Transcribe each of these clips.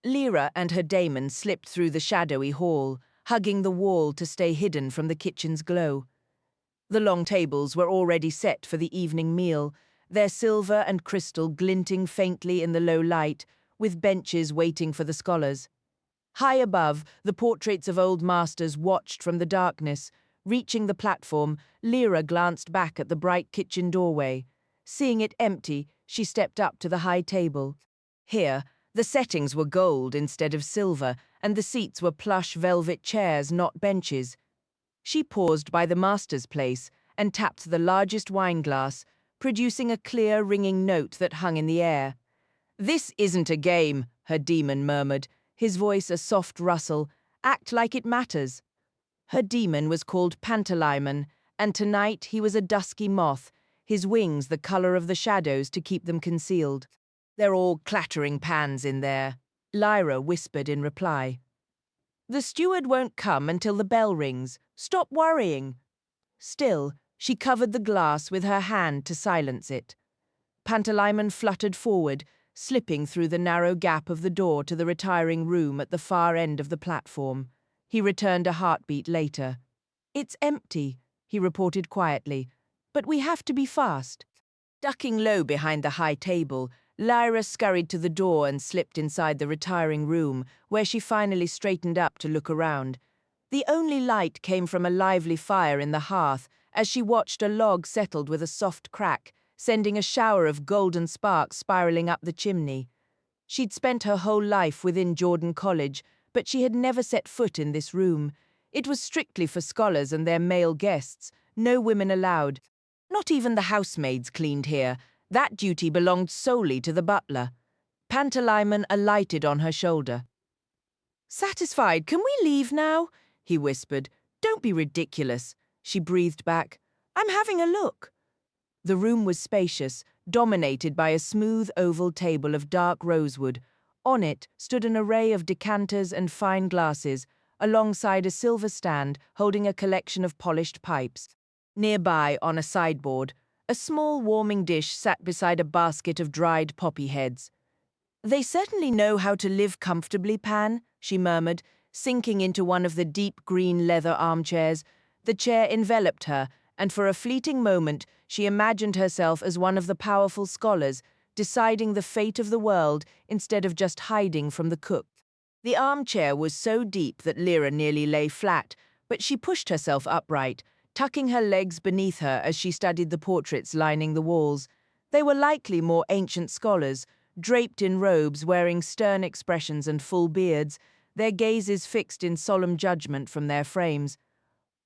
Lyra and her daemon slipped through the shadowy hall, hugging the wall to stay hidden from the kitchen's glow. The long tables were already set for the evening meal, their silver and crystal glinting faintly in the low light, with benches waiting for the scholars. High above, the portraits of old masters watched from the darkness. Reaching the platform, Lyra glanced back at the bright kitchen doorway. Seeing it empty, she stepped up to the high table. Here, the settings were gold instead of silver, and the seats were plush velvet chairs, not benches. She paused by the master's place and tapped the largest wineglass, producing a clear, ringing note that hung in the air. "This isn't a game," her daemon murmured, his voice a soft rustle. "Act like it matters." Her daemon was called Pantalaimon, and tonight he was a dusky moth, his wings the color of the shadows to keep them concealed. "They're all clattering pans in there," Lyra whispered in reply. "The steward won't come until the bell rings. Stop worrying." Still, she covered the glass with her hand to silence it. Pantalaimon fluttered forward, slipping through the narrow gap of the door to the retiring room at the far end of the platform. He returned a heartbeat later. "It's empty," he reported quietly, "but we have to be fast." Ducking low behind the high table, Lyra scurried to the door and slipped inside the retiring room, where she finally straightened up to look around. The only light came from a lively fire in the hearth as she watched a log settled with a soft crack, sending a shower of golden sparks spiraling up the chimney. She'd spent her whole life within Jordan College, but she had never set foot in this room. It was strictly for scholars and their male guests, no women allowed. Not even the housemaids cleaned here. That duty belonged solely to the butler. Pantalaimon alighted on her shoulder. "Satisfied, can we leave now?" he whispered. "Don't be ridiculous," she breathed back. "I'm having a look." The room was spacious, dominated by a smooth oval table of dark rosewood. On it stood an array of decanters and fine glasses, alongside a silver stand holding a collection of polished pipes. Nearby, on a sideboard, a small warming dish sat beside a basket of dried poppy heads. "They certainly know how to live comfortably, Pan," she murmured, sinking into one of the deep green leather armchairs. The chair enveloped her, and for a fleeting moment she imagined herself as one of the powerful scholars, deciding the fate of the world instead of just hiding from the cook. The armchair was so deep that Lyra nearly lay flat, but she pushed herself upright, tucking her legs beneath her as she studied the portraits lining the walls. They were likely more ancient scholars, draped in robes, wearing stern expressions and full beards, their gazes fixed in solemn judgment from their frames.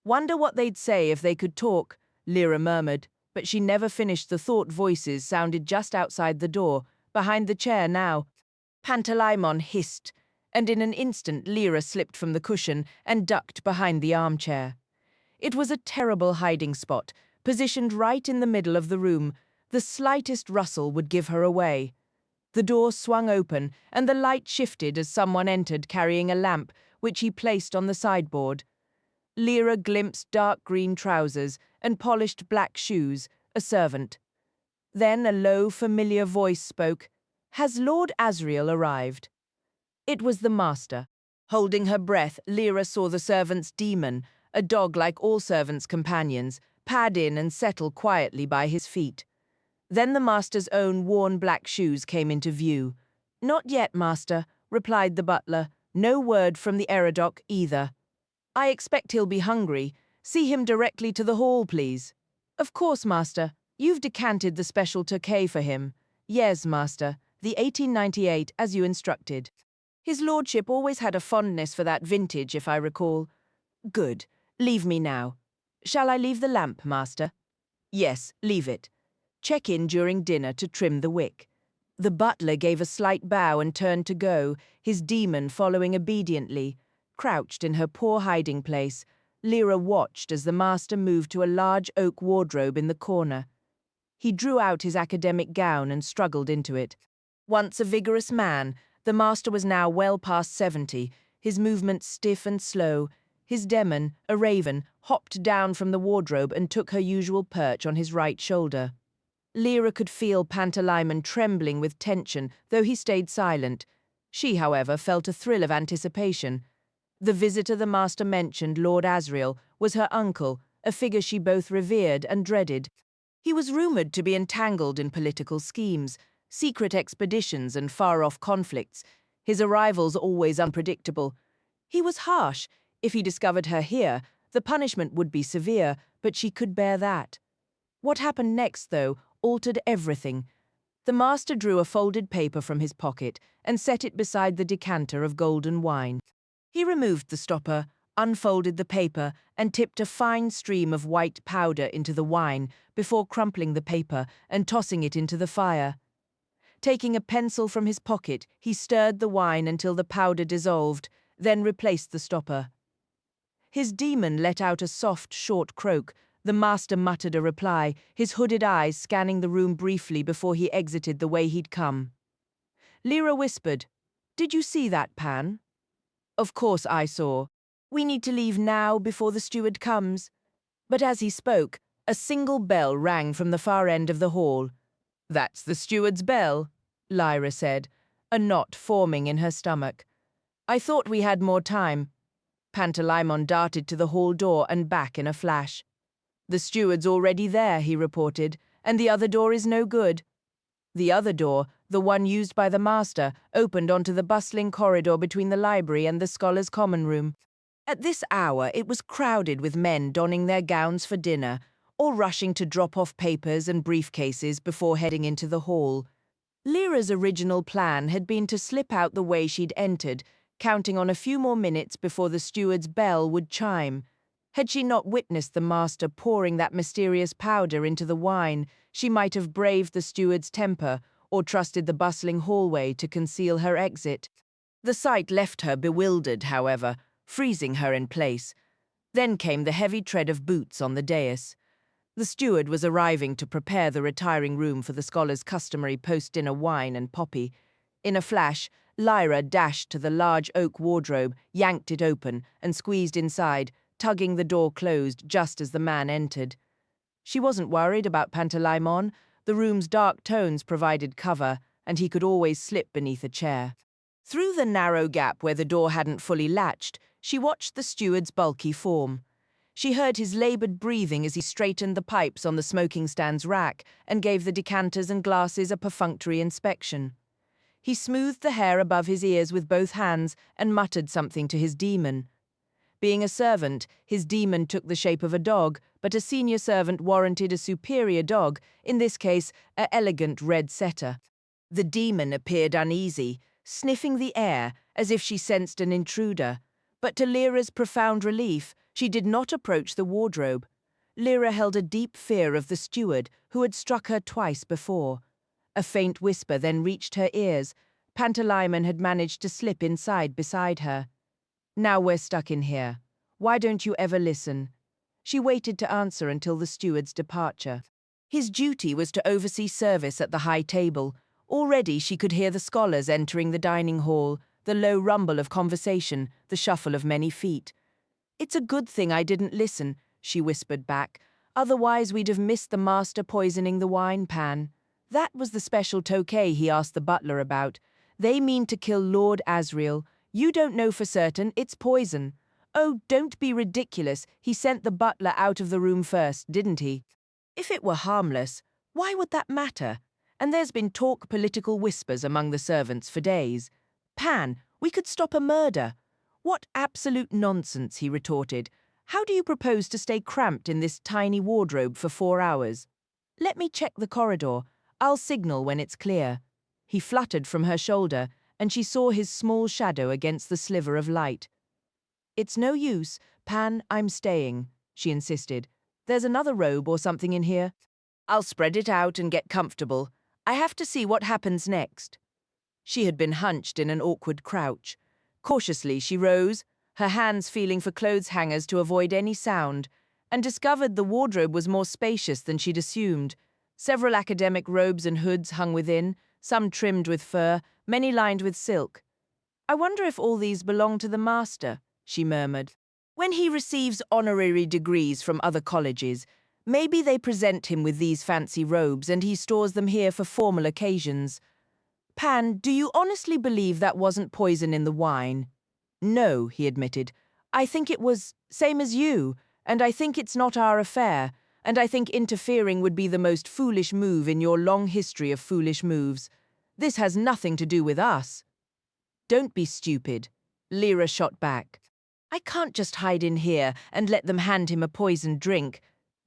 "Wonder what they'd say if they could talk," Lyra murmured, but she never finished the thought. Voices sounded just outside the door, behind the chair now. Pantalaimon hissed, and in an instant Lyra slipped from the cushion and ducked behind the armchair. It was a terrible hiding spot, positioned right in the middle of the room. The slightest rustle would give her away. The door swung open, and the light shifted as someone entered carrying a lamp, which he placed on the sideboard. Lyra glimpsed dark green trousers and polished black shoes, a servant. Then a low, familiar voice spoke. "Has Lord Asriel arrived?" It was the master. Holding her breath, Lyra saw the servant's daemon, a dog like all servants' companions, pad in and settle quietly by his feet. Then the master's own worn black shoes came into view. "Not yet, master," replied the butler. "No word from the Eradoc either." "I expect he'll be hungry. See him directly to the hall, please." "Of course, master. You've decanted the special Tokay for him." "Yes, master. The 1898, as you instructed. His lordship always had a fondness for that vintage, if I recall." "Good. Leave me now." "Shall I leave the lamp, master?" "Yes, leave it. Check in during dinner to trim the wick." The butler gave a slight bow and turned to go, his daemon following obediently. Crouched in her poor hiding place, Lyra watched as the master moved to a large oak wardrobe in the corner. He drew out his academic gown and struggled into it. Once a vigorous man, the master was now well past 70, his movements stiff and slow. His daemon, a raven, hopped down from the wardrobe and took her usual perch on his right shoulder. Lyra could feel Pantalaimon trembling with tension, though he stayed silent. She, however, felt a thrill of anticipation. The visitor the master mentioned, Lord Asriel, was her uncle, a figure she both revered and dreaded. He was rumoured to be entangled in political schemes, secret expeditions and far-off conflicts, his arrivals always unpredictable. He was harsh. If he discovered her here, the punishment would be severe, but she could bear that. What happened next, though, altered everything. The master drew a folded paper from his pocket and set it beside the decanter of golden wine. He removed the stopper, unfolded the paper, and tipped a fine stream of white powder into the wine before crumpling the paper and tossing it into the fire. Taking a pencil from his pocket, he stirred the wine until the powder dissolved, then replaced the stopper. His demon let out a soft, short croak. The master muttered a reply, his hooded eyes scanning the room briefly before he exited the way he'd come. Lyra whispered, "Did you see that, Pan?" "Of course I saw. We need to leave now before the steward comes." But as he spoke, a single bell rang from the far end of the hall. "That's the steward's bell," Lyra said, a knot forming in her stomach. "I thought we had more time." Pantalaimon darted to the hall door and back in a flash. "The steward's already there," he reported, "and the other door is no good." The other door, the one used by the master, opened onto the bustling corridor between the library and the scholars' common room. At this hour it was crowded with men donning their gowns for dinner, or rushing to drop off papers and briefcases before heading into the hall. Lyra's original plan had been to slip out the way she'd entered, counting on a few more minutes before the steward's bell would chime. Had she not witnessed the master pouring that mysterious powder into the wine, she might have braved the steward's temper or trusted the bustling hallway to conceal her exit. The sight left her bewildered, however, freezing her in place. Then came the heavy tread of boots on the dais. The steward was arriving to prepare the retiring room for the scholars' customary post-dinner wine and poppy. In a flash, Lyra dashed to the large oak wardrobe, yanked it open, and squeezed inside, tugging the door closed just as the man entered. She wasn't worried about Pantalaimon. The room's dark tones provided cover, and he could always slip beneath a chair. Through the narrow gap where the door hadn't fully latched, she watched the steward's bulky form. She heard his laboured breathing as he straightened the pipes on the smoking stand's rack and gave the decanters and glasses a perfunctory inspection. He smoothed the hair above his ears with both hands and muttered something to his demon. Being a servant, his demon took the shape of a dog, but a senior servant warranted a superior dog, in this case, an elegant red setter. The demon appeared uneasy, sniffing the air as if she sensed an intruder. But to Lyra's profound relief, she did not approach the wardrobe. Lyra held a deep fear of the steward, who had struck her twice before. A faint whisper then reached her ears. Pantalaimon had managed to slip inside beside her. "Now we're stuck in here. Why don't you ever listen?" She waited to answer until the steward's departure. His duty was to oversee service at the high table. Already she could hear the scholars entering the dining hall, the low rumble of conversation, the shuffle of many feet. "It's a good thing I didn't listen," she whispered back. "Otherwise we'd have missed the master poisoning the wine pan. That was the special tokay he asked the butler about. They mean to kill Lord Asriel. You don't know for certain, it's poison. Oh, don't be ridiculous. He sent the butler out of the room first, didn't he? If it were harmless, why would that matter? And there's been political whispers among the servants for days. Pan, we could stop a murder." "What absolute nonsense," he retorted. "How do you propose to stay cramped in this tiny wardrobe for 4 hours?" "Let me check the corridor. I'll signal when it's clear." He fluttered from her shoulder, and she saw his small shadow against the sliver of light. "It's no use, Pan, I'm staying," she insisted. "There's another robe or something in here." "I'll spread it out and get comfortable. I have to see what happens next." She had been hunched in an awkward crouch. Cautiously she rose, her hands feeling for clothes hangers to avoid any sound, and discovered the wardrobe was more spacious than she'd assumed. Several academic robes and hoods hung within, some trimmed with fur, many lined with silk. "I wonder if all these belong to the master," she murmured. "When he receives honorary degrees from other colleges, maybe they present him with these fancy robes and he stores them here for formal occasions." Pan, do you honestly believe that wasn't poison in the wine? No, he admitted. I think it was same as you, and I think it's not our affair, and I think interfering would be the most foolish move in your long history of foolish moves. This has nothing to do with us. Don't be stupid, Lyra shot back. I can't just hide in here and let them hand him a poisoned drink,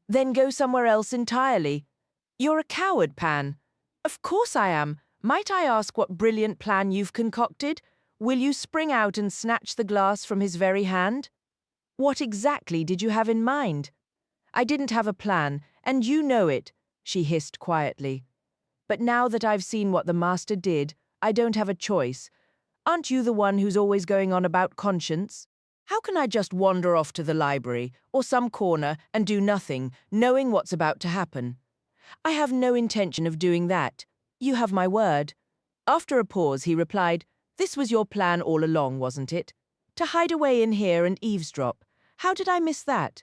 then go somewhere else entirely. You're a coward, Pan. Of course I am. Might I ask what brilliant plan you've concocted? Will you spring out and snatch the glass from his very hand? What exactly did you have in mind? I didn't have a plan, and you know it, she hissed quietly. But now that I've seen what the master did, I don't have a choice. Aren't you the one who's always going on about conscience? How can I just wander off to the library or some corner and do nothing, knowing what's about to happen? I have no intention of doing that. You have my word. After a pause, he replied, This was your plan all along, wasn't it? To hide away in here and eavesdrop. How did I miss that?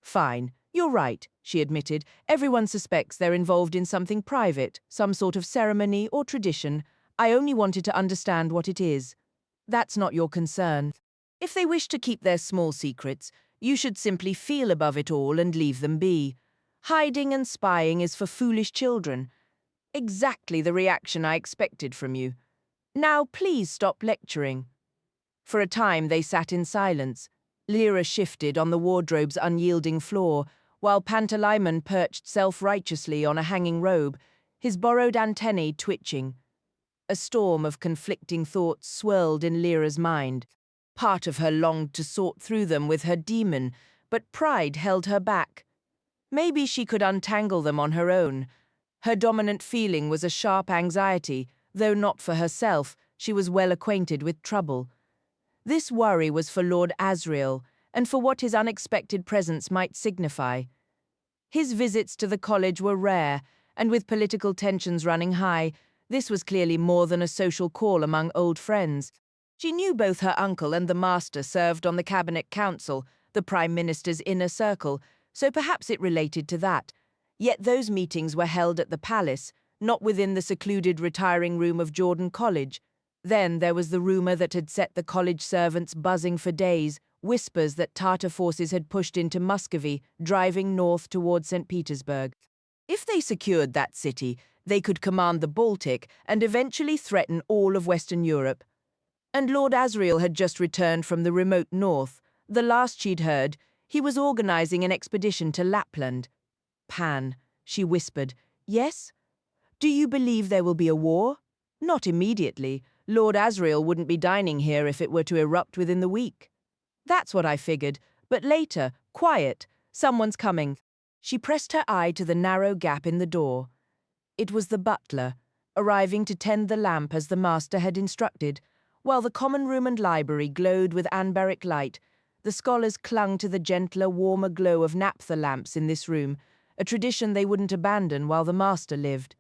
Fine, you're right, she admitted. Everyone suspects they're involved in something private, some sort of ceremony or tradition. I only wanted to understand what it is. That's not your concern. If they wish to keep their small secrets, you should simply feel above it all and leave them be. Hiding and spying is for foolish children. Exactly the reaction I expected from you. Now please stop lecturing. For a time they sat in silence. Lyra shifted on the wardrobe's unyielding floor, while Pantalaimon perched self-righteously on a hanging robe, his borrowed antennae twitching. A storm of conflicting thoughts swirled in Lyra's mind. Part of her longed to sort through them with her demon, but pride held her back. Maybe she could untangle them on her own. Her dominant feeling was a sharp anxiety, though not for herself. She was well acquainted with trouble. This worry was for Lord Asriel, and for what his unexpected presence might signify. His visits to the college were rare, and with political tensions running high, this was clearly more than a social call among old friends. She knew both her uncle and the master served on the Cabinet Council, the Prime Minister's inner circle, so perhaps it related to that. Yet those meetings were held at the palace, not within the secluded retiring room of Jordan College. Then there was the rumour that had set the college servants buzzing for days, whispers that Tartar forces had pushed into Muscovy, driving north toward St. Petersburg. If they secured that city, they could command the Baltic and eventually threaten all of Western Europe. And Lord Asriel had just returned from the remote north. The last she'd heard, he was organising an expedition to Lapland. Pan, she whispered. Yes? Do you believe there will be a war? Not immediately. Lord Asriel wouldn't be dining here if it were to erupt within the week. That's what I figured, but later, quiet, someone's coming. She pressed her eye to the narrow gap in the door. It was the butler, arriving to tend the lamp as the master had instructed. While the common room and library glowed with anbaric light, the scholars clung to the gentler, warmer glow of naphtha lamps in this room, a tradition they wouldn't abandon while the master lived.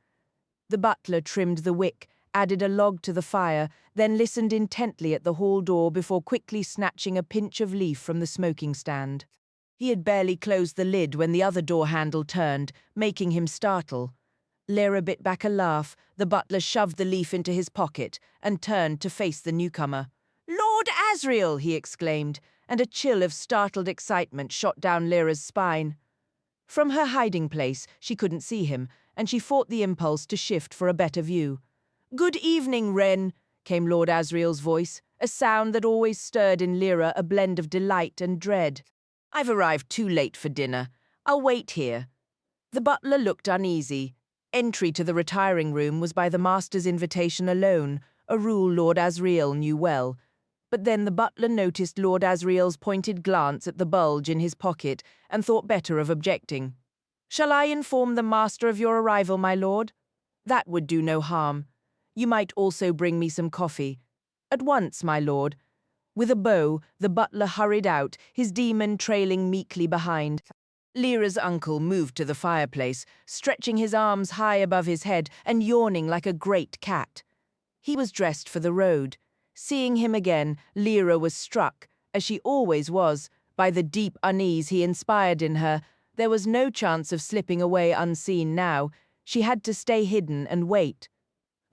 The butler trimmed the wick, added a log to the fire, then listened intently at the hall door before quickly snatching a pinch of leaf from the smoking stand. He had barely closed the lid when the other door handle turned, making him startle. Lyra bit back a laugh. The butler shoved the leaf into his pocket and turned to face the newcomer. "Lord Asriel!" he exclaimed, and a chill of startled excitement shot down Lyra's spine. From her hiding place, she couldn't see him, and she fought the impulse to shift for a better view. "Good evening, Wren," came Lord Asriel's voice, a sound that always stirred in Lyra a blend of delight and dread. "I've arrived too late for dinner. I'll wait here." The butler looked uneasy. Entry to the retiring room was by the master's invitation alone, a rule Lord Asriel knew well. But then the butler noticed Lord Asriel's pointed glance at the bulge in his pocket and thought better of objecting. "Shall I inform the master of your arrival, my lord?" "That would do no harm. You might also bring me some coffee." "At once, my lord." With a bow, the butler hurried out, his demon trailing meekly behind. Lyra's uncle moved to the fireplace, stretching his arms high above his head and yawning like a great cat. He was dressed for the road. Seeing him again, Lyra was struck, as she always was, by the deep unease he inspired in her. There was no chance of slipping away unseen now. She had to stay hidden and wait.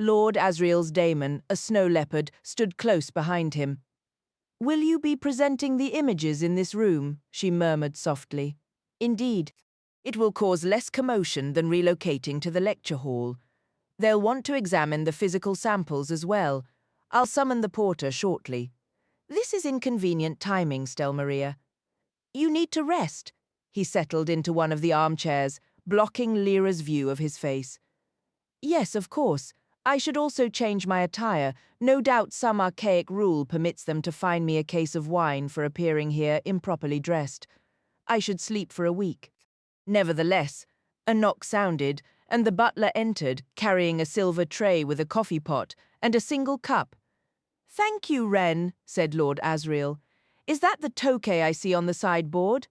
Lord Asriel's daemon, a snow leopard, stood close behind him. "Will you be presenting the images in this room?" she murmured softly. "Indeed. It will cause less commotion than relocating to the lecture hall. They'll want to examine the physical samples as well. I'll summon the porter shortly." "This is inconvenient timing, Stelmaria." "You need to rest." He settled into one of the armchairs, blocking Lyra's view of his face. "Yes, of course. I should also change my attire. No doubt some archaic rule permits them to fine me a case of wine for appearing here improperly dressed. I should sleep for a week." Nevertheless, a knock sounded, and the butler entered, carrying a silver tray with a coffee pot and a single cup. "Thank you, Wren," said Lord Asriel. "Is that the tokay I see on the sideboard?"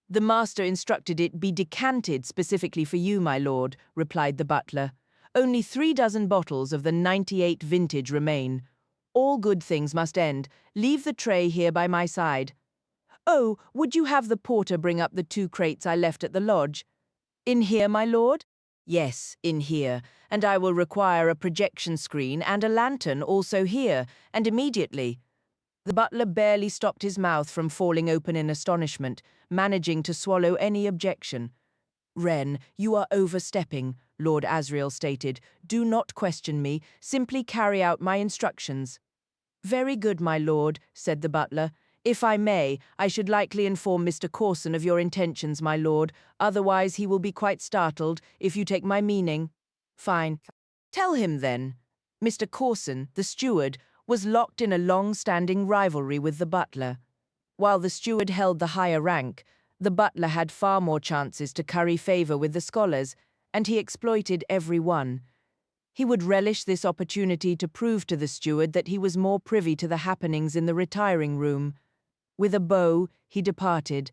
"The master instructed it be decanted specifically for you, my lord," replied the butler. "Only 3 dozen bottles of the '98 vintage remain. All good things must end. Leave the tray here by my side." "Oh, would you have the porter bring up the 2 crates I left at the lodge?" "In here, my lord?" "Yes, in here, and I will require a projection screen and a lantern also here, and immediately." The butler barely stopped his mouth from falling open in astonishment, managing to swallow any objection. "Wren, you are overstepping," Lord Asriel stated. "Do not question me, simply carry out my instructions." "Very good, my lord," said the butler. "If I may, I should likely inform Mr. Corson of your intentions, my lord. Otherwise he will be quite startled, if you take my meaning." "Fine. Tell him, then." Mr. Corson, the steward, was locked in a long-standing rivalry with the butler. While the steward held the higher rank, the butler had far more chances to curry favor with the scholars, and he exploited every one. He would relish this opportunity to prove to the steward that he was more privy to the happenings in the retiring room. With a bow, he departed.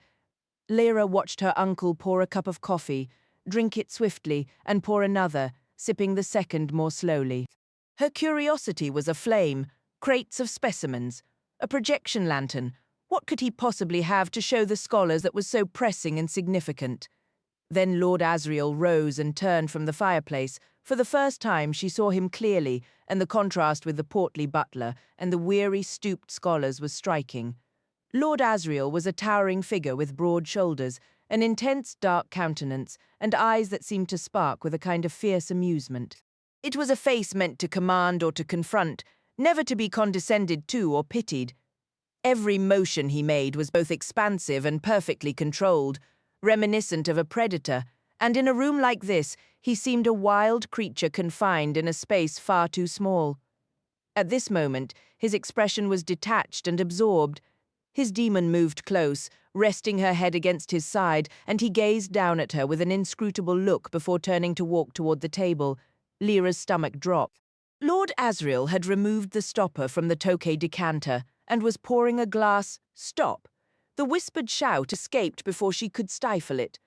Lyra watched her uncle pour a cup of coffee, drink it swiftly, and pour another, sipping the second more slowly. Her curiosity was aflame. Crates of specimens, a projection lantern. What could he possibly have to show the scholars that was so pressing and significant? Then Lord Asriel rose and turned from the fireplace. For the first time she saw him clearly, and the contrast with the portly butler and the weary, stooped scholars was striking. Lord Asriel was a towering figure with broad shoulders, an intense dark countenance, and eyes that seemed to spark with a kind of fierce amusement. It was a face meant to command or to confront, never to be condescended to or pitied. Every motion he made was both expansive and perfectly controlled, reminiscent of a predator, and in a room like this, he seemed a wild creature confined in a space far too small. At this moment, his expression was detached and absorbed. His demon moved close, resting her head against his side, and he gazed down at her with an inscrutable look before turning to walk toward the table. Lyra's stomach dropped. Lord Asriel had removed the stopper from the tokay decanter and was pouring a glass. "Stop!" The whispered shout escaped before she could stifle it.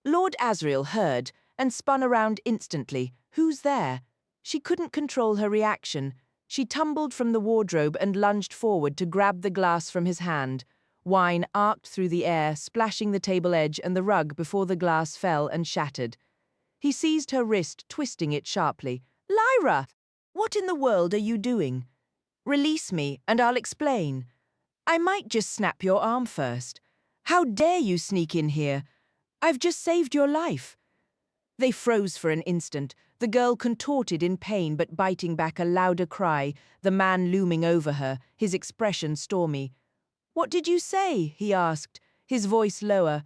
Lord Asriel heard and spun around instantly. "Who's there?" She couldn't control her reaction. She tumbled from the wardrobe and lunged forward to grab the glass from his hand. Wine arced through the air, splashing the table edge and the rug before the glass fell and shattered. He seized her wrist, twisting it sharply. "Lyra! What in the world are you doing?" "Release me, and I'll explain." "I might just snap your arm first." "How dare you sneak in here? I've just saved your life." They froze for an instant, the girl contorted in pain but biting back a louder cry, the man looming over her, his expression stormy. "What did you say?" he asked, his voice lower.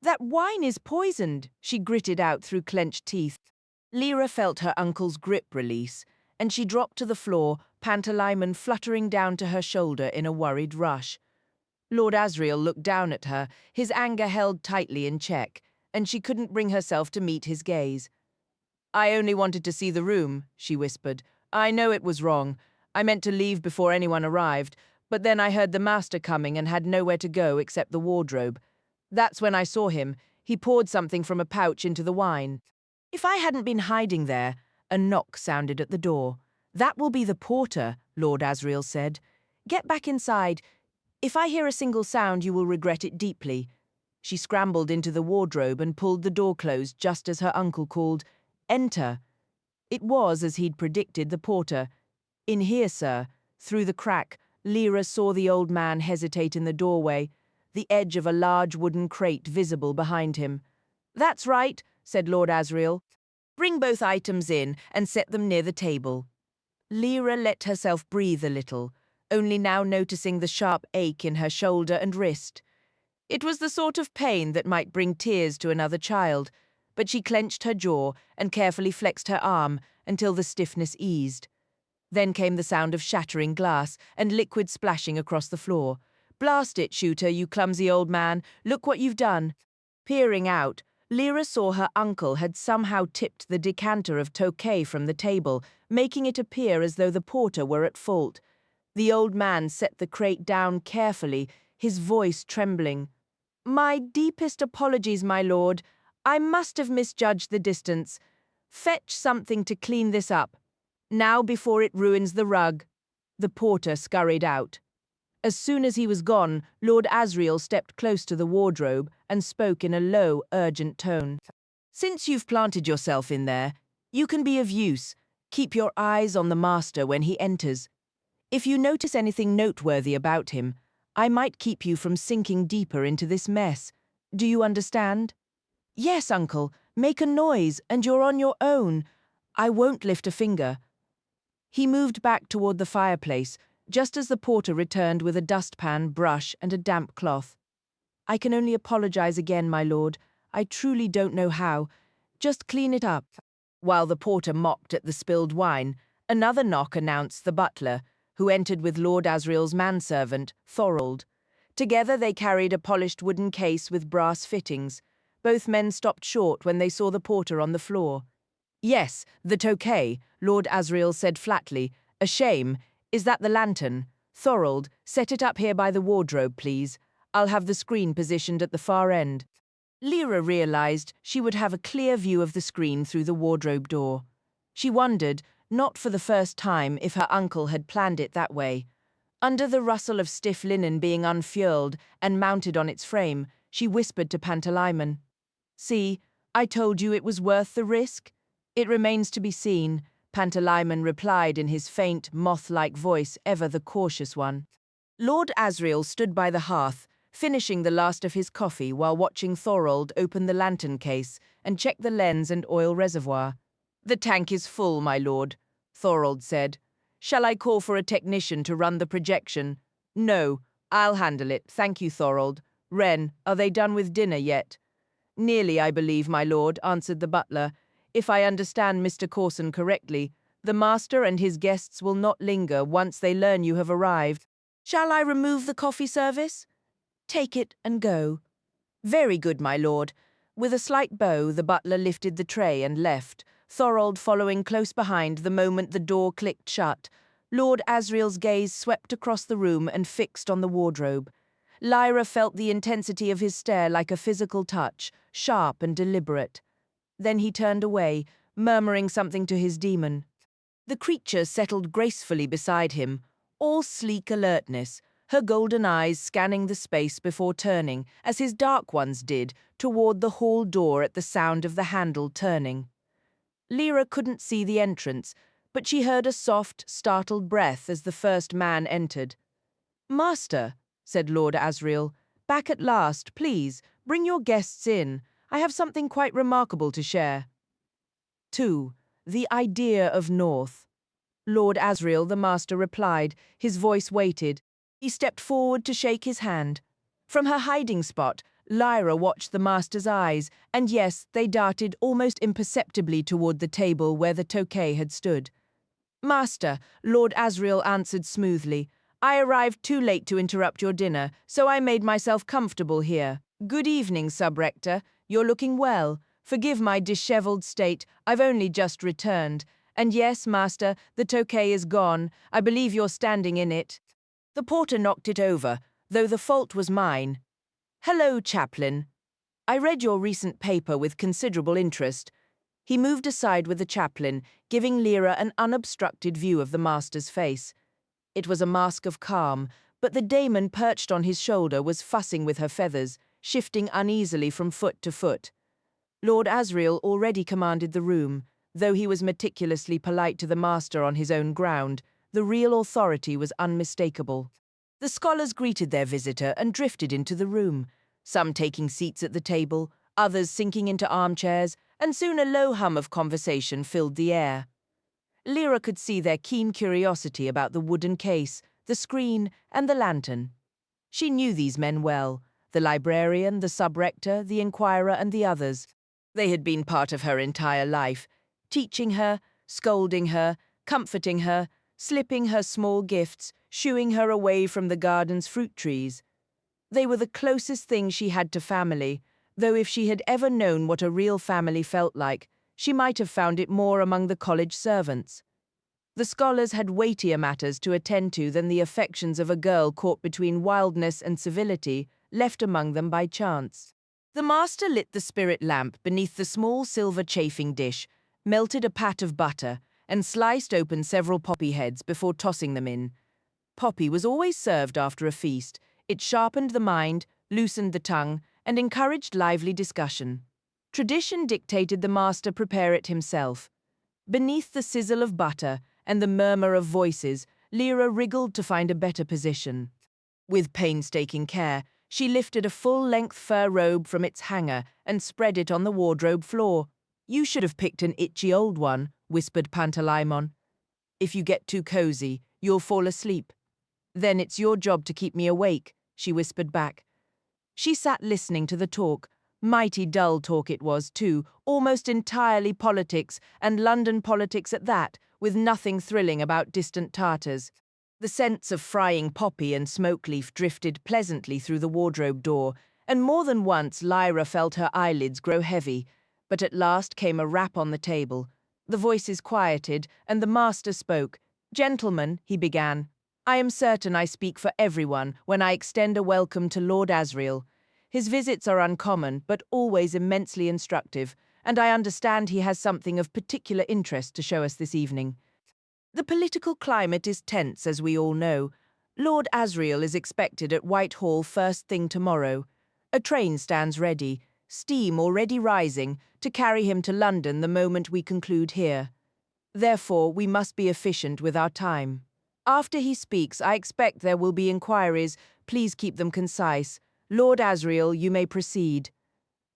"That wine is poisoned," she gritted out through clenched teeth. Lyra felt her uncle's grip release, and she dropped to the floor, pantalaimon fluttering down to her shoulder in a worried rush. Lord Asriel looked down at her, his anger held tightly in check, and she couldn't bring herself to meet his gaze. "I only wanted to see the room," she whispered. "I know it was wrong. I meant to leave before anyone arrived, but then I heard the master coming and had nowhere to go except the wardrobe. That's when I saw him. He poured something from a pouch into the wine. If I hadn't been hiding there..." A knock sounded at the door. "That will be the porter," Lord Asriel said. "Get back inside. If I hear a single sound, you will regret it deeply." She scrambled into the wardrobe and pulled the door closed just as her uncle called, "Enter." It was, as he'd predicted, the porter. "In here, sir." Through the crack, Lyra saw the old man hesitate in the doorway, the edge of a large wooden crate visible behind him. "That's right," said Lord Asriel. "Bring both items in and set them near the table." Lyra let herself breathe a little, only now noticing the sharp ache in her shoulder and wrist. It was the sort of pain that might bring tears to another child, but she clenched her jaw and carefully flexed her arm until the stiffness eased. Then came the sound of shattering glass and liquid splashing across the floor. "Blast it, Shooter, you clumsy old man. Look what you've done." Peering out, Lyra saw her uncle had somehow tipped the decanter of Tokay from the table, making it appear as though the porter were at fault. The old man set the crate down carefully, his voice trembling. "My deepest apologies, my lord. I must have misjudged the distance. Fetch something to clean this up. Now before it ruins the rug." The porter scurried out. As soon as he was gone, Lord Asriel stepped close to the wardrobe and spoke in a low, urgent tone. "Since you've planted yourself in there, you can be of use. Keep your eyes on the master when he enters. If you notice anything noteworthy about him, I might keep you from sinking deeper into this mess. Do you understand?" "Yes, uncle. Make a noise, and you're on your own. I won't lift a finger." He moved back toward the fireplace, just as the porter returned with a dustpan, brush, and a damp cloth. "I can only apologize again, my lord. I truly don't know how. Just clean it up." While the porter mopped at the spilled wine, another knock announced the butler, who entered with Lord Asriel's manservant, Thorold. Together they carried a polished wooden case with brass fittings. Both men stopped short when they saw the porter on the floor. "Yes, the Tokay," Lord Asriel said flatly. "A shame. Is that the lantern? Thorold, set it up here by the wardrobe, please. I'll have the screen positioned at the far end." Lyra realized she would have a clear view of the screen through the wardrobe door. She wondered, not for the first time, if her uncle had planned it that way. Under the rustle of stiff linen being unfurled and mounted on its frame, she whispered to Pantalaimon, "See, I told you it was worth the risk." "It remains to be seen," Pantalaimon replied in his faint, moth-like voice, ever the cautious one. Lord Asriel stood by the hearth, finishing the last of his coffee while watching Thorold open the lantern case and check the lens and oil reservoir. "The tank is full, my lord," Thorold said. "Shall I call for a technician to run the projection?" "No, I'll handle it, thank you, Thorold. Wren, are they done with dinner yet?" "Nearly, I believe, my lord," answered the butler. "If I understand Mr. Corson correctly, the master and his guests will not linger once they learn you have arrived. Shall I remove the coffee service?" "Take it and go." "Very good, my lord." With a slight bow, the butler lifted the tray and left, Thorold following close behind the moment the door clicked shut. Lord Asriel's gaze swept across the room and fixed on the wardrobe. Lyra felt the intensity of his stare like a physical touch, sharp and deliberate. Then he turned away, murmuring something to his demon. The creature settled gracefully beside him, all sleek alertness, her golden eyes scanning the space before turning, as his dark ones did, toward the hall door at the sound of the handle turning. Lyra couldn't see the entrance, but she heard a soft, startled breath as the first man entered. "Master," said Lord Asriel, "back at last, please, bring your guests in. I have something quite remarkable to share." 2. The idea of North. Lord Asriel, the master, replied, his voice weighted. He stepped forward to shake his hand. From her hiding spot, Lyra watched the master's eyes, and yes, they darted almost imperceptibly toward the table where the Tokay had stood. "Master," Lord Asriel answered smoothly, "I arrived too late to interrupt your dinner, so I made myself comfortable here. Good evening, sub-rector. You're looking well. Forgive my dishevelled state, I've only just returned. And yes, master, the Tokay is gone. I believe you're standing in it." The porter knocked it over, though the fault was mine. "Hello, chaplain. I read your recent paper with considerable interest." He moved aside with the chaplain, giving Lyra an unobstructed view of the master's face. It was a mask of calm, but the daemon perched on his shoulder was fussing with her feathers, shifting uneasily from foot to foot. Lord Asriel already commanded the room. Though he was meticulously polite to the master on his own ground, the real authority was unmistakable. The scholars greeted their visitor and drifted into the room, some taking seats at the table, others sinking into armchairs, and soon a low hum of conversation filled the air. Lyra could see their keen curiosity about the wooden case, the screen, and the lantern. She knew these men well, the librarian, the sub-rector, the inquirer, and the others. They had been part of her entire life, teaching her, scolding her, comforting her, slipping her small gifts, shooing her away from the garden's fruit trees. They were the closest thing she had to family, though if she had ever known what a real family felt like, she might have found it more among the college servants. The scholars had weightier matters to attend to than the affections of a girl caught between wildness and civility, left among them by chance. The master lit the spirit lamp beneath the small silver chafing dish, melted a pat of butter, and sliced open several poppy heads before tossing them in. Poppy was always served after a feast. It sharpened the mind, loosened the tongue, and encouraged lively discussion. Tradition dictated the master prepare it himself. Beneath the sizzle of butter and the murmur of voices, Lyra wriggled to find a better position. With painstaking care, she lifted a full-length fur robe from its hanger and spread it on the wardrobe floor. "You should have picked an itchy old one," whispered Pantalaimon. "If you get too cozy, you'll fall asleep." "Then it's your job to keep me awake," she whispered back. She sat listening to the talk. Mighty dull talk it was, too, almost entirely politics, and London politics at that, with nothing thrilling about distant Tartars. The scents of frying poppy and smoke leaf drifted pleasantly through the wardrobe door, and more than once Lyra felt her eyelids grow heavy. But at last came a rap on the table. The voices quieted, and the master spoke. "Gentlemen," he began, "I am certain I speak for everyone when I extend a welcome to Lord Asriel. His visits are uncommon, but always immensely instructive, and I understand he has something of particular interest to show us this evening. The political climate is tense, as we all know. Lord Asriel is expected at Whitehall first thing tomorrow. A train stands ready, steam already rising, to carry him to London the moment we conclude here. Therefore, we must be efficient with our time. After he speaks, I expect there will be inquiries. Please keep them concise. Lord Asriel, you may proceed."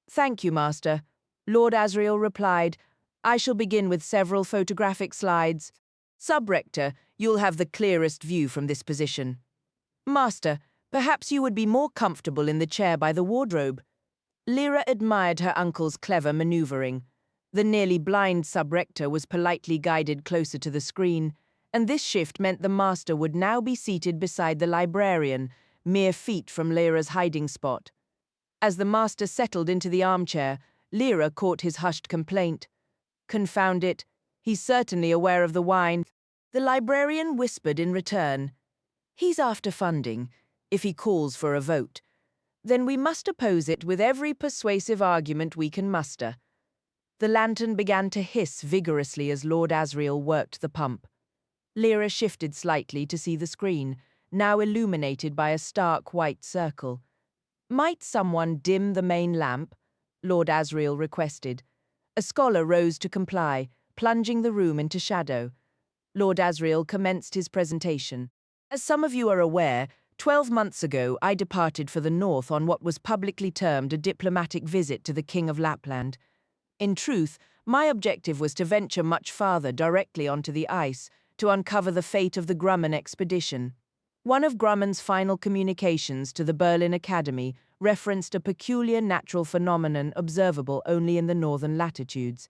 "Thank you, Master." Lord Asriel replied, "I shall begin with several photographic slides. Sub-rector, you'll have the clearest view from this position. Master, perhaps you would be more comfortable in the chair by the wardrobe." Lyra admired her uncle's clever manoeuvring. The nearly blind sub-rector was politely guided closer to the screen, and this shift meant the master would now be seated beside the librarian, mere feet from Lyra's hiding spot. As the master settled into the armchair, Lyra caught his hushed complaint. "Confound it, he's certainly aware of the wine." The librarian whispered in return, "He's after funding, if he calls for a vote. Then we must oppose it with every persuasive argument we can muster." The lantern began to hiss vigorously as Lord Asriel worked the pump. Lyra shifted slightly to see the screen, now illuminated by a stark white circle. "Might someone dim the main lamp?" Lord Asriel requested. A scholar rose to comply, plunging the room into shadow. Lord Asriel commenced his presentation. "As some of you are aware, 12 months ago I departed for the north on what was publicly termed a diplomatic visit to the King of Lapland. In truth, my objective was to venture much farther directly onto the ice, to uncover the fate of the Grumman expedition. One of Grumman's final communications to the Berlin Academy referenced a peculiar natural phenomenon observable only in the northern latitudes.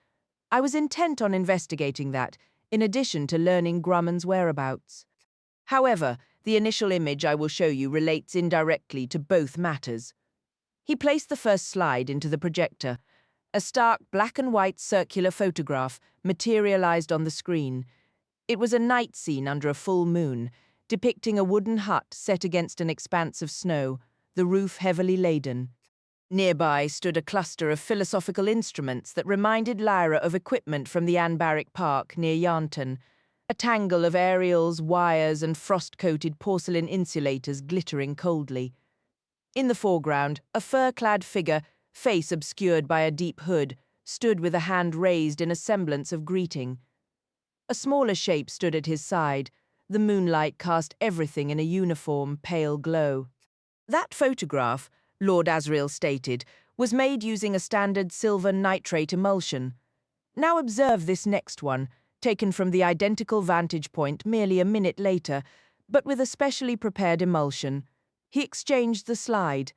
I was intent on investigating that, in addition to learning Grumman's whereabouts. However, the initial image I will show you relates indirectly to both matters." He placed the first slide into the projector. A stark black and white circular photograph materialized on the screen. It was a night scene under a full moon, depicting a wooden hut set against an expanse of snow, the roof heavily laden. Nearby stood a cluster of philosophical instruments that reminded Lyra of equipment from the Anbaric Park near Yarnton, a tangle of aerials, wires, and frost-coated porcelain insulators glittering coldly. In the foreground, a fur-clad figure, face obscured by a deep hood, stood with a hand raised in a semblance of greeting. A smaller shape stood at his side. The moonlight cast everything in a uniform, pale glow. That photograph, Lord Asriel stated, was made using a standard silver nitrate emulsion. Now observe this next one, taken from the identical vantage point merely a minute later, but with a specially prepared emulsion. He exchanged the slide.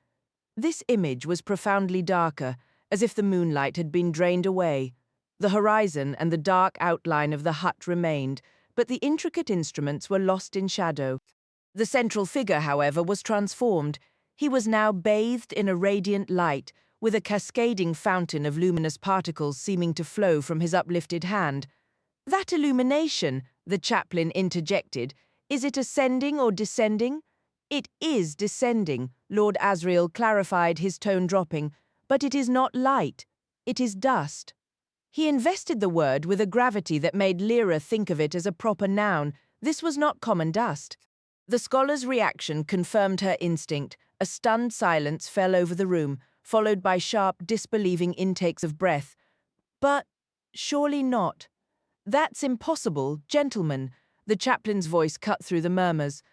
This image was profoundly darker, as if the moonlight had been drained away. The horizon and the dark outline of the hut remained, but the intricate instruments were lost in shadow. The central figure, however, was transformed. He was now bathed in a radiant light, with a cascading fountain of luminous particles seeming to flow from his uplifted hand. "That illumination," the chaplain interjected, "is it ascending or descending?" "It is descending," Lord Asriel clarified, his tone dropping, "but it is not light. It is dust." He invested the word with a gravity that made Lyra think of it as a proper noun. This was not common dust. The scholar's reaction confirmed her instinct. A stunned silence fell over the room, followed by sharp, disbelieving intakes of breath. "But surely not." "That's impossible, gentlemen," the chaplain's voice cut through the murmurs.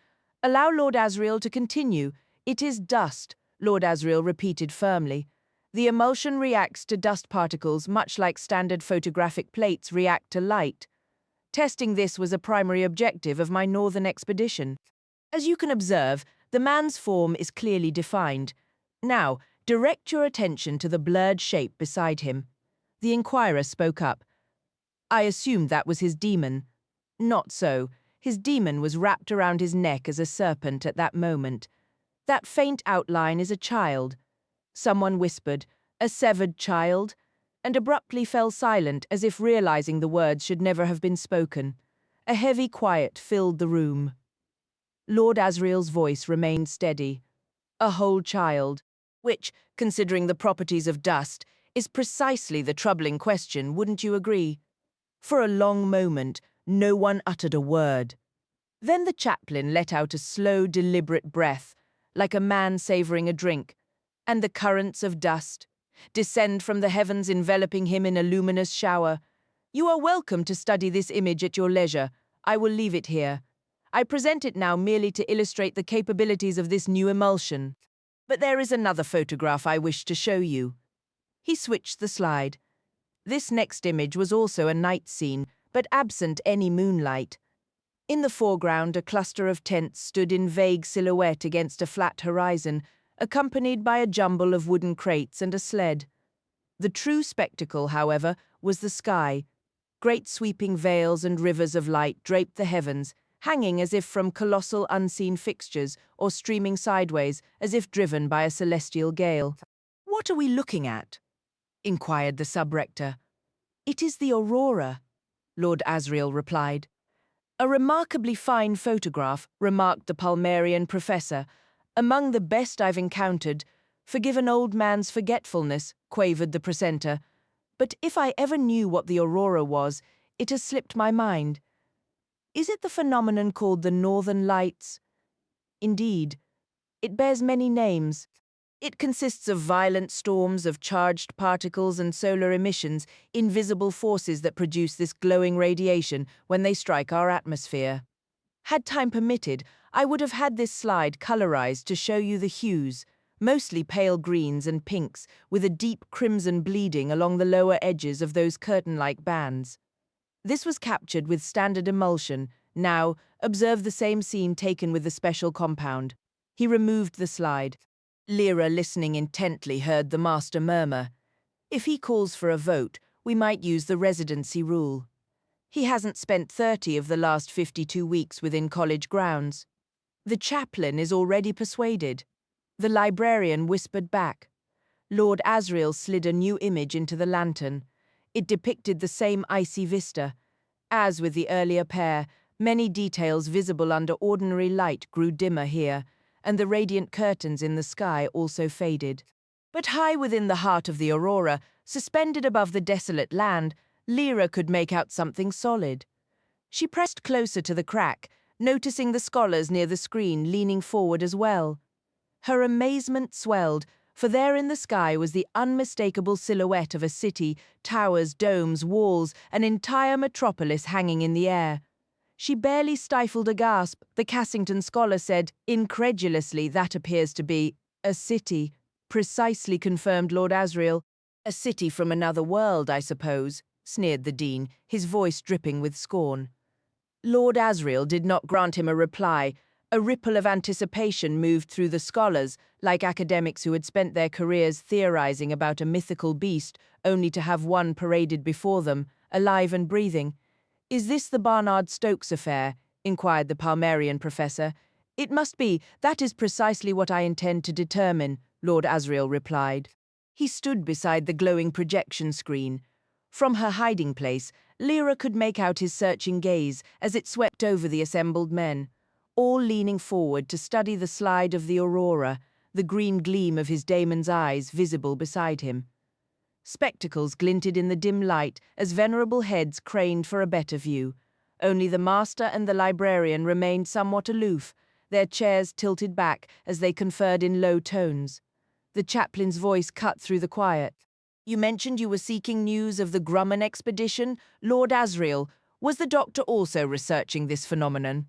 "Allow Lord Asriel to continue." "It is dust," Lord Asriel repeated firmly. "The emulsion reacts to dust particles much like standard photographic plates react to light. Testing this was a primary objective of my northern expedition. As you can observe, the man's form is clearly defined. Now, direct your attention to the blurred shape beside him." The inquirer spoke up. "I assumed that was his demon." "Not so. His demon was wrapped around his neck as a serpent at that moment. That faint outline is a child." Someone whispered, "A severed child," and abruptly fell silent as if realizing the words should never have been spoken. A heavy quiet filled the room. Lord Asriel's voice remained steady. "A whole child," which, considering the properties of dust, is precisely the troubling question, wouldn't you agree? For a long moment, no one uttered a word. Then the chaplain let out a slow, deliberate breath, like a man savoring a drink. "And the currents of dust descend from the heavens, enveloping him in a luminous shower. You are welcome to study this image at your leisure. I will leave it here. I present it now merely to illustrate the capabilities of this new emulsion. But there is another photograph I wish to show you." He switched the slide. This next image was also a night scene, but absent any moonlight. In the foreground, a cluster of tents stood in vague silhouette against a flat horizon, accompanied by a jumble of wooden crates and a sled. The true spectacle, however, was the sky. Great sweeping veils and rivers of light draped the heavens, hanging as if from colossal unseen fixtures or streaming sideways as if driven by a celestial gale. "What are we looking at?" inquired the sub-rector. "It is the aurora," Lord Asriel replied. "A remarkably fine photograph," remarked the Palmerian professor. "Among the best I've encountered. Forgive an old man's forgetfulness," quavered the presenter. "But if I ever knew what the aurora was, it has slipped my mind. Is it the phenomenon called the Northern Lights?" "Indeed. It bears many names. It consists of violent storms of charged particles and solar emissions, invisible forces that produce this glowing radiation when they strike our atmosphere. Had time permitted, I would have had this slide colorized to show you the hues, mostly pale greens and pinks, with a deep crimson bleeding along the lower edges of those curtain-like bands. This was captured with standard emulsion. Now, observe the same scene taken with the special compound." He removed the slide. Lyra, listening intently, heard the master murmur, "If he calls for a vote, we might use the residency rule. He hasn't spent 30 of the last 52 weeks within college grounds." "The chaplain is already persuaded." The librarian whispered back. Lord Asriel slid a new image into the lantern. It depicted the same icy vista. As with the earlier pair, many details visible under ordinary light grew dimmer here, and the radiant curtains in the sky also faded. But high within the heart of the aurora, suspended above the desolate land, Lyra could make out something solid. She pressed closer to the crack, noticing the scholars near the screen leaning forward as well. Her amazement swelled, for there in the sky was the unmistakable silhouette of a city, towers, domes, walls, an entire metropolis hanging in the air. She barely stifled a gasp. The Cassington scholar said, incredulously, "That appears to be a city." "Precisely," confirmed Lord Asriel. "A city from another world, I suppose," sneered the Dean, his voice dripping with scorn. Lord Asriel did not grant him a reply. A ripple of anticipation moved through the scholars, like academics who had spent their careers theorizing about a mythical beast, only to have one paraded before them, alive and breathing. "Is this the Barnard Stokes affair?" inquired the Palmerian professor. "It must be. That is precisely what I intend to determine," Lord Asriel replied. He stood beside the glowing projection screen. From her hiding place, Lyra could make out his searching gaze as it swept over the assembled men, all leaning forward to study the slide of the aurora, the green gleam of his daemon's eyes visible beside him. Spectacles glinted in the dim light as venerable heads craned for a better view. Only the master and the librarian remained somewhat aloof, their chairs tilted back as they conferred in low tones. The chaplain's voice cut through the quiet. "You mentioned you were seeking news of the Grumman expedition, Lord Asriel. Was the doctor also researching this phenomenon?"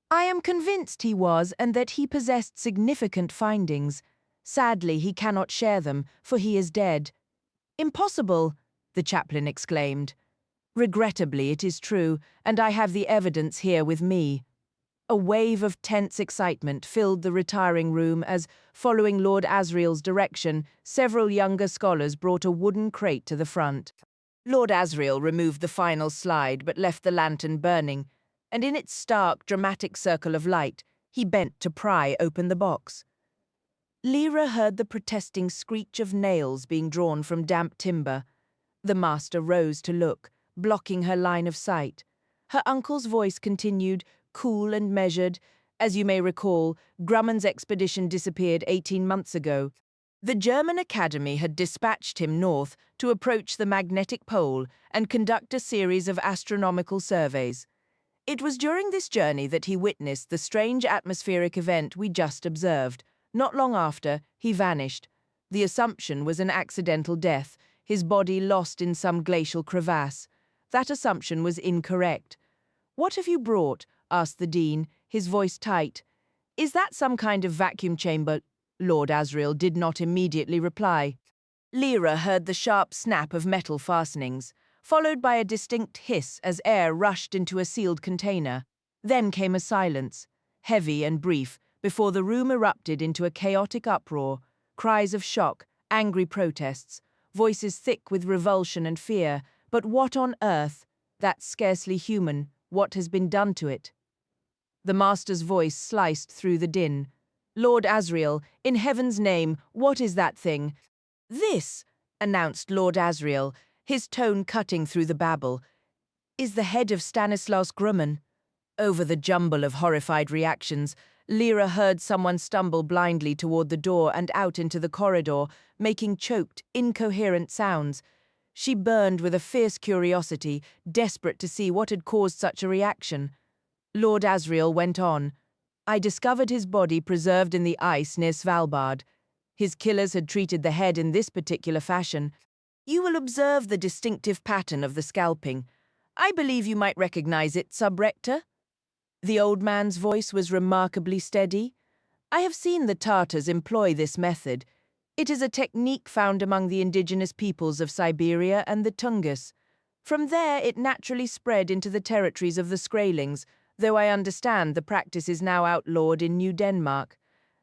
"I am convinced he was, and that he possessed significant findings. Sadly, he cannot share them, for he is dead." "Impossible!" the chaplain exclaimed. "Regrettably, it is true, and I have the evidence here with me." A wave of tense excitement filled the retiring room as, following Lord Asriel's direction, several younger scholars brought a wooden crate to the front. Lord Asriel removed the final slide but left the lantern burning, and in its stark, dramatic circle of light, he bent to pry open the box. Lyra heard the protesting screech of nails being drawn from damp timber. The master rose to look, blocking her line of sight. Her uncle's voice continued, cool and measured. "As you may recall, Grumman's expedition disappeared 18 months ago. The German Academy had dispatched him north to approach the magnetic pole and conduct a series of astronomical surveys. It was during this journey that he witnessed the strange atmospheric event we just observed. Not long after, he vanished. The assumption was an accidental death, his body lost in some glacial crevasse. That assumption was incorrect." "What have you brought?" asked the Dean, his voice tight. "Is that some kind of vacuum chamber?" Lord Asriel did not immediately reply. Lyra heard the sharp snap of metal fastenings, followed by a distinct hiss as air rushed into a sealed container. Then came a silence, heavy and brief, before the room erupted into a chaotic uproar, cries of shock, angry protests, voices thick with revulsion and fear. "But what on earth? That's scarcely human. What has been done to it?" The master's voice sliced through the din. "Lord Asriel, in heaven's name, what is that thing?" "This," announced Lord Asriel, his tone cutting through the babble, "is the head of Stanislaus Grumman." Over the jumble of horrified reactions, Lyra heard someone stumble blindly toward the door and out into the corridor, making choked, incoherent sounds. She burned with a fierce curiosity, desperate to see what had caused such a reaction. Lord Asriel went on. "I discovered his body preserved in the ice near Svalbard. His killers had treated the head in this particular fashion. You will observe the distinctive pattern of the scalping. I believe you might recognize it, Sub-Rector." The old man's voice was remarkably steady. "I have seen the Tartars employ this method. It is a technique found among the indigenous peoples of Siberia and the Tungus. From there it naturally spread into the territories of the Skraelings, though I understand the practice is now outlawed in New Denmark.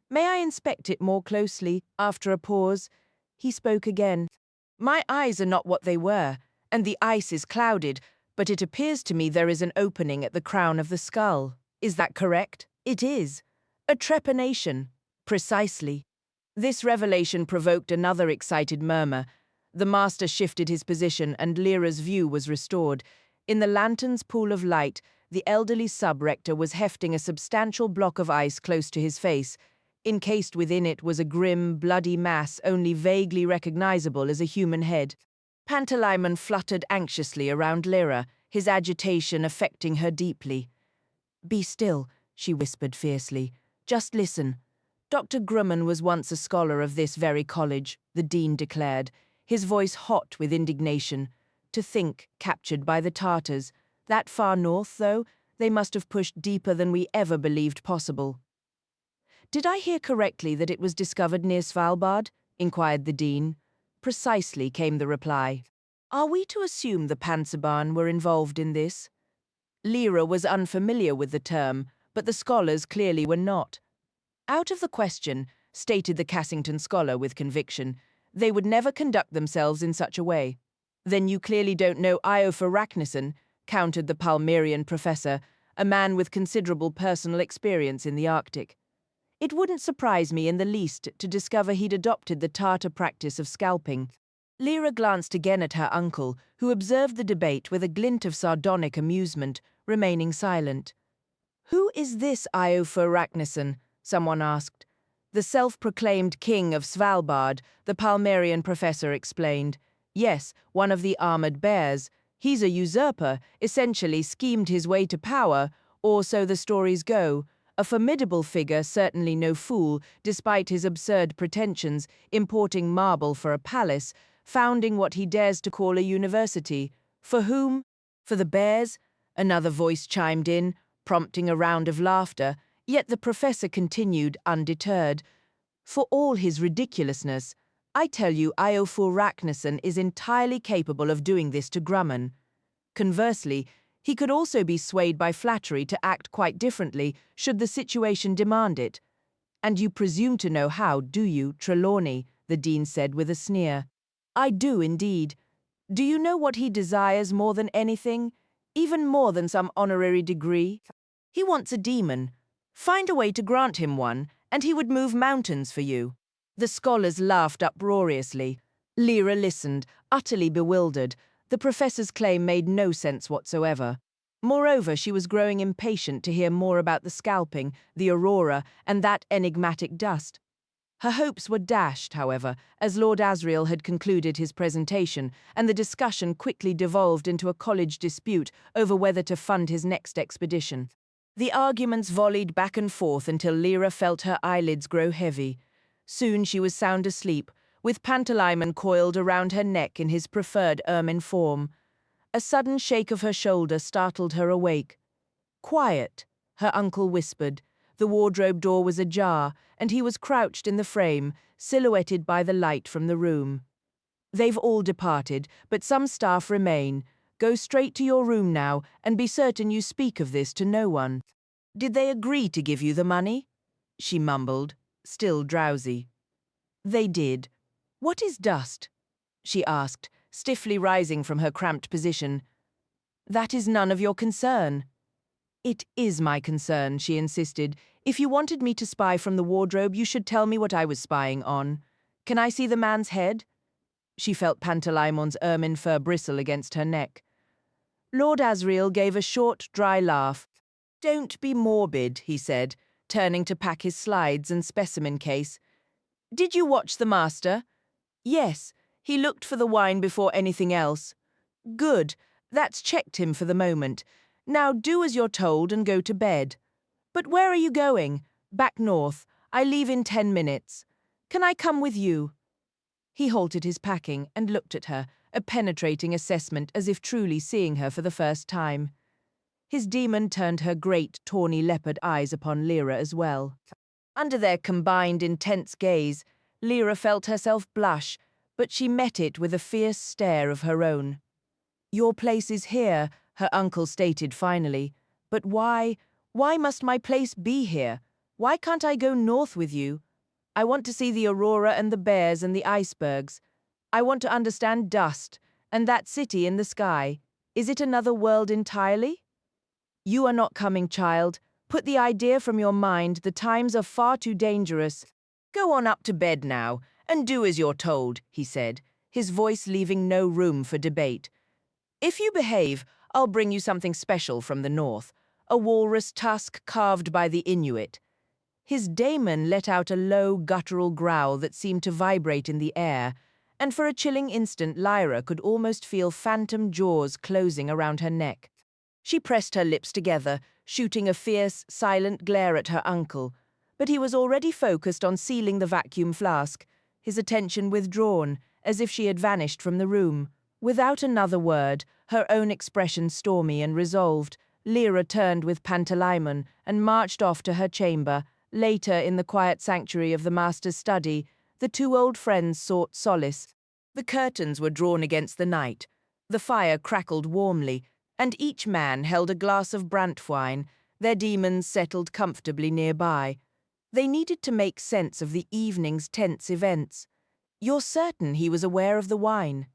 May I inspect it more closely?" After a pause, he spoke again. "My eyes are not what they were, and the ice is clouded, but it appears to me there is an opening at the crown of the skull. Is that correct?" "It is. A trepanation." "Precisely." This revelation provoked another excited murmur. The master shifted his position and Lyra's view was restored. In the lantern's pool of light, the elderly sub-rector was hefting a substantial block of ice close to his face. Encased within it was a grim, bloody mass only vaguely recognizable as a human head. Pantalaimon fluttered anxiously around Lyra, his agitation affecting her deeply. "Be still," she whispered fiercely. "Just listen." Dr. Grumman was once a scholar of this very college, the dean declared, his voice hot with indignation. To think, captured by the Tartars. That far north, though, they must have pushed deeper than we ever believed possible. Did I hear correctly that it was discovered near Svalbard? Inquired the dean. Precisely, came the reply. Are we to assume the Panzerbahn were involved in this? Lyra was unfamiliar with the term, but the scholars clearly were not. Out of the question, stated the Cassington scholar with conviction. They would never conduct themselves in such a way. Then you clearly don't know Iofur Raknison, countered the Palmyrian professor, a man with considerable personal experience in the Arctic. It wouldn't surprise me in the least to discover he'd adopted the Tartar practice of scalping. Lyra glanced again at her uncle, who observed the debate with a glint of sardonic amusement, remaining silent. Who is this Iofur Raknison? Someone asked. The self-proclaimed king of Svalbard, the Palmyrian professor explained. Yes, one of the armored bears. He's a usurper, essentially schemed his way to power, or so the stories go. A formidable figure, certainly no fool, despite his absurd pretensions, importing marble for a palace, founding what he dares to call a university. For whom? For the bears? Another voice chimed in, prompting a round of laughter, yet the professor continued undeterred. For all his ridiculousness, I tell you Iofur Raknison is entirely capable of doing this to Grumman. Conversely, he could also be swayed by flattery to act quite differently should the situation demand it. And you presume to know how, do you, Trelawney? The dean said with a sneer. I do indeed. Do you know what he desires more than anything? Even more than some honorary degree? He wants a demon. Find a way to grant him one, and he would move mountains for you. The scholars laughed uproariously. Lyra listened, utterly bewildered. The professor's claim made no sense whatsoever. Moreover, she was growing impatient to hear more about the scalping, the aurora, and that enigmatic dust. Her hopes were dashed, however, as Lord Asriel had concluded his presentation, and the discussion quickly devolved into a college dispute over whether to fund his next expedition. The arguments volleyed back and forth until Lyra felt her eyelids grow heavy. Soon she was sound asleep, with Pantalaimon coiled around her neck in his preferred ermine form. A sudden shake of her shoulder startled her awake. Quiet, her uncle whispered. The wardrobe door was ajar, and he was crouched in the frame, silhouetted by the light from the room. They've all departed, but some staff remain. Go straight to your room now, and be certain you speak of this to no one. Did they agree to give you the money? She mumbled, still drowsy. They did. What is dust? She asked, stiffly rising from her cramped position. That is none of your concern. It is my concern, she insisted. If you wanted me to spy from the wardrobe, you should tell me what I was spying on. Can I see the man's head? She felt Pantalaimon's ermine fur bristle against her neck. Lord Asriel gave a short, dry laugh. Don't be morbid, he said, turning to pack his slides and specimen case. Did you watch the master? Yes, he looked for the wine before anything else. Good, that's checked him for the moment. Now do as you're told and go to bed. But where are you going? Back north. I leave in 10 minutes. Can I come with you? He halted his packing and looked at her, a penetrating assessment as if truly seeing her for the first time. His demon turned her great, tawny leopard eyes upon Lyra as well. Under their combined intense gaze, Lyra felt herself blush, but she met it with a fierce stare of her own. Your place is here, her uncle stated finally. But why must my place be here? Why can't I go north with you? I want to see the aurora and the bears and the icebergs. I want to understand dust, and that city in the sky. Is it another world entirely? You are not coming, child. Put the idea from your mind. The times are far too dangerous. Go on up to bed now, and do as you're told, he said, his voice leaving no room for debate. If you behave, I'll bring you something special from the north, a walrus tusk carved by the Inuit. His daemon let out a low, guttural growl that seemed to vibrate in the air, and for a chilling instant Lyra could almost feel phantom jaws closing around her neck. She pressed her lips together, shooting a fierce, silent glare at her uncle, but he was already focused on sealing the vacuum flask, his attention withdrawn, as if she had vanished from the room. Without another word, her own expression stormy and resolved, Lyra turned with Pantalaimon and marched off to her chamber. Later, in the quiet sanctuary of the master's study, the two old friends sought solace. The curtains were drawn against the night, the fire crackled warmly, and each man held a glass of brant wine. Their demons settled comfortably nearby. They needed to make sense of the evening's tense events. "You're certain he was aware of the wine?"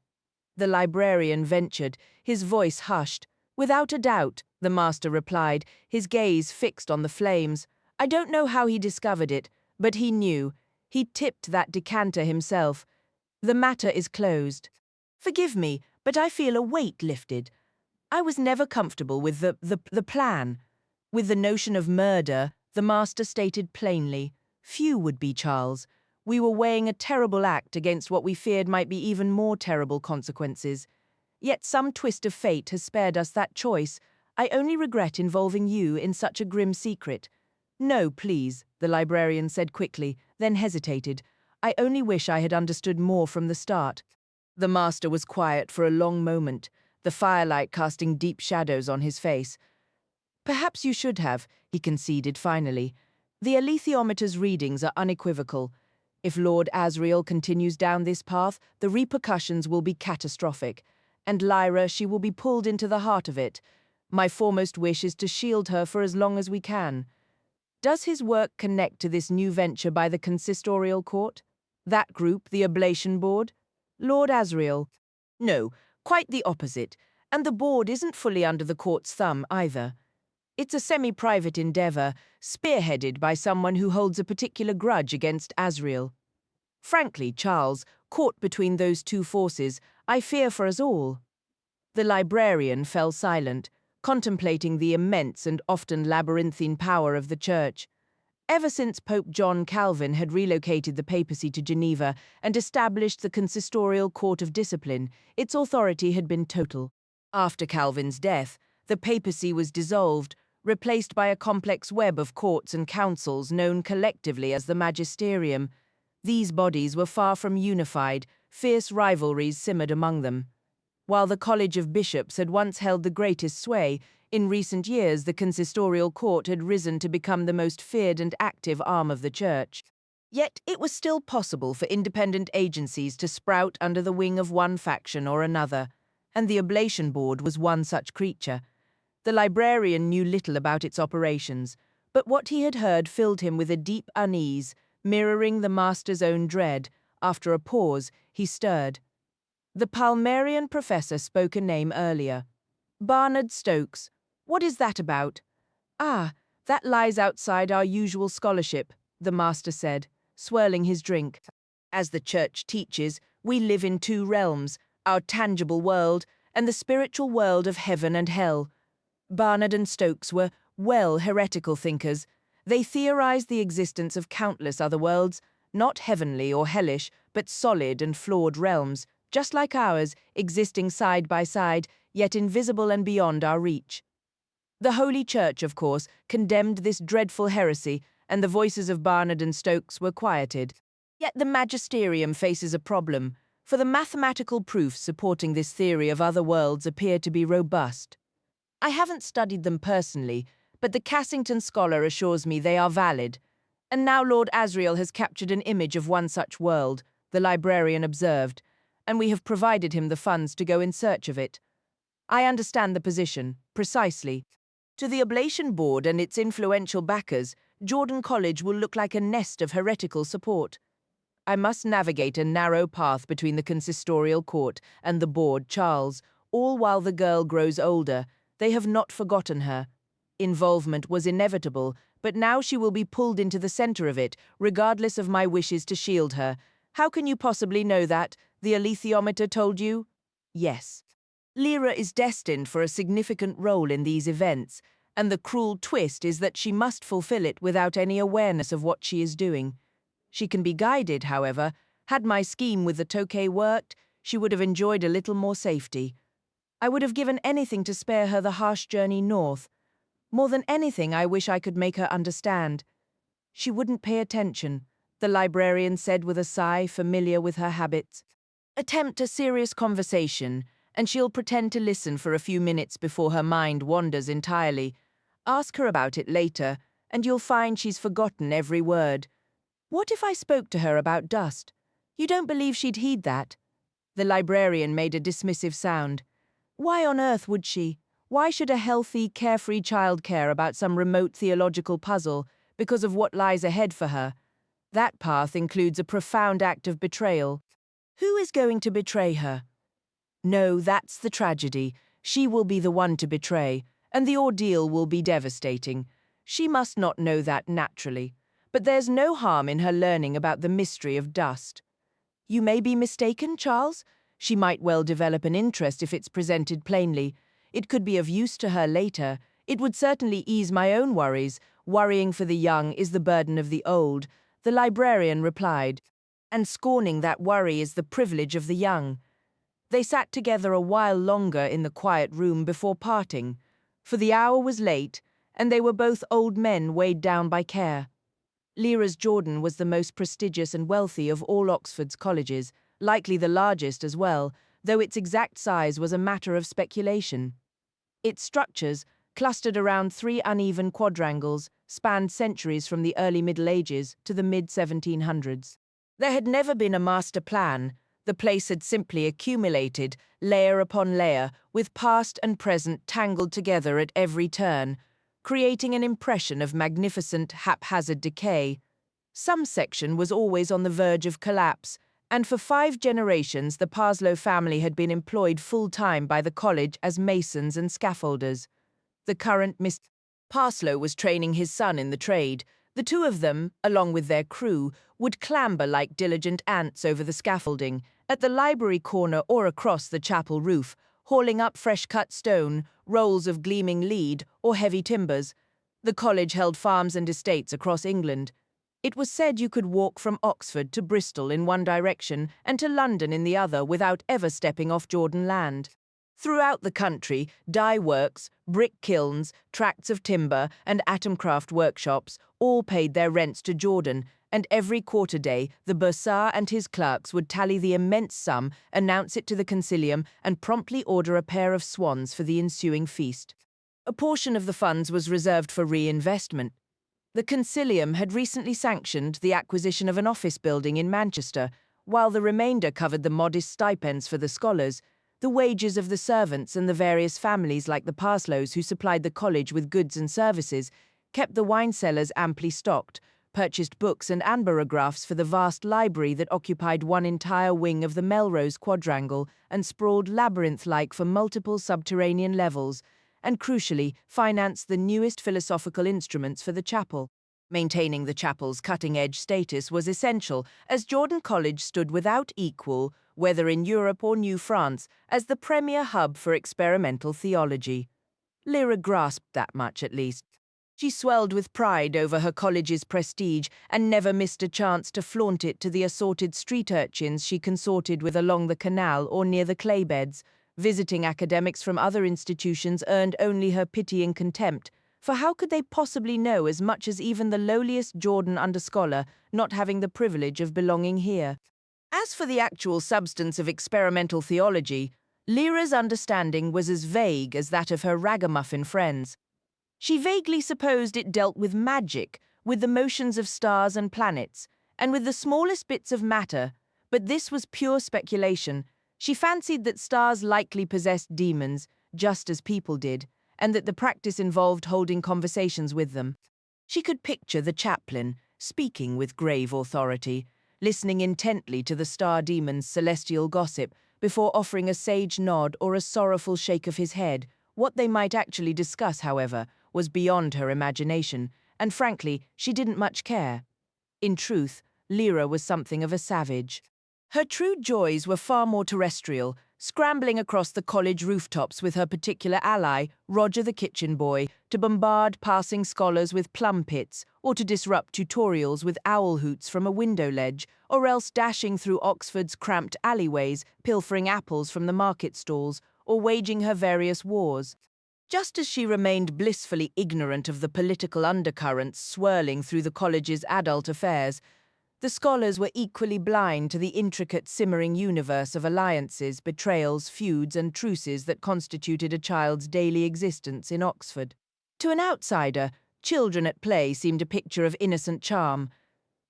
The librarian ventured, his voice hushed. "Without a doubt," the master replied, his gaze fixed on the flames. "I don't know how he discovered it, but he knew. He tipped that decanter himself. The matter is closed. Forgive me, but I feel a weight lifted. I was never comfortable with the plan. With the notion of murder, the master stated plainly. Few would be, Charles. We were weighing a terrible act against what we feared might be even more terrible consequences. Yet some twist of fate has spared us that choice. I only regret involving you in such a grim secret." "No, please," the librarian said quickly, then hesitated. "I only wish I had understood more from the start." The master was quiet for a long moment, the firelight casting deep shadows on his face. "Perhaps you should have," he conceded finally. "The alethiometer's readings are unequivocal. If Lord Asriel continues down this path, the repercussions will be catastrophic. And Lyra, she will be pulled into the heart of it. My foremost wish is to shield her for as long as we can." "Does his work connect to this new venture by the consistorial court? That group, the Oblation Board?" "Lord Asriel." "No, quite the opposite. And the board isn't fully under the court's thumb either. It's a semi-private endeavor, spearheaded by someone who holds a particular grudge against Asriel. Frankly, Charles, caught between those two forces, I fear for us all." The librarian fell silent, contemplating the immense and often labyrinthine power of the Church. Ever since Pope John Calvin had relocated the papacy to Geneva and established the consistorial court of discipline, its authority had been total. After Calvin's death, the papacy was dissolved, replaced by a complex web of courts and councils known collectively as the magisterium. These bodies were far from unified, fierce rivalries simmered among them. While the College of Bishops had once held the greatest sway, in recent years the consistorial court had risen to become the most feared and active arm of the Church. Yet it was still possible for independent agencies to sprout under the wing of one faction or another, and the Oblation Board was one such creature. The librarian knew little about its operations, but what he had heard filled him with a deep unease, mirroring the master's own dread. After a pause, he stirred. The Palmerian professor spoke a name earlier. "Barnard Stokes. What is that about?" "Ah, that lies outside our usual scholarship," the master said, swirling his drink. "As the Church teaches, we live in two realms, our tangible world and the spiritual world of heaven and hell. Barnard and Stokes were heretical thinkers. They theorized the existence of countless other worlds, not heavenly or hellish, but solid and flawed realms, just like ours, existing side by side, yet invisible and beyond our reach. The Holy Church, of course, condemned this dreadful heresy, and the voices of Barnard and Stokes were quieted. Yet the magisterium faces a problem, for the mathematical proofs supporting this theory of other worlds appear to be robust. I haven't studied them personally, but the Cassington scholar assures me they are valid. And now Lord Asriel has captured an image of one such world, the librarian observed, and we have provided him the funds to go in search of it. I understand the position, precisely. To the Oblation Board and its influential backers, Jordan College will look like a nest of heretical support. I must navigate a narrow path between the consistorial court and the board, Charles, all while the girl grows older. They have not forgotten her. Involvement was inevitable, but now she will be pulled into the center of it, regardless of my wishes to shield her. How can you possibly know that? The alethiometer told you? Yes. Lyra is destined for a significant role in these events, and the cruel twist is that she must fulfill it without any awareness of what she is doing. She can be guided, however. Had my scheme with the Tokay worked, she would have enjoyed a little more safety. I would have given anything to spare her the harsh journey north. More than anything, I wish I could make her understand. She wouldn't pay attention, the librarian said with a sigh familiar with her habits. Attempt a serious conversation, and she'll pretend to listen for a few minutes before her mind wanders entirely. Ask her about it later, and you'll find she's forgotten every word. What if I spoke to her about dust? You don't believe she'd heed that? The librarian made a dismissive sound. Why on earth would she? Why should a healthy, carefree child care about some remote theological puzzle because of what lies ahead for her? That path includes a profound act of betrayal. Who is going to betray her? No, that's the tragedy. She will be the one to betray, and the ordeal will be devastating. She must not know that naturally, but there's no harm in her learning about the mystery of dust. You may be mistaken, Charles. She might well develop an interest if it's presented plainly. It could be of use to her later. It would certainly ease my own worries. Worrying for the young is the burden of the old, the librarian replied, and scorning that worry is the privilege of the young. They sat together a while longer in the quiet room before parting, for the hour was late, and they were both old men weighed down by care. Lyra's Jordan was the most prestigious and wealthy of all Oxford's colleges, likely the largest as well, though its exact size was a matter of speculation. Its structures, clustered around three uneven quadrangles, spanned centuries from the early Middle Ages to the mid-1700s. There had never been a master plan. The place had simply accumulated, layer upon layer, with past and present tangled together at every turn, creating an impression of magnificent, haphazard decay. Some section was always on the verge of collapse, and for 5 generations the Parslow family had been employed full-time by the college as masons and scaffolders. The current Mr. Parslow was training his son in the trade. The two of them, along with their crew, would clamber like diligent ants over the scaffolding, at the library corner or across the chapel roof, hauling up fresh-cut stone, rolls of gleaming lead, or heavy timbers. The college held farms and estates across England. It was said you could walk from Oxford to Bristol in one direction and to London in the other without ever stepping off Jordan land. Throughout the country, dye works, brick kilns, tracts of timber, and atomcraft workshops all paid their rents to Jordan, and every quarter day the bursar and his clerks would tally the immense sum, announce it to the concilium, and promptly order a pair of swans for the ensuing feast. A portion of the funds was reserved for reinvestment. The concilium had recently sanctioned the acquisition of an office building in Manchester, while the remainder covered the modest stipends for the scholars, the wages of the servants and the various families like the Parslows who supplied the college with goods and services, kept the wine cellars amply stocked, purchased books and amberographs for the vast library that occupied one entire wing of the Melrose quadrangle and sprawled labyrinth-like for multiple subterranean levels, and crucially financed the newest philosophical instruments for the chapel. Maintaining the chapel's cutting-edge status was essential, as Jordan College stood without equal, whether in Europe or New France, as the premier hub for experimental theology. Lyra grasped that much, at least. She swelled with pride over her college's prestige and never missed a chance to flaunt it to the assorted street urchins she consorted with along the canal or near the clay beds. Visiting academics from other institutions earned only her pitying contempt, for how could they possibly know as much as even the lowliest Jordan underscholar, not having the privilege of belonging here? As for the actual substance of experimental theology, Lyra's understanding was as vague as that of her ragamuffin friends. She vaguely supposed it dealt with magic, with the motions of stars and planets, and with the smallest bits of matter, but this was pure speculation. She fancied that stars likely possessed demons, just as people did, and that the practice involved holding conversations with them. She could picture the chaplain, speaking with grave authority, listening intently to the star demon's celestial gossip before offering a sage nod or a sorrowful shake of his head. What they might actually discuss, however, was beyond her imagination, and frankly, she didn't much care. In truth, Lyra was something of a savage. Her true joys were far more terrestrial, scrambling across the college rooftops with her particular ally, Roger the kitchen boy, to bombard passing scholars with plum pits, or to disrupt tutorials with owl hoots from a window ledge, or else dashing through Oxford's cramped alleyways, pilfering apples from the market stalls, or waging her various wars. Just as she remained blissfully ignorant of the political undercurrents swirling through the college's adult affairs, the scholars were equally blind to the intricate simmering universe of alliances, betrayals, feuds, and truces that constituted a child's daily existence in Oxford. To an outsider, children at play seemed a picture of innocent charm.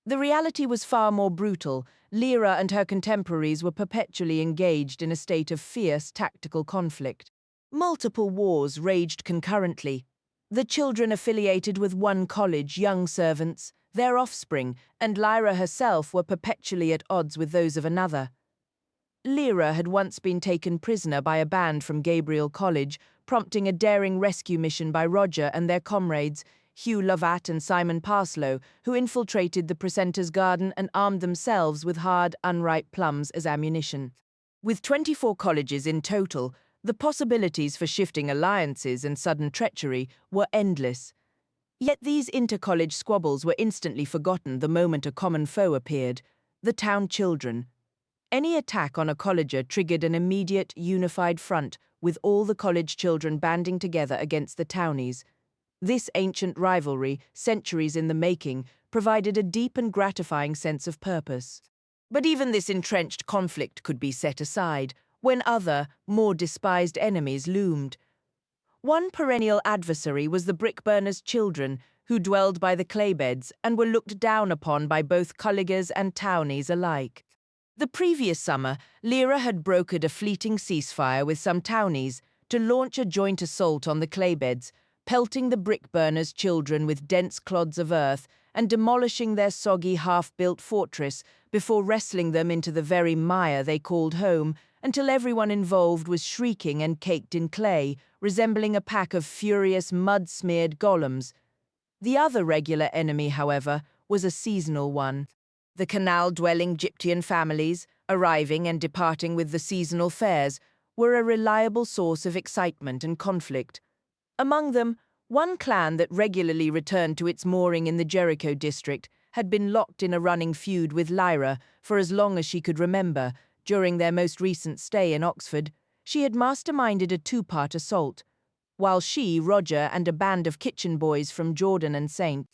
The reality was far more brutal. Lyra and her contemporaries were perpetually engaged in a state of fierce tactical conflict. Multiple wars raged concurrently. The children affiliated with one college, young servants, their offspring, and Lyra herself were perpetually at odds with those of another. Lyra had once been taken prisoner by a band from Gabriel College, prompting a daring rescue mission by Roger and their comrades, Hugh Lovat and Simon Parslow, who infiltrated the precentor's garden and armed themselves with hard, unripe plums as ammunition. With 24 colleges in total, the possibilities for shifting alliances and sudden treachery were endless. Yet these inter-college squabbles were instantly forgotten the moment a common foe appeared: the town children. Any attack on a colleger triggered an immediate, unified front, with all the college children banding together against the townies. This ancient rivalry, centuries in the making, provided a deep and gratifying sense of purpose. But even this entrenched conflict could be set aside when other, more despised enemies loomed. One perennial adversary was the brick-burners' children, who dwelled by the claybeds and were looked down upon by both collegers and townies alike. The previous summer, Lyra had brokered a fleeting ceasefire with some townies to launch a joint assault on the claybeds, pelting the brick-burners' children with dense clods of earth and demolishing their soggy half-built fortress before wrestling them into the very mire they called home, until everyone involved was shrieking and caked in clay, resembling a pack of furious mud-smeared golems. The other regular enemy, however, was a seasonal one. The canal-dwelling Gyptian families, arriving and departing with the seasonal fairs, were a reliable source of excitement and conflict. Among them, one clan that regularly returned to its mooring in the Jericho district had been locked in a running feud with Lyra for as long as she could remember. During their most recent stay in Oxford, she had masterminded a two-part assault, while she, Roger, and a band of kitchen boys from Jordan and St.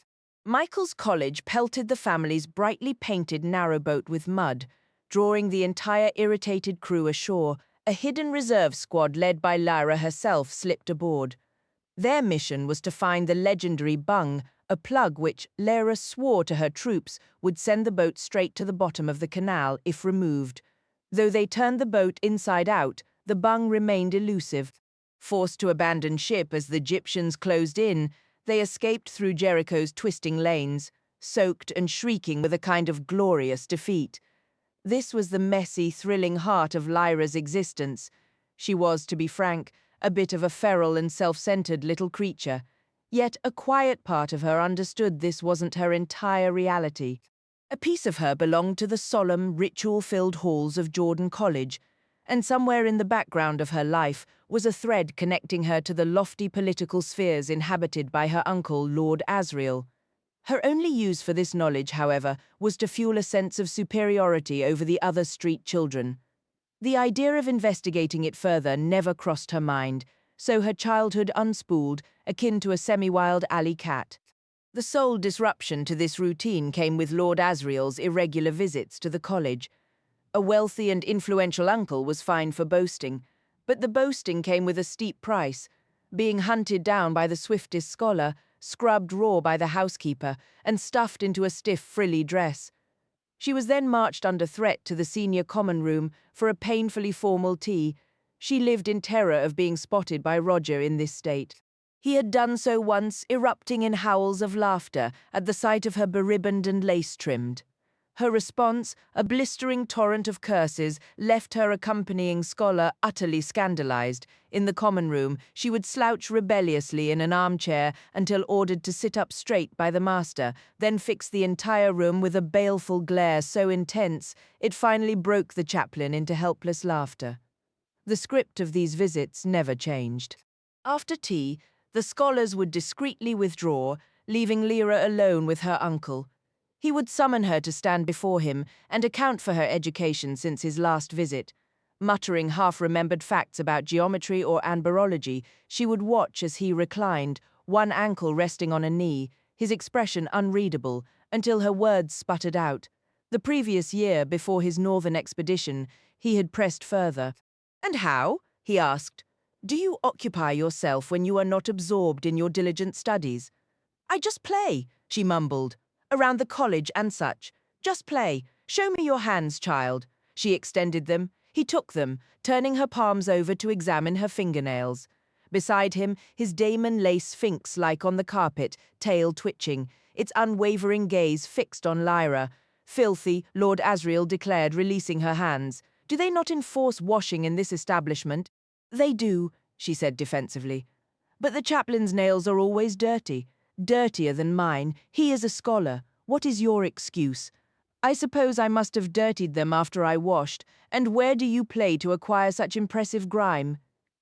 Michael's College pelted the family's brightly painted narrowboat with mud, drawing the entire irritated crew ashore. A hidden reserve squad led by Lyra herself slipped aboard. Their mission was to find the legendary bung, a plug which, Lyra swore to her troops, would send the boat straight to the bottom of the canal if removed. Though they turned the boat inside out, the bung remained elusive. Forced to abandon ship as the Egyptians closed in, they escaped through Jericho's twisting lanes, soaked and shrieking with a kind of glorious defeat. This was the messy, thrilling heart of Lyra's existence. She was, to be frank, a bit of a feral and self-centered little creature. Yet a quiet part of her understood this wasn't her entire reality. A piece of her belonged to the solemn, ritual-filled halls of Jordan College, and somewhere in the background of her life was a thread connecting her to the lofty political spheres inhabited by her uncle, Lord Asriel. Her only use for this knowledge, however, was to fuel a sense of superiority over the other street children. The idea of investigating it further never crossed her mind, so her childhood unspooled, akin to a semi-wild alley cat. The sole disruption to this routine came with Lord Asriel's irregular visits to the college. A wealthy and influential uncle was fine for boasting, but the boasting came with a steep price: being hunted down by the swiftest scholar, scrubbed raw by the housekeeper, and stuffed into a stiff, frilly dress. She was then marched under threat to the senior common room for a painfully formal tea. She lived in terror of being spotted by Roger in this state. He had done so once, erupting in howls of laughter at the sight of her beribboned and lace-trimmed. Her response, a blistering torrent of curses, left her accompanying scholar utterly scandalized. In the common room, she would slouch rebelliously in an armchair until ordered to sit up straight by the master, then fix the entire room with a baleful glare so intense it finally broke the chaplain into helpless laughter. The script of these visits never changed. After tea, the scholars would discreetly withdraw, leaving Lyra alone with her uncle. He would summon her to stand before him and account for her education since his last visit. muttering half-remembered facts about geometry or anbarology. She would watch as he reclined, one ankle resting on a knee, his expression unreadable, until her words sputtered out. The previous year, before his northern expedition, he had pressed further. "And how?" he asked. "Do you occupy yourself when you are not absorbed in your diligent studies?" "I just play," she mumbled. "Around the college and such. Just play. Show me your hands, child." She extended them. He took them, turning her palms over to examine her fingernails. Beside him, his daemon lay sphinx-like on the carpet, tail twitching, its unwavering gaze fixed on Lyra. "Filthy," Lord Asriel declared, releasing her hands. "Do they not enforce washing in this establishment?" "They do," she said defensively. "But the chaplain's nails are always dirty. Dirtier than mine. He is a scholar. What is your excuse?" "I suppose I must have dirtied them after I washed. And where do you play to acquire such impressive grime?"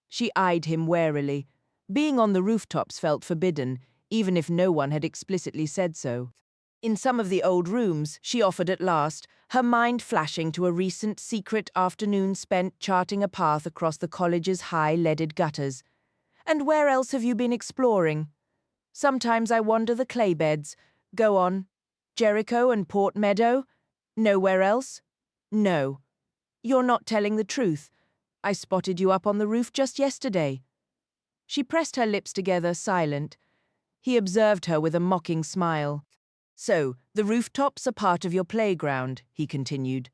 She eyed him warily. Being on the rooftops felt forbidden, even if no one had explicitly said so. In some of the old rooms, she offered at last, her mind flashing to a recent secret afternoon spent charting a path across the college's high leaded gutters. "And where else have you been exploring?" "Sometimes I wander the clay beds. Go on." "Jericho and Port Meadow?" "Nowhere else?" "No." "You're not telling the truth. I spotted you up on the roof just yesterday." She pressed her lips together, silent. He observed her with a mocking smile. "So, the rooftops are part of your playground," he continued.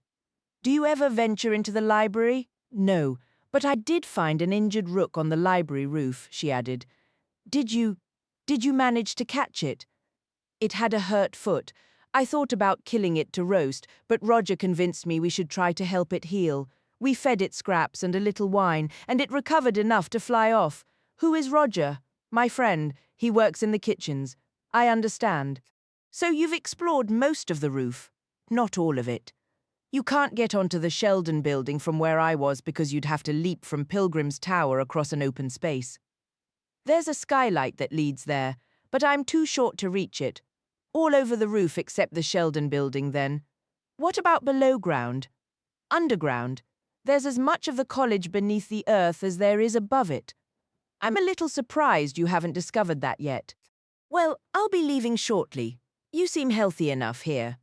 "Do you ever venture into the library?" "No, but I did find an injured rook on the library roof," she added. Did you manage to catch it?" "It had a hurt foot. I thought about killing it to roast, but Roger convinced me we should try to help it heal. We fed it scraps and a little wine, and it recovered enough to fly off." "Who is Roger?" "My friend. He works in the kitchens." "I understand. So you've explored most of the roof?" "Not all of it. You can't get onto the Sheldon building from where I was because you'd have to leap from Pilgrim's Tower across an open space. There's a skylight that leads there, but I'm too short to reach it. All over the roof except the Sheldon building, then." "What about below ground?" "Underground. There's as much of the college beneath the earth as there is above it. I'm a little surprised you haven't discovered that yet." "Well, I'll be leaving shortly. You seem healthy enough here."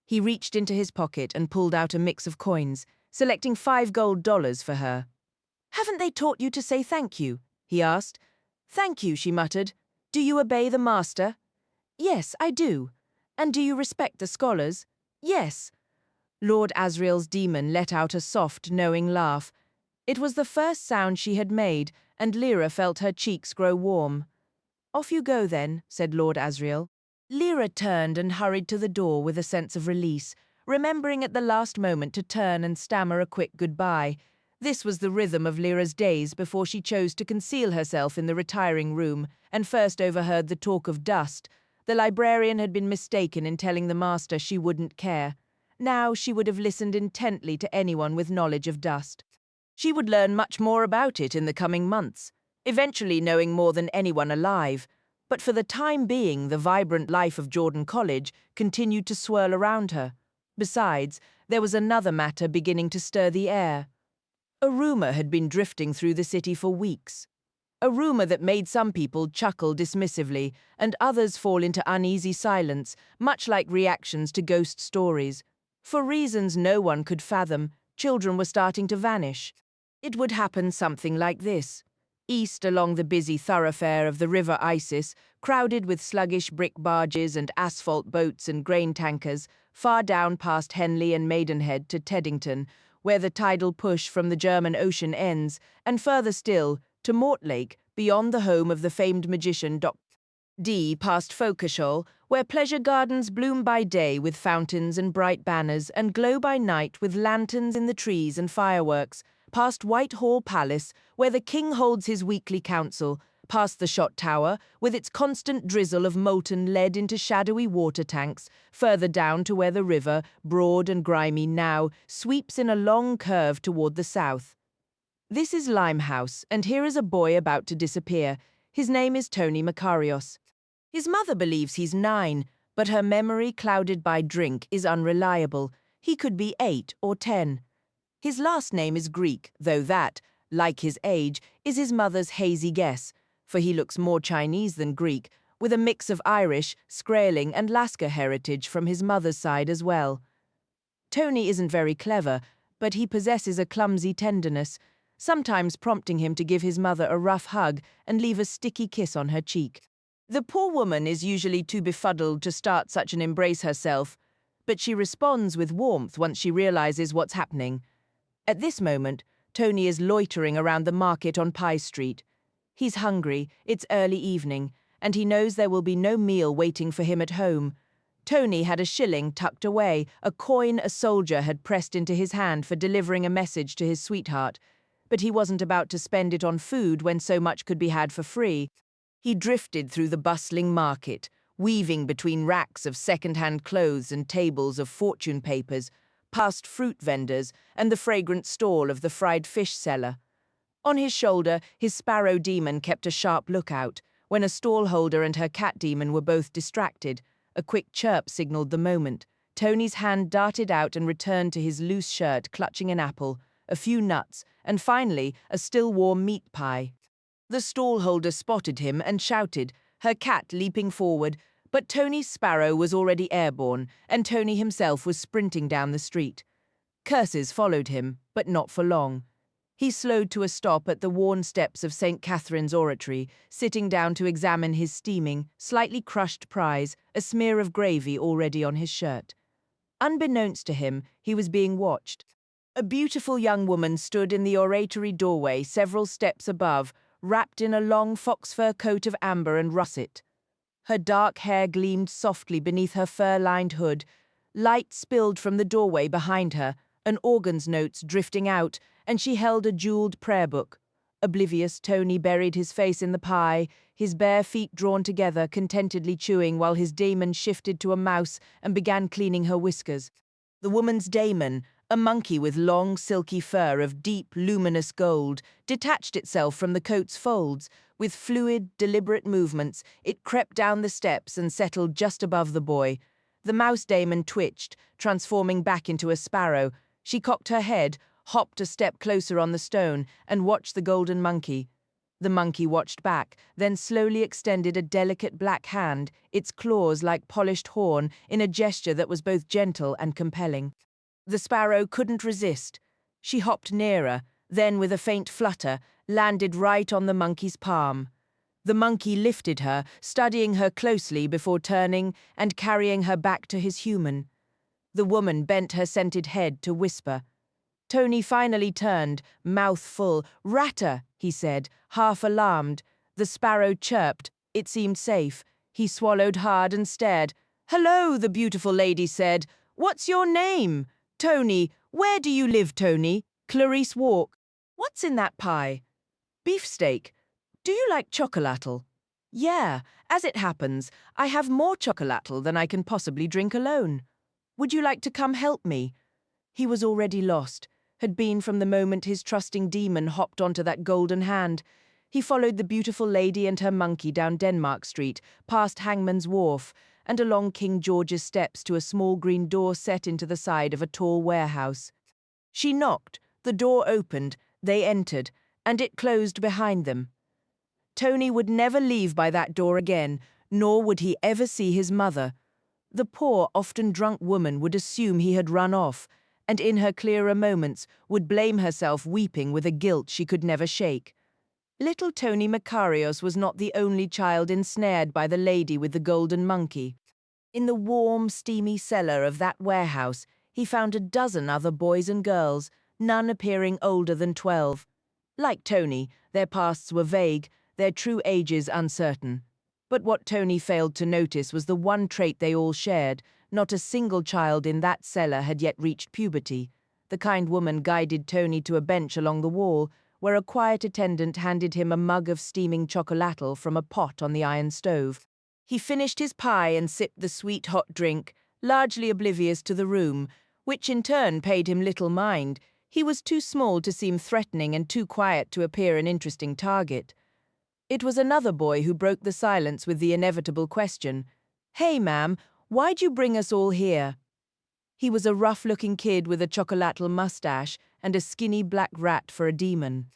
He reached into his pocket and pulled out a mix of coins, selecting $5 for her. "Haven't they taught you to say thank you?" he asked. "Thank you," she muttered. "Do you obey the master?" "Yes, I do." "And do you respect the scholars?" "Yes." Lord Asriel's demon let out a soft, knowing laugh. It was the first sound she had made, and Lyra felt her cheeks grow warm. "Off you go, then," said Lord Asriel. Lyra turned and hurried to the door with a sense of release, remembering at the last moment to turn and stammer a quick goodbye. This was the rhythm of Lyra's days before she chose to conceal herself in the retiring room and first overheard the talk of dust. The librarian had been mistaken in telling the master she wouldn't care. Now she would have listened intently to anyone with knowledge of dust. She would learn much more about it in the coming months, eventually knowing more than anyone alive. But for the time being, the vibrant life of Jordan College continued to swirl around her. Besides, there was another matter beginning to stir the air. A rumor had been drifting through the city for weeks. A rumor that made some people chuckle dismissively and others fall into uneasy silence, much like reactions to ghost stories. For reasons no one could fathom, children were starting to vanish. It would happen something like this. East along the busy thoroughfare of the River Isis, crowded with sluggish brick barges and asphalt boats and grain tankers, far down past Henley and Maidenhead to Teddington, where the tidal push from the German Ocean ends, and further still, to Mortlake, beyond the home of the famed magician Dr. D, past Folkershoal, where pleasure gardens bloom by day with fountains and bright banners and glow by night with lanterns in the trees and fireworks, past Whitehall Palace, where the king holds his weekly council, past the Shot Tower, with its constant drizzle of molten lead into shadowy water tanks, further down to where the river, broad and grimy now, sweeps in a long curve toward the south. This is Limehouse, and here is a boy about to disappear. His name is Tony Makarios. His mother believes he's 9, but her memory, clouded by drink, is unreliable. He could be 8 or 10. His last name is Greek, though that, like his age, is his mother's hazy guess, for he looks more Chinese than Greek, with a mix of Irish, Skraeling and Lascar heritage from his mother's side as well. Tony isn't very clever, but he possesses a clumsy tenderness, sometimes prompting him to give his mother a rough hug and leave a sticky kiss on her cheek. The poor woman is usually too befuddled to start such an embrace herself, but she responds with warmth once she realizes what's happening. At this moment, Tony is loitering around the market on Pie Street. He's hungry, it's early evening, and he knows there will be no meal waiting for him at home. Tony had a shilling tucked away, a coin a soldier had pressed into his hand for delivering a message to his sweetheart, but he wasn't about to spend it on food when so much could be had for free. He drifted through the bustling market, weaving between racks of second-hand clothes and tables of fortune papers, past fruit vendors and the fragrant stall of the fried fish seller. On his shoulder, his sparrow demon kept a sharp lookout. When a stallholder and her cat demon were both distracted, a quick chirp signaled the moment. Tony's hand darted out and returned to his loose shirt, clutching an apple, a few nuts, and finally a still-warm meat pie. The stallholder spotted him and shouted, her cat leaping forward, but Tony's sparrow was already airborne, and Tony himself was sprinting down the street. Curses followed him, but not for long. He slowed to a stop at the worn steps of St. Catherine's Oratory, sitting down to examine his steaming, slightly crushed prize, a smear of gravy already on his shirt. Unbeknownst to him, he was being watched. A beautiful young woman stood in the oratory doorway several steps above, wrapped in a long fox-fur coat of amber and russet. Her dark hair gleamed softly beneath her fur-lined hood. Light spilled from the doorway behind her, an organ's notes drifting out, and she held a jeweled prayer book. Oblivious, Tony buried his face in the pie, his bare feet drawn together, contentedly chewing while his daemon shifted to a mouse and began cleaning her whiskers. The woman's daemon, a monkey with long, silky fur of deep, luminous gold, detached itself from the coat's folds. With fluid, deliberate movements, it crept down the steps and settled just above the boy. The mouse daemon twitched, transforming back into a sparrow. She cocked her head, hopped a step closer on the stone, and watched the golden monkey. The monkey watched back, then slowly extended a delicate black hand, its claws like polished horn, in a gesture that was both gentle and compelling. The sparrow couldn't resist. She hopped nearer, then with a faint flutter, landed right on the monkey's palm. The monkey lifted her, studying her closely before turning and carrying her back to his human. The woman bent her scented head to whisper. Tony finally turned, mouth full. "Ratter," he said, half alarmed. The sparrow chirped. It seemed safe. He swallowed hard and stared. "Hello," the beautiful lady said. "What's your name?" "Tony. Where do you live, Tony?" "Clarice Walk." "What's in that pie?" "Beefsteak." "Do you like chocolatl?" "Yeah, as it happens, I have more chocolatl than I can possibly drink alone. Would you like to come help me?" He was already lost, had been from the moment his trusting demon hopped onto that golden hand. He followed the beautiful lady and her monkey down Denmark Street, past Hangman's Wharf, and along King George's steps to a small green door set into the side of a tall warehouse. She knocked, the door opened, they entered, and it closed behind them. Tony would never leave by that door again, nor would he ever see his mother. The poor, often drunk woman would assume he had run off, and in her clearer moments would blame herself, weeping with a guilt she could never shake. Little Tony Makarios was not the only child ensnared by the lady with the golden monkey. In the warm, steamy cellar of that warehouse, he found a dozen other boys and girls, none appearing older than 12. Like Tony, their pasts were vague, their true ages uncertain. But what Tony failed to notice was the one trait they all shared. Not a single child in that cellar had yet reached puberty. The kind woman guided Tony to a bench along the wall, where a quiet attendant handed him a mug of steaming chocolatl from a pot on the iron stove. He finished his pie and sipped the sweet hot drink, largely oblivious to the room, which in turn paid him little mind. He was too small to seem threatening and too quiet to appear an interesting target. It was another boy who broke the silence with the inevitable question. "Hey, ma'am, why'd you bring us all here?" He was a rough-looking kid with a chocolatl mustache and a skinny black rat for a demon.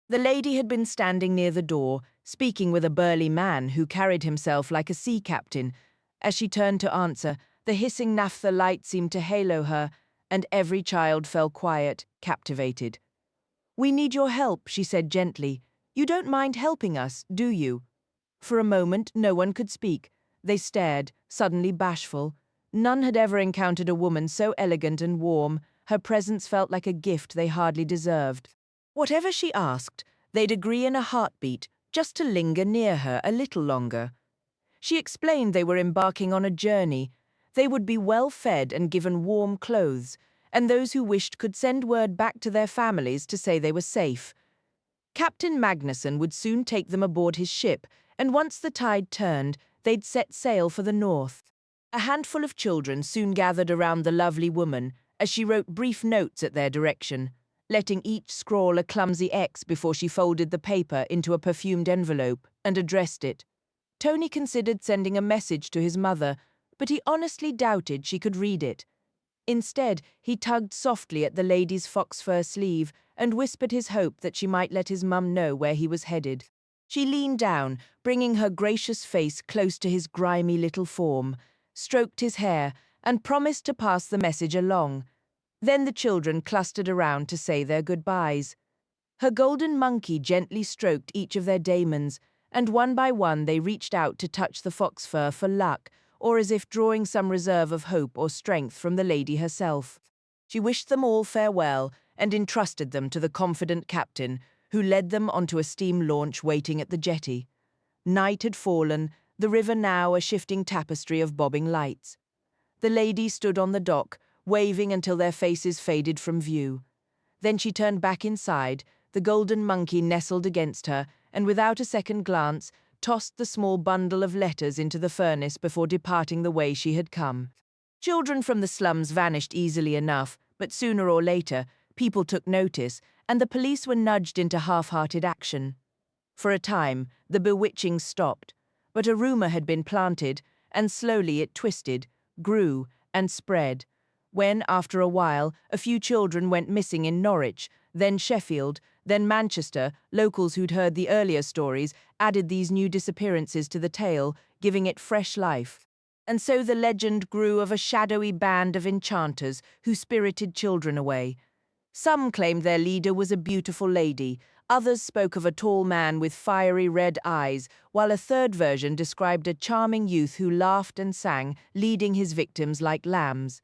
The lady had been standing near the door, speaking with a burly man who carried himself like a sea captain. As she turned to answer, the hissing naphtha light seemed to halo her, and every child fell quiet, captivated. "We need your help," she said gently. "You don't mind helping us, do you?" For a moment, no one could speak. They stared, suddenly bashful. None had ever encountered a woman so elegant and warm. Her presence felt like a gift they hardly deserved. Whatever she asked, they'd agree in a heartbeat, just to linger near her a little longer. She explained they were embarking on a journey. They would be well fed and given warm clothes, and those who wished could send word back to their families to say they were safe. Captain Magnuson would soon take them aboard his ship, and once the tide turned, they'd set sail for the north. A handful of children soon gathered around the lovely woman as she wrote brief notes at their direction, letting each scrawl a clumsy X before she folded the paper into a perfumed envelope and addressed it. Tony considered sending a message to his mother, but he honestly doubted she could read it. Instead, he tugged softly at the lady's fox fur sleeve and whispered his hope that she might let his mum know where he was headed. She leaned down, bringing her gracious face close to his grimy little form, stroked his hair, and promised to pass the message along. Then the children clustered around to say their goodbyes. Her golden monkey gently stroked each of their daemons, and one by one they reached out to touch the fox fur for luck, or as if drawing some reserve of hope or strength from the lady herself. She wished them all farewell and entrusted them to the confident captain, who led them onto a steam launch waiting at the jetty. Night had fallen, the river now a shifting tapestry of bobbing lights. The lady stood on the dock, waving until their faces faded from view. Then she turned back inside, the golden monkey nestled against her, and without a second glance, tossed the small bundle of letters into the furnace before departing the way she had come. Children from the slums vanished easily enough, but sooner or later, people took notice, and the police were nudged into half-hearted action. For a time, the bewitching stopped, but a rumor had been planted, and slowly it twisted, grew, and spread. When, after a while, a few children went missing in Norwich, then Sheffield, then Manchester, locals who'd heard the earlier stories added these new disappearances to the tale, giving it fresh life. And so the legend grew of a shadowy band of enchanters who spirited children away. Some claimed their leader was a beautiful lady, others spoke of a tall man with fiery red eyes, while a third version described a charming youth who laughed and sang, leading his victims like lambs.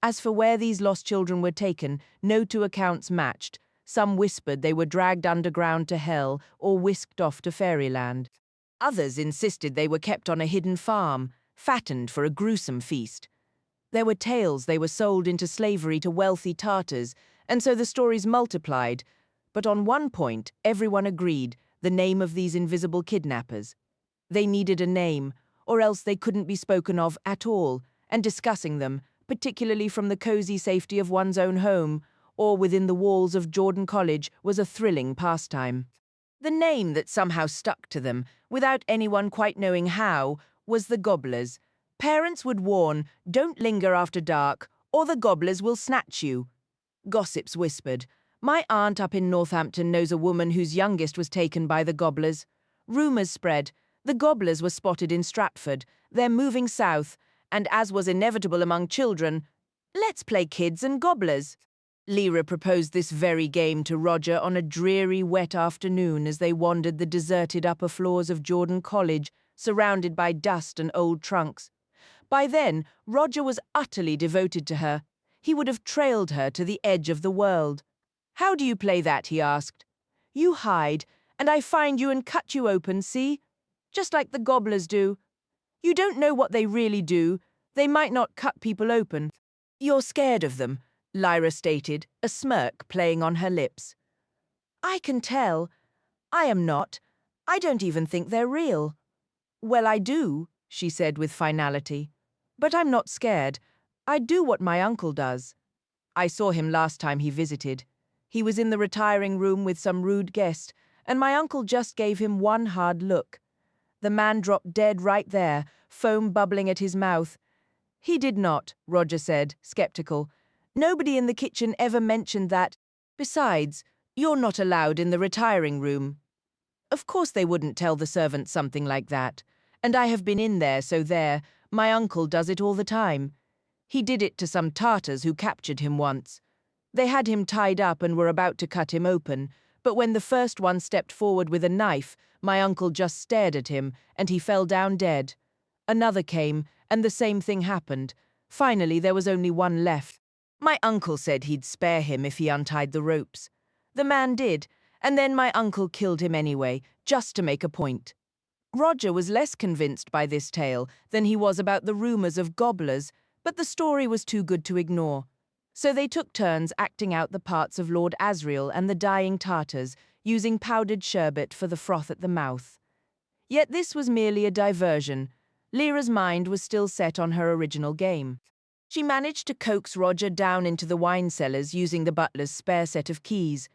As for where these lost children were taken, no two accounts matched. Some whispered they were dragged underground to hell or whisked off to fairyland. Others insisted they were kept on a hidden farm, fattened for a gruesome feast. There were tales they were sold into slavery to wealthy Tartars, and so the stories multiplied. But on one point, everyone agreed, the name of these invisible kidnappers. They needed a name, or else they couldn't be spoken of at all, and discussing them, particularly from the cozy safety of one's own home, or within the walls of Jordan College, was a thrilling pastime. The name that somehow stuck to them, without anyone quite knowing how, was the Gobblers. Parents would warn, "Don't linger after dark, or the Gobblers will snatch you." Gossips whispered, "My aunt up in Northampton knows a woman whose youngest was taken by the Gobblers." Rumours spread, the Gobblers were spotted in Stratford, they're moving south, and as was inevitable among children, let's play kids and gobblers. Lyra proposed this very game to Roger on a dreary, wet afternoon as they wandered the deserted upper floors of Jordan College, surrounded by dust and old trunks. By then, Roger was utterly devoted to her. He would have trailed her to the edge of the world. "How do you play that?" he asked. "You hide, and I find you and cut you open, see? Just like the gobblers do. You don't know what they really do. They might not cut people open." "You're scared of them," Lyra stated, a smirk playing on her lips. "I can tell. I am not. I don't even think they're real." "Well, I do," she said with finality. "But I'm not scared. I do what my uncle does. I saw him last time he visited. He was in the retiring room with some rude guest, and my uncle just gave him one hard look. The man dropped dead right there, foam bubbling at his mouth. He did not, Roger said, skeptical. Nobody in the kitchen ever mentioned that. Besides, you're not allowed in the retiring room. Of course they wouldn't tell the servants something like that. And I have been in there, so there, my uncle does it all the time. He did it to some Tartars who captured him once. They had him tied up and were about to cut him open, but when the first one stepped forward with a knife, my uncle just stared at him, and he fell down dead. Another came, and the same thing happened. Finally, there was only one left. My uncle said he'd spare him if he untied the ropes. The man did, and then my uncle killed him anyway, just to make a point. Roger was less convinced by this tale than he was about the rumors of gobblers, but the story was too good to ignore. So they took turns acting out the parts of Lord Asriel and the dying Tartars, using powdered sherbet for the froth at the mouth. Yet this was merely a diversion. Lyra's mind was still set on her original game. She managed to coax Roger down into the wine cellars using the butler's spare set of keys.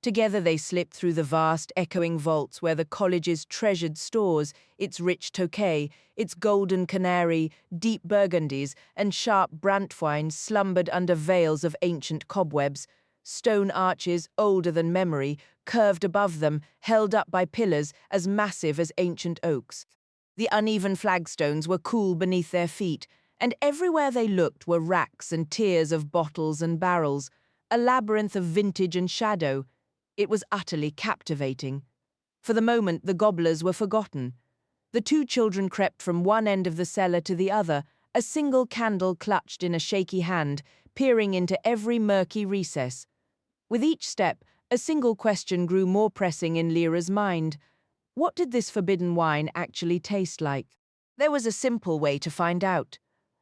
Together they slipped through the vast, echoing vaults where the college's treasured stores, its rich Tokay, its golden Canary, deep Burgundies, and sharp Brantwines slumbered under veils of ancient cobwebs. Stone arches, older than memory, curved above them, held up by pillars as massive as ancient oaks. The uneven flagstones were cool beneath their feet, and everywhere they looked were racks and tiers of bottles and barrels, a labyrinth of vintage and shadow. It was utterly captivating. For the moment, the gobblers were forgotten. The two children crept from one end of the cellar to the other, a single candle clutched in a shaky hand, peering into every murky recess. With each step, a single question grew more pressing in Lyra's mind. What did this forbidden wine actually taste like? There was a simple way to find out.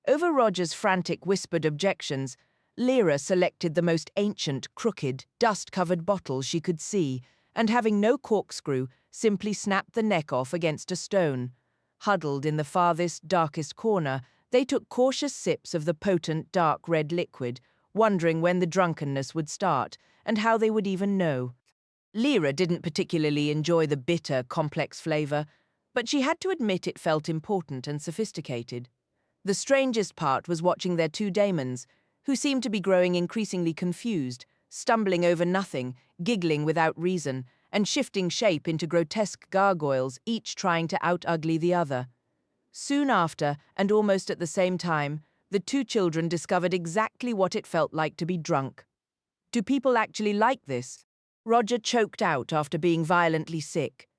Over Roger's frantic whispered objections, Lyra selected the most ancient, crooked, dust-covered bottle she could see, and having no corkscrew, simply snapped the neck off against a stone. Huddled in the farthest, darkest corner, they took cautious sips of the potent, dark red liquid, wondering when the drunkenness would start, and how they would even know. Lyra didn't particularly enjoy the bitter, complex flavor, but she had to admit it felt important and sophisticated. The strangest part was watching their two daemons, who seemed to be growing increasingly confused, stumbling over nothing, giggling without reason, and shifting shape into grotesque gargoyles, each trying to out-ugly the other. Soon after, and almost at the same time, the two children discovered exactly what it felt like to be drunk. Do people actually like this? Roger choked out after being violently sick.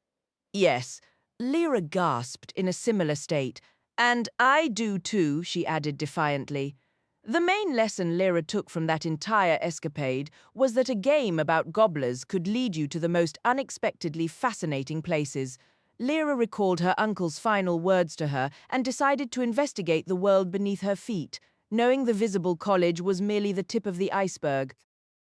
Yes, Lyra gasped in a similar state. And I do too, she added defiantly. The main lesson Lyra took from that entire escapade was that a game about gobblers could lead you to the most unexpectedly fascinating places. Lyra recalled her uncle's final words to her and decided to investigate the world beneath her feet, knowing the visible college was merely the tip of the iceberg.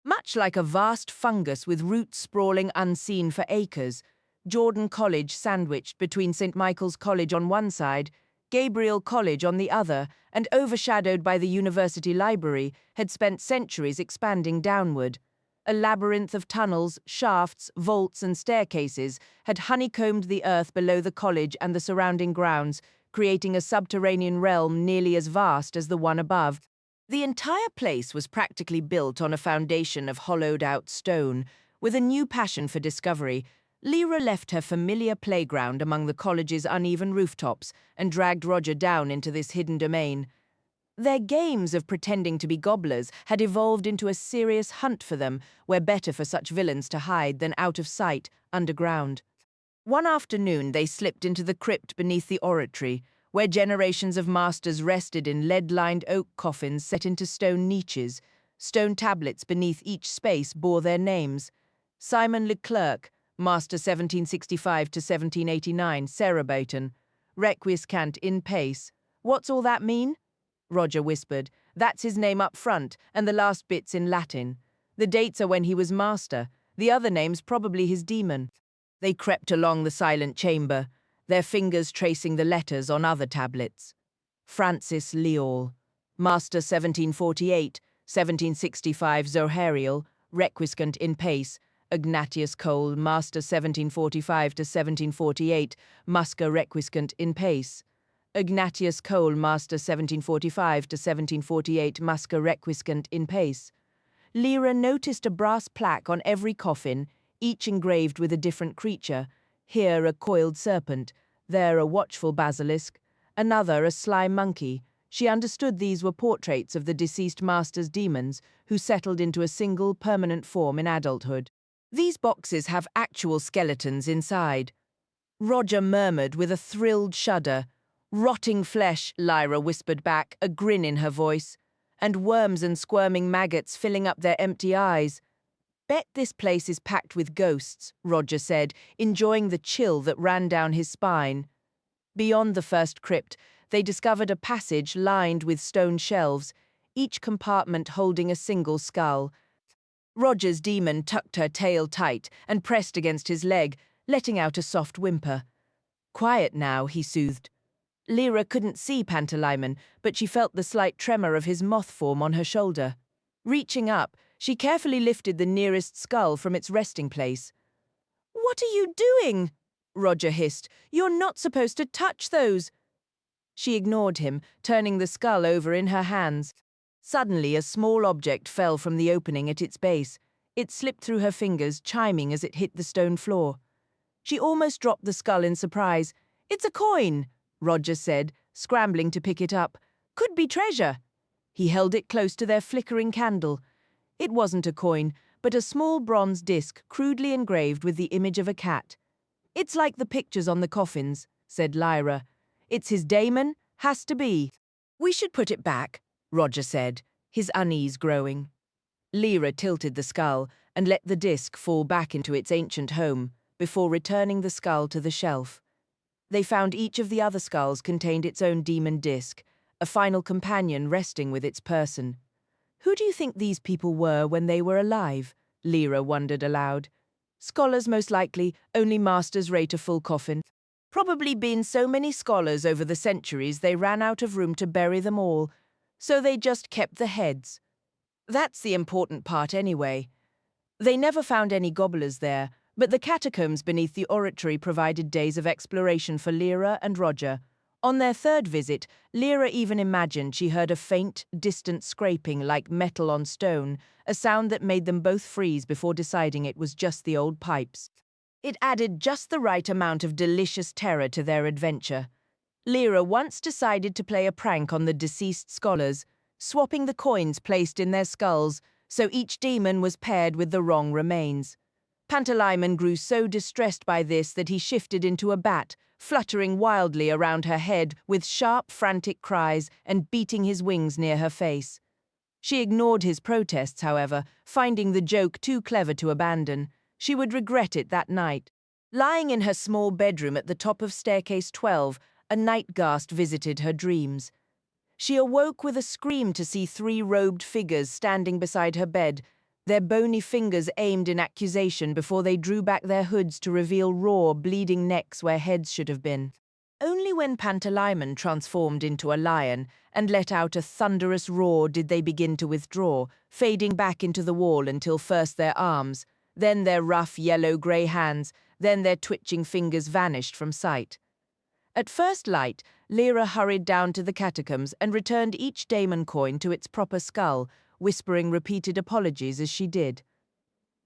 Much like a vast fungus with roots sprawling unseen for acres, Jordan College sandwiched between St. Michael's College on one side, Gabriel College on the other, and overshadowed by the university library, had spent centuries expanding downward. A labyrinth of tunnels, shafts, vaults, and staircases had honeycombed the earth below the college and the surrounding grounds, creating a subterranean realm nearly as vast as the one above. The entire place was practically built on a foundation of hollowed-out stone. With a new passion for discovery, Lyra left her familiar playground among the college's uneven rooftops and dragged Roger down into this hidden domain. Their games of pretending to be gobblers had evolved into a serious hunt for them, where better for such villains to hide than out of sight, underground. One afternoon they slipped into the crypt beneath the oratory, where generations of masters rested in lead-lined oak coffins set into stone niches. Stone tablets beneath each space bore their names. Simon Leclerc, Master 1765 to 1789, Cerebaton. Requiescant in pace. What's all that mean? Roger whispered. That's his name up front, and the last bit's in Latin. The dates are when he was master. The other name's probably his demon. They crept along the silent chamber, their fingers tracing the letters on other tablets. Francis Leal, Master 1748, 1765 Zohariel, Requiescant in pace. Ignatius Cole, Master 1745 to 1748, Musca Requiescant in pace. Ignatius Cole, Master 1745 to 1748, Musca Requiescant in Pace. Lyra noticed a brass plaque on every coffin, each engraved with a different creature. Here a coiled serpent, there a watchful basilisk, another a sly monkey. She understood these were portraits of the deceased master's demons, who settled into a single permanent form in adulthood. These boxes have actual skeletons inside. Roger murmured with a thrilled shudder. Rotting flesh, Lyra whispered back, a grin in her voice. And worms and squirming maggots filling up their empty eyes. Bet this place is packed with ghosts, Roger said, enjoying the chill that ran down his spine. Beyond the first crypt, they discovered a passage lined with stone shelves, each compartment holding a single skull. Roger's demon tucked her tail tight and pressed against his leg, letting out a soft whimper. Quiet now, he soothed. Lyra couldn't see Pantalaimon, but she felt the slight tremor of his moth form on her shoulder. Reaching up, she carefully lifted the nearest skull from its resting place. "What are you doing?" Roger hissed. "You're not supposed to touch those." She ignored him, turning the skull over in her hands. Suddenly, a small object fell from the opening at its base. It slipped through her fingers, chiming as it hit the stone floor. She almost dropped the skull in surprise. "It's a coin," Roger said, scrambling to pick it up. "Could be treasure." He held it close to their flickering candle. It wasn't a coin, but a small bronze disc crudely engraved with the image of a cat. "It's like the pictures on the coffins," said Lyra. "It's his daemon? Has to be." "We should put it back," Roger said, his unease growing. Lyra tilted the skull and let the disc fall back into its ancient home before returning the skull to the shelf. They found each of the other skulls contained its own demon disc, a final companion resting with its person. "Who do you think these people were when they were alive?" Lyra wondered aloud. "Scholars, most likely, only masters rate a full coffin. Probably been so many scholars over the centuries they ran out of room to bury them all, so they just kept the heads. That's the important part anyway. They never found any gobblers there, but the catacombs beneath the oratory provided days of exploration for Lyra and Roger. On their third visit, Lyra even imagined she heard a faint, distant scraping like metal on stone, a sound that made them both freeze before deciding it was just the old pipes. It added just the right amount of delicious terror to their adventure. Lyra once decided to play a prank on the deceased scholars, swapping the coins placed in their skulls, so each demon was paired with the wrong remains. Pantalaimon grew so distressed by this that he shifted into a bat, fluttering wildly around her head with sharp, frantic cries and beating his wings near her face. She ignored his protests, however, finding the joke too clever to abandon. She would regret it that night. Lying in her small bedroom at the top of staircase 12, a night ghast visited her dreams. She awoke with a scream to see 3 robed figures standing beside her bed, their bony fingers aimed in accusation before they drew back their hoods to reveal raw, bleeding necks where heads should have been. Only when Pantalaimon transformed into a lion and let out a thunderous roar did they begin to withdraw, fading back into the wall until first their arms, then their rough yellow-grey hands, then their twitching fingers vanished from sight. At first light, Lyra hurried down to the catacombs and returned each daemon coin to its proper skull, whispering repeated apologies as she did.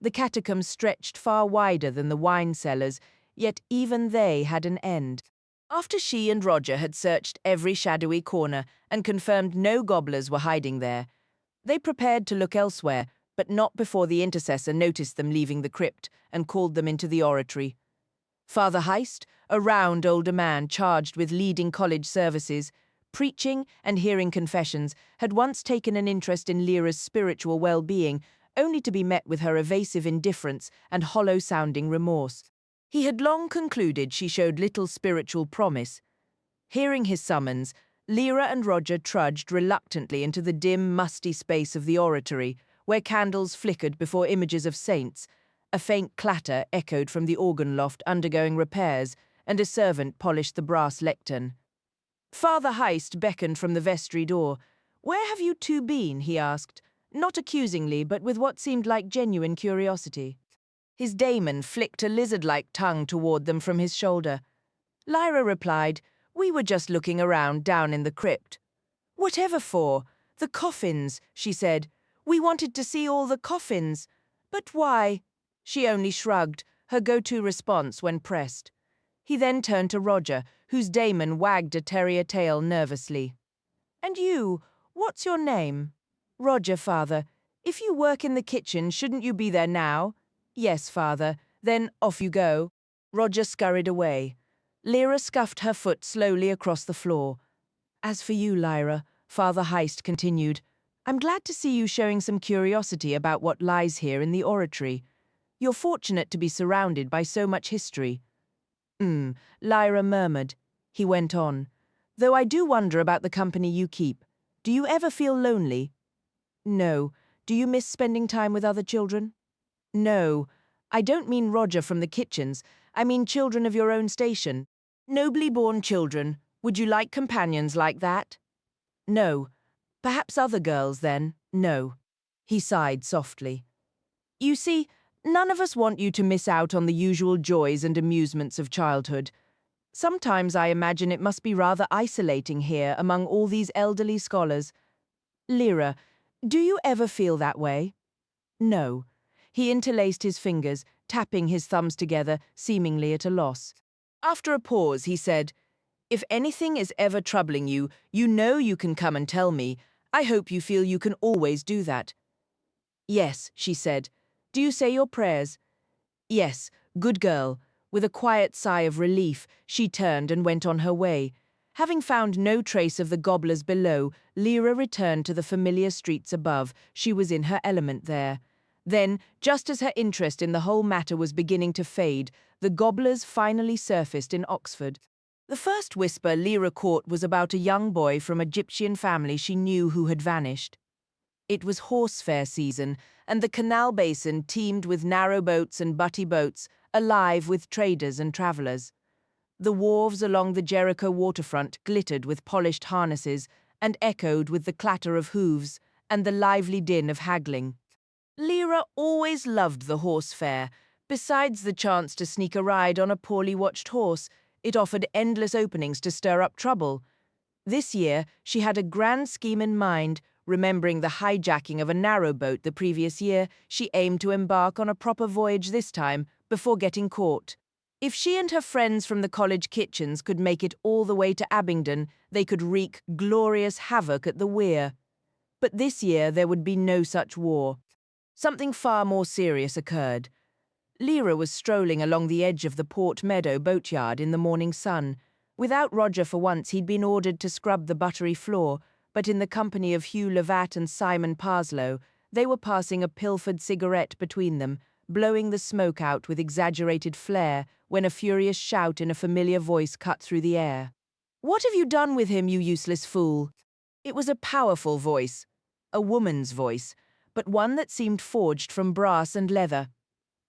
The catacombs stretched far wider than the wine cellars, yet even they had an end. After she and Roger had searched every shadowy corner and confirmed no gobblers were hiding there, they prepared to look elsewhere, but not before the intercessor noticed them leaving the crypt and called them into the oratory. Father Heist, a round older man charged with leading college services, preaching and hearing confessions, had once taken an interest in Lyra's spiritual well-being, only to be met with her evasive indifference and hollow-sounding remorse. He had long concluded she showed little spiritual promise. Hearing his summons, Lyra and Roger trudged reluctantly into the dim, musty space of the oratory, where candles flickered before images of saints. A faint clatter echoed from the organ loft undergoing repairs, and a servant polished the brass lectern. Father Heist beckoned from the vestry door. "Where have you two been?" he asked, not accusingly, but with what seemed like genuine curiosity. His daemon flicked a lizard-like tongue toward them from his shoulder. Lyra replied, We were just looking around down in the crypt. Whatever for? The coffins, she said. We wanted to see all the coffins. But why? She only shrugged, her go-to response when pressed. He then turned to Roger, whose daemon wagged a terrier tail nervously. And you, what's your name? Roger, father. If you work in the kitchen, shouldn't you be there now? Yes, father. Then off you go. Roger scurried away. Lyra scuffed her foot slowly across the floor. As for you, Lyra, Father Heist continued, I'm glad to see you showing some curiosity about what lies here in the oratory. You're fortunate to be surrounded by so much history. Lyra murmured. He went on. Though I do wonder about the company you keep. Do you ever feel lonely? No. Do you miss spending time with other children? No. I don't mean Roger from the kitchens. I mean children of your own station. Nobly born children. Would you like companions like that? No. Perhaps other girls, then. No. He sighed softly. You see, none of us want you to miss out on the usual joys and amusements of childhood. Sometimes I imagine it must be rather isolating here among all these elderly scholars. Lyra, do you ever feel that way? No. He interlaced his fingers, tapping his thumbs together, seemingly at a loss. After a pause, he said, If anything is ever troubling you, you know you can come and tell me. I hope you feel you can always do that. Yes, she said. Do you say your prayers? Yes, good girl. With a quiet sigh of relief, she turned and went on her way. Having found no trace of the gobblers below, Lyra returned to the familiar streets above. She was in her element there. Then, just as her interest in the whole matter was beginning to fade, the gobblers finally surfaced in Oxford. The first whisper Lyra caught was about a young boy from a Egyptian family she knew who had vanished. It was horse fair season, and the canal basin teemed with narrow boats and butty boats, alive with traders and travellers. The wharves along the Jericho waterfront glittered with polished harnesses and echoed with the clatter of hooves and the lively din of haggling. Lyra always loved the horse fair. Besides the chance to sneak a ride on a poorly watched horse, it offered endless openings to stir up trouble. This year, she had a grand scheme in mind. Remembering the hijacking of a narrowboat the previous year, she aimed to embark on a proper voyage this time, before getting caught. If she and her friends from the college kitchens could make it all the way to Abingdon, they could wreak glorious havoc at the weir. But this year there would be no such war. Something far more serious occurred. Lyra was strolling along the edge of the Port Meadow boatyard in the morning sun. Without Roger for once, he'd been ordered to scrub the buttery floor, but in the company of Hugh Lovat and Simon Parslow, they were passing a pilfered cigarette between them, blowing the smoke out with exaggerated flair, when a furious shout in a familiar voice cut through the air. What have you done with him, you useless fool? It was a powerful voice, a woman's voice, but one that seemed forged from brass and leather.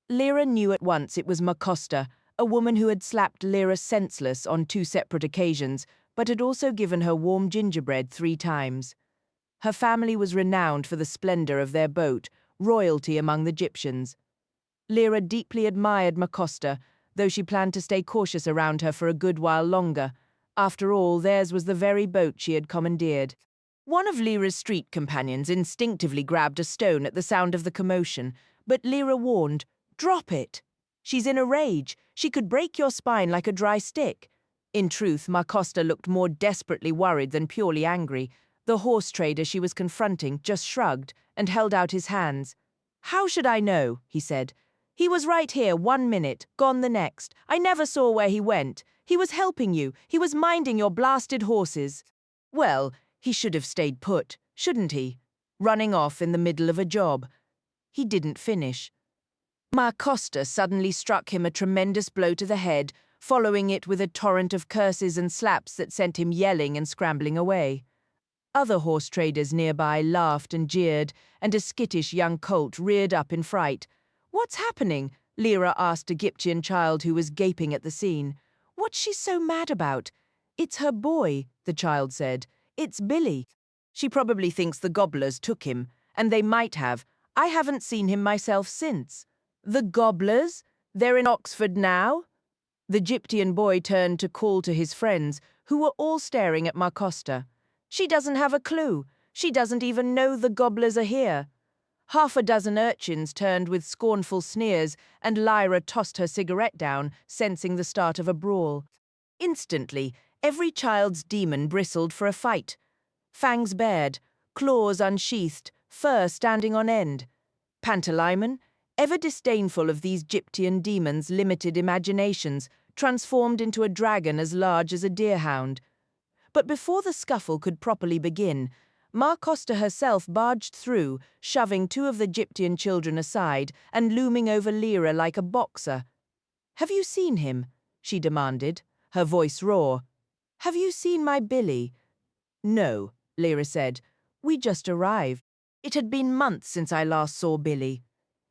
Lyra knew at once it was Macosta, a woman who had slapped Lyra senseless on 2 separate occasions, but had also given her warm gingerbread 3 times. Her family was renowned for the splendor of their boat, royalty among the Egyptians. Lyra deeply admired Macosta, though she planned to stay cautious around her for a good while longer. After all, theirs was the very boat she had commandeered. One of Lyra's street companions instinctively grabbed a stone at the sound of the commotion, but Lyra warned, "Drop it! She's in a rage. She could break your spine like a dry stick." In truth, Macosta looked more desperately worried than purely angry. The horse trader she was confronting just shrugged and held out his hands. "How should I know?" he said. "He was right here 1 minute, gone the next. I never saw where he went. He was helping you. He was minding your blasted horses." Well, he should have stayed put, shouldn't he? Running off in the middle of a job. He didn't finish. Macosta suddenly struck him a tremendous blow to the head, following it with a torrent of curses and slaps that sent him yelling and scrambling away. Other horse traders nearby laughed and jeered, and a skittish young colt reared up in fright. "What's happening?" Lyra asked a Gyptian child who was gaping at the scene. "What's she so mad about?" "It's her boy," the child said. "It's Billy. She probably thinks the gobblers took him, and they might have. I haven't seen him myself since." "The gobblers? They're in Oxford now?" The Gyptian boy turned to call to his friends, who were all staring at Marcosta. She doesn't have a clue. She doesn't even know the gobblers are here. Half a dozen urchins turned with scornful sneers, and Lyra tossed her cigarette down, sensing the start of a brawl. Instantly, every child's demon bristled for a fight. Fangs bared, claws unsheathed, fur standing on end. Pantalaimon, ever disdainful of these Gyptian demons' limited imaginations, transformed into a dragon as large as a deerhound. But before the scuffle could properly begin, Marcosta herself barged through, shoving two of the Gyptian children aside and looming over Lyra like a boxer. "Have you seen him?" she demanded, her voice raw. "Have you seen my Billy?" "No," Lyra said. "We just arrived. It had been months since I last saw Billy."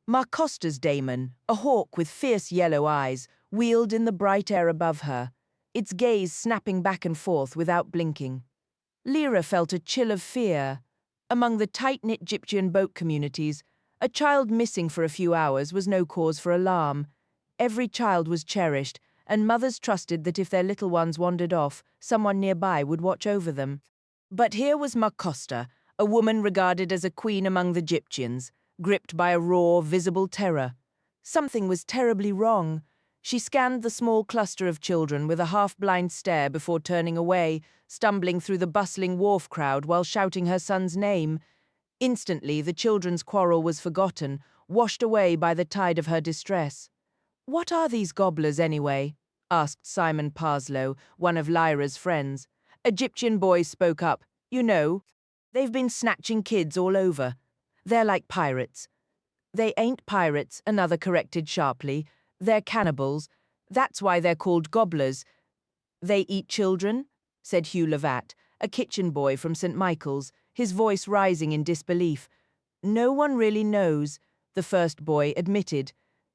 Marcosta's daemon, a hawk with fierce yellow eyes, wheeled in the bright air above her, its gaze snapping back and forth without blinking. Lyra felt a chill of fear. Among the tight-knit Gyptian boat communities, a child missing for a few hours was no cause for alarm. Every child was cherished, and mothers trusted that if their little ones wandered off, someone nearby would watch over them. But here was Marcosta, a woman regarded as a queen among the Gyptians, gripped by a raw, visible terror. Something was terribly wrong. She scanned the small cluster of children with a half-blind stare before turning away, stumbling through the bustling wharf crowd while shouting her son's name. Instantly, the children's quarrel was forgotten, washed away by the tide of her distress. "What are these gobblers, anyway?" asked Simon Parslow, one of Lyra's friends. A Gyptian boy spoke up. "You know, they've been snatching kids all over. They're like pirates." "They ain't pirates," another corrected sharply. "They're cannibals. That's why they're called gobblers." "They eat children?" said Hugh Lavatt, a kitchen boy from St. Michael's, his voice rising in disbelief. "No one really knows," the first boy admitted.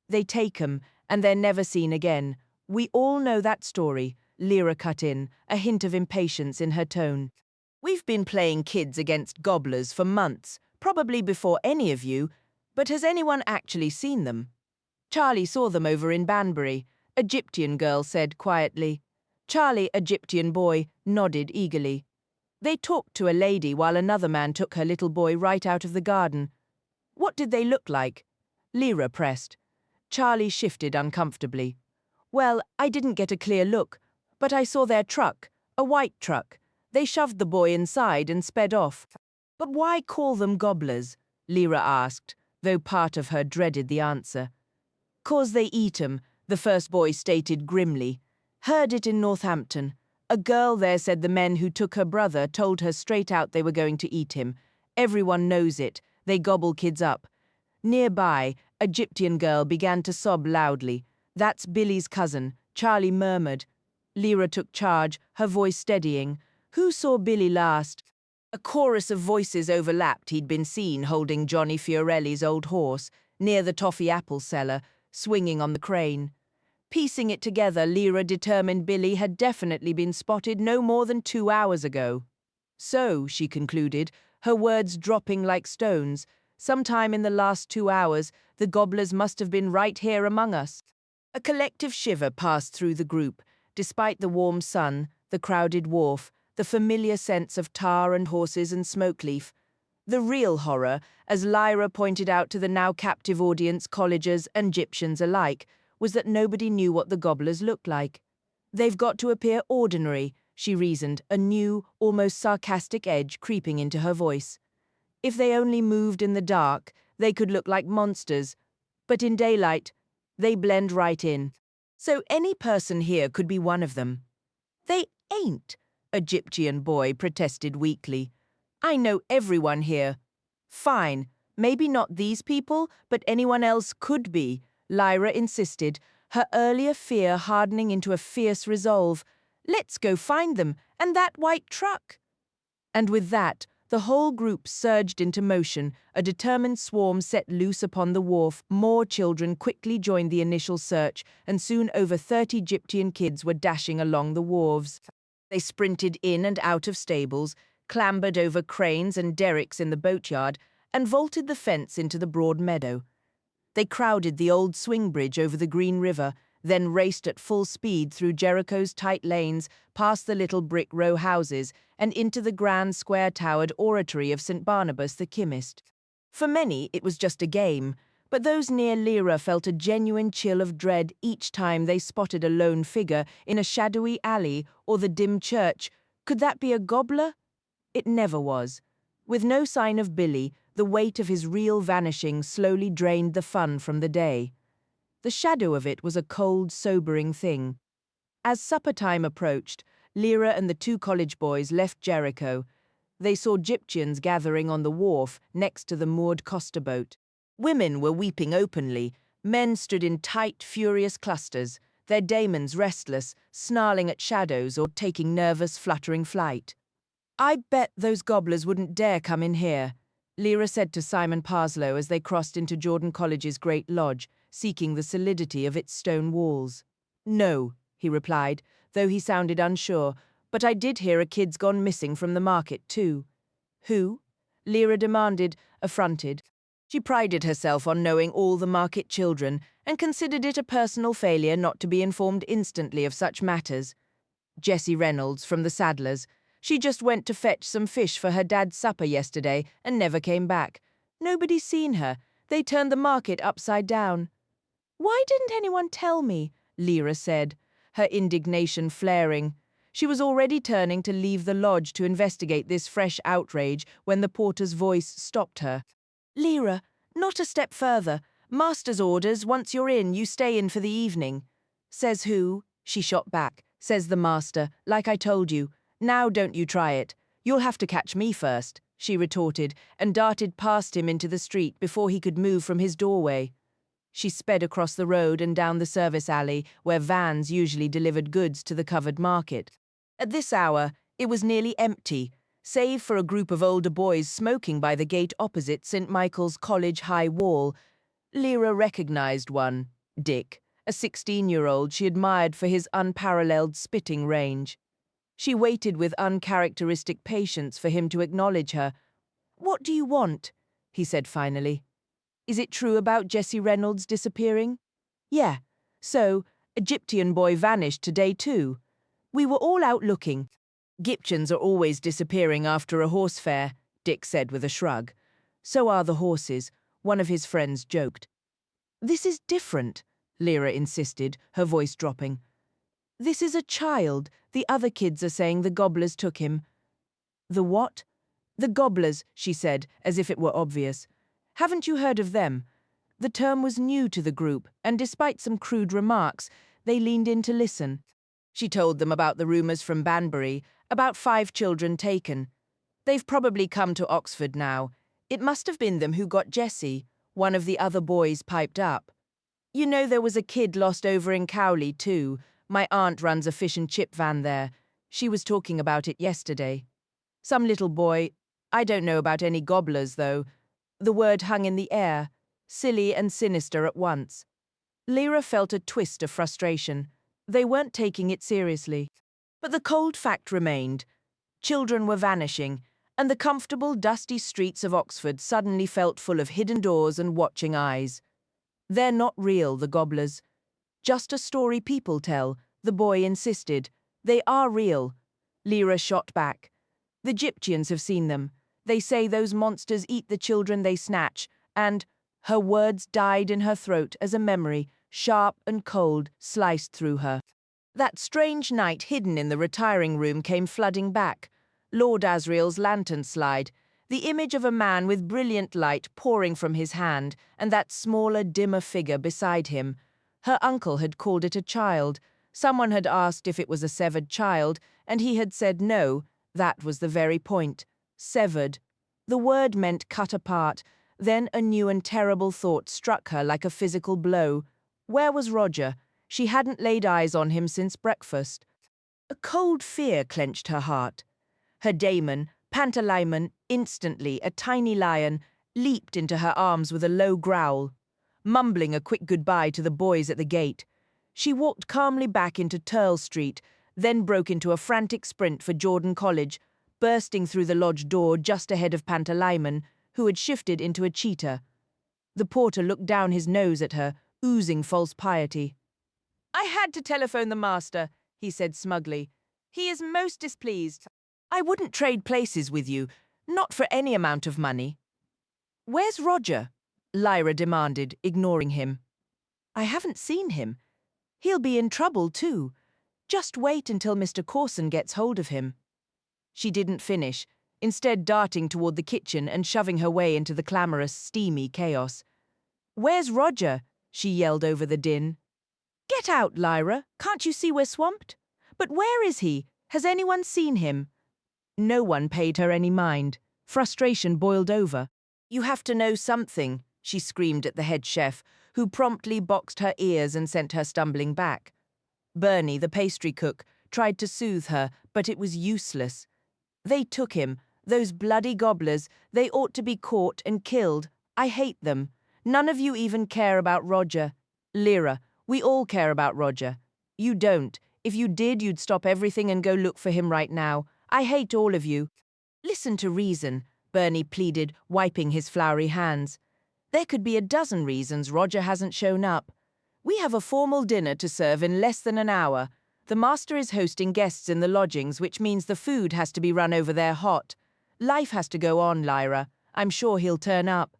"They take 'em, and they're never seen again. We all know that story," Lyra cut in, a hint of impatience in her tone. "We've been playing kids against gobblers for months, probably before any of you, but has anyone actually seen them?" "Charlie saw them over in Banbury," a Gyptian girl said quietly. Charlie, a Gyptian boy, nodded eagerly. "They talked to a lady while another man took her little boy right out of the garden." "What did they look like?" Lyra pressed. Charlie shifted uncomfortably. "Well, I didn't get a clear look, but I saw their truck, a white truck. They shoved the boy inside and sped off." "But why call them gobblers?" Lyra asked, though part of her dreaded the answer. "'Cause they eat 'em," the first boy stated grimly. "Heard it in Northampton. A girl there said the men who took her brother told her straight out they were going to eat him. Everyone knows it. They gobble kids up." Nearby, a Gyptian girl began to sob loudly. "That's Billy's cousin," Charlie murmured. Lyra took charge, her voice steadying. "Who saw Billy last?" A chorus of voices overlapped. He'd been seen holding Johnny Fiorelli's old horse, near the toffee apple cellar, swinging on the crane. Piecing it together, Lyra determined Billy had definitely been spotted no more than 2 hours ago. "So," she concluded, her words dropping like stones, "sometime in the last 2 hours, the gobblers must have been right here among us." A collective shiver passed through the group, despite the warm sun, the crowded wharf, the familiar sense of tar and horses and smoke leaf. The real horror, as Lyra pointed out to the now captive audience, collegers and Gyptians alike, was that nobody knew what the gobblers looked like. "They've got to appear ordinary," she reasoned, a new, almost sarcastic edge creeping into her voice. "If they only moved in the dark, they could look like monsters. But in daylight, they blend right in. So any person here could be one of them." "They ain't," a Gyptian boy protested weakly. "I know everyone here." "Fine, maybe not these people, but anyone else could be," Lyra insisted, her earlier fear hardening into a fierce resolve. "Let's go find them, and that white truck." And with that, the whole group surged into motion, a determined swarm set loose upon the wharf. More children quickly joined the initial search, and soon over 30 Gyptian kids were dashing along the wharves. They sprinted in and out of stables, clambered over cranes and derricks in the boatyard, and vaulted the fence into the broad meadow. They crowded the old swing bridge over the Green River, then raced at full speed through Jericho's tight lanes, past the little brick row houses, and into the grand square-towered oratory of St. Barnabas the chemist. For many, it was just a game, but those near Lyra felt a genuine chill of dread each time they spotted a lone figure in a shadowy alley or the dim church. Could that be a gobbler? It never was. With no sign of Billy, the weight of his real vanishing slowly drained the fun from the day. The shadow of it was a cold, sobering thing. As supper time approached, Lyra and the two college boys left Jericho. They saw Gyptians gathering on the wharf next to the moored Costa boat. Women were weeping openly. Men stood in tight, furious clusters, their daemons restless, snarling at shadows or taking nervous, fluttering flight. "I bet those gobblers wouldn't dare come in here," Lyra said to Simon Parslow as they crossed into Jordan College's great lodge, seeking the solidity of its stone walls. "No," he replied, though he sounded unsure, "but I did hear a kid's gone missing from the market too." "Who?" Lyra demanded, affronted. She prided herself on knowing all the market children and considered it a personal failure not to be informed instantly of such matters. "Jessie Reynolds from the Saddlers. She just went to fetch some fish for her dad's supper yesterday and never came back. Nobody's seen her. They turned the market upside down." "Why didn't anyone tell me?" Lyra said, her indignation flaring. She was already turning to leave the lodge to investigate this fresh outrage when the porter's voice stopped her. "Lyra, not a step further. Master's orders, once you're in, you stay in for the evening." "Says who?" she shot back. "Says the master, like I told you. Now don't you try it. You'll have to catch me first," she retorted, and darted past him into the street before he could move from his doorway. She sped across the road and down the service alley where vans usually delivered goods to the covered market. At this hour, it was nearly empty, save for a group of older boys smoking by the gate opposite St. Michael's College high wall. Lyra recognized one, Dick, a 16-year-old she admired for his unparalleled spitting range. She waited with uncharacteristic patience for him to acknowledge her. "What do you want?" he said finally. "Is it true about Jessie Reynolds disappearing?" "Yeah. So, a Gyptian boy vanished today too. We were all out looking. Gyptians are always disappearing after a horse fair," Dick said with a shrug. "So are the horses," one of his friends joked. "This is different," Lyra insisted, her voice dropping. "This is a child. The other kids are saying the gobblers took him." "The what?" "The gobblers," she said, as if it were obvious. "Haven't you heard of them?" The term was new to the group, and despite some crude remarks, they leaned in to listen. She told them about the rumours from Banbury, about 5 children taken. "They've probably come to Oxford now. It must have been them who got Jessie," one of the other boys piped up. "You know there was a kid lost over in Cowley too. My aunt runs a fish and chip van there. She was talking about it yesterday. Some little boy. I don't know about any gobblers, though." The word hung in the air, silly and sinister at once. Lyra felt a twist of frustration. They weren't taking it seriously. But the cold fact remained. Children were vanishing, and the comfortable, dusty streets of Oxford suddenly felt full of hidden doors and watching eyes. "They're not real, the gobblers. Just a story people tell," the boy insisted. "They are real." Lyra shot back. "The Gyptians have seen them. They say those monsters eat the children they snatch, and—" Her words died in her throat as a memory, sharp and cold, sliced through her. That strange night hidden in the retiring room came flooding back. Lord Asriel's lantern slide, the image of a man with brilliant light pouring from his hand, and that smaller, dimmer figure beside him. Her uncle had called it a child. Someone had asked if it was a severed child, and he had said no. That was the very point. Severed. The word meant cut apart. Then a new and terrible thought struck her like a physical blow. Where was Roger? She hadn't laid eyes on him since breakfast. A cold fear clenched her heart. Her daemon, Pantalaimon, instantly a tiny lion, leaped into her arms with a low growl. Mumbling a quick goodbye to the boys at the gate, she walked calmly back into Turl Street, then broke into a frantic sprint for Jordan College, bursting through the lodge door just ahead of Pantalaimon, who had shifted into a cheetah. The porter looked down his nose at her, oozing false piety. "I had to telephone the master, he said smugly. He is most displeased. I wouldn't trade places with you, not for any amount of money. Where's Roger? Lyra demanded, ignoring him. I haven't seen him. He'll be in trouble too. Just wait until Mr. Corson gets hold of him. She didn't finish, instead darting toward the kitchen and shoving her way into the clamorous, steamy chaos. Where's Roger? She yelled over the din. Get out, Lyra. Can't you see we're swamped? But where is he? Has anyone seen him? No one paid her any mind. Frustration boiled over. You have to know something, she screamed at the head chef, who promptly boxed her ears and sent her stumbling back. Bernie, the pastry cook, tried to soothe her, but it was useless. They took him, those bloody gobblers. They ought to be caught and killed. I hate them. None of you even care about Roger. Lyra, we all care about Roger. You don't. If you did, you'd stop everything and go look for him right now. I hate all of you. Listen to reason, Bernie pleaded, wiping his floury hands. There could be a dozen reasons Roger hasn't shown up. We have a formal dinner to serve in less than an hour. The master is hosting guests in the lodgings, which means the food has to be run over there hot. Life has to go on, Lyra. I'm sure he'll turn up.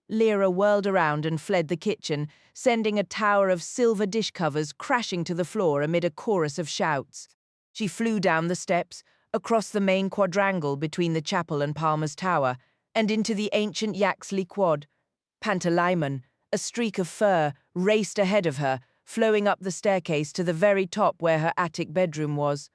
Lyra whirled around and fled the kitchen, sending a tower of silver dish covers crashing to the floor amid a chorus of shouts. She flew down the steps, across the main quadrangle between the chapel and Palmer's Tower, and into the ancient Yaxley Quad. Pantalaimon, a streak of fur, raced ahead of her, flowing up the staircase to the very top where her attic bedroom was.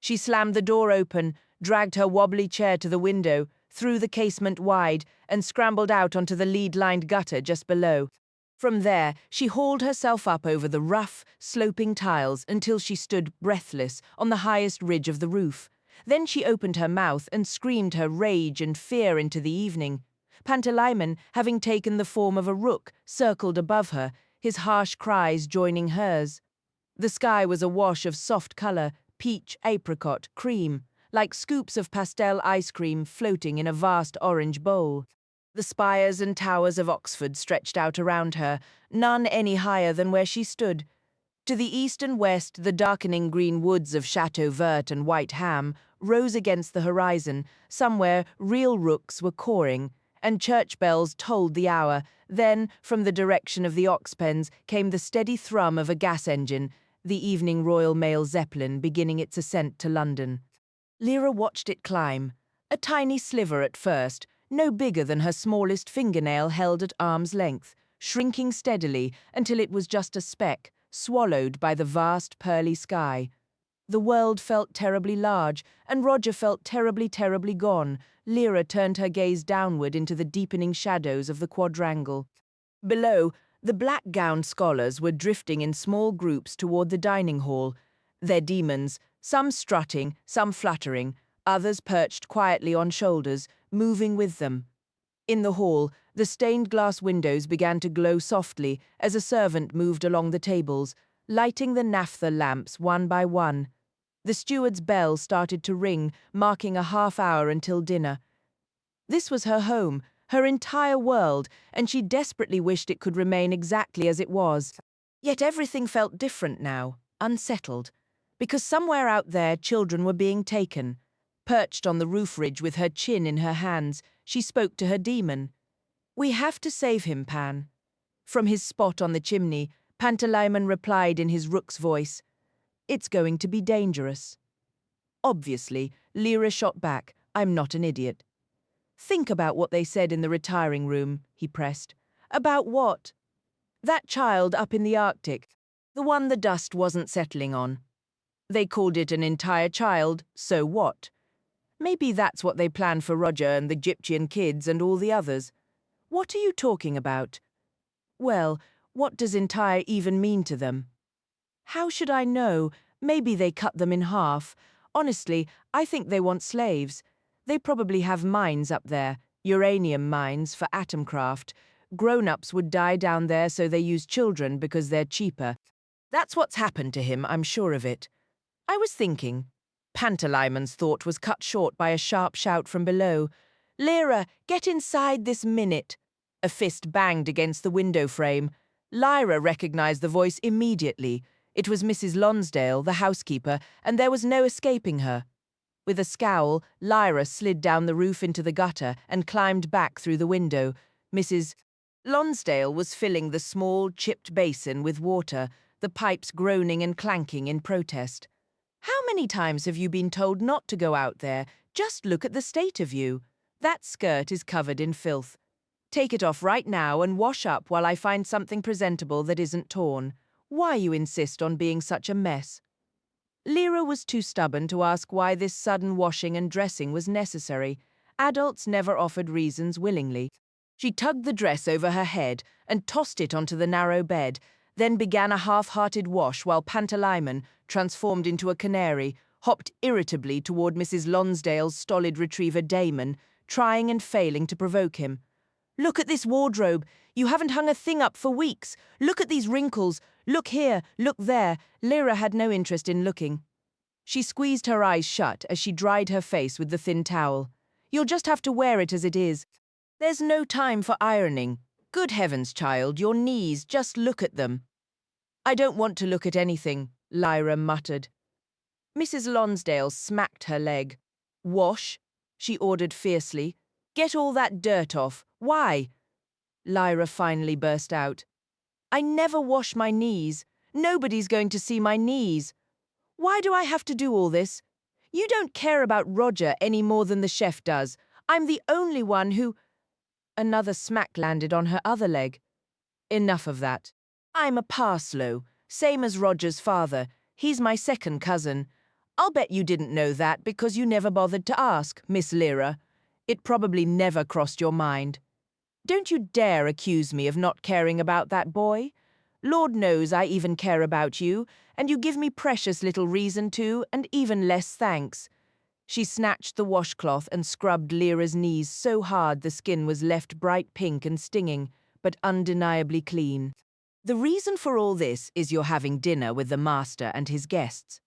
She slammed the door open, dragged her wobbly chair to the window, threw the casement wide, and scrambled out onto the lead-lined gutter just below. From there, she hauled herself up over the rough, sloping tiles until she stood breathless on the highest ridge of the roof. Then she opened her mouth and screamed her rage and fear into the evening. Pantalaimon, having taken the form of a rook, circled above her, his harsh cries joining hers. The sky was awash of soft color, peach, apricot, cream, like scoops of pastel ice cream floating in a vast orange bowl. The spires and towers of Oxford stretched out around her, none any higher than where she stood. To the east and west, the darkening green woods of Chateau Vert and White Ham rose against the horizon. Somewhere, real rooks were cawing, and church bells tolled the hour. Then, from the direction of the ox pens, came the steady thrum of a gas engine, the evening Royal Mail Zeppelin beginning its ascent to London. Lyra watched it climb, a tiny sliver at first, no bigger than her smallest fingernail held at arm's length, shrinking steadily until it was just a speck, swallowed by the vast pearly sky. The world felt terribly large, and Roger felt terribly, terribly gone. Lyra turned her gaze downward into the deepening shadows of the quadrangle. Below, the black-gowned scholars were drifting in small groups toward the dining hall, their demons, some strutting, some fluttering, others perched quietly on shoulders, moving with them. In the hall, the stained glass windows began to glow softly as a servant moved along the tables, lighting the naphtha lamps one by one. The steward's bell started to ring, marking a half-hour until dinner. This was her home, her entire world, and she desperately wished it could remain exactly as it was. Yet everything felt different now, unsettled, because somewhere out there children were being taken. Perched on the roof ridge with her chin in her hands, she spoke to her demon. "We have to save him, Pan." From his spot on the chimney, Pantalaimon replied in his rook's voice, "It's going to be dangerous." Obviously, Lyra shot back, "I'm not an idiot." "Think about what they said in the retiring room," he pressed. "About what?" "That child up in the Arctic, the one the dust wasn't settling on. They called it an entire child, so what? Maybe that's what they planned for Roger and the Gyptian kids and all the others. What are you talking about?" "Well, what does entire even mean to them?" "How should I know? Maybe they cut them in half. Honestly, I think they want slaves. They probably have mines up there, uranium mines for atomcraft. Grown-ups would die down there, so they use children because they're cheaper. That's what's happened to him, I'm sure of it. I was thinking." Pantalaimon's thought was cut short by a sharp shout from below. "Lyra, get inside this minute." A fist banged against the window frame. Lyra recognized the voice immediately. It was Mrs. Lonsdale, the housekeeper, and there was no escaping her. With a scowl, Lyra slid down the roof into the gutter and climbed back through the window. Mrs. Lonsdale was filling the small, chipped basin with water, the pipes groaning and clanking in protest. "How many times have you been told not to go out there? Just look at the state of you. That skirt is covered in filth. Take it off right now and wash up while I find something presentable that isn't torn. Why you insist on being such a mess?" Lyra was too stubborn to ask why this sudden washing and dressing was necessary. Adults never offered reasons willingly. She tugged the dress over her head and tossed it onto the narrow bed, then began a half-hearted wash while Pantalaimon, transformed into a canary, hopped irritably toward Mrs. Lonsdale's stolid retriever Damon, trying and failing to provoke him. "Look at this wardrobe. You haven't hung a thing up for weeks. Look at these wrinkles. Look here, look there." Lyra had no interest in looking. She squeezed her eyes shut as she dried her face with the thin towel. "You'll just have to wear it as it is. There's no time for ironing. Good heavens, child, your knees, just look at them." "I don't want to look at anything," Lyra muttered. Mrs. Lonsdale smacked her leg. "Wash," she ordered fiercely. "Get all that dirt off. Why?" Lyra finally burst out. "I never wash my knees. Nobody's going to see my knees. Why do I have to do all this? You don't care about Roger any more than the chef does. I'm the only one who—" Another smack landed on her other leg. "Enough of that. I'm a Parslow, same as Roger's father. He's my second cousin. I'll bet you didn't know that because you never bothered to ask, Miss Lyra. It probably never crossed your mind. Don't you dare accuse me of not caring about that boy. Lord knows I even care about you, and you give me precious little reason to, and even less thanks." She snatched the washcloth and scrubbed Lyra's knees so hard the skin was left bright pink and stinging, but undeniably clean. "The reason for all this is you're having dinner with the master and his guests.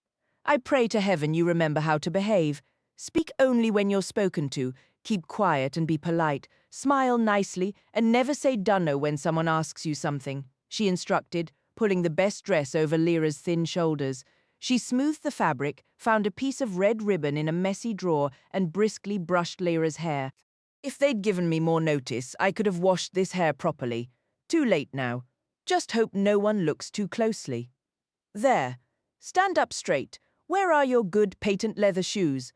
I pray to heaven you remember how to behave. Speak only when you're spoken to, keep quiet and be polite, smile nicely, and never say dunno when someone asks you something," she instructed, pulling the best dress over Lyra's thin shoulders. She smoothed the fabric, found a piece of red ribbon in a messy drawer, and briskly brushed Lyra's hair. "If they'd given me more notice, I could have washed this hair properly. Too late now. Just hope no one looks too closely. There. Stand up straight. Where are your good patent leather shoes?"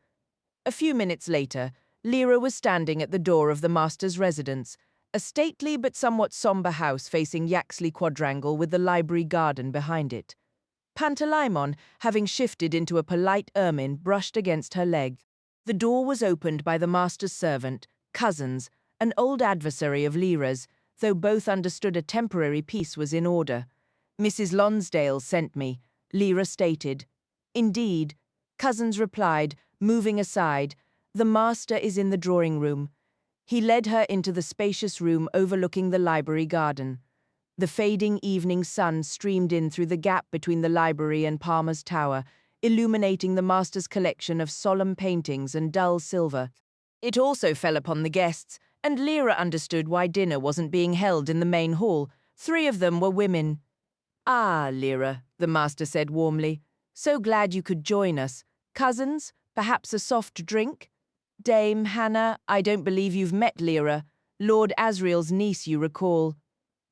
A few minutes later, Lyra was standing at the door of the master's residence, a stately but somewhat somber house facing Yaxley Quadrangle with the library garden behind it. Pantalaimon, having shifted into a polite ermine, brushed against her leg. The door was opened by the master's servant, Cousins, an old adversary of Lyra's, though both understood a temporary peace was in order. "Mrs. Lonsdale sent me," Lyra stated. "Indeed," Cousins replied, moving aside. "The master is in the drawing-room." He led her into the spacious room overlooking the library garden. The fading evening sun streamed in through the gap between the library and Palmer's Tower, illuminating the master's collection of solemn paintings and dull silver. It also fell upon the guests, and Lyra understood why dinner wasn't being held in the main hall. 3 of them were women. "Ah, Lyra," the master said warmly. "So glad you could join us. Cousins, perhaps a soft drink? Dame Hannah, I don't believe you've met Lyra. Lord Asriel's niece, you recall."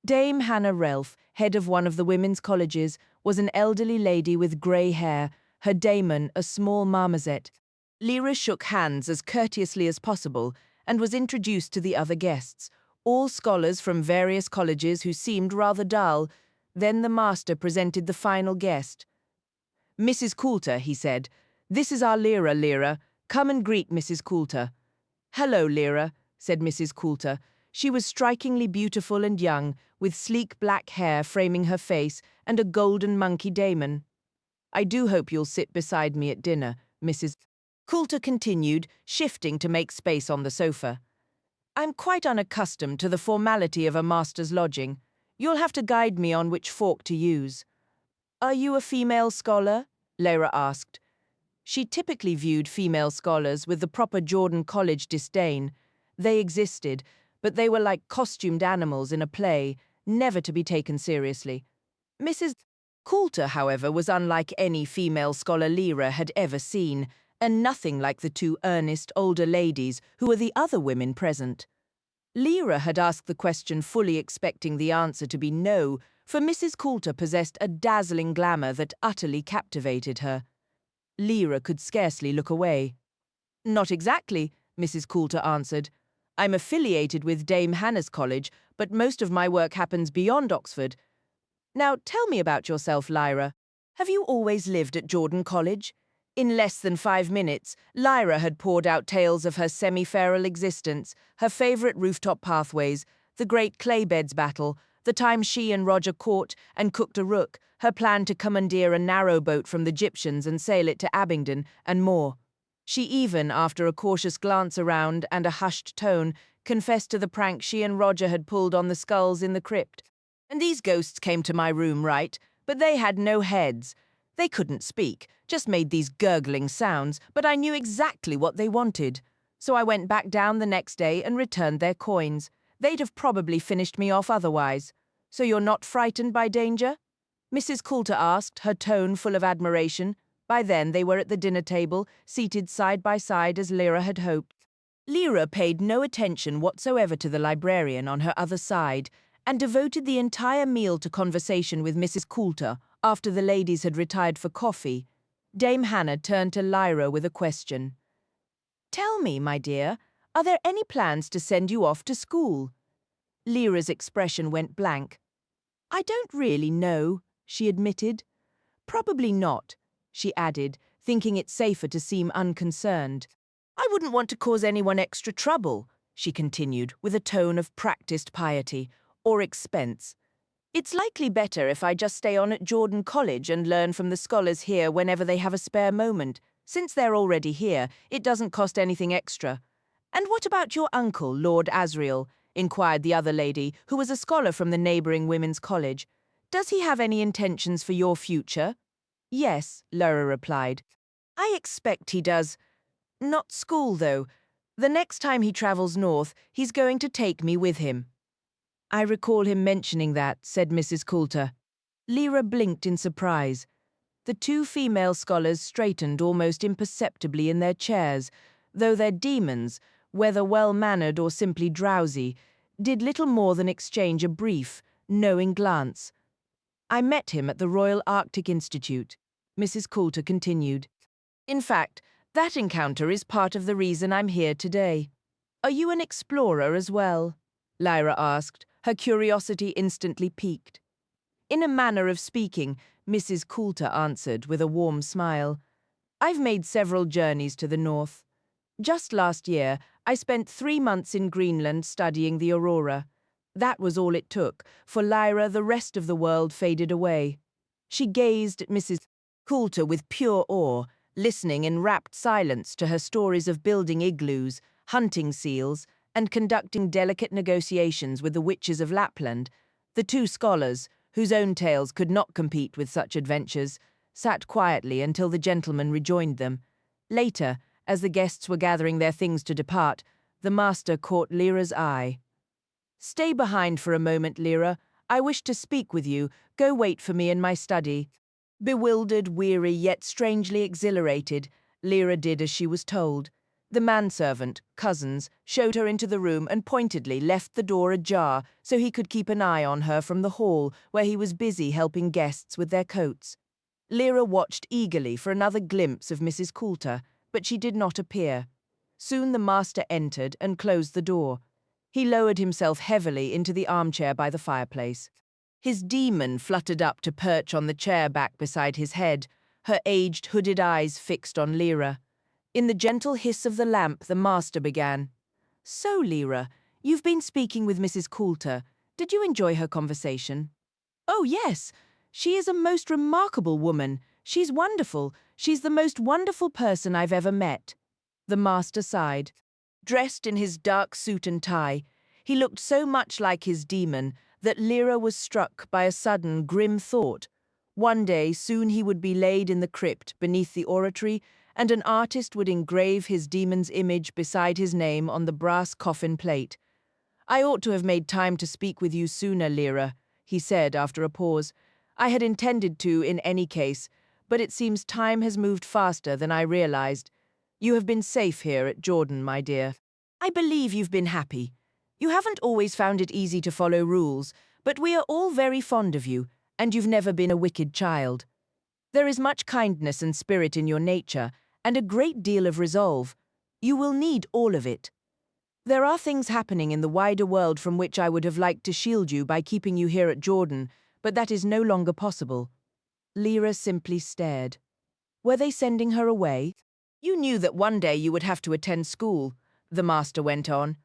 Dame Hannah Relf, head of one of the women's colleges, was an elderly lady with grey hair, her daemon a small marmoset. Lyra shook hands as courteously as possible and was introduced to the other guests, all scholars from various colleges who seemed rather dull. Then the master presented the final guest. "Mrs. Coulter," he said. "This is our Lyra, Lyra. Come and greet Mrs. Coulter." "Hello, Lyra," said Mrs. Coulter. She was strikingly beautiful and young, with sleek black hair framing her face and a golden monkey daemon. "I do hope you'll sit beside me at dinner," Mrs. Coulter continued, shifting to make space on the sofa. "I'm quite unaccustomed to the formality of a master's lodging. You'll have to guide me on which fork to use." "Are you a female scholar?" Lyra asked. She typically viewed female scholars with the proper Jordan College disdain. They existed, but they were like costumed animals in a play, never to be taken seriously. Mrs. Coulter, however, was unlike any female scholar Lyra had ever seen, and nothing like the two earnest older ladies who were the other women present. Lyra had asked the question fully expecting the answer to be no, for Mrs. Coulter possessed a dazzling glamour that utterly captivated her. Lyra could scarcely look away. "Not exactly," Mrs. Coulter answered. "I'm affiliated with Dame Hannah's college, but most of my work happens beyond Oxford. Now tell me about yourself, Lyra. Have you always lived at Jordan College?" In less than 5 minutes, Lyra had poured out tales of her semi-feral existence, her favourite rooftop pathways, the great claybeds battle, the time she and Roger caught and cooked a rook, her plan to commandeer a narrow boat from the Egyptians and sail it to Abingdon, and more. She even, after a cautious glance around and a hushed tone, confessed to the prank she and Roger had pulled on the skulls in the crypt. "And these ghosts came to my room, right? But they had no heads. They couldn't speak, just made these gurgling sounds, but I knew exactly what they wanted. So I went back down the next day and returned their coins. They'd have probably finished me off otherwise. So you're not frightened by danger?" Mrs. Coulter asked, her tone full of admiration. By then they were at the dinner table, seated side by side as Lyra had hoped. Lyra paid no attention whatsoever to the librarian on her other side, and devoted the entire meal to conversation with Mrs. Coulter after the ladies had retired for coffee. Dame Hannah turned to Lyra with a question. "Tell me, my dear, are there any plans to send you off to school?" Lyra's expression went blank. "I don't really know," she admitted. "Probably not," she added, thinking it safer to seem unconcerned. "I wouldn't want to cause anyone extra trouble," she continued, with a tone of practiced piety, "or expense. It's likely better if I just stay on at Jordan College and learn from the scholars here whenever they have a spare moment. Since they're already here, it doesn't cost anything extra." "And what about your uncle, Lord Asriel?" inquired the other lady, who was a scholar from the neighbouring women's college. "Does he have any intentions for your future?" "Yes," Lyra replied. "I expect he does. Not school, though. The next time he travels north, he's going to take me with him." "I recall him mentioning that," said Mrs. Coulter. Lyra blinked in surprise. The two female scholars straightened almost imperceptibly in their chairs, though their demons, whether well-mannered or simply drowsy, did little more than exchange a brief, knowing glance. "I met him at the Royal Arctic Institute," Mrs. Coulter continued. "In fact, that encounter is part of the reason I'm here today." "Are you an explorer as well?" Lyra asked, her curiosity instantly piqued. In a manner of speaking, Mrs. Coulter answered with a warm smile. "I've made several journeys to the north. Just last year, I spent 3 months in Greenland studying the aurora. That was all it took. For Lyra, the rest of the world faded away." She gazed at Mrs. Coulter with pure awe, listening in rapt silence to her stories of building igloos, hunting seals, and conducting delicate negotiations with the witches of Lapland. The two scholars, whose own tales could not compete with such adventures, sat quietly until the gentleman rejoined them. Later, as the guests were gathering their things to depart, the master caught Lyra's eye. "Stay behind for a moment, Lyra. I wish to speak with you. Go wait for me in my study." Bewildered, weary, yet strangely exhilarated, Lyra did as she was told. The manservant, Cousins, showed her into the room and pointedly left the door ajar so he could keep an eye on her from the hall where he was busy helping guests with their coats. Lyra watched eagerly for another glimpse of Mrs. Coulter, but she did not appear. Soon the master entered and closed the door. He lowered himself heavily into the armchair by the fireplace. His demon fluttered up to perch on the chair back beside his head, her aged hooded eyes fixed on Lyra. In the gentle hiss of the lamp, the master began. "So, Lyra, you've been speaking with Mrs. Coulter. Did you enjoy her conversation?" "Oh, yes. She is a most remarkable woman. She's wonderful. She's the most wonderful person I've ever met." The master sighed. Dressed in his dark suit and tie, he looked so much like his demon that Lyra was struck by a sudden, grim thought. One day, soon he would be laid in the crypt beneath the oratory, and an artist would engrave his demon's image beside his name on the brass coffin plate. "I ought to have made time to speak with you sooner, Lyra," he said after a pause. I had intended to in any case, but it seems time has moved faster than I realized. You have been safe here at Jordan, my dear. I believe you've been happy. You haven't always found it easy to follow rules, but we are all very fond of you, and you've never been a wicked child. There is much kindness and spirit in your nature, and a great deal of resolve. You will need all of it. There are things happening in the wider world from which I would have liked to shield you by keeping you here at Jordan, but that is no longer possible. Lyra simply stared. Were they sending her away? You knew that one day you would have to attend school, the master went on.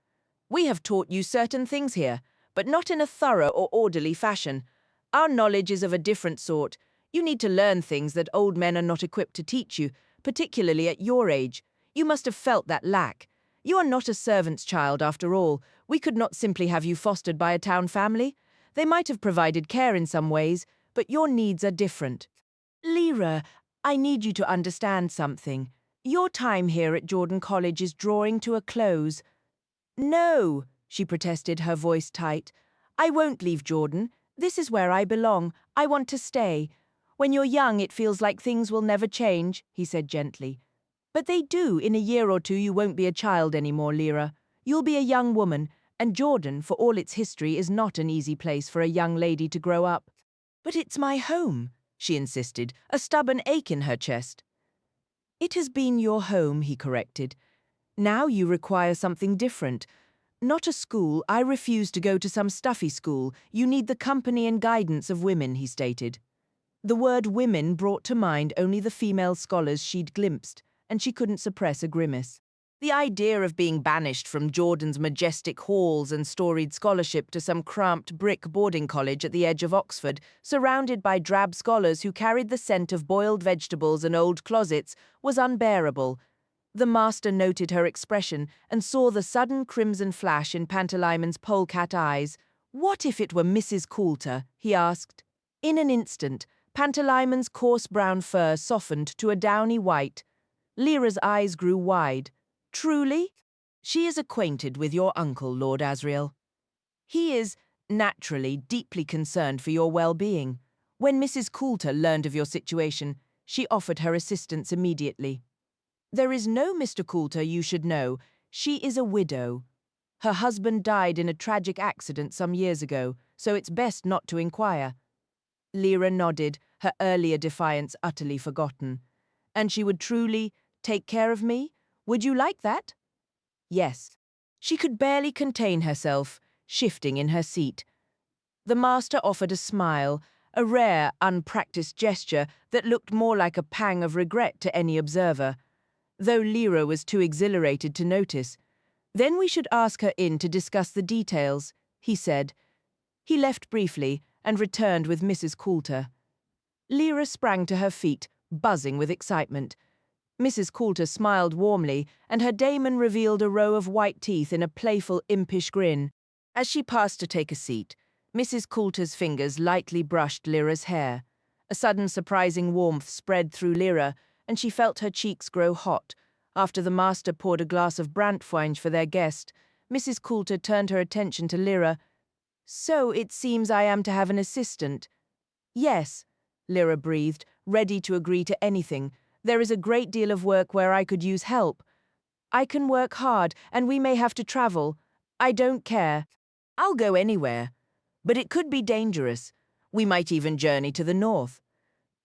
We have taught you certain things here, but not in a thorough or orderly fashion. Our knowledge is of a different sort. You need to learn things that old men are not equipped to teach you, particularly at your age. You must have felt that lack. You are not a servant's child, after all. We could not simply have you fostered by a town family. They might have provided care in some ways, but your needs are different. Lyra, I need you to understand something. Your time here at Jordan College is drawing to a close. No, she protested, her voice tight. I won't leave Jordan. This is where I belong. I want to stay. When you're young, it feels like things will never change, he said gently. But they do. In a year or two, you won't be a child anymore, Lyra. You'll be a young woman, and Jordan, for all its history, is not an easy place for a young lady to grow up. But it's my home, she insisted, a stubborn ache in her chest. It has been your home, he corrected. Now you require something different. Not a school. I refuse to go to some stuffy school. You need the company and guidance of women, he stated. The word women brought to mind only the female scholars she'd glimpsed, and she couldn't suppress a grimace. The idea of being banished from Jordan's majestic halls and storied scholarship to some cramped brick boarding college at the edge of Oxford, surrounded by drab scholars who carried the scent of boiled vegetables and old closets, was unbearable. The master noted her expression and saw the sudden crimson flash in Pantalaimon polecat eyes. What if it were Mrs. Coulter? He asked. In an instant, Pantalaimon's coarse brown fur softened to a downy white. Lyra's eyes grew wide. Truly? She is acquainted with your uncle, Lord Asriel. He is, naturally, deeply concerned for your well-being. When Mrs. Coulter learned of your situation, she offered her assistance immediately. There is no Mr. Coulter you should know. She is a widow. Her husband died in a tragic accident some years ago, so it's best not to inquire. Lyra nodded, her earlier defiance utterly forgotten. And she would truly take care of me? Would you like that? Yes. She could barely contain herself, shifting in her seat. The master offered a smile, a rare, unpracticed gesture that looked more like a pang of regret to any observer, though Lyra was too exhilarated to notice. Then we should ask her in to discuss the details, he said. He left briefly and returned with Mrs. Coulter. Lyra sprang to her feet, buzzing with excitement. Mrs. Coulter smiled warmly, and her daemon revealed a row of white teeth in a playful, impish grin. As she passed to take a seat, Mrs. Coulter's fingers lightly brushed Lyra's hair. A sudden surprising warmth spread through Lyra, and she felt her cheeks grow hot. After the master poured a glass of Brandtwein for their guest, Mrs. Coulter turned her attention to Lyra. So it seems I am to have an assistant. Yes, Lyra breathed, ready to agree to anything. There is a great deal of work where I could use help. I can work hard, and we may have to travel. I don't care. I'll go anywhere. But it could be dangerous. We might even journey to the north.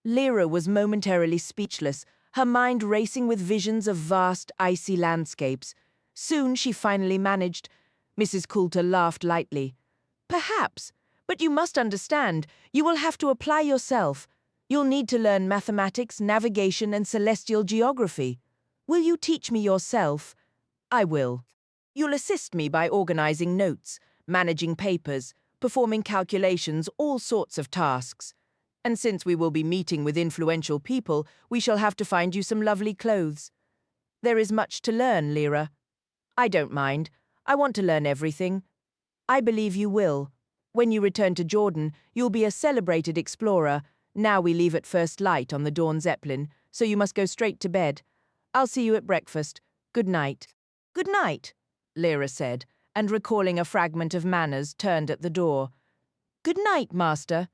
Lyra was momentarily speechless, her mind racing with visions of vast, icy landscapes. Soon she finally managed. Mrs. Coulter laughed lightly. Perhaps, but you must understand, you will have to apply yourself. You'll need to learn mathematics, navigation, and celestial geography. Will you teach me yourself? I will. You'll assist me by organizing notes, managing papers, performing calculations, all sorts of tasks. And since we will be meeting with influential people, we shall have to find you some lovely clothes. There is much to learn, Lyra. I don't mind. I want to learn everything. I believe you will. When you return to Jordan, you'll be a celebrated explorer. Now we leave at first light on the Dawn Zeppelin, so you must go straight to bed. I'll see you at breakfast. Good night. Good night, Lyra said, and recalling a fragment of manners, turned at the door. Good night, master.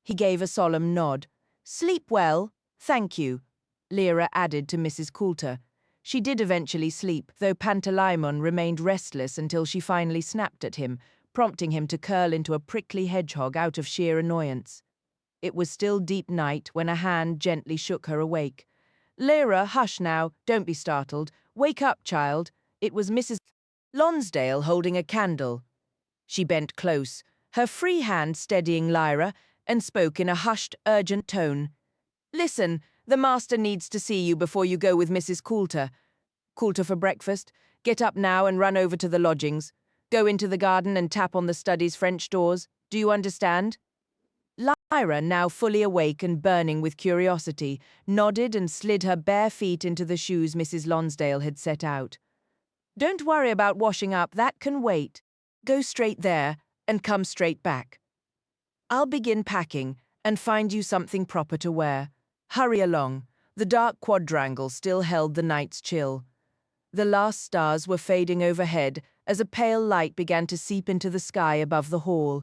He gave a solemn nod. Sleep well, thank you, Lyra added to Mrs. Coulter. She did eventually sleep, though Pantalaimon remained restless until she finally snapped at him, prompting him to curl into a prickly hedgehog out of sheer annoyance. It was still deep night when a hand gently shook her awake. Lyra, hush now, don't be startled. Wake up, child. It was Mrs. Lonsdale holding a candle. She bent close, her free hand steadying Lyra, and spoke in a hushed, urgent tone. Listen, the master needs to see you before you go with Mrs. Coulter. Coulter for breakfast. Get up now and run over to the lodgings. Go into the garden and tap on the study's French doors. Do you understand? Lyra, now fully awake and burning with curiosity, nodded and slid her bare feet into the shoes Mrs. Lonsdale had set out. Don't worry about washing up, that can wait. Go straight there and come straight back. I'll begin packing and find you something proper to wear. Hurry along. The dark quadrangle still held the night's chill. The last stars were fading overhead as a pale light began to seep into the sky above the hall.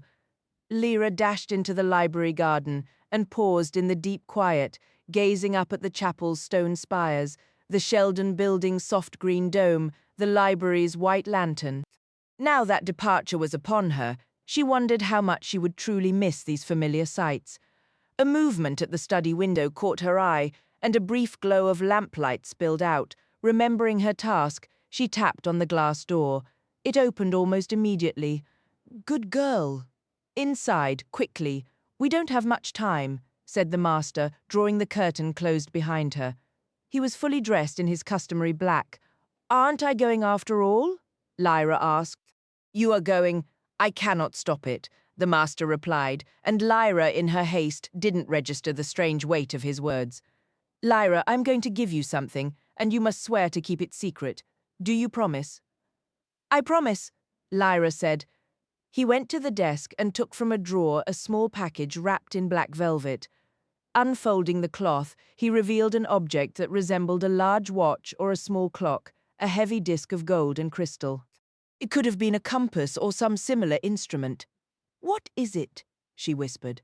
Lyra dashed into the library garden and paused in the deep quiet, gazing up at the chapel's stone spires, the Sheldon building's soft green dome, the library's white lantern. Now that departure was upon her, she wondered how much she would truly miss these familiar sights. A movement at the study window caught her eye, and a brief glow of lamplight spilled out. Remembering her task, she tapped on the glass door. It opened almost immediately. Good girl. Inside, quickly. We don't have much time, said the master, drawing the curtain closed behind her. He was fully dressed in his customary black. Aren't I going after all? Lyra asked. You are going. I cannot stop it, the master replied, and Lyra, in her haste, didn't register the strange weight of his words. Lyra, I'm going to give you something, and you must swear to keep it secret. Do you promise? I promise, Lyra said. He went to the desk and took from a drawer a small package wrapped in black velvet. Unfolding the cloth, he revealed an object that resembled a large watch or a small clock, a heavy disc of gold and crystal. It could have been a compass or some similar instrument. What is it? She whispered.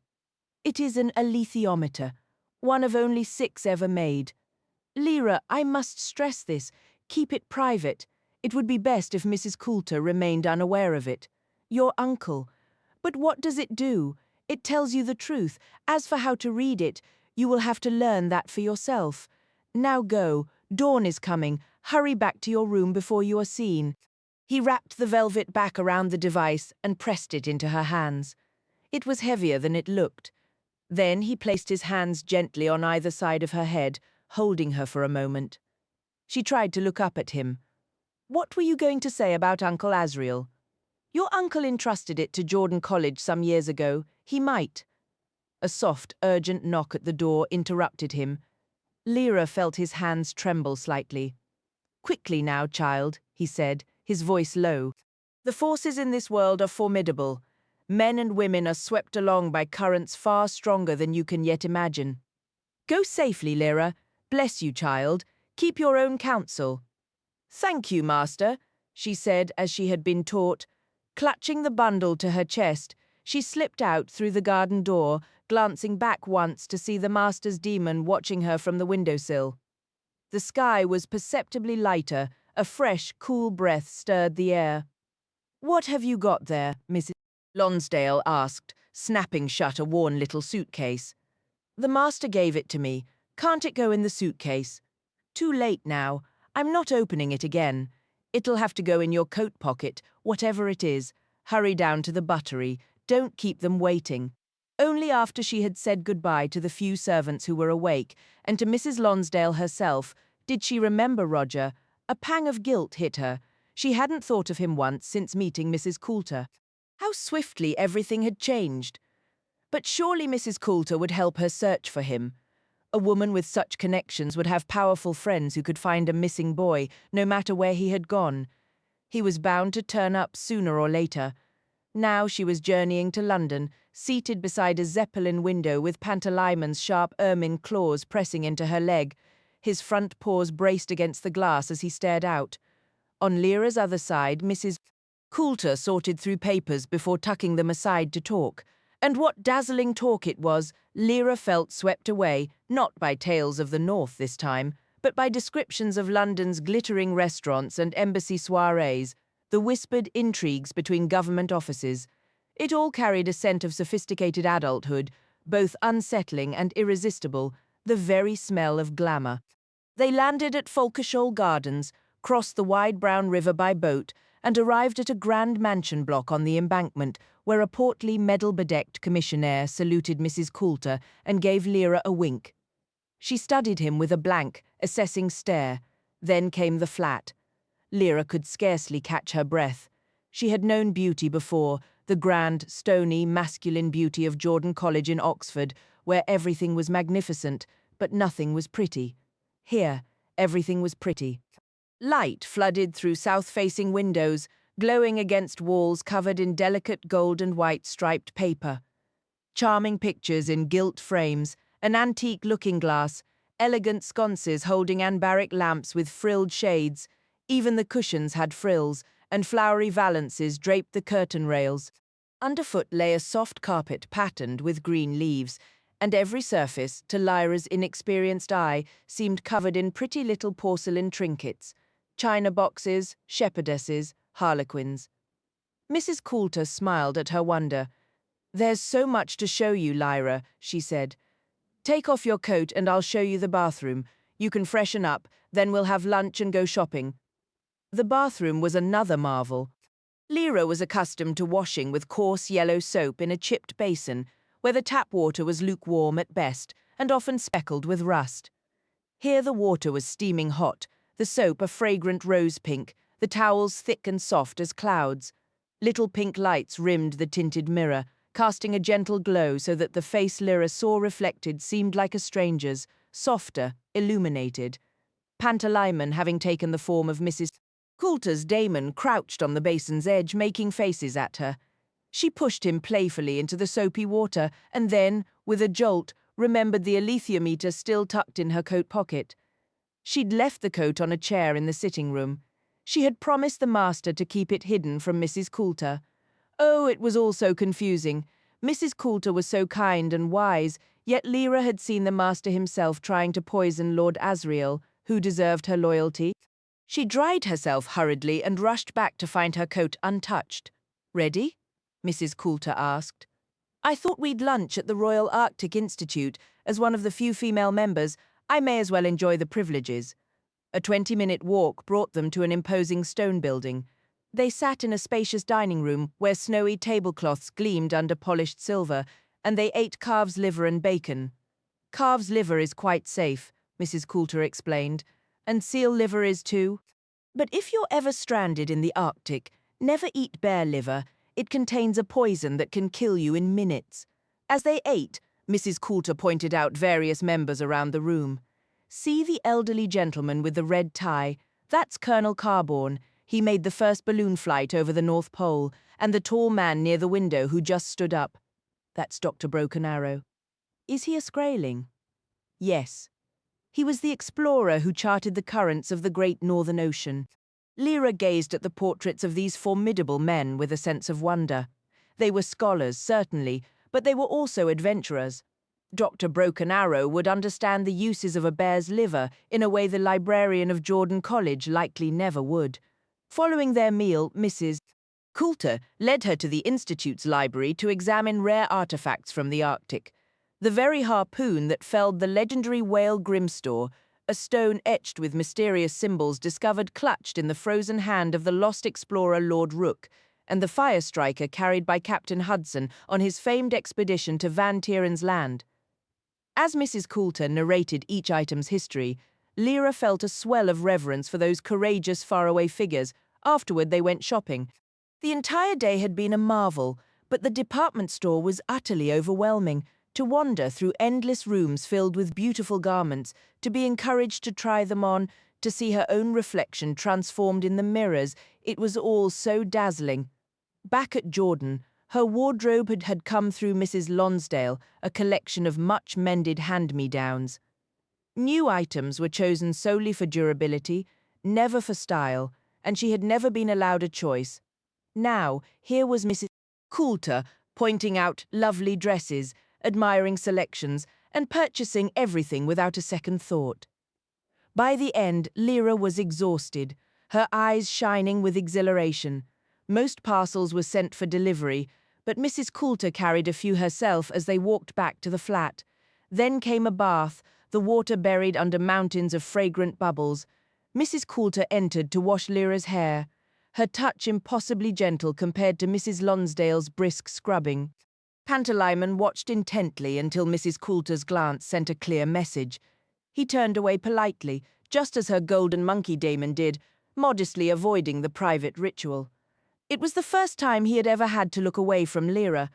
It is an alethiometer, one of only 6 ever made. Lyra, I must stress this. Keep it private. It would be best if Mrs. Coulter remained unaware of it. Your uncle. But what does it do? It tells you the truth. As for how to read it, you will have to learn that for yourself. Now go. Dawn is coming. Hurry back to your room before you are seen. He wrapped the velvet back around the device and pressed it into her hands. It was heavier than it looked. Then he placed his hands gently on either side of her head, holding her for a moment. She tried to look up at him. What were you going to say about Uncle Asriel? Your uncle entrusted it to Jordan College some years ago. He might. A soft, urgent knock at the door interrupted him. Lyra felt his hands tremble slightly. Quickly now, child, he said, his voice low. The forces in this world are formidable. Men and women are swept along by currents far stronger than you can yet imagine. Go safely, Lyra. Bless you, child. Keep your own counsel. Thank you, master, she said as she had been taught. Clutching the bundle to her chest, she slipped out through the garden door, glancing back once to see the master's demon watching her from the windowsill. The sky was perceptibly lighter, a fresh, cool breath stirred the air. What have you got there, Mrs. Lonsdale asked, snapping shut a worn little suitcase. The master gave it to me. Can't it go in the suitcase? Too late now. I'm not opening it again. It'll have to go in your coat pocket, whatever it is. Hurry down to the buttery. Don't keep them waiting. Only after she had said goodbye to the few servants who were awake, and to Mrs. Lonsdale herself, did she remember Roger. A pang of guilt hit her. She hadn't thought of him once since meeting Mrs. Coulter. How swiftly everything had changed. But surely Mrs. Coulter would help her search for him. A woman with such connections would have powerful friends who could find a missing boy, no matter where he had gone. He was bound to turn up sooner or later. Now she was journeying to London, seated beside a Zeppelin window with Pantalaimon's sharp ermine claws pressing into her leg, his front paws braced against the glass as he stared out. On Lyra's other side, Mrs. Coulter sorted through papers before tucking them aside to talk, And what dazzling talk it was, Lyra felt swept away, not by tales of the North this time, but by descriptions of London's glittering restaurants and embassy soirees, the whispered intrigues between government offices. It all carried a scent of sophisticated adulthood, both unsettling and irresistible, the very smell of glamour. They landed at Folkershoal Gardens, crossed the wide brown river by boat, and arrived at a grand mansion block on the embankment, where a portly, medal-bedecked commissionaire saluted Mrs. Coulter and gave Lyra a wink. She studied him with a blank, assessing stare. Then came the flat. Lyra could scarcely catch her breath. She had known beauty before, the grand, stony, masculine beauty of Jordan College in Oxford, where everything was magnificent, but nothing was pretty. Here, everything was pretty. Light flooded through south-facing windows, glowing against walls covered in delicate gold and white striped paper. Charming pictures in gilt frames, an antique looking-glass, elegant sconces holding anbaric lamps with frilled shades. Even the cushions had frills, and flowery valances draped the curtain rails. Underfoot lay a soft carpet patterned with green leaves, and every surface, to Lyra's inexperienced eye, seemed covered in pretty little porcelain trinkets, china boxes, shepherdesses, harlequins. Mrs. Coulter smiled at her wonder. "There's so much to show you, Lyra," she said. "Take off your coat and I'll show you the bathroom. You can freshen up, then we'll have lunch and go shopping." The bathroom was another marvel. Lyra was accustomed to washing with coarse yellow soap in a chipped basin, where the tap water was lukewarm at best and often speckled with rust. Here the water was steaming hot, the soap a fragrant rose pink, the towels thick and soft as clouds. Little pink lights rimmed the tinted mirror, casting a gentle glow so that the face Lyra saw reflected seemed like a stranger's, softer, illuminated. Pantalaimon having taken the form of Mrs. Coulter's Damon crouched on the basin's edge, making faces at her. She pushed him playfully into the soapy water and then, with a jolt, remembered the alethiometer still tucked in her coat pocket. She'd left the coat on a chair in the sitting room. She had promised the master to keep it hidden from Mrs. Coulter. Oh, it was all so confusing. Mrs. Coulter was so kind and wise, yet Lyra had seen the master himself trying to poison Lord Asriel, who deserved her loyalty. She dried herself hurriedly and rushed back to find her coat untouched. "Ready?" Mrs. Coulter asked. "I thought we'd lunch at the Royal Arctic Institute. As one of the few female members, I may as well enjoy the privileges." A 20-minute walk brought them to an imposing stone building. They sat in a spacious dining room where snowy tablecloths gleamed under polished silver, and they ate calf's liver and bacon. "Calf's liver is quite safe," Mrs. Coulter explained, "and seal liver is too. But if you're ever stranded in the Arctic, never eat bear liver. It contains a poison that can kill you in minutes." As they ate, Mrs. Coulter pointed out various members around the room. "See the elderly gentleman with the red tie? That's Colonel Carbourne. He made the first balloon flight over the North Pole, and the tall man near the window who just stood up. That's Dr. Broken Arrow." "Is he a Skraeling?" "Yes. He was the explorer who charted the currents of the great Northern Ocean." Lyra gazed at the portraits of these formidable men with a sense of wonder. They were scholars, certainly, but they were also adventurers. Dr. Broken Arrow would understand the uses of a bear's liver in a way the librarian of Jordan College likely never would. Following their meal, Mrs. Coulter led her to the Institute's library to examine rare artifacts from the Arctic. The very harpoon that felled the legendary whale Grimstaw, a stone etched with mysterious symbols discovered clutched in the frozen hand of the lost explorer Lord Rooke, and the fire striker carried by Captain Hudson on his famed expedition to Van Tieren's Land. As Mrs. Coulter narrated each item's history, Lyra felt a swell of reverence for those courageous faraway figures. Afterward they went shopping. The entire day had been a marvel, but the department store was utterly overwhelming. To wander through endless rooms filled with beautiful garments, to be encouraged to try them on, to see her own reflection transformed in the mirrors, it was all so dazzling. Back at Jordan, her wardrobe had come through Mrs. Lonsdale, a collection of much-mended hand-me-downs. New items were chosen solely for durability, never for style, and she had never been allowed a choice. Now, here was Mrs. Coulter, pointing out lovely dresses, admiring selections, and purchasing everything without a second thought. By the end, Lyra was exhausted, her eyes shining with exhilaration. Most parcels were sent for delivery, but Mrs. Coulter carried a few herself as they walked back to the flat. Then came a bath, the water buried under mountains of fragrant bubbles. Mrs. Coulter entered to wash Lyra's hair, her touch impossibly gentle compared to Mrs. Lonsdale's brisk scrubbing. Pantalaimon watched intently until Mrs. Coulter's glance sent a clear message. He turned away politely, just as her golden monkey daemon did, modestly avoiding the private ritual. It was the first time he had ever had to look away from Lyra.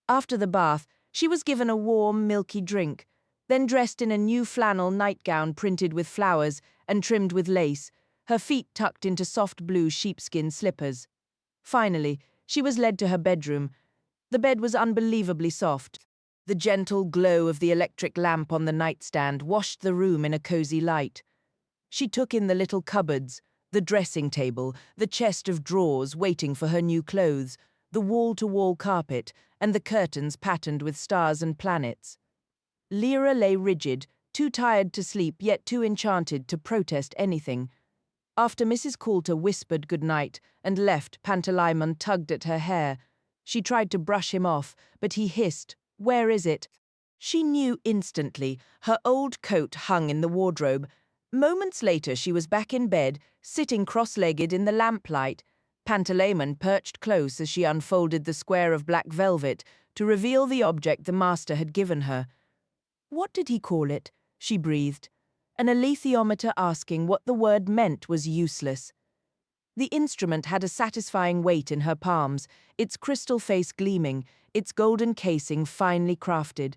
After the bath, she was given a warm, milky drink, then dressed in a new flannel nightgown printed with flowers and trimmed with lace, her feet tucked into soft blue sheepskin slippers. Finally, she was led to her bedroom. The bed was unbelievably soft. The gentle glow of the electric lamp on the nightstand washed the room in a cozy light. She took in the little cupboards, the dressing table, the chest of drawers waiting for her new clothes, the wall-to-wall carpet, and the curtains patterned with stars and planets. Lyra lay rigid, too tired to sleep yet too enchanted to protest anything. After Mrs. Coulter whispered good-night and left, Pantalaimon tugged at her hair. She tried to brush him off, but he hissed, "Where is it?" She knew instantly. Her old coat hung in the wardrobe. Moments later she was back in bed, sitting cross-legged in the lamplight. Pantalaimon perched close as she unfolded the square of black velvet to reveal the object the master had given her. "What did he call it?" she breathed. An alethiometer asking what the word meant was useless. The instrument had a satisfying weight in her palms, its crystal face gleaming, its golden casing finely crafted.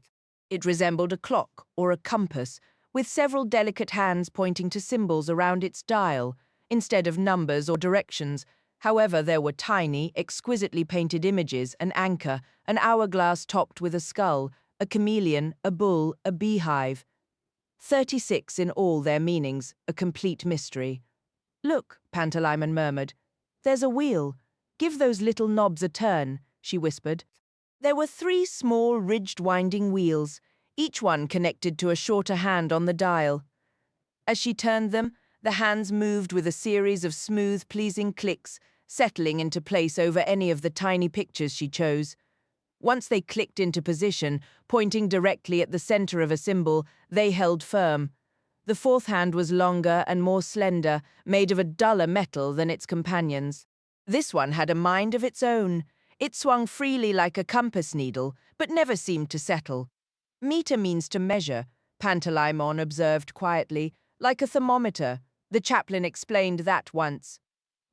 It resembled a clock or a compass, with several delicate hands pointing to symbols around its dial, instead of numbers or directions. However, there were tiny, exquisitely painted images, an anchor, an hourglass topped with a skull, a chameleon, a bull, a beehive. 36 in all their meanings, a complete mystery. "Look," Pantalaimon murmured. "There's a wheel. Give those little knobs a turn," she whispered. There were 3 small, ridged winding wheels, each one connected to a shorter hand on the dial. As she turned them, the hands moved with a series of smooth, pleasing clicks, settling into place over any of the tiny pictures she chose. Once they clicked into position, pointing directly at the center of a symbol, they held firm. The 4th hand was longer and more slender, made of a duller metal than its companions. This one had a mind of its own. It swung freely like a compass needle, but never seemed to settle. "Meter means to measure," Pantalaimon observed quietly, "like a thermometer. The chaplain explained that once."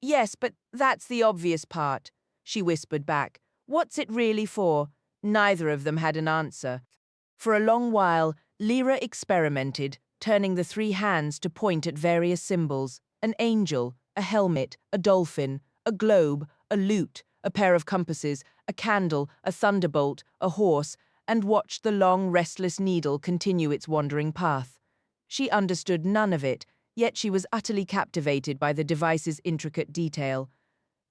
"Yes, but that's the obvious part," she whispered back. "What's it really for?" Neither of them had an answer. For a long while, Lyra experimented, turning the 3 hands to point at various symbols: an angel, a helmet, a dolphin, a globe, a lute, a pair of compasses, a candle, a thunderbolt, a horse, and watched the long, restless needle continue its wandering path. She understood none of it, yet she was utterly captivated by the device's intricate detail.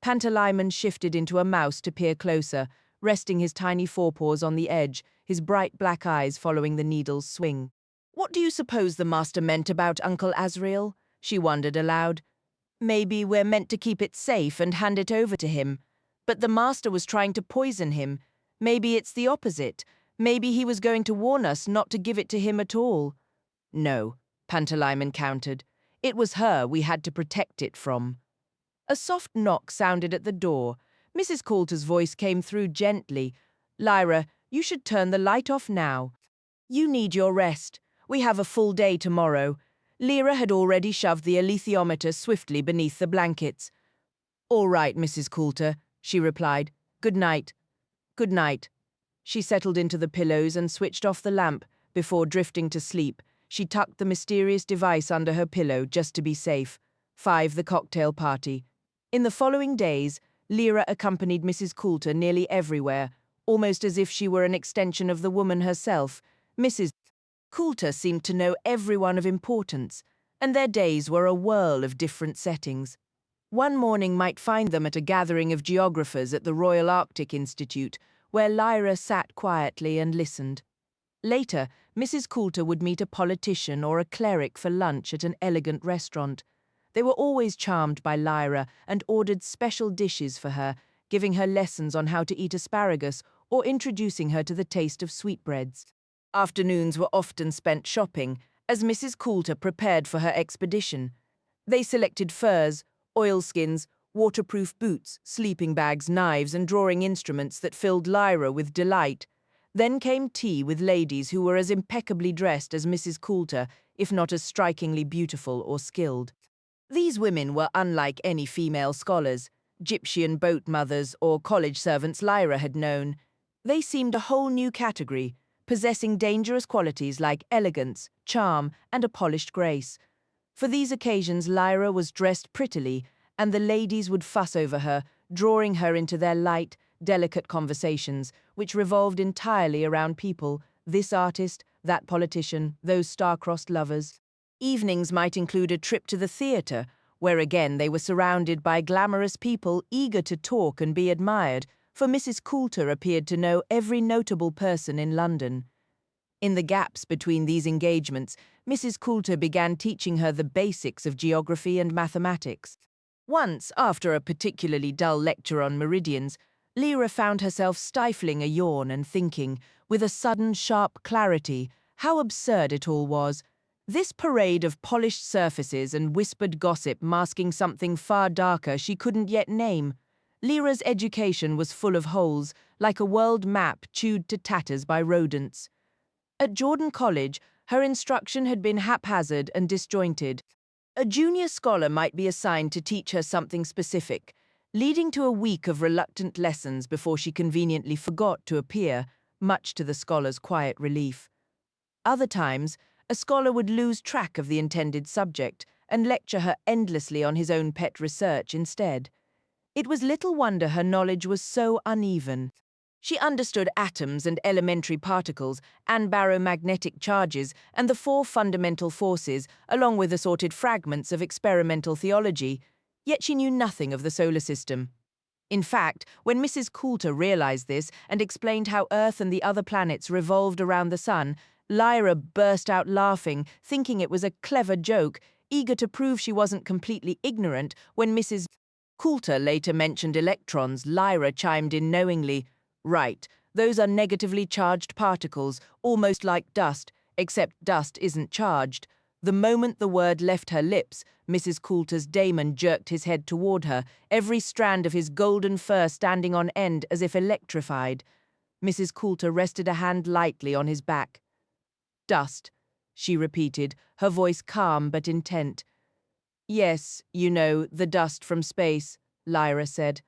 Pantalaimon shifted into a mouse to peer closer, resting his tiny forepaws on the edge, his bright black eyes following the needle's swing. "What do you suppose the master meant about Uncle Azrael?" she wondered aloud. "Maybe we're meant to keep it safe and hand it over to him. But the master was trying to poison him. Maybe it's the opposite. Maybe he was going to warn us not to give it to him at all." "No," Pantalaimon countered. "It was her we had to protect it from." A soft knock sounded at the door. Mrs. Coulter's voice came through gently. "Lyra, you should turn the light off now. You need your rest. We have a full day tomorrow." Lyra had already shoved the alethiometer swiftly beneath the blankets. "All right, Mrs. Coulter," she replied. "Good night." "Good night." She settled into the pillows and switched off the lamp. Before drifting to sleep, she tucked the mysterious device under her pillow just to be safe. 5. The cocktail party. In the following days, Lyra accompanied Mrs. Coulter nearly everywhere, almost as if she were an extension of the woman herself. Mrs. Coulter seemed to know everyone of importance, and their days were a whirl of different settings. One morning might find them at a gathering of geographers at the Royal Arctic Institute, where Lyra sat quietly and listened. Later, Mrs. Coulter would meet a politician or a cleric for lunch at an elegant restaurant. They were always charmed by Lyra and ordered special dishes for her, giving her lessons on how to eat asparagus or introducing her to the taste of sweetbreads. Afternoons were often spent shopping, as Mrs. Coulter prepared for her expedition. They selected furs, oilskins, waterproof boots, sleeping bags, knives, and drawing instruments that filled Lyra with delight. Then came tea with ladies who were as impeccably dressed as Mrs. Coulter, if not as strikingly beautiful or skilled. These women were unlike any female scholars, Gyptian boat mothers, or college servants Lyra had known. They seemed a whole new category, possessing dangerous qualities like elegance, charm, and a polished grace. For these occasions Lyra was dressed prettily, and the ladies would fuss over her, drawing her into their light, delicate conversations, which revolved entirely around people, this artist, that politician, those star-crossed lovers. Evenings might include a trip to the theatre, where again they were surrounded by glamorous people eager to talk and be admired, for Mrs. Coulter appeared to know every notable person in London. In the gaps between these engagements, Mrs. Coulter began teaching her the basics of geography and mathematics. Once, after a particularly dull lecture on meridians, Lyra found herself stifling a yawn and thinking, with a sudden sharp clarity, how absurd it all was. This parade of polished surfaces and whispered gossip masking something far darker she couldn't yet name. Lyra's education was full of holes, like a world map chewed to tatters by rodents. At Jordan College, her instruction had been haphazard and disjointed. A junior scholar might be assigned to teach her something specific, leading to a week of reluctant lessons before she conveniently forgot to appear, much to the scholar's quiet relief. Other times, a scholar would lose track of the intended subject and lecture her endlessly on his own pet research instead. It was little wonder her knowledge was so uneven. She understood atoms and elementary particles, and baromagnetic charges, and the four fundamental forces, along with assorted fragments of experimental theology, yet she knew nothing of the solar system. In fact, when Mrs. Coulter realized this and explained how Earth and the other planets revolved around the sun, Lyra burst out laughing, thinking it was a clever joke, eager to prove she wasn't completely ignorant. When Mrs. Coulter later mentioned electrons, Lyra chimed in knowingly, "Right, those are negatively charged particles, almost like dust, except dust isn't charged." The moment the word left her lips, Mrs. Coulter's daemon jerked his head toward her, every strand of his golden fur standing on end as if electrified. Mrs. Coulter rested a hand lightly on his back. "Dust," she repeated, her voice calm but intent. "Yes, you know, the dust from space," Lyra said.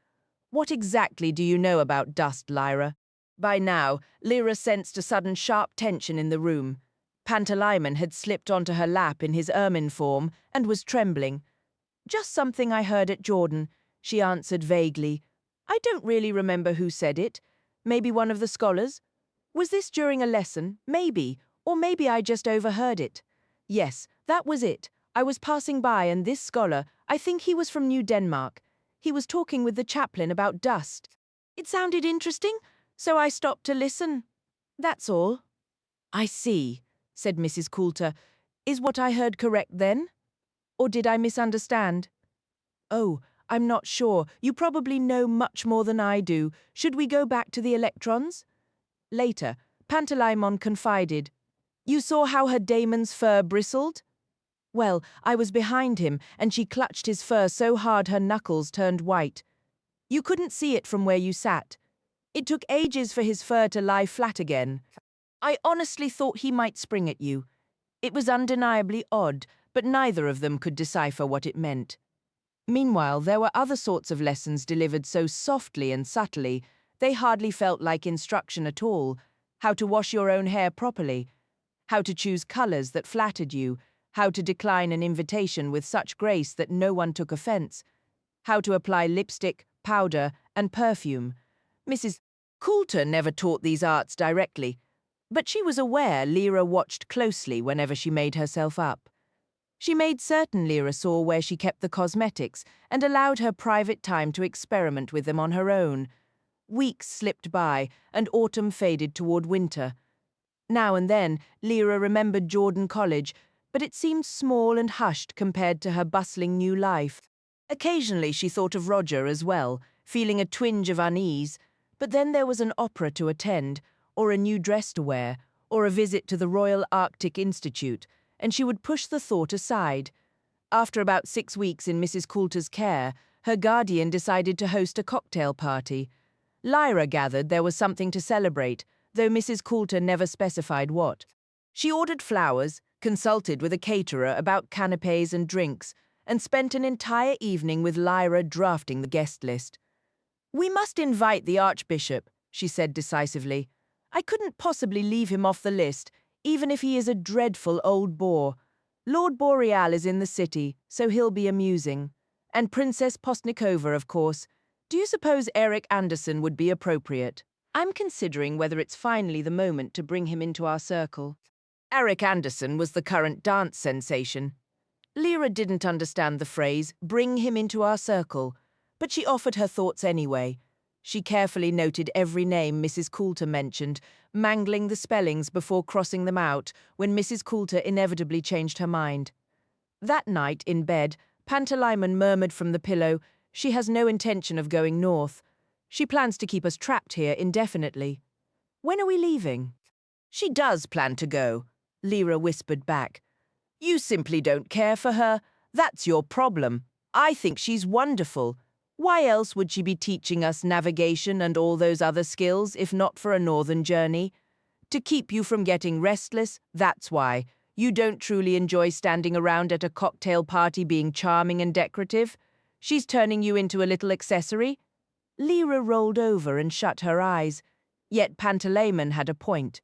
"What exactly do you know about dust, Lyra?" By now, Lyra sensed a sudden sharp tension in the room. Pantalaimon had slipped onto her lap in his ermine form and was trembling. "Just something I heard at Jordan," she answered vaguely. "I don't really remember who said it. Maybe one of the scholars? Was this during a lesson? Maybe. Or maybe I just overheard it. Yes, that was it. I was passing by and this scholar, I think he was from New Denmark. He was talking with the chaplain about dust. It sounded interesting, so I stopped to listen. That's all." "I see," said Mrs. Coulter. "Is what I heard correct then? Or did I misunderstand?" "Oh, I'm not sure. You probably know much more than I do. Should we go back to the electrons?" Later, Pantalaimon confided, "You saw how her daemon's fur bristled? Well, I was behind him, and she clutched his fur so hard her knuckles turned white. You couldn't see it from where you sat. It took ages for his fur to lie flat again. I honestly thought he might spring at you. It was undeniably odd, but neither of them could decipher what it meant." Meanwhile, there were other sorts of lessons delivered so softly and subtly, they hardly felt like instruction at all. How to wash your own hair properly, how to choose colors that flattered you, how to decline an invitation with such grace that no one took offense, how to apply lipstick, powder, and perfume. Mrs. Coulter never taught these arts directly, but she was aware Lyra watched closely whenever she made herself up. She made certain Lyra saw where she kept the cosmetics and allowed her private time to experiment with them on her own. Weeks slipped by, and autumn faded toward winter. Now and then, Lyra remembered Jordan College, but it seemed small and hushed compared to her bustling new life. Occasionally she thought of Roger as well, feeling a twinge of unease, but then there was an opera to attend, or a new dress to wear, or a visit to the Royal Arctic Institute, and she would push the thought aside. After about 6 weeks in Mrs. Coulter's care, her guardian decided to host a cocktail party. Lyra gathered there was something to celebrate, though Mrs. Coulter never specified what. She ordered flowers, consulted with a caterer about canapés and drinks, and spent an entire evening with Lyra drafting the guest list. "We must invite the Archbishop," she said decisively. "I couldn't possibly leave him off the list, even if he is a dreadful old bore. Lord Boreal is in the city, so he'll be amusing. And Princess Postnikova, of course. Do you suppose Eric Anderson would be appropriate? I'm considering whether it's finally the moment to bring him into our circle." Eric Anderson was the current dance sensation. Lyra didn't understand the phrase, "bring him into our circle," but she offered her thoughts anyway. She carefully noted every name Mrs. Coulter mentioned, mangling the spellings before crossing them out when Mrs. Coulter inevitably changed her mind. That night, in bed, Pantalaimon murmured from the pillow, "She has no intention of going north. She plans to keep us trapped here indefinitely. When are we leaving?" "She does plan to go," Lyra whispered back. "You simply don't care for her. That's your problem. I think she's wonderful. Why else would she be teaching us navigation and all those other skills if not for a northern journey? To keep you from getting restless, that's why. You don't truly enjoy standing around at a cocktail party being charming and decorative? She's turning you into a little accessory?" Lyra rolled over and shut her eyes. Yet Pantalaimon had a point.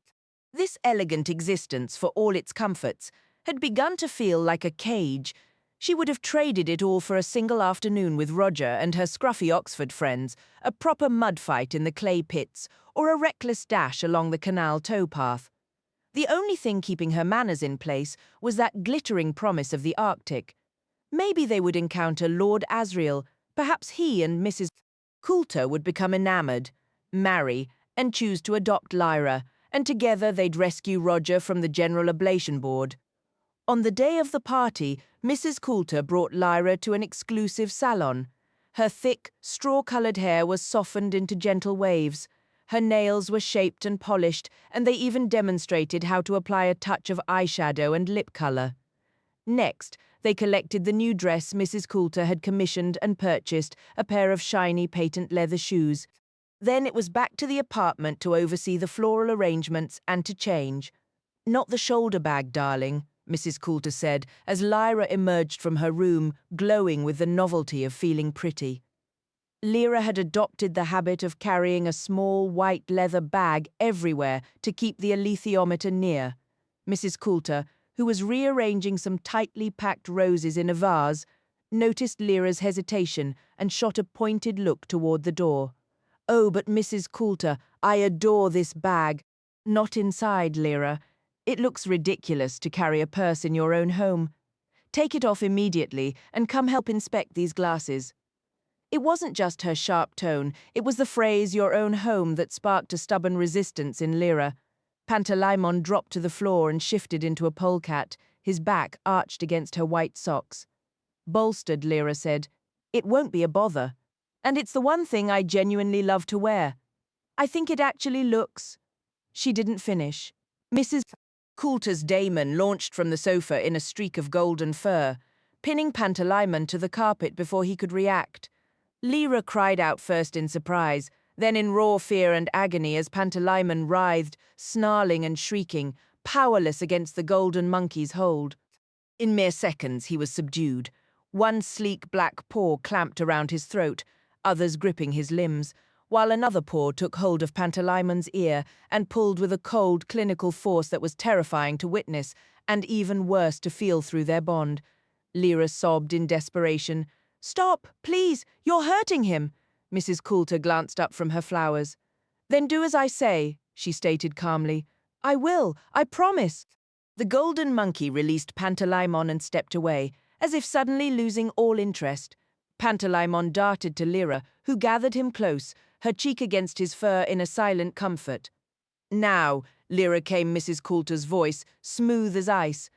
This elegant existence, for all its comforts, had begun to feel like a cage. She would have traded it all for a single afternoon with Roger and her scruffy Oxford friends, a proper mud fight in the clay pits, or a reckless dash along the canal towpath. The only thing keeping her manners in place was that glittering promise of the Arctic. Maybe they would encounter Lord Asriel. Perhaps he and Mrs. Coulter would become enamored, marry, and choose to adopt Lyra, and together they'd rescue Roger from the General Oblation Board. On the day of the party, Mrs. Coulter brought Lyra to an exclusive salon. Her thick, straw-coloured hair was softened into gentle waves. Her nails were shaped and polished, and they even demonstrated how to apply a touch of eyeshadow and lip colour. Next, they collected the new dress Mrs. Coulter had commissioned and purchased, a pair of shiny patent leather shoes. Then it was back to the apartment to oversee the floral arrangements and to change. "Not the shoulder bag, darling," Mrs. Coulter said, as Lyra emerged from her room, glowing with the novelty of feeling pretty. Lyra had adopted the habit of carrying a small white leather bag everywhere to keep the alethiometer near. Mrs. Coulter, who was rearranging some tightly packed roses in a vase, noticed Lyra's hesitation and shot a pointed look toward the door. "Oh, but Mrs. Coulter, I adore this bag." "Not inside, Lyra. It looks ridiculous to carry a purse in your own home. Take it off immediately and come help inspect these glasses." It wasn't just her sharp tone, it was the phrase "your own home" that sparked a stubborn resistance in Lyra. Pantalaimon dropped to the floor and shifted into a polecat, his back arched against her white socks. Bolstered, Lyra said, "It won't be a bother. And it's the one thing I genuinely love to wear. I think it actually looks—" She didn't finish. Mrs. Coulter's daemon launched from the sofa in a streak of golden fur, pinning Pantalaimon to the carpet before he could react. Lyra cried out first in surprise, then in raw fear and agony as Pantalaimon writhed, snarling and shrieking, powerless against the golden monkey's hold. In mere seconds he was subdued. One sleek black paw clamped around his throat, others gripping his limbs, while another paw took hold of Pantalaimon's ear and pulled with a cold, clinical force that was terrifying to witness and even worse to feel through their bond. Lyra sobbed in desperation. "Stop, please, you're hurting him." Mrs. Coulter glanced up from her flowers. "Then do as I say," she stated calmly. "I will, I promise." The golden monkey released Pantalaimon and stepped away, as if suddenly losing all interest. Pantalaimon darted to Lyra, who gathered him close, her cheek against his fur in a silent comfort. "Now," Lyra came Mrs. Coulter's voice, smooth as ice.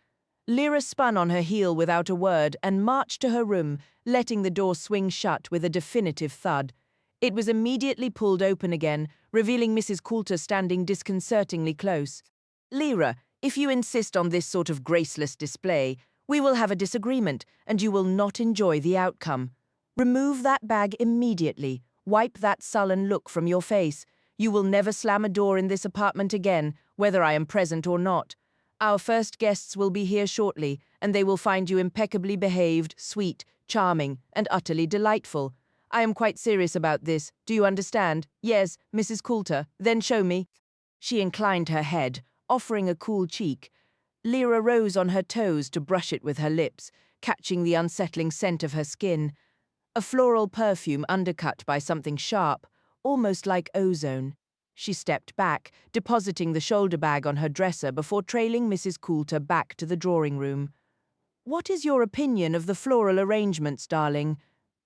Lyra spun on her heel without a word and marched to her room, letting the door swing shut with a definitive thud. It was immediately pulled open again, revealing Mrs. Coulter standing disconcertingly close. "Lyra, if you insist on this sort of graceless display, we will have a disagreement, and you will not enjoy the outcome. Remove that bag immediately. Wipe that sullen look from your face. You will never slam a door in this apartment again, whether I am present or not. Our first guests will be here shortly, and they will find you impeccably behaved, sweet, charming, and utterly delightful. I am quite serious about this. Do you understand? Yes, Mrs. Coulter, then show me." She inclined her head, offering a cool cheek. Lyra rose on her toes to brush it with her lips, catching the unsettling scent of her skin. A floral perfume undercut by something sharp, almost like ozone. She stepped back, depositing the shoulder bag on her dresser before trailing Mrs. Coulter back to the drawing room. "What is your opinion of the floral arrangements, darling?"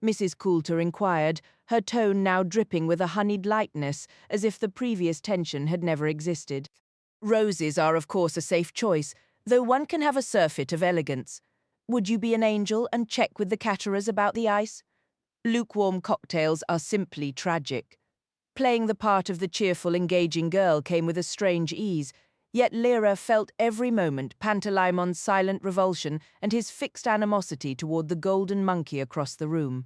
Mrs. Coulter inquired, her tone now dripping with a honeyed lightness, as if the previous tension had never existed. "Roses are of course a safe choice, though one can have a surfeit of elegance. Would you be an angel and check with the caterers about the ice? Lukewarm cocktails are simply tragic." Playing the part of the cheerful, engaging girl came with a strange ease, yet Lyra felt every moment Pantalaemon's silent revulsion and his fixed animosity toward the golden monkey across the room.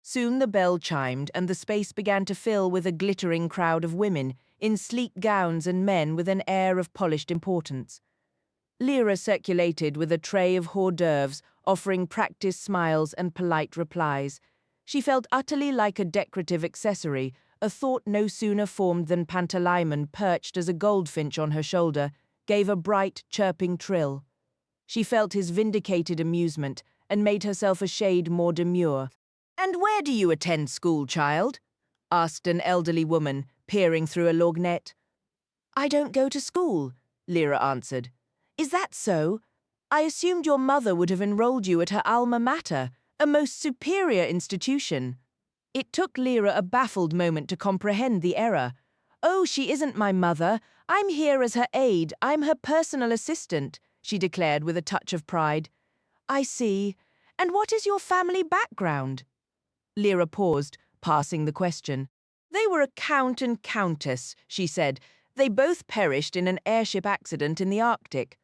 Soon the bell chimed and the space began to fill with a glittering crowd of women, in sleek gowns and men with an air of polished importance. Lyra circulated with a tray of hors d'oeuvres, offering practiced smiles and polite replies. She felt utterly like a decorative accessory, a thought no sooner formed than Pantalaimon, perched as a goldfinch on her shoulder, gave a bright, chirping trill. She felt his vindicated amusement and made herself a shade more demure. "And where do you attend school, child?" asked an elderly woman, peering through a lorgnette. "I don't go to school," Lyra answered. "Is that so? I assumed your mother would have enrolled you at her alma mater, a most superior institution." It took Lyra a baffled moment to comprehend the error. "Oh, she isn't my mother. I'm here as her aide. I'm her personal assistant," she declared with a touch of pride. "I see. And what is your family background?" Lyra paused, passing the question. "They were a count and countess," she said. "They both perished in an airship accident in the Arctic."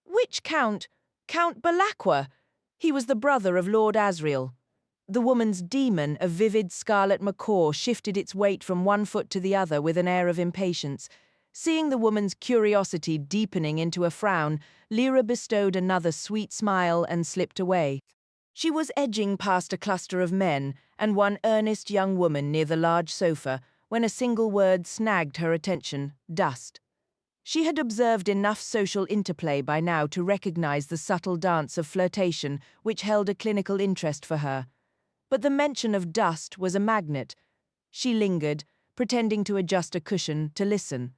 "Which count?" "Count Belacqua. He was the brother of Lord Asriel." The woman's demon, a vivid scarlet macaw, shifted its weight from one foot to the other with an air of impatience. Seeing the woman's curiosity deepening into a frown, Lyra bestowed another sweet smile and slipped away. She was edging past a cluster of men and one earnest young woman near the large sofa when a single word snagged her attention: dust. She had observed enough social interplay by now to recognize the subtle dance of flirtation which held a clinical interest for her. But the mention of dust was a magnet. She lingered, pretending to adjust a cushion to listen.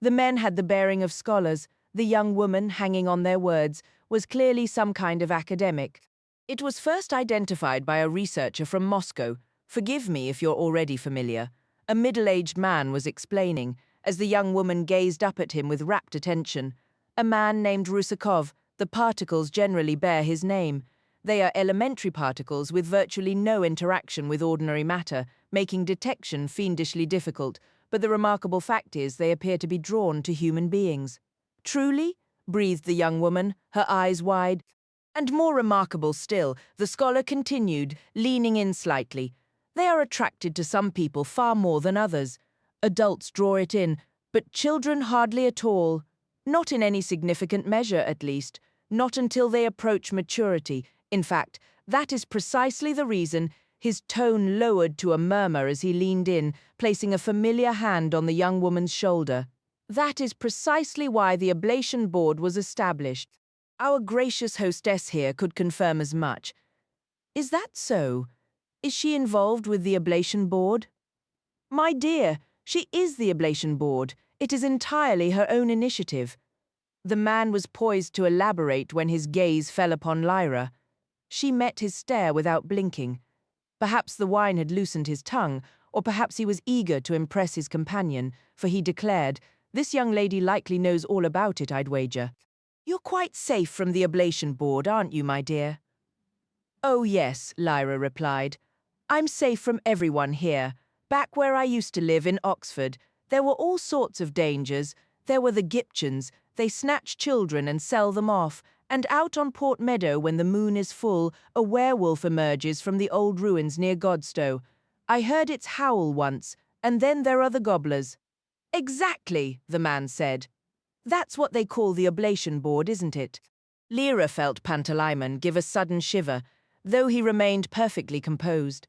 The men had the bearing of scholars. The young woman, hanging on their words, was clearly some kind of academic. It was first identified by a researcher from Moscow. "Forgive me if you're already familiar," a middle-aged man was explaining, as the young woman gazed up at him with rapt attention. "A man named Rusakov. The particles generally bear his name. They are elementary particles with virtually no interaction with ordinary matter, making detection fiendishly difficult, but the remarkable fact is they appear to be drawn to human beings." "Truly?" breathed the young woman, her eyes wide. "And more remarkable still," the scholar continued, leaning in slightly. "They are attracted to some people far more than others. Adults draw it in, but children hardly at all. Not in any significant measure, at least. Not until they approach maturity. In fact, that is precisely the reason." His tone lowered to a murmur as he leaned in, placing a familiar hand on the young woman's shoulder. "That is precisely why the ablation board was established. Our gracious hostess here could confirm as much." "Is that so? Is she involved with the ablation board?" "My dear, she is the ablation board. It is entirely her own initiative." The man was poised to elaborate when his gaze fell upon Lyra. She met his stare without blinking. Perhaps the wine had loosened his tongue, or perhaps he was eager to impress his companion, for he declared, "This young lady likely knows all about it, I'd wager." "You're quite safe from the ablation board, aren't you, my dear?" "Oh yes," Lyra replied. "I'm safe from everyone here. Back where I used to live in Oxford, there were all sorts of dangers. There were the Gipchins. They snatch children and sell them off. And out on Port Meadow, when the moon is full, a werewolf emerges from the old ruins near Godstow. I heard its howl once, and then there are the gobblers." "Exactly," the man said. "That's what they call the ablation board, isn't it?" Lyra felt Pantalaimon give a sudden shiver, though he remained perfectly composed.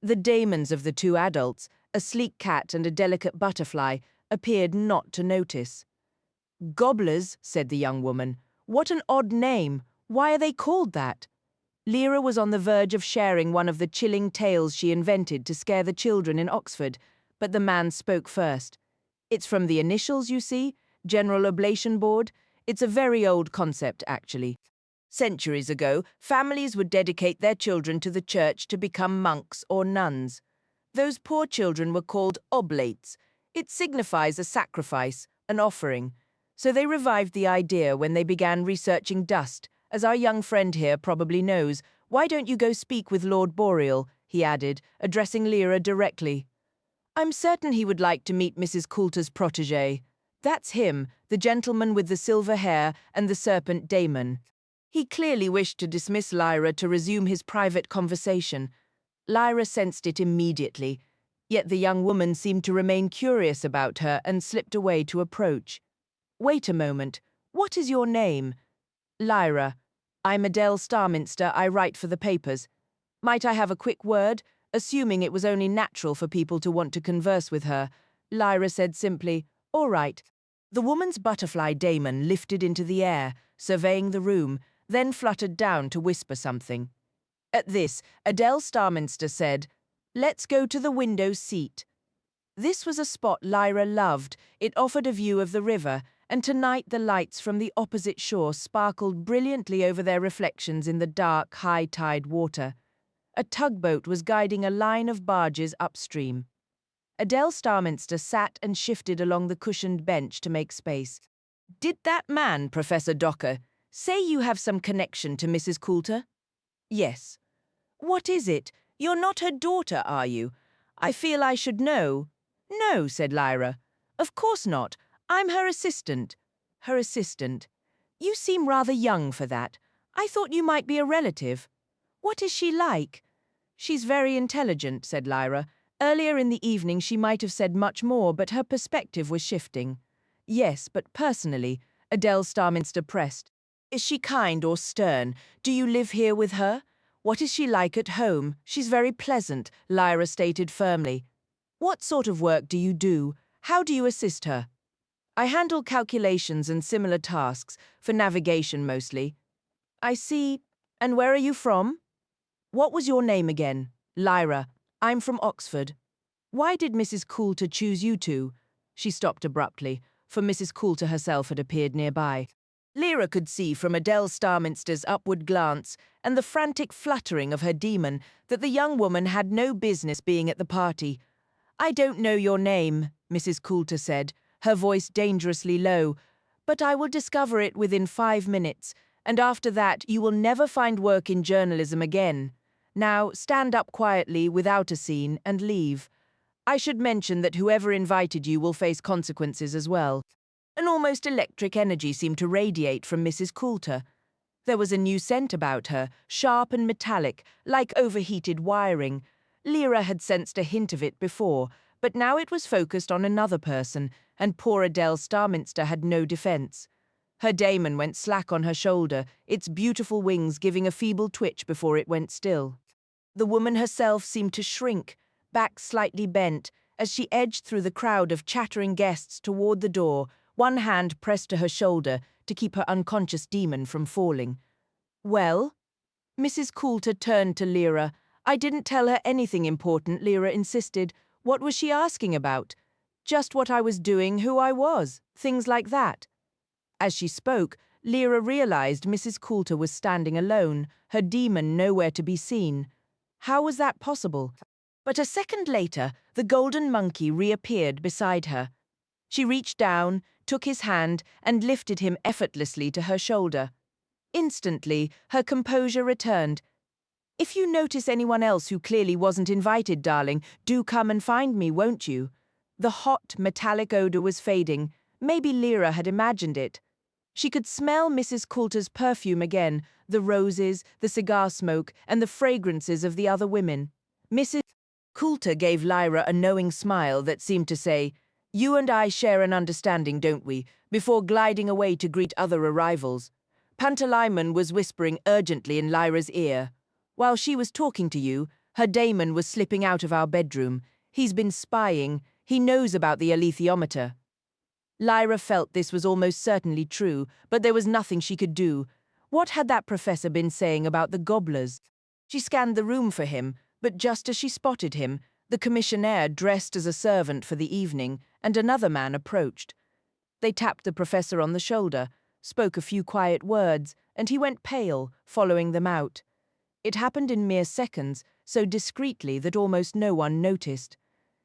The daemons of the two adults, a sleek cat and a delicate butterfly, appeared not to notice. "Gobblers," said the young woman. "What an odd name. Why are they called that?" Lyra was on the verge of sharing one of the chilling tales she invented to scare the children in Oxford, but the man spoke first. "It's from the initials, you see. General Oblation Board. It's a very old concept, actually. Centuries ago, families would dedicate their children to the church to become monks or nuns. Those poor children were called oblates. It signifies a sacrifice, an offering. So they revived the idea when they began researching dust. As our young friend here probably knows, why don't you go speak with Lord Boreal?" he added, addressing Lyra directly. "I'm certain he would like to meet Mrs. Coulter's protégé. That's him, the gentleman with the silver hair and the serpent daemon." He clearly wished to dismiss Lyra to resume his private conversation. Lyra sensed it immediately, yet the young woman seemed to remain curious about her and slipped away to approach. "Wait a moment. What is your name?" "Lyra. I'm Adele Starminster. I write for the papers. Might I have a quick word?" Assuming it was only natural for people to want to converse with her, Lyra said simply, "All right." The woman's butterfly daemon lifted into the air, surveying the room, then fluttered down to whisper something. At this, Adele Starminster said, "Let's go to the window seat." This was a spot Lyra loved. It offered a view of the river, and tonight the lights from the opposite shore sparkled brilliantly over their reflections in the dark, high-tide water. A tugboat was guiding a line of barges upstream. Adele Starminster sat and shifted along the cushioned bench to make space. "Did that man, Professor Docker, say you have some connection to Mrs. Coulter?" "Yes." "What is it? You're not her daughter, are you? I feel I should know." "No," said Lyra. "Of course not. I'm her assistant." "Her assistant. You seem rather young for that. I thought you might be a relative. What is she like?" "She's very intelligent," said Lyra. Earlier in the evening she might have said much more, but her perspective was shifting. "Yes, but personally," Adele Starminster pressed. "Is she kind or stern? Do you live here with her? What is she like at home?" "She's very pleasant," Lyra stated firmly. "What sort of work do you do? How do you assist her?" "I handle calculations and similar tasks, for navigation mostly." "I see. And where are you from?" "What was your name again?" "Lyra. I'm from Oxford." "Why did Mrs. Coulter choose you two?" She stopped abruptly, for Mrs. Coulter herself had appeared nearby. Lyra could see from Adele Starminster's upward glance and the frantic fluttering of her demon that the young woman had no business being at the party. "I don't know your name," Mrs. Coulter said, her voice dangerously low, "but I will discover it within 5 minutes, and after that you will never find work in journalism again. Now stand up quietly without a scene and leave. I should mention that whoever invited you will face consequences as well." An almost electric energy seemed to radiate from Mrs. Coulter. There was a new scent about her, sharp and metallic, like overheated wiring. Lyra had sensed a hint of it before, but now it was focused on another person, and poor Adele Starminster had no defense. Her daemon went slack on her shoulder, its beautiful wings giving a feeble twitch before it went still. The woman herself seemed to shrink, back slightly bent, as she edged through the crowd of chattering guests toward the door, one hand pressed to her shoulder to keep her unconscious demon from falling. "Well?" Mrs. Coulter turned to Lyra. "I didn't tell her anything important," Lyra insisted. "What was she asking about?" "Just what I was doing, who I was, things like that." As she spoke, Lyra realized Mrs. Coulter was standing alone, her demon nowhere to be seen. How was that possible? But a second later, the golden monkey reappeared beside her. She reached down, took his hand, and lifted him effortlessly to her shoulder. Instantly, her composure returned. "If you notice anyone else who clearly wasn't invited, darling, do come and find me, won't you?" The hot, metallic odor was fading. Maybe Lyra had imagined it. She could smell Mrs. Coulter's perfume again, the roses, the cigar smoke, and the fragrances of the other women. Mrs. Coulter gave Lyra a knowing smile that seemed to say, "You and I share an understanding, don't we?" before gliding away to greet other arrivals. Pantalaimon was whispering urgently in Lyra's ear. "While she was talking to you, her daemon was slipping out of our bedroom. He's been spying. He knows about the alethiometer." Lyra felt this was almost certainly true, but there was nothing she could do. What had that professor been saying about the gobblers? She scanned the room for him, but just as she spotted him, the commissionaire dressed as a servant for the evening, and another man approached. They tapped the professor on the shoulder, spoke a few quiet words, and he went pale, following them out. It happened in mere seconds, so discreetly that almost no one noticed.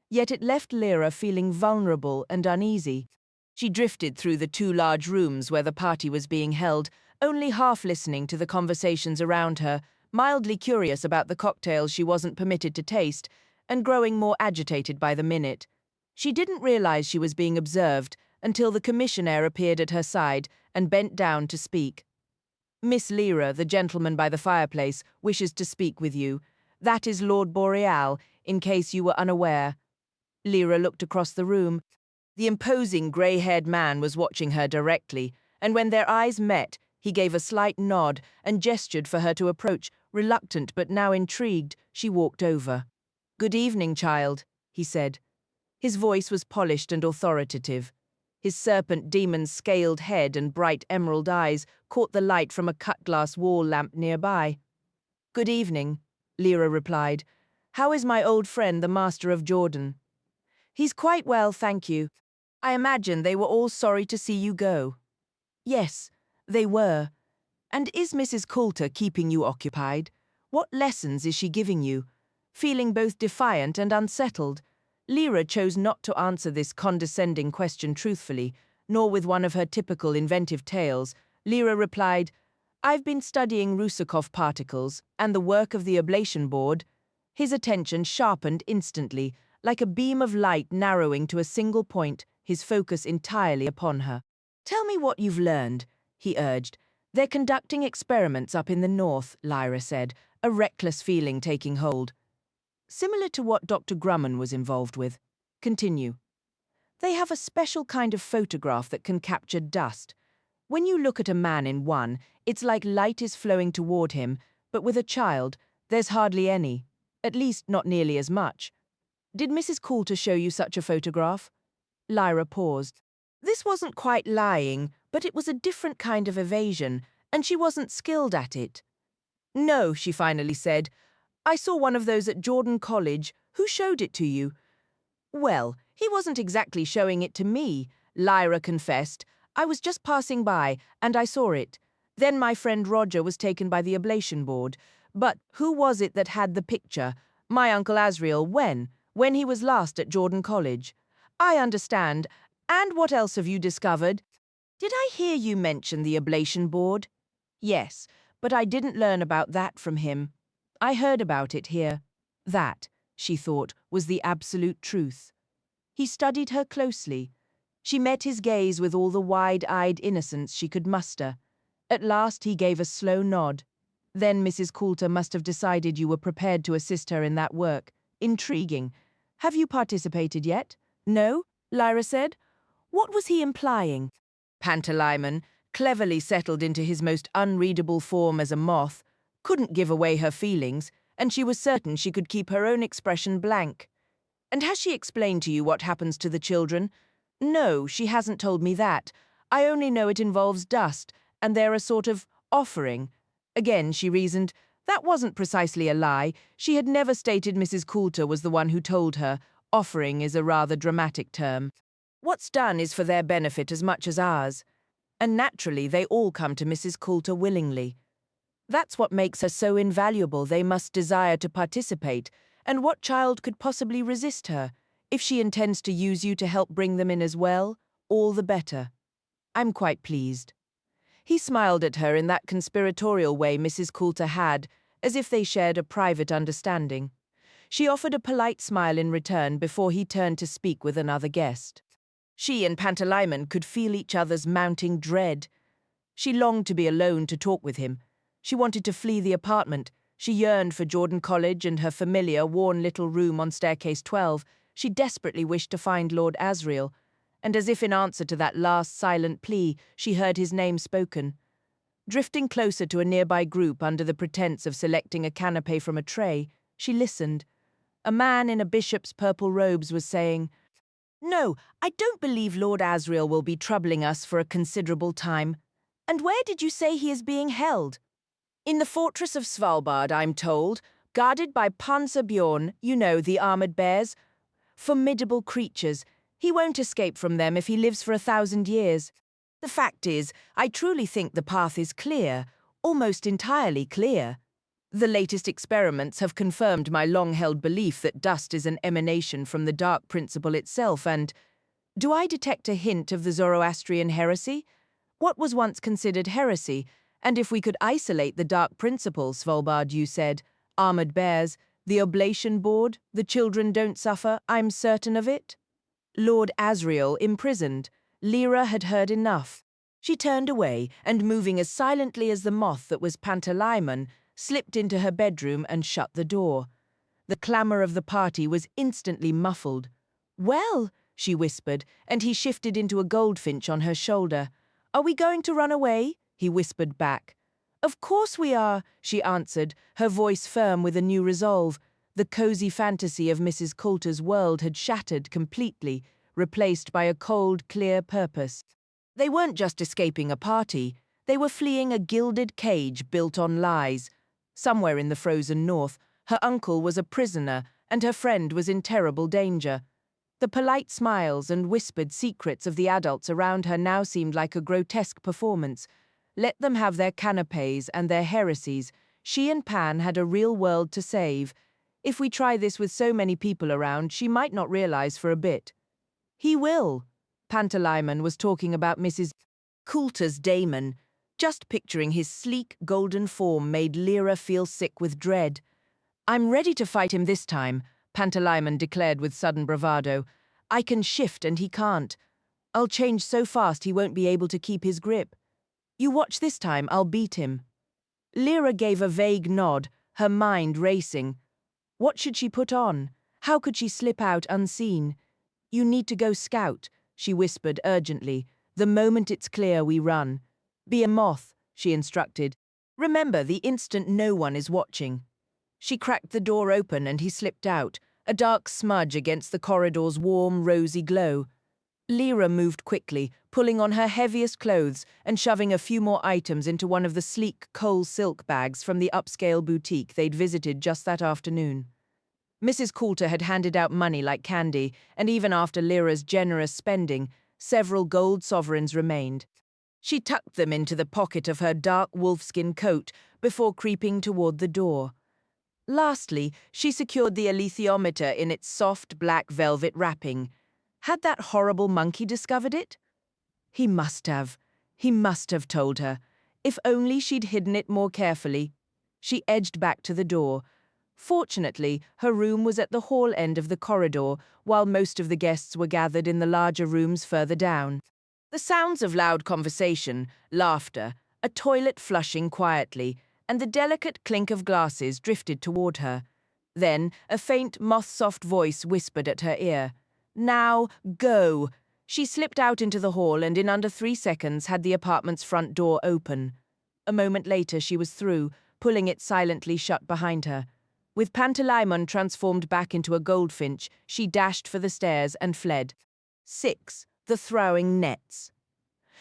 Yet it left Lyra feeling vulnerable and uneasy. She drifted through the two large rooms where the party was being held, only half listening to the conversations around her, mildly curious about the cocktails she wasn't permitted to taste, and growing more agitated by the minute. She didn't realize she was being observed until the commissionaire appeared at her side and bent down to speak. "Miss Lyra, the gentleman by the fireplace, wishes to speak with you. That is Lord Boreal, in case you were unaware." Lyra looked across the room. The imposing grey-haired man was watching her directly, and when their eyes met, he gave a slight nod and gestured for her to approach. Reluctant but now intrigued, she walked over. "Good evening, child," he said. His voice was polished and authoritative. His serpent demon's scaled head and bright emerald eyes caught the light from a cut-glass wall lamp nearby. "Good evening," Lyra replied. "How is my old friend, the Master of Jordan?" "He's quite well, thank you. I imagine they were all sorry to see you go." "Yes, they were. And is Mrs. Coulter keeping you occupied? What lessons is she giving you?" Feeling both defiant and unsettled, Lyra chose not to answer this condescending question truthfully, nor with one of her typical inventive tales. Lyra replied, "I've been studying Russakoff particles and the work of the ablation board." His attention sharpened instantly, like a beam of light narrowing to a single point, his focus entirely upon her. "Tell me what you've learned," he urged. "They're conducting experiments up in the north," Lyra said, a reckless feeling taking hold. "Similar to what Dr. Grumman was involved with." "Continue." "They have a special kind of photograph that can capture dust. When you look at a man in one, it's like light is flowing toward him, but with a child, there's hardly any. At least not nearly as much. Did Mrs. Coulter show you such a photograph?" Lyra paused. This wasn't quite lying, but it was a different kind of evasion, and she wasn't skilled at it. "No," she finally said. "I saw one of those at Jordan College. Who showed it to you?" "Well, he wasn't exactly showing it to me," Lyra confessed. "I was just passing by, and I saw it. Then my friend Roger was taken by the ablation board. But who was it that had the picture? My Uncle Asriel, when? When he was last at Jordan College." "I understand. And what else have you discovered?" "Did I hear you mention the ablation board?" "Yes, but I didn't learn about that from him. I heard about it here." That, she thought, was the absolute truth. He studied her closely. She met his gaze with all the wide-eyed innocence she could muster. At last he gave a slow nod. "Then Mrs. Coulter must have decided you were prepared to assist her in that work. Intriguing. Have you participated yet?" "No," Lyra said. What was he implying? Pantalaimon, cleverly settled into his most unreadable form as a moth, couldn't give away her feelings, and she was certain she could keep her own expression blank. "And has she explained to you what happens to the children?" "No, she hasn't told me that. I only know it involves dust, and they're a sort of offering." Again, she reasoned, that wasn't precisely a lie. She had never stated Mrs. Coulter was the one who told her. Offering is a rather dramatic term. What's done is for their benefit as much as ours. And naturally, they all come to Mrs. Coulter willingly. That's what makes her so invaluable. They must desire to participate, And what child could possibly resist her? If she intends to use you to help bring them in as well, all the better. I'm quite pleased." He smiled at her in that conspiratorial way Mrs. Coulter had, as if they shared a private understanding. She offered a polite smile in return before he turned to speak with another guest. She and Pantalaimon could feel each other's mounting dread. She longed to be alone to talk with him. She wanted to flee the apartment. She yearned for Jordan College and her familiar, worn little room on staircase 12. She desperately wished to find Lord Asriel. And as if in answer to that last silent plea, she heard his name spoken. Drifting closer to a nearby group under the pretense of selecting a canapé from a tray, she listened. A man in a bishop's purple robes was saying, "No, I don't believe Lord Asriel will be troubling us for a considerable time. And where did you say he is being held?" "In the fortress of Svalbard, I'm told, guarded by Panzer Bjorn, you know, the armored bears. Formidable creatures. He won't escape from them if he lives for 1,000 years. The fact is, I truly think the path is clear, almost entirely clear. The latest experiments have confirmed my long-held belief that dust is an emanation from the dark principle itself, and do I detect a hint of the Zoroastrian heresy? What was once considered heresy? And if we could isolate the dark principle, Svalbard, you said, armored bears, the oblation board, the children don't suffer, I'm certain of it." Lord Asriel imprisoned. Lyra had heard enough. She turned away, and moving as silently as the moth that was Pantalaimon, slipped into her bedroom and shut the door. The clamour of the party was instantly muffled. "Well," she whispered, and he shifted into a goldfinch on her shoulder. "Are we going to run away?" he whispered back. "Of course we are," she answered, her voice firm with a new resolve. The cosy fantasy of Mrs. Coulter's world had shattered completely, replaced by a cold, clear purpose. They weren't just escaping a party. They were fleeing a gilded cage built on lies. Somewhere in the frozen north, her uncle was a prisoner and her friend was in terrible danger. The polite smiles and whispered secrets of the adults around her now seemed like a grotesque performance. Let them have their canapés and their heresies. She and Pan had a real world to save. If we try this with so many people around, she might not realize for a bit. "He will." Pantalaimon was talking about Mrs. Coulter's daemon. Just picturing his sleek, golden form made Lyra feel sick with dread. "I'm ready to fight him this time," Pantalaimon declared with sudden bravado. "I can shift and he can't. I'll change so fast he won't be able to keep his grip. You watch this time, I'll beat him." Lyra gave a vague nod, her mind racing. What should she put on? How could she slip out unseen? "You need to go scout," she whispered urgently. "The moment it's clear, we run. Be a moth," she instructed. "Remember, the instant no one is watching." She cracked the door open and he slipped out, a dark smudge against the corridor's warm, rosy glow. Lyra moved quickly, pulling on her heaviest clothes and shoving a few more items into one of the sleek coal silk bags from the upscale boutique they'd visited just that afternoon. Mrs. Coulter had handed out money like candy, and even after Lyra's generous spending, several gold sovereigns remained. She tucked them into the pocket of her dark wolfskin coat before creeping toward the door. Lastly, she secured the alethiometer in its soft black velvet wrapping. Had that horrible monkey discovered it? He must have. He must have told her. If only she'd hidden it more carefully. She edged back to the door. Fortunately, her room was at the hall end of the corridor, while most of the guests were gathered in the larger rooms further down. The sounds of loud conversation, laughter, a toilet flushing quietly, and the delicate clink of glasses drifted toward her. Then a faint, moth-soft voice whispered at her ear. "Now, go!" She slipped out into the hall and in under 3 seconds had the apartment's front door open. A moment later she was through, pulling it silently shut behind her. With Pantalaimon transformed back into a goldfinch, she dashed for the stairs and fled. 6. The throwing nets.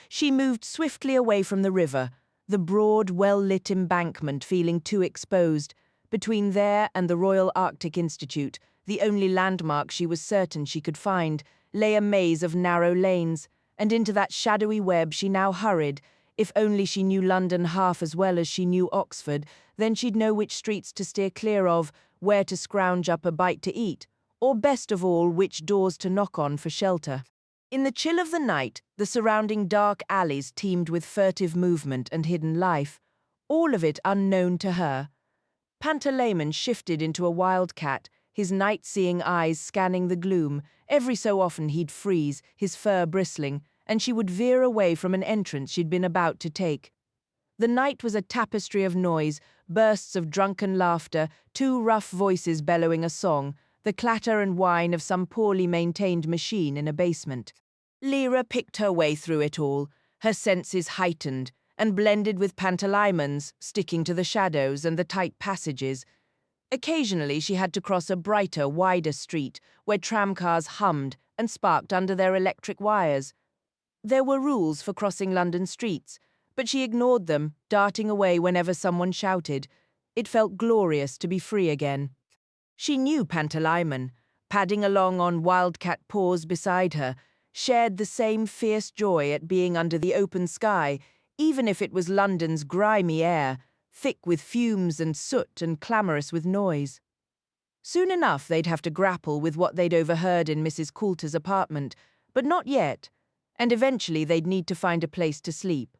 She moved swiftly away from the river, the broad, well-lit embankment feeling too exposed. Between there and the Royal Arctic Institute, the only landmark she was certain she could find, lay a maze of narrow lanes, and into that shadowy web she now hurried. If only she knew London half as well as she knew Oxford, then she'd know which streets to steer clear of, where to scrounge up a bite to eat, or best of all, which doors to knock on for shelter. In the chill of the night, the surrounding dark alleys teemed with furtive movement and hidden life, all of it unknown to her. Pantalaimon shifted into a wildcat, his night-seeing eyes scanning the gloom. Every so often he'd freeze, his fur bristling, and she would veer away from an entrance she'd been about to take. The night was a tapestry of noise, bursts of drunken laughter, two rough voices bellowing a song, the clatter and whine of some poorly maintained machine in a basement. Lyra picked her way through it all, her senses heightened, and blended with Pantalaimon's, sticking to the shadows and the tight passages. Occasionally she had to cross a brighter, wider street, where tramcars hummed and sparked under their electric wires. There were rules for crossing London streets, but she ignored them, darting away whenever someone shouted. It felt glorious to be free again. She knew Pantalaimon, padding along on wildcat paws beside her, shared the same fierce joy at being under the open sky, even if it was London's grimy air, thick with fumes and soot and clamorous with noise. Soon enough they'd have to grapple with what they'd overheard in Mrs. Coulter's apartment, but not yet, and eventually they'd need to find a place to sleep.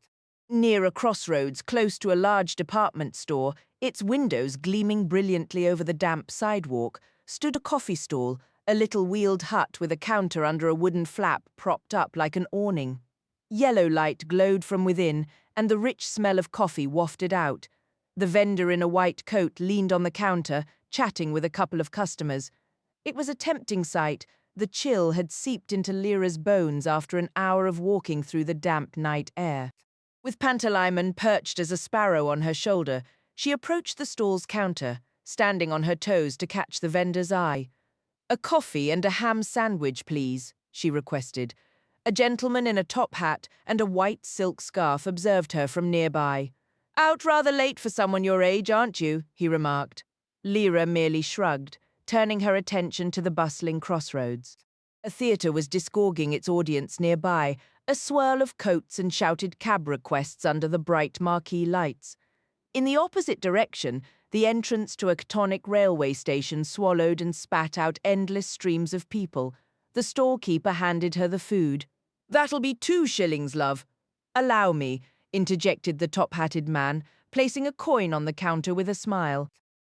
Near a crossroads close to a large department store, its windows gleaming brilliantly over the damp sidewalk, stood a coffee stall, a little wheeled hut with a counter under a wooden flap propped up like an awning. Yellow light glowed from within, and the rich smell of coffee wafted out. The vendor in a white coat leaned on the counter, chatting with a couple of customers. It was a tempting sight. The chill had seeped into Lyra's bones after an hour of walking through the damp night air. With Pantalaimon perched as a sparrow on her shoulder, she approached the stall's counter, standing on her toes to catch the vendor's eye. "A coffee and a ham sandwich, please," she requested. A gentleman in a top hat and a white silk scarf observed her from nearby. "Out rather late for someone your age, aren't you?" he remarked. Lyra merely shrugged, turning her attention to the bustling crossroads. A theatre was disgorging its audience nearby, a swirl of coats and shouted cab requests under the bright marquee lights. In the opposite direction, the entrance to a tonic railway station swallowed and spat out endless streams of people. The storekeeper handed her the food. "That'll be 2 shillings, love." "Allow me," interjected the top-hatted man, placing a coin on the counter with a smile.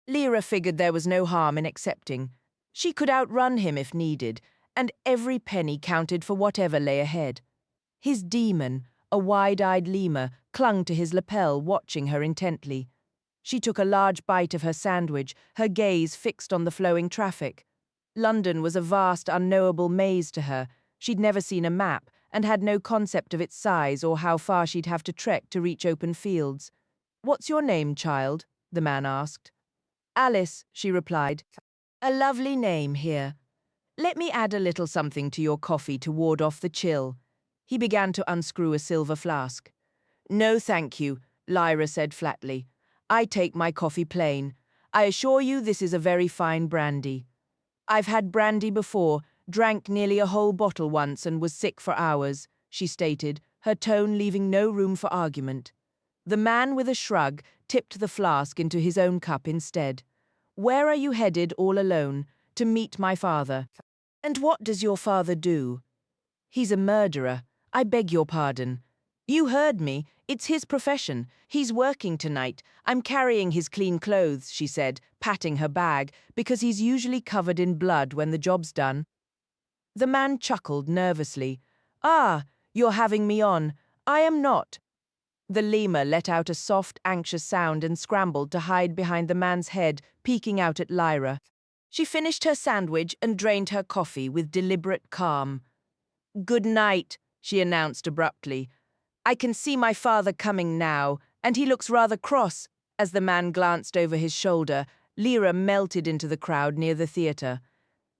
Lyra figured there was no harm in accepting. She could outrun him if needed, and every penny counted for whatever lay ahead. His demon, a wide-eyed lemur, clung to his lapel, watching her intently. She took a large bite of her sandwich, her gaze fixed on the flowing traffic. London was a vast, unknowable maze to her. She'd never seen a map, and had no concept of its size or how far she'd have to trek to reach open fields. "What's your name, child?" the man asked. "Alice," she replied. "A lovely name here. Let me add a little something to your coffee to ward off the chill." He began to unscrew a silver flask. "No, thank you," Lyra said flatly. "I take my coffee plain. I assure you this is a very fine brandy. I've had brandy before, drank nearly a whole bottle once and was sick for hours," she stated, her tone leaving no room for argument. The man with a shrug tipped the flask into his own cup instead. "Where are you headed all alone?" "To meet my father." "And what does your father do?" "He's a murderer. I beg your pardon." "You heard me. It's his profession. He's working tonight. I'm carrying his clean clothes," she said, patting her bag, "because he's usually covered in blood when the job's done." The man chuckled nervously. "Ah, you're having me on. I am not." The lemur let out a soft, anxious sound and scrambled to hide behind the man's head, peeking out at Lyra. She finished her sandwich and drained her coffee with deliberate calm. "Good night," she announced abruptly. "I can see my father coming now, and he looks rather cross." As the man glanced over his shoulder, Lyra melted into the crowd near the theatre.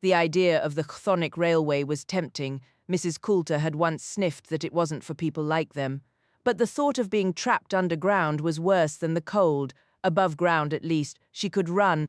The idea of the chthonic railway was tempting. Mrs. Coulter had once sniffed that it wasn't for people like them. But the thought of being trapped underground was worse than the cold. Above ground, at least, she could run.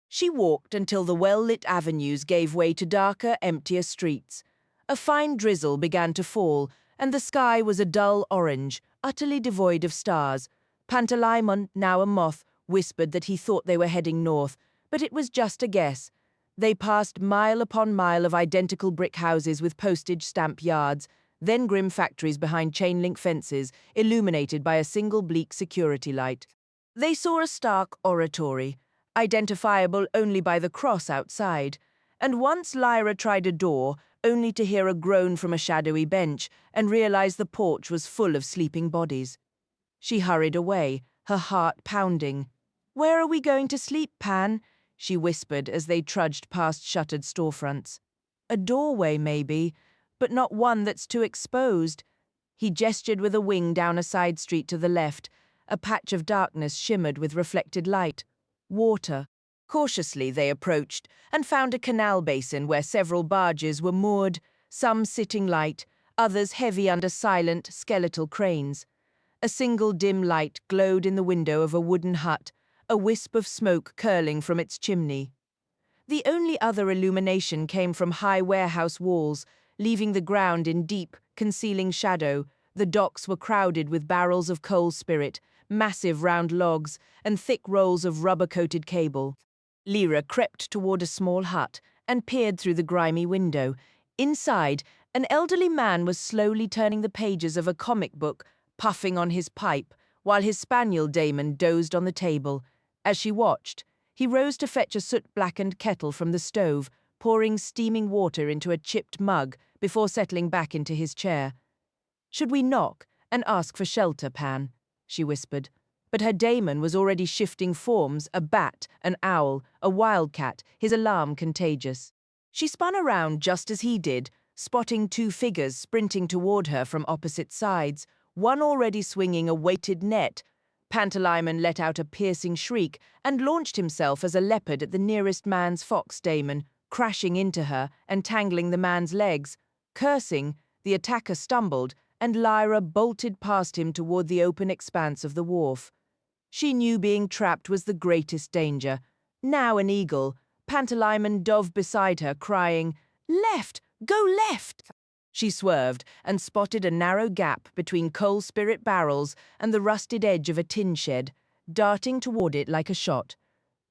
She walked until the well-lit avenues gave way to darker, emptier streets. A fine drizzle began to fall, and the sky was a dull orange, utterly devoid of stars. Pantalaimon, now a moth, whispered that he thought they were heading north, But it was just a guess. They passed mile upon mile of identical brick houses with postage stamp yards, then grim factories behind chain-link fences, illuminated by a single bleak security light. They saw a stark oratory, identifiable only by the cross outside, and once Lyra tried a door, only to hear a groan from a shadowy bench and realize the porch was full of sleeping bodies. She hurried away, her heart pounding. "Where are we going to sleep, Pan?" she whispered as they trudged past shuttered storefronts. "A doorway, maybe, but not one that's too exposed." He gestured with a wing down a side street to the left. A patch of darkness shimmered with reflected light. Water. Cautiously they approached and found a canal basin where several barges were moored, some sitting light, others heavy under silent, skeletal cranes. A single dim light glowed in the window of a wooden hut, a wisp of smoke curling from its chimney. The only other illumination came from high warehouse walls, leaving the ground in deep, concealing shadow. The docks were crowded with barrels of coal spirit, massive round logs, and thick rolls of rubber-coated cable. Lyra crept toward a small hut and peered through the grimy window. Inside, an elderly man was slowly turning the pages of a comic book, puffing on his pipe, while his spaniel Damon dozed on the table. As she watched, he rose to fetch a soot-blackened kettle from the stove, pouring steaming water into a chipped mug before settling back into his chair. "Should we knock and ask for shelter, Pan?" she whispered. But her Damon was already shifting forms, a bat, an owl, a wildcat, his alarm contagious. She spun around just as he did, spotting two figures sprinting toward her from opposite sides, one already swinging a weighted net. Pantalaimon let out a piercing shriek and launched himself as a leopard at the nearest man's fox Damon, crashing into her and tangling the man's legs. Cursing, the attacker stumbled, and Lyra bolted past him toward the open expanse of the wharf. She knew being trapped was the greatest danger. Now an eagle, Pantalaimon dove beside her, crying, "Left! Go left!" She swerved and spotted a narrow gap between coal spirit barrels and the rusted edge of a tin shed, darting toward it like a shot.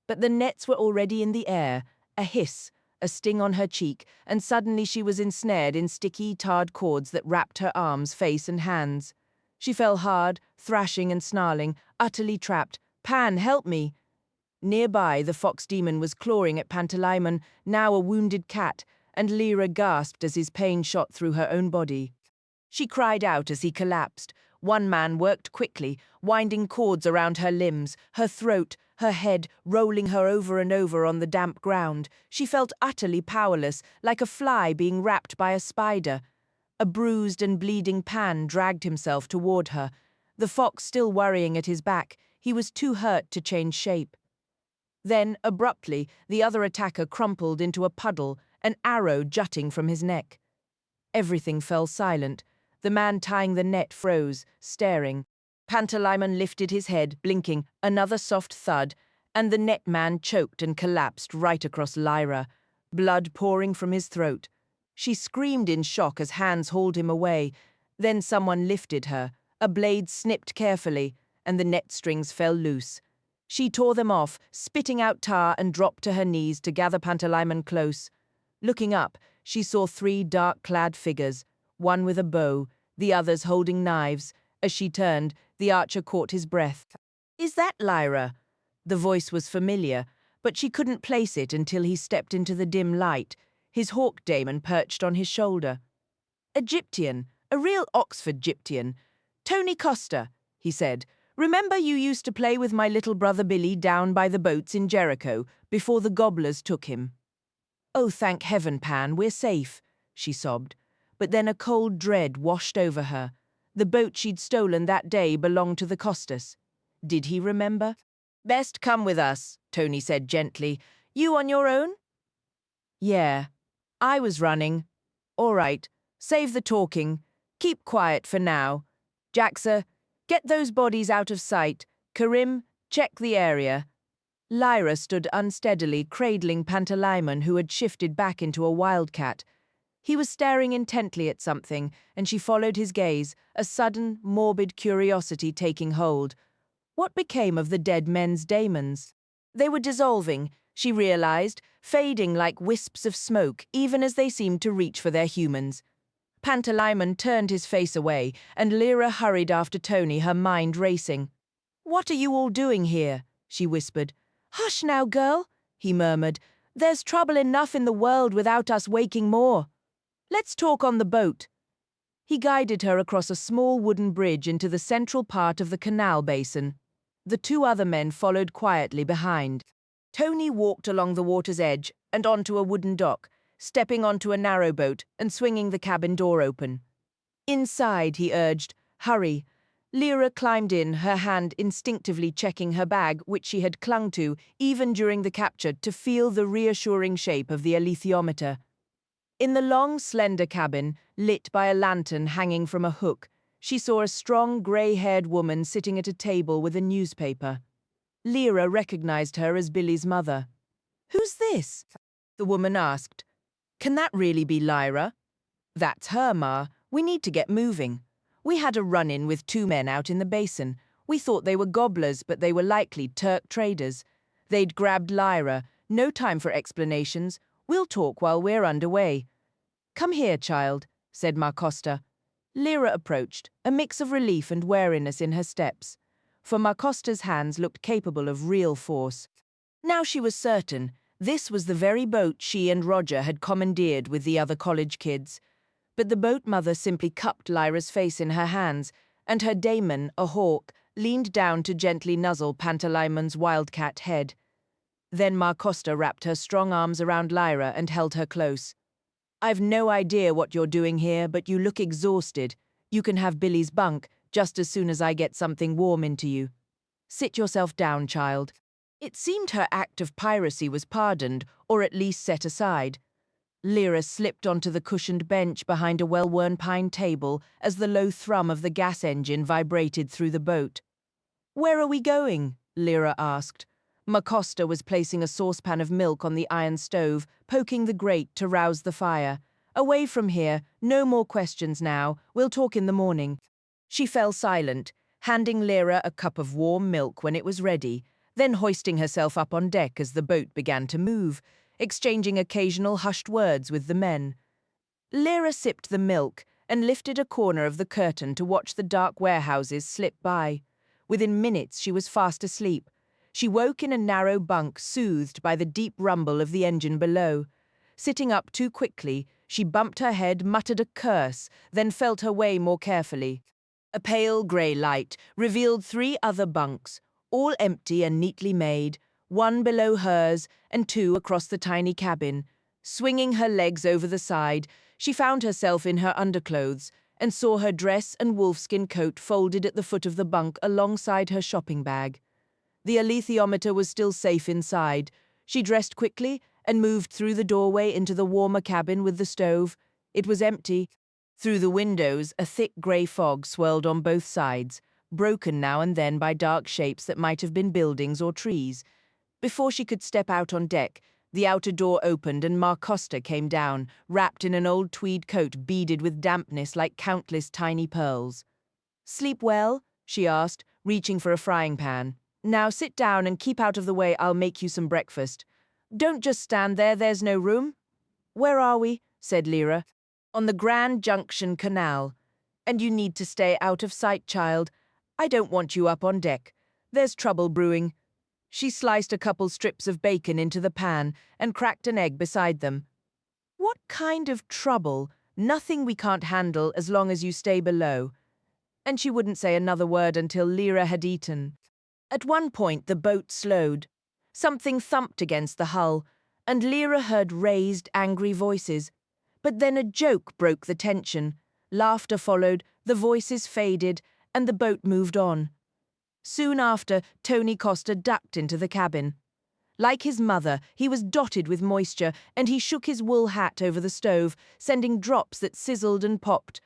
But the nets were already in the air, a hiss, a sting on her cheek, and suddenly she was ensnared in sticky, tarred cords that wrapped her arms, face, and hands. She fell hard, thrashing and snarling, utterly trapped. "Pan, help me!" Nearby, the fox demon was clawing at Pantalaimon, now a wounded cat, and Lyra gasped as his pain shot through her own body. She cried out as he collapsed. One man worked quickly, winding cords around her limbs, her throat, her head, rolling her over and over on the damp ground. She felt utterly powerless, like a fly being wrapped by a spider. A bruised and bleeding Pan dragged himself toward her, the fox still worrying at his back. He was too hurt to change shape. Then, abruptly, the other attacker crumpled into a puddle, an arrow jutting from his neck. Everything fell silent. The man tying the net froze, staring. Pantalaimon lifted his head, blinking, another soft thud, and the net man choked and collapsed right across Lyra, blood pouring from his throat. She screamed in shock as hands hauled him away. Then someone lifted her. A blade snipped carefully, and the net strings fell loose. She tore them off, spitting out tar, and dropped to her knees to gather Pantalaimon close. Looking up, she saw three dark-clad figures, one with a bow, the others holding knives. As she turned, the archer caught his breath. "Is that Lyra?" The voice was familiar, but she couldn't place it until he stepped into the dim light, his hawk Damon perched on his shoulder. "Egyptian, a real Oxford Gyptian. Tony Costa," he said. "Remember you used to play with my little brother Billy down by the boats in Jericho before the gobblers took him?" "Oh, thank heaven, Pan, we're safe," she sobbed. But then a cold dread washed over her. The boat she'd stolen that day belonged to the Costas. Did he remember? "Best come with us," Tony said gently. "You on your own?" "Yeah. I was running." "All right. Save the talking. Keep quiet for now. Jaxa, get those bodies out of sight. Karim, check the area." Lyra stood unsteadily, cradling Pantalaimon, who had shifted back into a wildcat. He was staring intently at something, and she followed his gaze, a sudden, morbid curiosity taking hold. What became of the dead men's daemons? They were dissolving, she realized, fading like wisps of smoke even as they seemed to reach for their humans. Pantalaimon turned his face away, and Lyra hurried after Tony, her mind racing. "What are you all doing here?" she whispered. "Hush now, girl," he murmured. "There's trouble enough in the world without us waking more. Let's talk on the boat." He guided her across a small wooden bridge into the central part of the canal basin. The two other men followed quietly behind. Tony walked along the water's edge and onto a wooden dock, stepping onto a narrow boat and swinging the cabin door open. "Inside," he urged. "Hurry." Lyra climbed in, her hand instinctively checking her bag, which she had clung to, even during the capture, to feel the reassuring shape of the alethiometer. In the long, slender cabin, lit by a lantern hanging from a hook, she saw a strong, grey-haired woman sitting at a table with a newspaper. Lyra recognized her as Billy's mother. "Who's this?" the woman asked. "Can that really be Lyra?" "That's her, Ma. We need to get moving. We had a run-in with two men out in the basin. We thought they were gobblers, but they were likely Turk traders. They'd grabbed Lyra. No time for explanations. We'll talk while we're underway." "Come here, child," said Ma Costa. Lyra approached, a mix of relief and wariness in her steps. For Ma Costa's hands looked capable of real force. Now she was certain this was the very boat she and Roger had commandeered with the other college kids. But the boat mother simply cupped Lyra's face in her hands, and her daemon, a hawk, leaned down to gently nuzzle Pantalaimon's wildcat head. Then Ma Costa wrapped her strong arms around Lyra and held her close. "I've no idea what you're doing here, but you look exhausted. You can have Billy's bunk just as soon as I get something warm into you. Sit yourself down, child." It seemed her act of piracy was pardoned, or at least set aside. Lyra slipped onto the cushioned bench behind a well-worn pine table as the low thrum of the gas engine vibrated through the boat. "Where are we going?" Lyra asked. Ma Costa was placing a saucepan of milk on the iron stove, poking the grate to rouse the fire. "Away from here, no more questions now. We'll talk in the morning." She fell silent, handing Lyra a cup of warm milk when it was ready, then hoisting herself up on deck as the boat began to move, exchanging occasional hushed words with the men. Lyra sipped the milk and lifted a corner of the curtain to watch the dark warehouses slip by. Within minutes she was fast asleep. She woke in a narrow bunk, soothed by the deep rumble of the engine below. Sitting up too quickly, she bumped her head, muttered a curse, then felt her way more carefully. A pale grey light revealed three other bunks, all empty and neatly made, one below hers and two across the tiny cabin. Swinging her legs over the side, she found herself in her underclothes and saw her dress and wolfskin coat folded at the foot of the bunk alongside her shopping bag. The alethiometer was still safe inside. She dressed quickly and moved through the doorway into the warmer cabin with the stove. It was empty. Through the windows, a thick grey fog swirled on both sides, broken now and then by dark shapes that might have been buildings or trees. Before she could step out on deck, the outer door opened and Ma Costa came down, wrapped in an old tweed coat beaded with dampness like countless tiny pearls. "Sleep well?" she asked, reaching for a frying pan. "Now sit down and keep out of the way. I'll make you some breakfast. Don't just stand there, there's no room." "Where are we?" said Lyra. "On the Grand Junction Canal. And you need to stay out of sight, child. I don't want you up on deck. There's trouble brewing." She sliced a couple strips of bacon into the pan and cracked an egg beside them. "What kind of trouble? Nothing we can't handle as long as you stay below." And she wouldn't say another word until Lyra had eaten. At one point the boat slowed. Something thumped against the hull, and Lyra heard raised, angry voices. But then a joke broke the tension. Laughter followed, the voices faded, and the boat moved on. Soon after, Tony Costa ducked into the cabin. Like his mother, he was dotted with moisture, and he shook his wool hat over the stove, sending drops that sizzled and popped.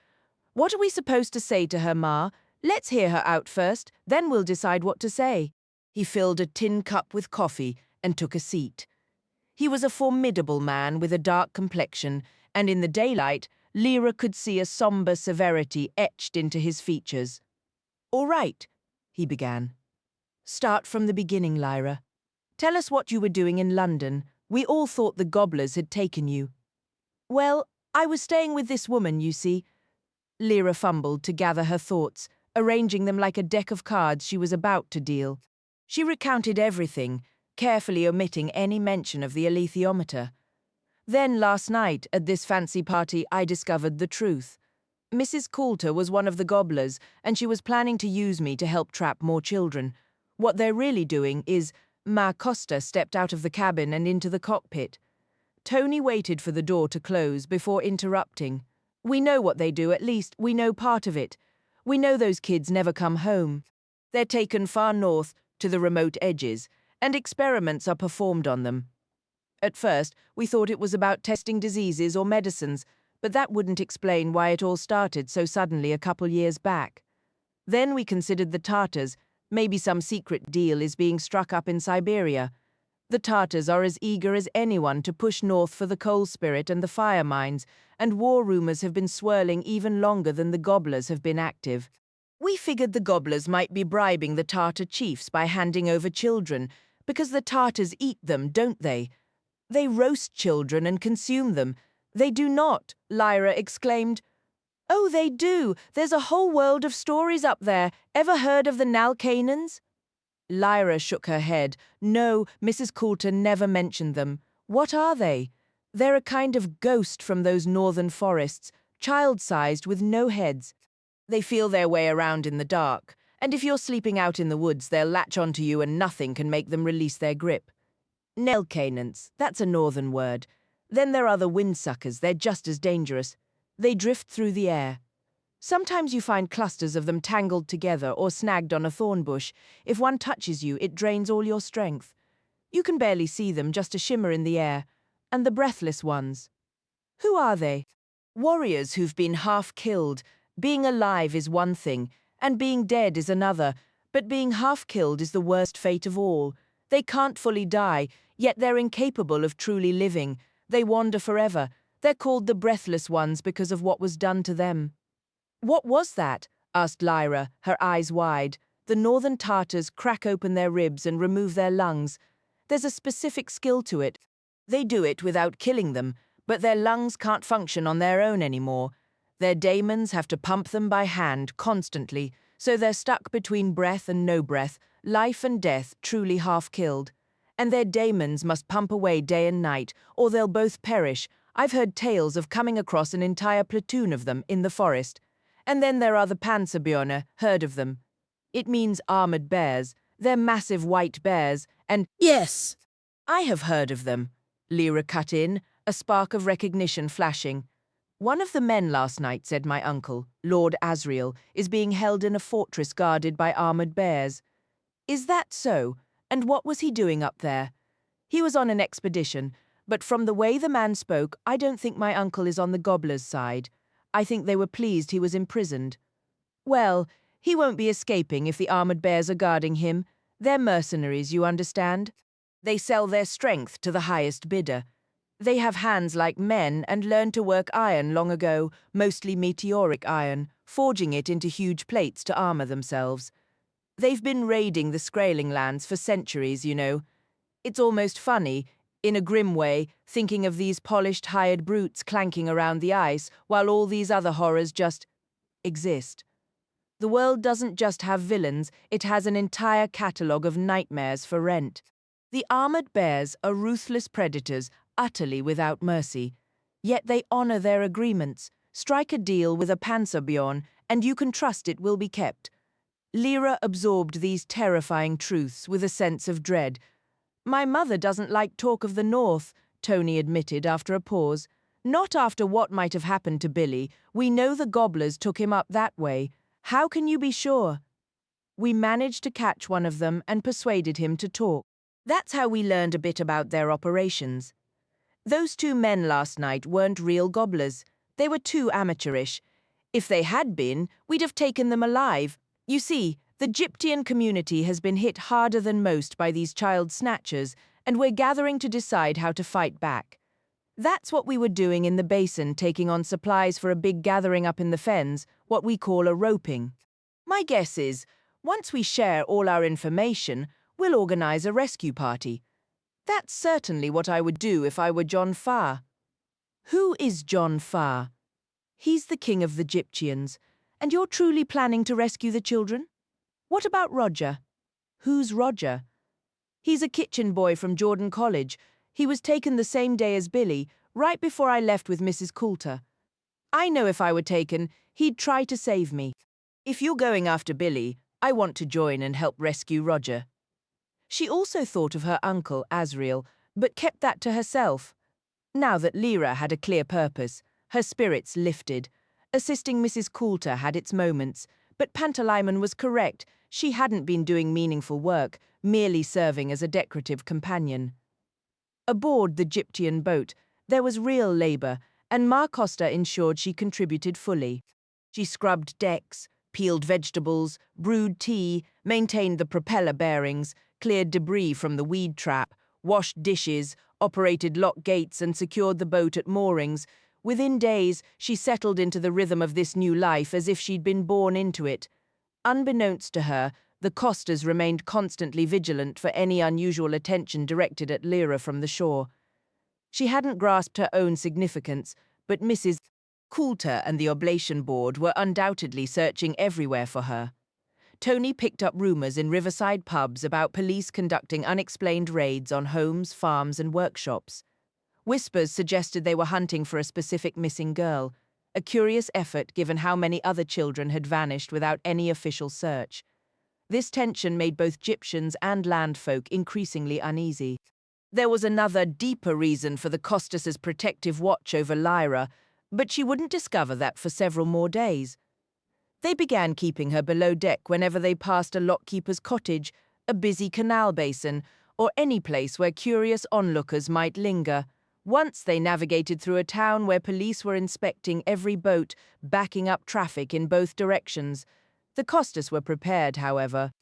"What are we supposed to say to her, Ma? Let's hear her out first, then we'll decide what to say." He filled a tin cup with coffee and took a seat. He was a formidable man with a dark complexion, and in the daylight, Lyra could see a somber severity etched into his features. "All right," he began. "Start from the beginning, Lyra." Tell us what you were doing in London. We all thought the gobblers had taken you. Well, I was staying with this woman, you see. Lyra fumbled to gather her thoughts, arranging them like a deck of cards she was about to deal. She recounted everything, carefully omitting any mention of the alethiometer. Then last night, at this fancy party, I discovered the truth. Mrs. Coulter was one of the gobblers, and she was planning to use me to help trap more children. What they're really doing is, Ma Costa stepped out of the cabin and into the cockpit. Tony waited for the door to close before interrupting. We know what they do, at least we know part of it. We know those kids never come home. They're taken far north, to the remote edges, and experiments are performed on them. At first, we thought it was about testing diseases or medicines, but that wouldn't explain why it all started so suddenly a couple years back. Then we considered the Tartars. Maybe some secret deal is being struck up in Siberia. The Tartars are as eager as anyone to push north for the coal spirit and the fire mines, and war rumors have been swirling even longer than the gobblers have been active. We figured the gobblers might be bribing the Tartar chiefs by handing over children, because the Tartars eat them, don't they? They roast children and consume them. They do not, Lyra exclaimed. Oh, they do. There's a whole world of stories up there. Ever heard of the Nalcanans? Lyra shook her head. No, Mrs. Coulter never mentioned them. What are they? They're a kind of ghost from those northern forests, child-sized with no heads. They feel their way around in the dark, and if you're sleeping out in the woods, they'll latch onto you and nothing can make them release their grip. Nelcanants, that's a northern word. Then there are the windsuckers, they're just as dangerous. They drift through the air. Sometimes you find clusters of them tangled together or snagged on a thorn bush. If one touches you, it drains all your strength. You can barely see them, just a shimmer in the air. And the breathless ones. Who are they? Warriors who've been half killed. Being alive is one thing, and being dead is another, but being half killed is the worst fate of all. They can't fully die, yet they're incapable of truly living. They wander forever. They're called the breathless ones because of what was done to them. What was that? Asked Lyra, her eyes wide. The northern Tartars crack open their ribs and remove their lungs. There's a specific skill to it. They do it without killing them, but their lungs can't function on their own anymore. Their daemons have to pump them by hand constantly, so they're stuck between breath and no breath, life and death, truly half killed. And their daemons must pump away day and night, or they'll both perish. I've heard tales of coming across an entire platoon of them in the forest. And then there are the Panzerbjörne, heard of them. It means armored bears. They're massive white bears, and— Yes, I have heard of them, Lyra cut in, a spark of recognition flashing. One of the men last night, said my uncle, Lord Asriel, is being held in a fortress guarded by armored bears. Is that so? And what was he doing up there? He was on an expedition, but from the way the man spoke, I don't think my uncle is on the gobblers' side. I think they were pleased he was imprisoned. Well, he won't be escaping if the armored bears are guarding him. They're mercenaries, you understand? They sell their strength to the highest bidder. They have hands like men and learned to work iron long ago, mostly meteoric iron, forging it into huge plates to armor themselves. They've been raiding the Skraeling lands for centuries, you know. It's almost funny, in a grim way, thinking of these polished hired brutes clanking around the ice while all these other horrors just exist. The world doesn't just have villains, it has an entire catalogue of nightmares for rent. The armored bears are ruthless predators, utterly without mercy. Yet they honor their agreements. Strike a deal with a Panzerbjörn, and you can trust it will be kept. Lyra absorbed these terrifying truths with a sense of dread. My mother doesn't like talk of the North, Tony admitted after a pause. Not after what might have happened to Billy. We know the gobblers took him up that way. How can you be sure? We managed to catch one of them and persuaded him to talk. That's how we learned a bit about their operations. Those two men last night weren't real gobblers. They were too amateurish. If they had been, we'd have taken them alive. You see, the Gyptian community has been hit harder than most by these child snatchers, and we're gathering to decide how to fight back. That's what we were doing in the basin, taking on supplies for a big gathering up in the fens, what we call a roping. My guess is, once we share all our information, we'll organize a rescue party. That's certainly what I would do if I were John Farr. Who is John Farr? He's the king of the Gyptians, and you're truly planning to rescue the children? What about Roger? Who's Roger? He's a kitchen boy from Jordan College. He was taken the same day as Billy, right before I left with Mrs. Coulter. I know if I were taken, he'd try to save me. If you're going after Billy, I want to join and help rescue Roger. She also thought of her uncle, Asriel, but kept that to herself. Now that Lyra had a clear purpose, her spirits lifted. Assisting Mrs. Coulter had its moments, but Pantalaimon was correct. She hadn't been doing meaningful work, merely serving as a decorative companion. Aboard the Gyptian boat, there was real labor, and Ma Costa ensured she contributed fully. She scrubbed decks, peeled vegetables, brewed tea, maintained the propeller bearings, cleared debris from the weed trap, washed dishes, operated lock gates and secured the boat at moorings. Within days, she settled into the rhythm of this new life as if she'd been born into it. Unbeknownst to her, the Costas remained constantly vigilant for any unusual attention directed at Lyra from the shore. She hadn't grasped her own significance, but Mrs. Coulter and the Oblation Board were undoubtedly searching everywhere for her. Tony picked up rumors in riverside pubs about police conducting unexplained raids on homes, farms, and workshops. Whispers suggested they were hunting for a specific missing girl, a curious effort given how many other children had vanished without any official search. This tension made both Gyptians and landfolk increasingly uneasy. There was another, deeper reason for the Costas' protective watch over Lyra, but she wouldn't discover that for several more days. They began keeping her below deck whenever they passed a lockkeeper's cottage, a busy canal basin, or any place where curious onlookers might linger. Once they navigated through a town where police were inspecting every boat, backing up traffic in both directions. The Costas were prepared, however.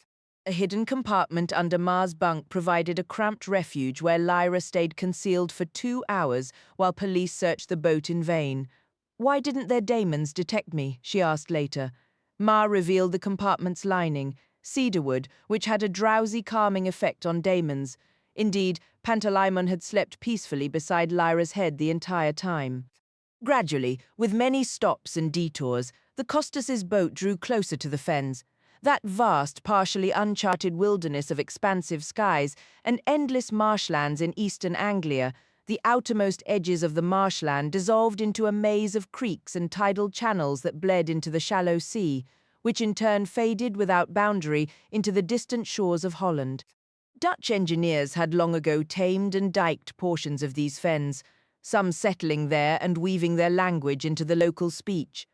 A hidden compartment under Ma's bunk provided a cramped refuge where Lyra stayed concealed for 2 hours while police searched the boat in vain. "Why didn't their daemons detect me?" she asked later. Ma revealed the compartment's lining, cedarwood, which had a drowsy, calming effect on daemons. Indeed, Pantalaimon had slept peacefully beside Lyra's head the entire time. Gradually, with many stops and detours, the Costas' boat drew closer to the fens. That vast, partially uncharted wilderness of expansive skies and endless marshlands in eastern Anglia, the outermost edges of the marshland dissolved into a maze of creeks and tidal channels that bled into the shallow sea, which in turn faded without boundary into the distant shores of Holland. Dutch engineers had long ago tamed and diked portions of these fens, some settling there and weaving their language into the local speech.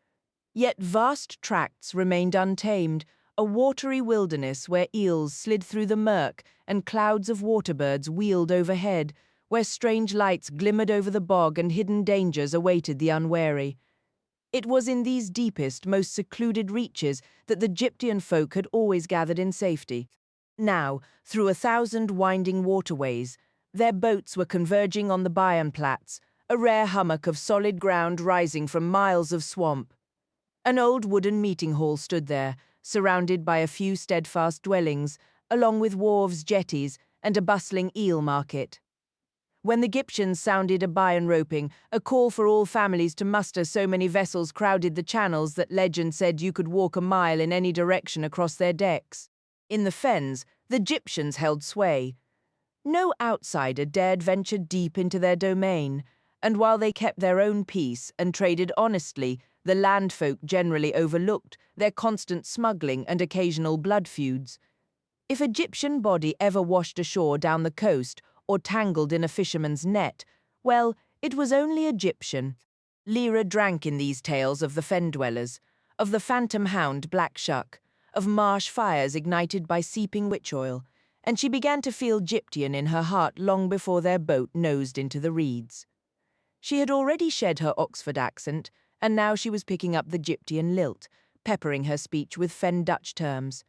Yet vast tracts remained untamed, a watery wilderness where eels slid through the murk and clouds of waterbirds wheeled overhead, where strange lights glimmered over the bog and hidden dangers awaited the unwary. It was in these deepest, most secluded reaches that the Gyptian folk had always gathered in safety. Now, through 1,000 winding waterways, their boats were converging on the Bayernplatz, a rare hummock of solid ground rising from miles of swamp. An old wooden meeting hall stood there, surrounded by a few steadfast dwellings, along with wharves, jetties, and a bustling eel market. When the Gyptians sounded a Bayern roping, a call for all families to muster, so many vessels crowded the channels that legend said you could walk a mile in any direction across their decks. In the fens, the Gyptians held sway. No outsider dared venture deep into their domain, and while they kept their own peace and traded honestly, the landfolk generally overlooked their constant smuggling and occasional blood feuds. If a Gyptian body ever washed ashore down the coast or tangled in a fisherman's net, well, it was only Egyptian. Lyra drank in these tales of the fen-dwellers, of the phantom hound Black Shuck, of marsh fires ignited by seeping witch oil, and she began to feel Gyptian in her heart long before their boat nosed into the reeds. She had already shed her Oxford accent, and now she was picking up the Gyptian lilt, peppering her speech with Fen Dutch terms.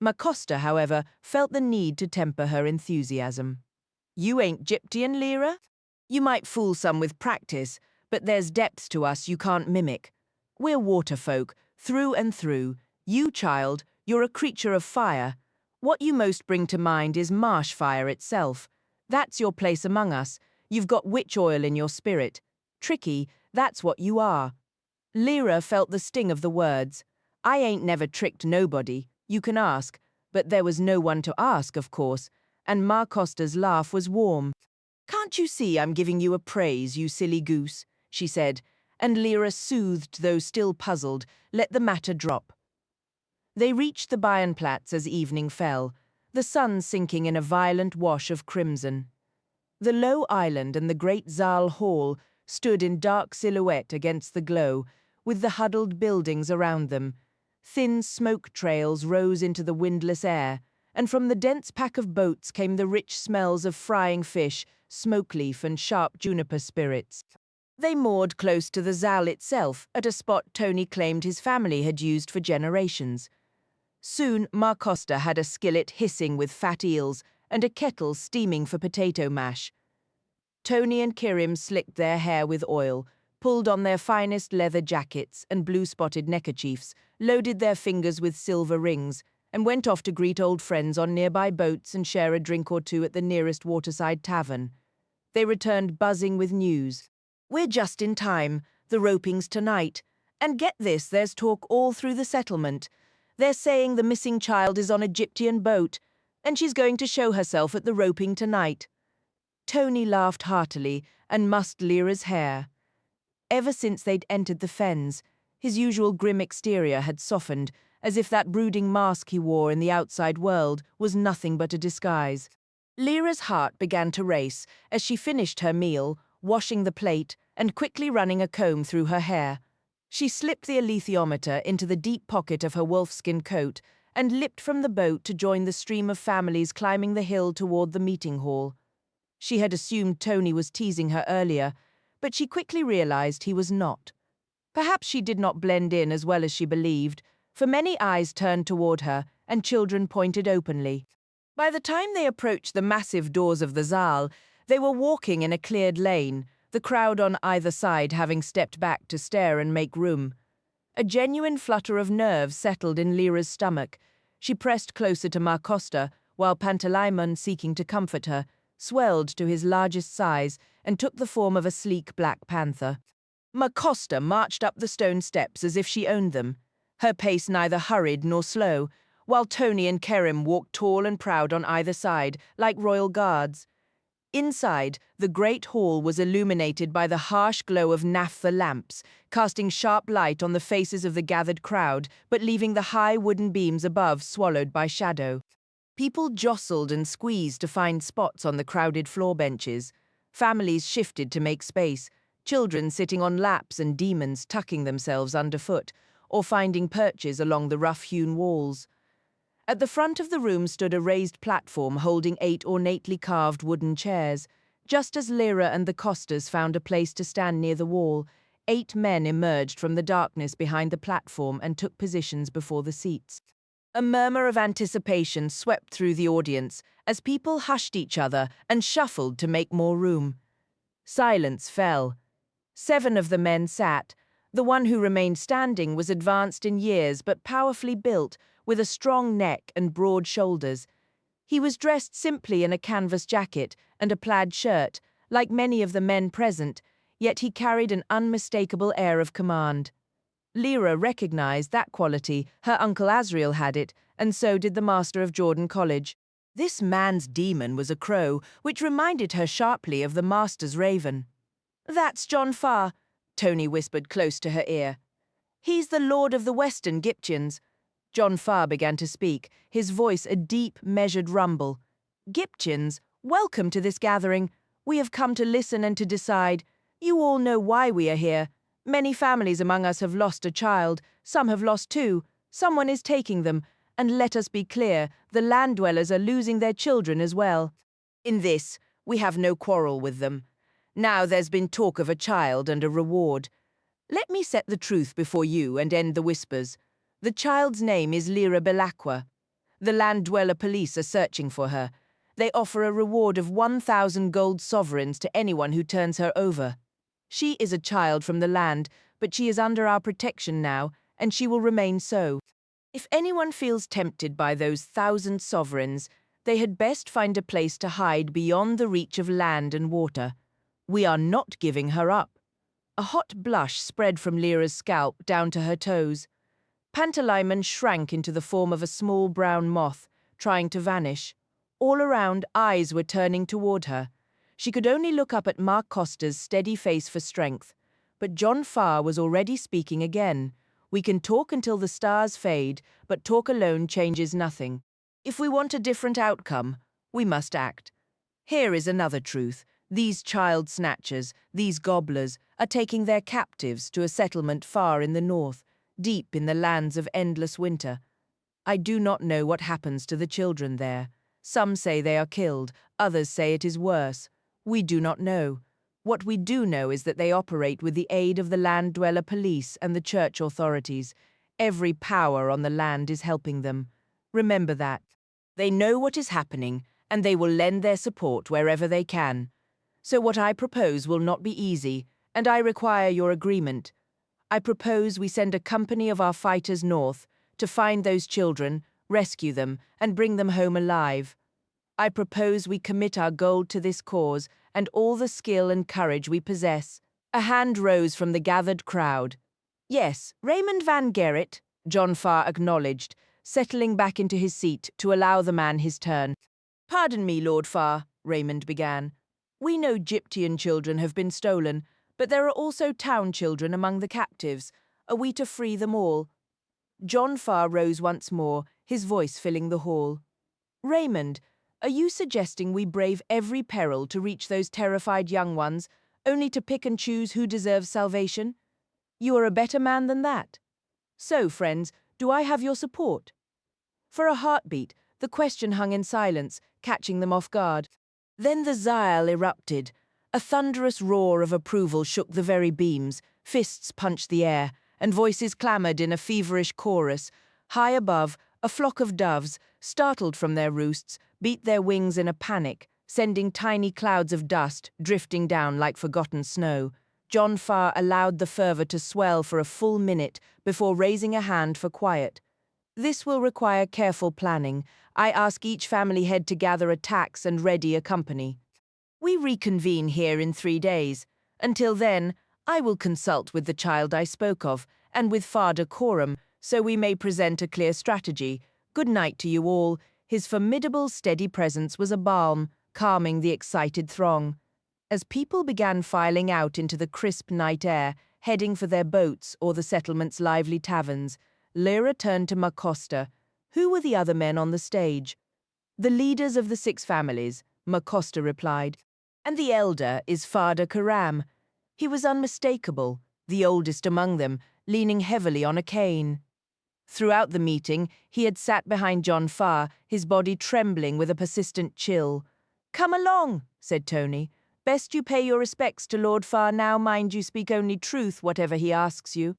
Ma Costa, however, felt the need to temper her enthusiasm. "You ain't Gyptian, Lyra? You might fool some with practice, but there's depths to us you can't mimic. We're waterfolk, through and through. You, child, you're a creature of fire. What you most bring to mind is marsh fire itself. That's your place among us. You've got witch oil in your spirit. Tricky, that's what you are. Lyra felt the sting of the words. I ain't never tricked nobody. You can ask. But there was no one to ask, of course, and Ma Costa's laugh was warm. Can't you see I'm giving you a praise, you silly goose? She said, and Lyra, soothed though still puzzled, let the matter drop. They reached the Bayernplatz as evening fell, the sun sinking in a violent wash of crimson. The low island and the great Saal Hall stood in dark silhouette against the glow, with the huddled buildings around them. Thin smoke trails rose into the windless air, and from the dense pack of boats came the rich smells of frying fish, smoke leaf and sharp juniper spirits. They moored close to the Saal itself, at a spot Tony claimed his family had used for generations. Soon Ma Costa had a skillet hissing with fat eels and a kettle steaming for potato mash. Tony and Kirim slicked their hair with oil, pulled on their finest leather jackets and blue-spotted neckerchiefs, loaded their fingers with silver rings, and went off to greet old friends on nearby boats and share a drink or two at the nearest waterside tavern. They returned buzzing with news. We're just in time. The roping's tonight. And get this, there's talk all through the settlement. They're saying the missing child is on a Gyptian boat, and she's going to show herself at the roping tonight. Tony laughed heartily and mussed Lyra's hair. Ever since they'd entered the fens, his usual grim exterior had softened, as if that brooding mask he wore in the outside world was nothing but a disguise. Lyra's heart began to race as she finished her meal, washing the plate and quickly running a comb through her hair. She slipped the alethiometer into the deep pocket of her wolfskin coat and leapt from the boat to join the stream of families climbing the hill toward the meeting hall. She had assumed Tony was teasing her earlier, but she quickly realized he was not. Perhaps she did not blend in as well as she believed, for many eyes turned toward her and children pointed openly. By the time they approached the massive doors of the Saal, they were walking in a cleared lane, the crowd on either side having stepped back to stare and make room. A genuine flutter of nerves settled in Lyra's stomach. She pressed closer to Ma Costa, while Pantalaimon, seeking to comfort her, swelled to his largest size and took the form of a sleek black panther. Ma Costa marched up the stone steps as if she owned them, her pace neither hurried nor slow, while Tony and Kerim walked tall and proud on either side, like royal guards. Inside, the great hall was illuminated by the harsh glow of naphtha lamps, casting sharp light on the faces of the gathered crowd, but leaving the high wooden beams above swallowed by shadow. People jostled and squeezed to find spots on the crowded floor benches. Families shifted to make space, children sitting on laps and demons tucking themselves underfoot, or finding perches along the rough-hewn walls. At the front of the room stood a raised platform holding 8 ornately carved wooden chairs. Just as Lyra and the Costas found a place to stand near the wall, 8 men emerged from the darkness behind the platform and took positions before the seats. A murmur of anticipation swept through the audience as people hushed each other and shuffled to make more room. Silence fell. 7 of the men sat. The one who remained standing was advanced in years but powerfully built, with a strong neck and broad shoulders. He was dressed simply in a canvas jacket and a plaid shirt, like many of the men present, yet he carried an unmistakable air of command. Lyra recognized that quality. Her uncle Asriel had it, and so did the master of Jordan College. This man's demon was a crow, which reminded her sharply of the master's raven. "That's John Farr," Tony whispered close to her ear. "He's the lord of the Western Gyptians." John Farr began to speak, his voice a deep, measured rumble. "Gyptians, welcome to this gathering. We have come to listen and to decide. You all know why we are here. Many families among us have lost a child, some have lost 2, someone is taking them, and let us be clear, the land dwellers are losing their children as well. In this, we have no quarrel with them. Now there's been talk of a child and a reward. Let me set the truth before you and end the whispers. The child's name is Lyra Belacqua. The land dweller police are searching for her. They offer a reward of 1,000 gold sovereigns to anyone who turns her over. She is a child from the land, but she is under our protection now, and she will remain so. If anyone feels tempted by those 1,000 sovereigns, They had best find a place to hide beyond the reach of land and water. We are not giving her up. A hot blush spread from Lyra's scalp down to her toes. Pantalaimon shrank into the form of a small brown moth, trying to vanish. All around, eyes were turning toward her. She could only look up at Mark Costa's steady face for strength. But John Farr was already speaking again. We can talk until the stars fade, but talk alone changes nothing. If we want a different outcome, we must act. Here is another truth. These child snatchers, these gobblers, are taking their captives to a settlement far in the north, deep in the lands of endless winter. I do not know what happens to the children there. Some say they are killed, others say it is worse. We do not know. What we do know is that they operate with the aid of the land dweller police and the church authorities. Every power on the land is helping them. Remember that. They know what is happening, and they will lend their support wherever they can. So what I propose will not be easy, and I require your agreement. I propose we send a company of our fighters north to find those children, rescue them, and bring them home alive. I propose we commit our gold to this cause and all the skill and courage we possess. A hand rose from the gathered crowd. Yes, Raymond Van Gerrit, John Farr acknowledged, settling back into his seat to allow the man his turn. Pardon me, Lord Farr, Raymond began. We know Gyptian children have been stolen, but there are also town children among the captives. Are we to free them all? John Farr rose once more, his voice filling the hall. Raymond, are you suggesting we brave every peril to reach those terrified young ones, only to pick and choose who deserves salvation? You are a better man than that. So, friends, do I have your support? For a heartbeat, the question hung in silence, catching them off guard. Then the Zael erupted. A thunderous roar of approval shook the very beams, fists punched the air, and voices clamoured in a feverish chorus. High above, a flock of doves, startled from their roosts, beat their wings in a panic, sending tiny clouds of dust drifting down like forgotten snow. John Farr allowed the fervour to swell for a full minute before raising a hand for quiet. This will require careful planning. I ask each family head to gather a tax and ready a company. We reconvene here in 3 days. Until then, I will consult with the child I spoke of, and with Father Coram, so we may present a clear strategy. Good night to you all. His formidable, steady presence was a balm, calming the excited throng. As people began filing out into the crisp night air, heading for their boats or the settlement's lively taverns, Lyra turned to Macosta. Who were the other men on the stage? The leaders of the 6 families, Macosta replied. And the elder is Father Coram. He was unmistakable, the oldest among them, leaning heavily on a cane. Throughout the meeting, he had sat behind John Farr, his body trembling with a persistent chill. Come along, said Tony. Best you pay your respects to Lord Farr now, mind you speak only truth, whatever he asks you.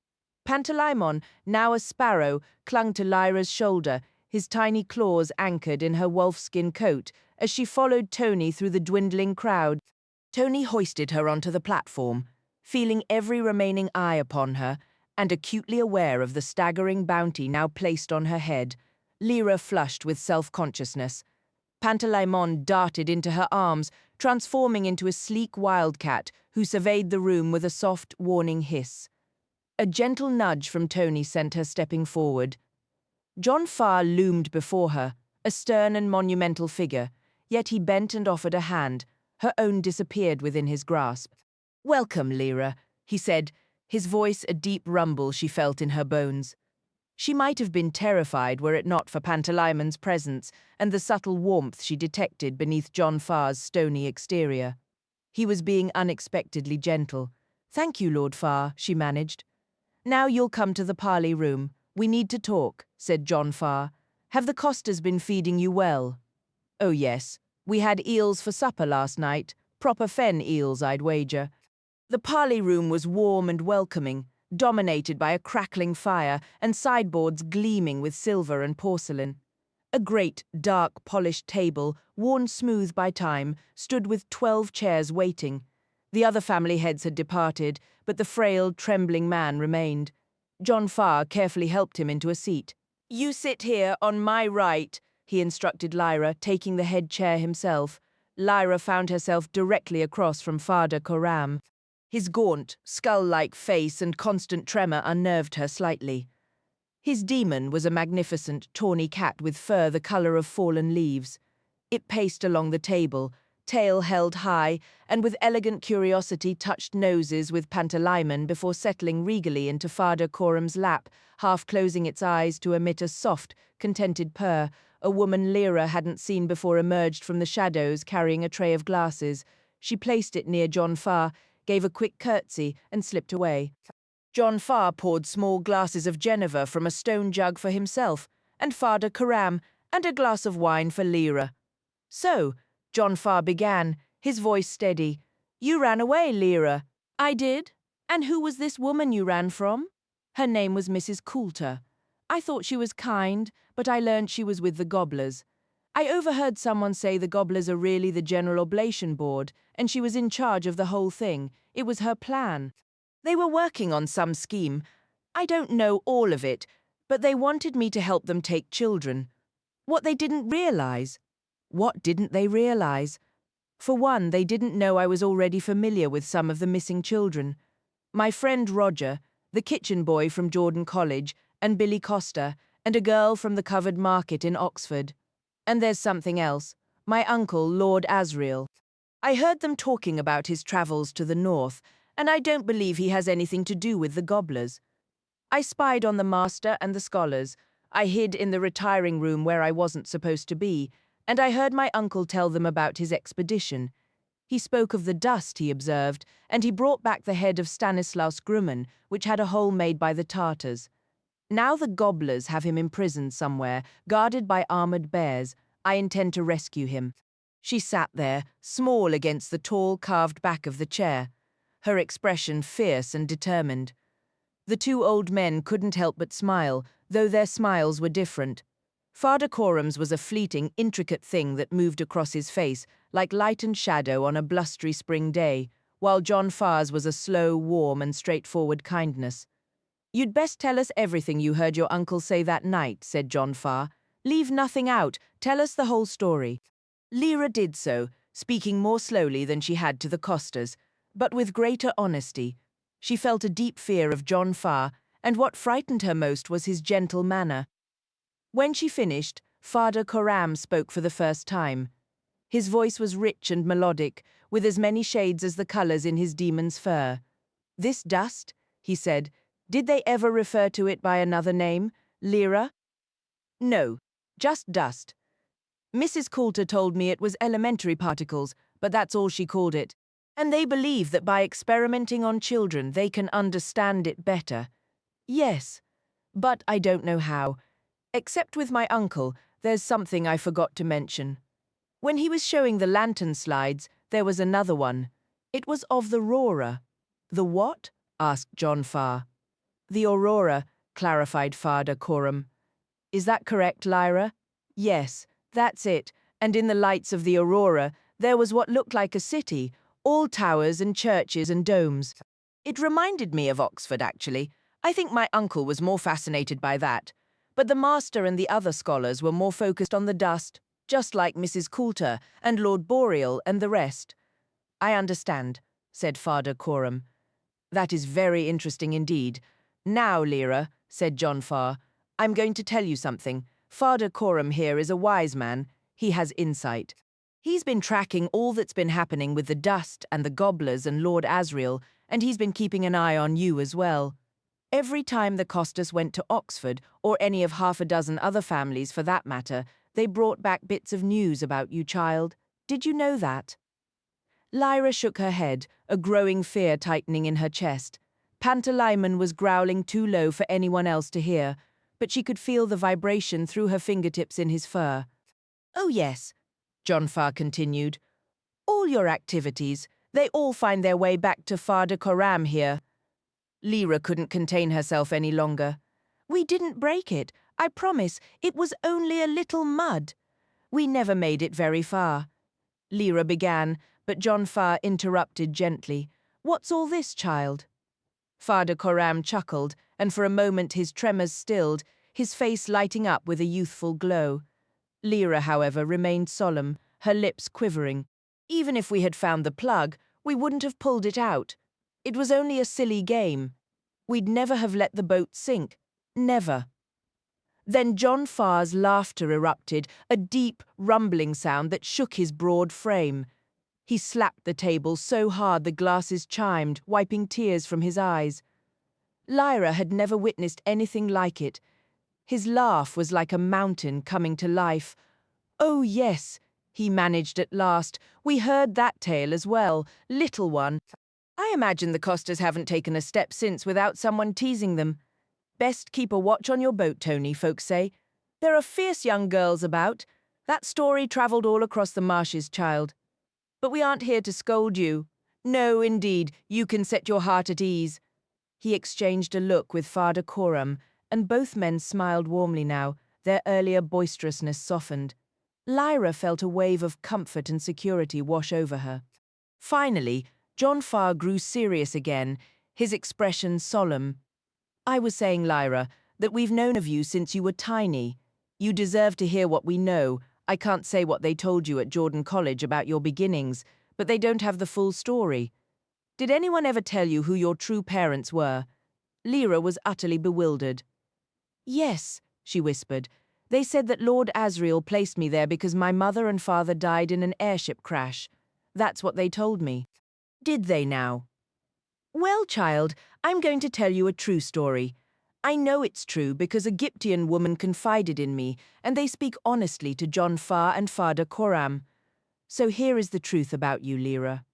Pantalaimon, now a sparrow, clung to Lyra's shoulder, his tiny claws anchored in her wolfskin coat, as she followed Tony through the dwindling crowd. Tony hoisted her onto the platform, feeling every remaining eye upon her, and acutely aware of the staggering bounty now placed on her head. Lyra flushed with self-consciousness. Pantalaimon darted into her arms, transforming into a sleek wildcat who surveyed the room with a soft, warning hiss. A gentle nudge from Tony sent her stepping forward. John Farr loomed before her, a stern and monumental figure, yet he bent and offered a hand. Her own disappeared within his grasp. Welcome, Lyra, he said, his voice a deep rumble she felt in her bones. She might have been terrified were it not for Pantalaimon's presence and the subtle warmth she detected beneath John Farr's stony exterior. He was being unexpectedly gentle. Thank you, Lord Farr, she managed. Now you'll come to the parley room. We need to talk, said John Farr. Have the Costas been feeding you well? Oh, yes. We had eels for supper last night. Proper fen eels, I'd wager. The parley room was warm and welcoming, dominated by a crackling fire and sideboards gleaming with silver and porcelain. A great, dark, polished table, worn smooth by time, stood with 12 chairs waiting. The other family heads had departed, but the frail, trembling man remained. John Farr carefully helped him into a seat. You sit here on my right. he instructed Lyra, taking the head chair himself. Lyra found herself directly across from Father Coram. His gaunt, skull-like face and constant tremor unnerved her slightly. His demon was a magnificent, tawny cat with fur the color of fallen leaves. It paced along the table, tail held high, and with elegant curiosity touched noses with Pantalaimon before settling regally into Father Coram's lap, half closing its eyes to emit a soft, contented purr. A woman Lyra hadn't seen before emerged from the shadows carrying a tray of glasses. She placed it near John Farr, gave a quick curtsy, and slipped away. John Farr poured small glasses of Geneva from a stone jug for himself, and Father Coram, and a glass of wine for Lyra. "So," John Farr began, his voice steady, "you ran away, Lyra." "I did. And who was this woman you ran from?" "Her name was Mrs. Coulter. I thought she was kind, but I learned she was with the Gobblers. I overheard someone say the Gobblers are really the General Oblation Board, and she was in charge of the whole thing. It was her plan. They were working on some scheme. I don't know all of it, but they wanted me to help them take children. What didn't they realize? For one, they didn't know I was already familiar with some of the missing children. My friend Roger, the kitchen boy from Jordan College, and Billy Costa, and a girl from the covered market in Oxford. And there's something else. My uncle, Lord Asriel. I heard them talking about his travels to the north, and I don't believe he has anything to do with the Gobblers. I spied on the master and the scholars. I hid in the retiring room where I wasn't supposed to be, and I heard my uncle tell them about his expedition. He spoke of the dust he observed, and he brought back the head of Stanislaus Grumman, which had a hole made by the Tartars. Now the Gobblers have him imprisoned somewhere, guarded by armored bears. I intend to rescue him." She sat there, small against the tall carved back of the chair, her expression fierce and determined. The two old men couldn't help but smile, though their smiles were different. Father Coram's was a fleeting, intricate thing that moved across his face, like light and shadow on a blustery spring day, while John Farr's was a slow, warm, and straightforward kindness. "You'd best tell us everything you heard your uncle say that night," said John Farr. "Leave nothing out. Tell us the whole story." Lyra did so, speaking more slowly than she had to the Costas, but with greater honesty. She felt a deep fear of John Farr, and what frightened her most was his gentle manner. When she finished, Father Coram spoke for the first time. His voice was rich and melodic, with as many shades as the colors in his demon's fur. "This dust," he said, "did they ever refer to it by another name, Lyra?" "No, just dust. Mrs. Coulter told me it was elementary particles, but that's all she called it. And they believe that by experimenting on children they can understand it better. Yes, but I don't know how. Except with my uncle, there's something I forgot to mention. When he was showing the lantern slides, there was another one. It was of the Aurora." "The what?" asked John Farr. "The Aurora," clarified Father Coram. "Is that correct, Lyra?" "Yes, that's it. And in the lights of the Aurora, there was what looked like a city, all towers and churches and domes. It reminded me of Oxford, actually. I think my uncle was more fascinated by that. But the master and the other scholars were more focused on the dust, just like Mrs. Coulter and Lord Boreal and the rest." "I understand," said Father Coram. "That is very interesting indeed. Now, Lyra," said John Farr, "I'm going to tell you something. Father Coram here is a wise man. He has insight. He's been tracking all that's been happening with the dust and the Gobblers and Lord Asriel, and he's been keeping an eye on you as well. Every time the Costas went to Oxford, or any of half a dozen other families for that matter, they brought back bits of news about you, child. Did you know that?" Lyra shook her head, a growing fear tightening in her chest. Pantalaimon was growling too low for anyone else to hear, but she could feel the vibration through her fingertips in his fur. "Oh yes," John Farr continued. "All your activities, they all find their way back to Father Coram here." Lyra couldn't contain herself any longer. "We didn't break it, I promise. It was only a little mud. We never made it very far." Lyra began, but John Farr interrupted gently. "What's all this, child?" Father Coram chuckled, and for a moment his tremors stilled, his face lighting up with a youthful glow. Lyra, however, remained solemn, her lips quivering. Even if we had found the plug, we wouldn't have pulled it out. It was only a silly game. We'd never have let the boat sink. Never. Then John Farr's laughter erupted, a deep, rumbling sound that shook his broad frame. He slapped the table so hard the glasses chimed, wiping tears from his eyes. Lyra had never witnessed anything like it. His laugh was like a mountain coming to life. "Oh, yes," he managed at last. "We heard that tale as well, little one. I imagine the Costas haven't taken a step since without someone teasing them. Best keep a watch on your boat, Tony, folks say. There are fierce young girls about. That story travelled all across the marshes, child. But we aren't here to scold you. No, indeed, you can set your heart at ease." He exchanged a look with Father Coram, and both men smiled warmly now, their earlier boisterousness softened. Lyra felt a wave of comfort and security wash over her. Finally, John Farr grew serious again, his expression solemn. "I was saying, Lyra, that we've known of you since you were tiny. You deserve to hear what we know. I can't say what they told you at Jordan College about your beginnings, but they don't have the full story. Did anyone ever tell you who your true parents were?" Lyra was utterly bewildered. "Yes," she whispered. "They said that Lord Asriel placed me there because my mother and father died in an airship crash. That's what they told me." "Did they now?" "Well, child, I'm going to tell you a true story. I know it's true because a Gyptian woman confided in me, and they speak honestly to John Farr and Father Coram. So here is the truth about you, Lyra.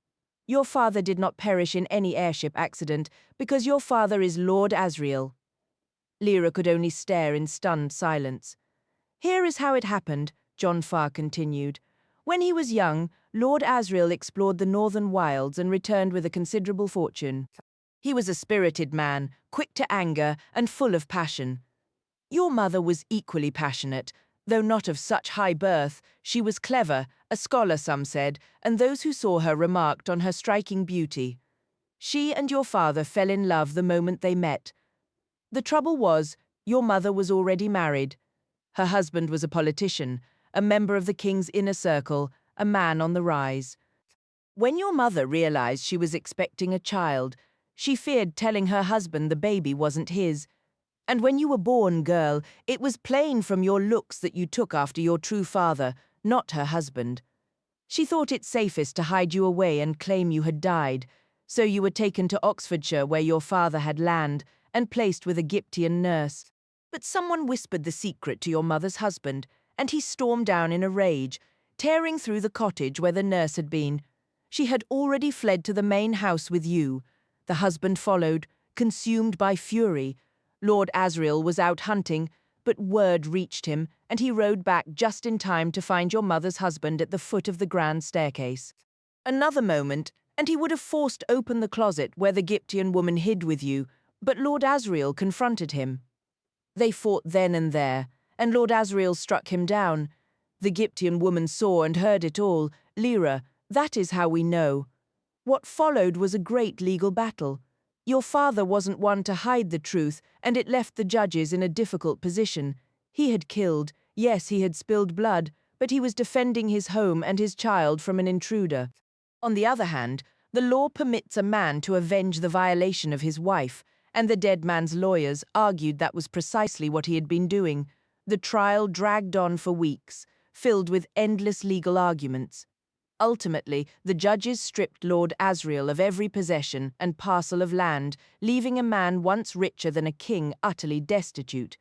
Your father did not perish in any airship accident because your father is Lord Asriel." Lyra could only stare in stunned silence. "Here is how it happened," John Farr continued. "When he was young, Lord Asriel explored the northern wilds and returned with a considerable fortune. He was a spirited man, quick to anger and full of passion. Your mother was equally passionate, though not of such high birth. She was clever, a scholar some said, and those who saw her remarked on her striking beauty. She and your father fell in love the moment they met. The trouble was, your mother was already married. Her husband was a politician, a member of the king's inner circle, a man on the rise. When your mother realized she was expecting a child, she feared telling her husband the baby wasn't his. And when you were born, girl, it was plain from your looks that you took after your true father, not her husband. She thought it safest to hide you away and claim you had died, so you were taken to Oxfordshire where your father had land and placed with a Gyptian nurse. But someone whispered the secret to your mother's husband, and he stormed down in a rage, tearing through the cottage where the nurse had been. She had already fled to the main house with you. The husband followed, consumed by fury. Lord Asriel was out hunting, but word reached him, and he rode back just in time to find your mother's husband at the foot of the grand staircase. Another moment, and he would have forced open the closet where the Gyptian woman hid with you, but Lord Asriel confronted him. They fought then and there, and Lord Asriel struck him down. The Gyptian woman saw and heard it all. Lyra, that is how we know. What followed was a great legal battle. Your father wasn't one to hide the truth, and it left the judges in a difficult position. He had killed, yes, he had spilled blood, but he was defending his home and his child from an intruder. On the other hand, the law permits a man to avenge the violation of his wife, and the dead man's lawyers argued that was precisely what he had been doing. The trial dragged on for weeks, filled with endless legal arguments. Ultimately, the judges stripped Lord Asriel of every possession and parcel of land, leaving a man once richer than a king utterly destitute.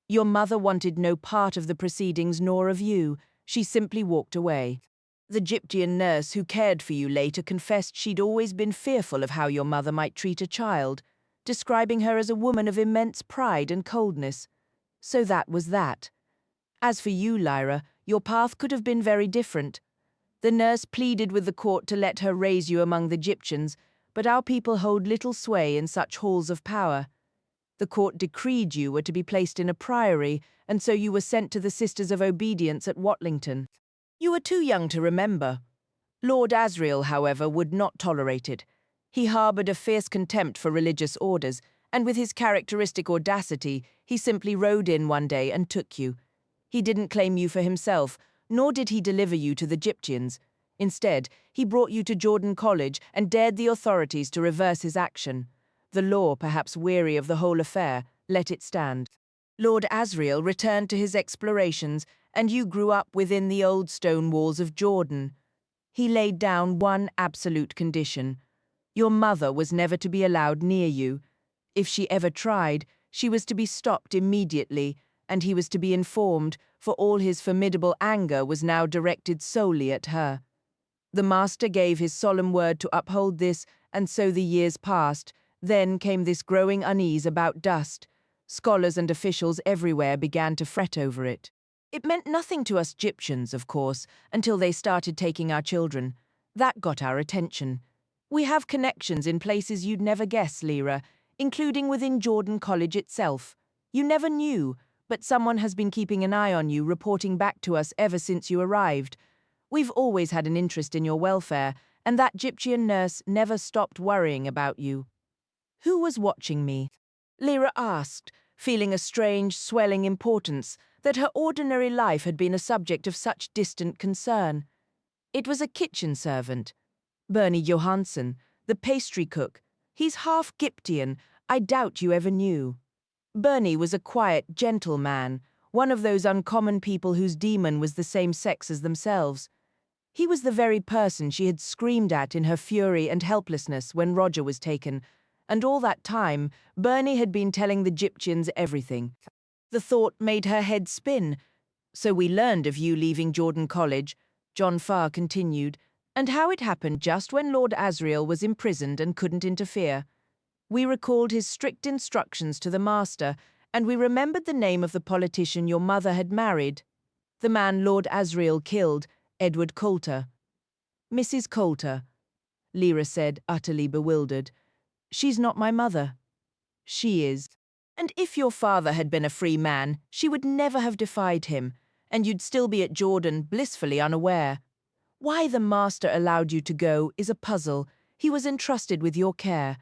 Your mother wanted no part of the proceedings nor of you. She simply walked away. The Gyptian nurse who cared for you later confessed she'd always been fearful of how your mother might treat a child, describing her as a woman of immense pride and coldness. So that was that. As for you, Lyra, your path could have been very different. The nurse pleaded with the court to let her raise you among the Gyptians, but our people hold little sway in such halls of power. The court decreed you were to be placed in a priory, and so you were sent to the Sisters of Obedience at Watlington. You were too young to remember. Lord Asriel, however, would not tolerate it. He harboured a fierce contempt for religious orders, and with his characteristic audacity, he simply rode in one day and took you. He didn't claim you for himself, nor did he deliver you to the Gyptians. Instead, he brought you to Jordan College and dared the authorities to reverse his action. The law, perhaps weary of the whole affair, let it stand. Lord Asriel returned to his explorations, and you grew up within the old stone walls of Jordan. He laid down one absolute condition. Your mother was never to be allowed near you. If she ever tried, she was to be stopped immediately, and he was to be informed, for all his formidable anger was now directed solely at her. The master gave his solemn word to uphold this, and so the years passed. Then came this growing unease about dust. Scholars and officials everywhere began to fret over it. It meant nothing to us Gyptians, of course, until they started taking our children. That got our attention. We have connections in places you'd never guess, Lyra, including within Jordan College itself. You never knew, but someone has been keeping an eye on you, reporting back to us ever since you arrived. We've always had an interest in your welfare, and that Gyptian nurse never stopped worrying about you. Who was watching me? Lyra asked, feeling a strange, swelling importance that her ordinary life had been a subject of such distant concern. It was a kitchen servant. Bernie Johansson, the pastry cook. He's half Gyptian. I doubt you ever knew. Bernie was a quiet, gentle man, one of those uncommon people whose demon was the same sex as themselves. He was the very person she had screamed at in her fury and helplessness when Roger was taken, and all that time, Bernie had been telling the Gyptians everything. The thought made her head spin. So we learned of you leaving Jordan College, John Farr continued, and how it happened just when Lord Asriel was imprisoned and couldn't interfere. We recalled his strict instructions to the master, and we remembered the name of the politician your mother had married. The man Lord Asriel killed, Edward Coulter. Mrs. Coulter, Lyra said, utterly bewildered. She's not my mother. She is. And if your father had been a free man, she would never have defied him, and you'd still be at Jordan, blissfully unaware. Why the master allowed you to go is a puzzle. He was entrusted with your care.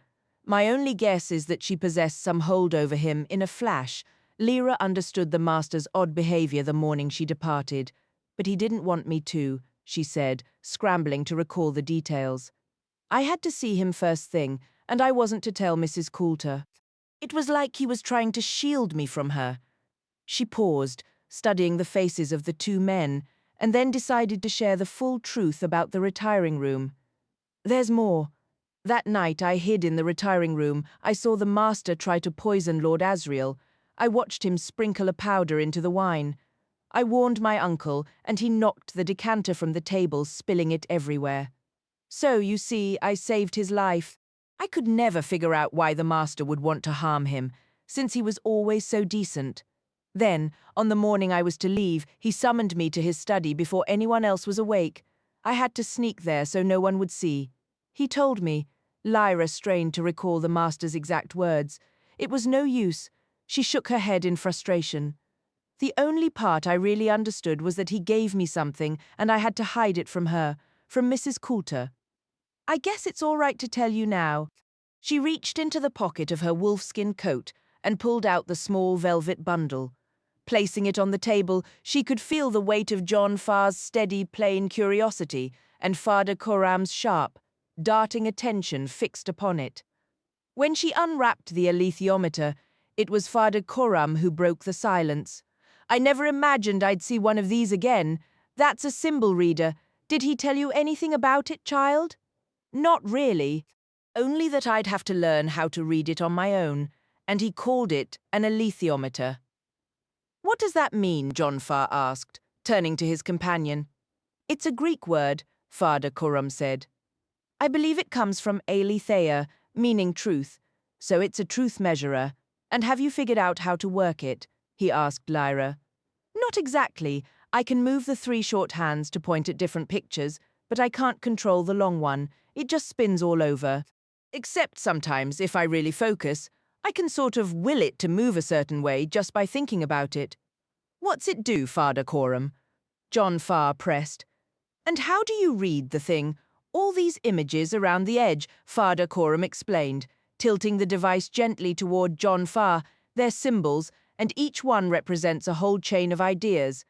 My only guess is that she possessed some hold over him in a flash. Lyra understood the master's odd behavior the morning she departed. But he didn't want me to, she said, scrambling to recall the details. I had to see him first thing, and I wasn't to tell Mrs. Coulter. It was like he was trying to shield me from her. She paused, studying the faces of the two men, and then decided to share the full truth about the retiring room. There's more. That night I hid in the retiring room. I saw the master try to poison Lord Asriel. I watched him sprinkle a powder into the wine. I warned my uncle, and he knocked the decanter from the table, spilling it everywhere. So, you see, I saved his life. I could never figure out why the master would want to harm him, since he was always so decent. Then, on the morning I was to leave, he summoned me to his study before anyone else was awake. I had to sneak there so no one would see. He told me. Lyra strained to recall the master's exact words. It was no use. She shook her head in frustration. The only part I really understood was that he gave me something, and I had to hide it from her, from Mrs. Coulter. I guess it's all right to tell you now. She reached into the pocket of her wolfskin coat and pulled out the small velvet bundle. Placing it on the table, she could feel the weight of John Farr's steady, plain curiosity and Father Coram's sharp, darting attention fixed upon it. When she unwrapped the alethiometer, it was Father Coram who broke the silence. I never imagined I'd see one of these again. That's a symbol reader. Did he tell you anything about it, child? Not really. Only that I'd have to learn how to read it on my own, and he called it an alethiometer. What does that mean? John Farr asked, turning to his companion. It's a Greek word, Father Coram said. I believe it comes from aletheia, meaning truth, so it's a truth measurer. And have you figured out how to work it? He asked Lyra. Not exactly. I can move the 3 short hands to point at different pictures, but I can't control the long one. It just spins all over. Except sometimes, if I really focus, I can sort of will it to move a certain way just by thinking about it. What's it do, Father Coram? John Farr pressed. And how do you read the thing? All these images around the edge, Father Coram explained, tilting the device gently toward John Farr. They're symbols, and each one represents a whole chain of ideas.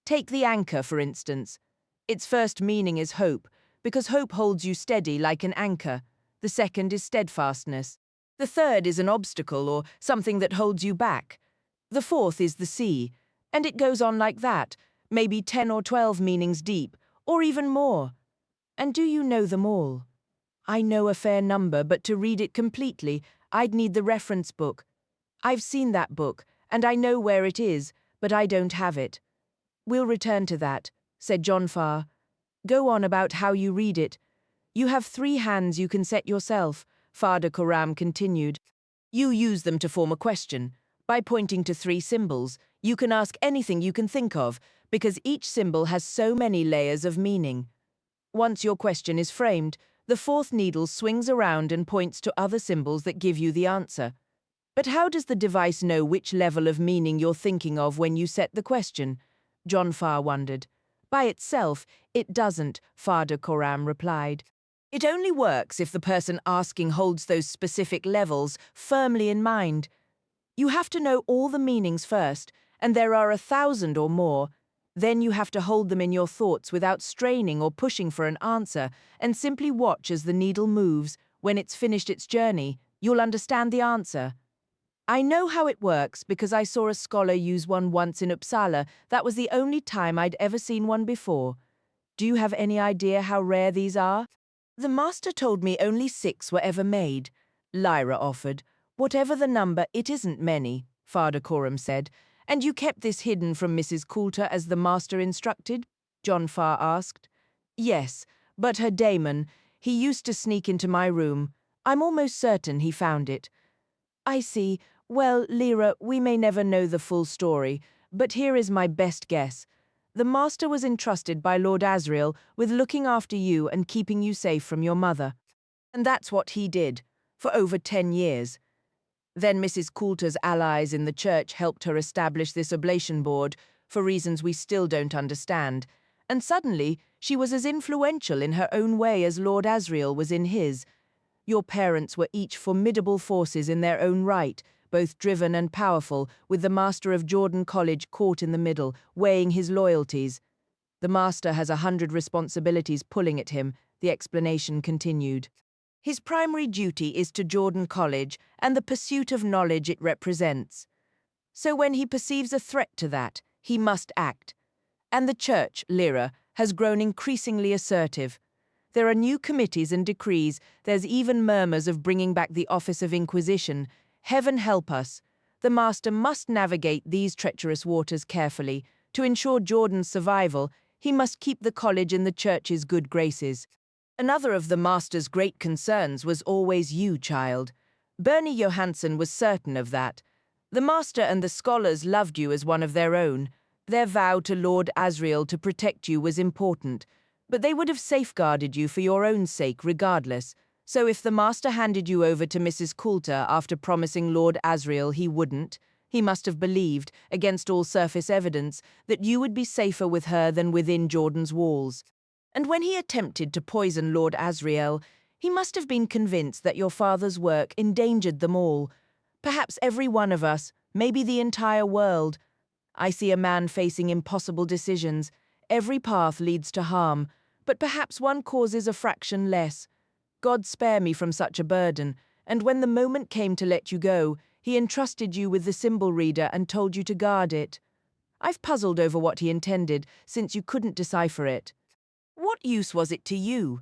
Take the anchor, for instance. Its first meaning is hope, because hope holds you steady like an anchor. The second is steadfastness. The third is an obstacle or something that holds you back. The fourth is the sea, and it goes on like that, maybe 10 or 12 meanings deep, or even more. And do you know them all? I know a fair number, but to read it completely, I'd need the reference book. I've seen that book, and I know where it is, but I don't have it. We'll return to that, said John Farr. Go on about how you read it. You have 3 hands you can set yourself, Father Coram continued. You use them to form a question. By pointing to 3 symbols, you can ask anything you can think of, because each symbol has so many layers of meaning. Once your question is framed, the 4th needle swings around and points to other symbols that give you the answer. But how does the device know which level of meaning you're thinking of when you set the question? John Farr wondered. By itself, it doesn't, Father Coram replied. It only works if the person asking holds those specific levels firmly in mind. You have to know all the meanings first, and there are 1,000 or more. Then you have to hold them in your thoughts without straining or pushing for an answer, and simply watch as the needle moves. When it's finished its journey, you'll understand the answer. I know how it works because I saw a scholar use one once in Uppsala. That was the only time I'd ever seen one before. Do you have any idea how rare these are? The master told me only 6 were ever made, Lyra offered. Whatever the number, it isn't many, Father Coram said. And you kept this hidden from Mrs. Coulter as the master instructed? John Farr asked. Yes, but her daemon, he used to sneak into my room. I'm almost certain he found it. I see. Well, Lyra, we may never know the full story, but here is my best guess. The master was entrusted by Lord Asriel with looking after you and keeping you safe from your mother. And that's what he did, for over 10 years. Then Mrs. Coulter's allies in the church helped her establish this oblation board, for reasons we still don't understand. And suddenly, she was as influential in her own way as Lord Asriel was in his. Your parents were each formidable forces in their own right, both driven and powerful, with the master of Jordan College caught in the middle, weighing his loyalties. The master has 100 responsibilities pulling at him, the explanation continued. His primary duty is to Jordan College and the pursuit of knowledge it represents. So when he perceives a threat to that, he must act. And the church, Lyra, has grown increasingly assertive. There are new committees and decrees. There's even murmurs of bringing back the office of Inquisition. Heaven help us. The master must navigate these treacherous waters carefully. To ensure Jordan's survival, he must keep the college in the church's good graces. Another of the master's great concerns was always you, child. Bernie Johansson was certain of that. The master and the scholars loved you as one of their own. Their vow to Lord Asriel to protect you was important, but they would have safeguarded you for your own sake regardless. So if the master handed you over to Mrs. Coulter after promising Lord Asriel he wouldn't, he must have believed, against all surface evidence, that you would be safer with her than within Jordan's walls. And when he attempted to poison Lord Asriel, he must have been convinced that your father's work endangered them all. Perhaps every one of us, maybe the entire world. I see a man facing impossible decisions. Every path leads to harm, but perhaps one causes a fraction less. God spare me from such a burden, and when the moment came to let you go, he entrusted you with the symbol reader and told you to guard it. I've puzzled over what he intended, since you couldn't decipher it. What use was it to you?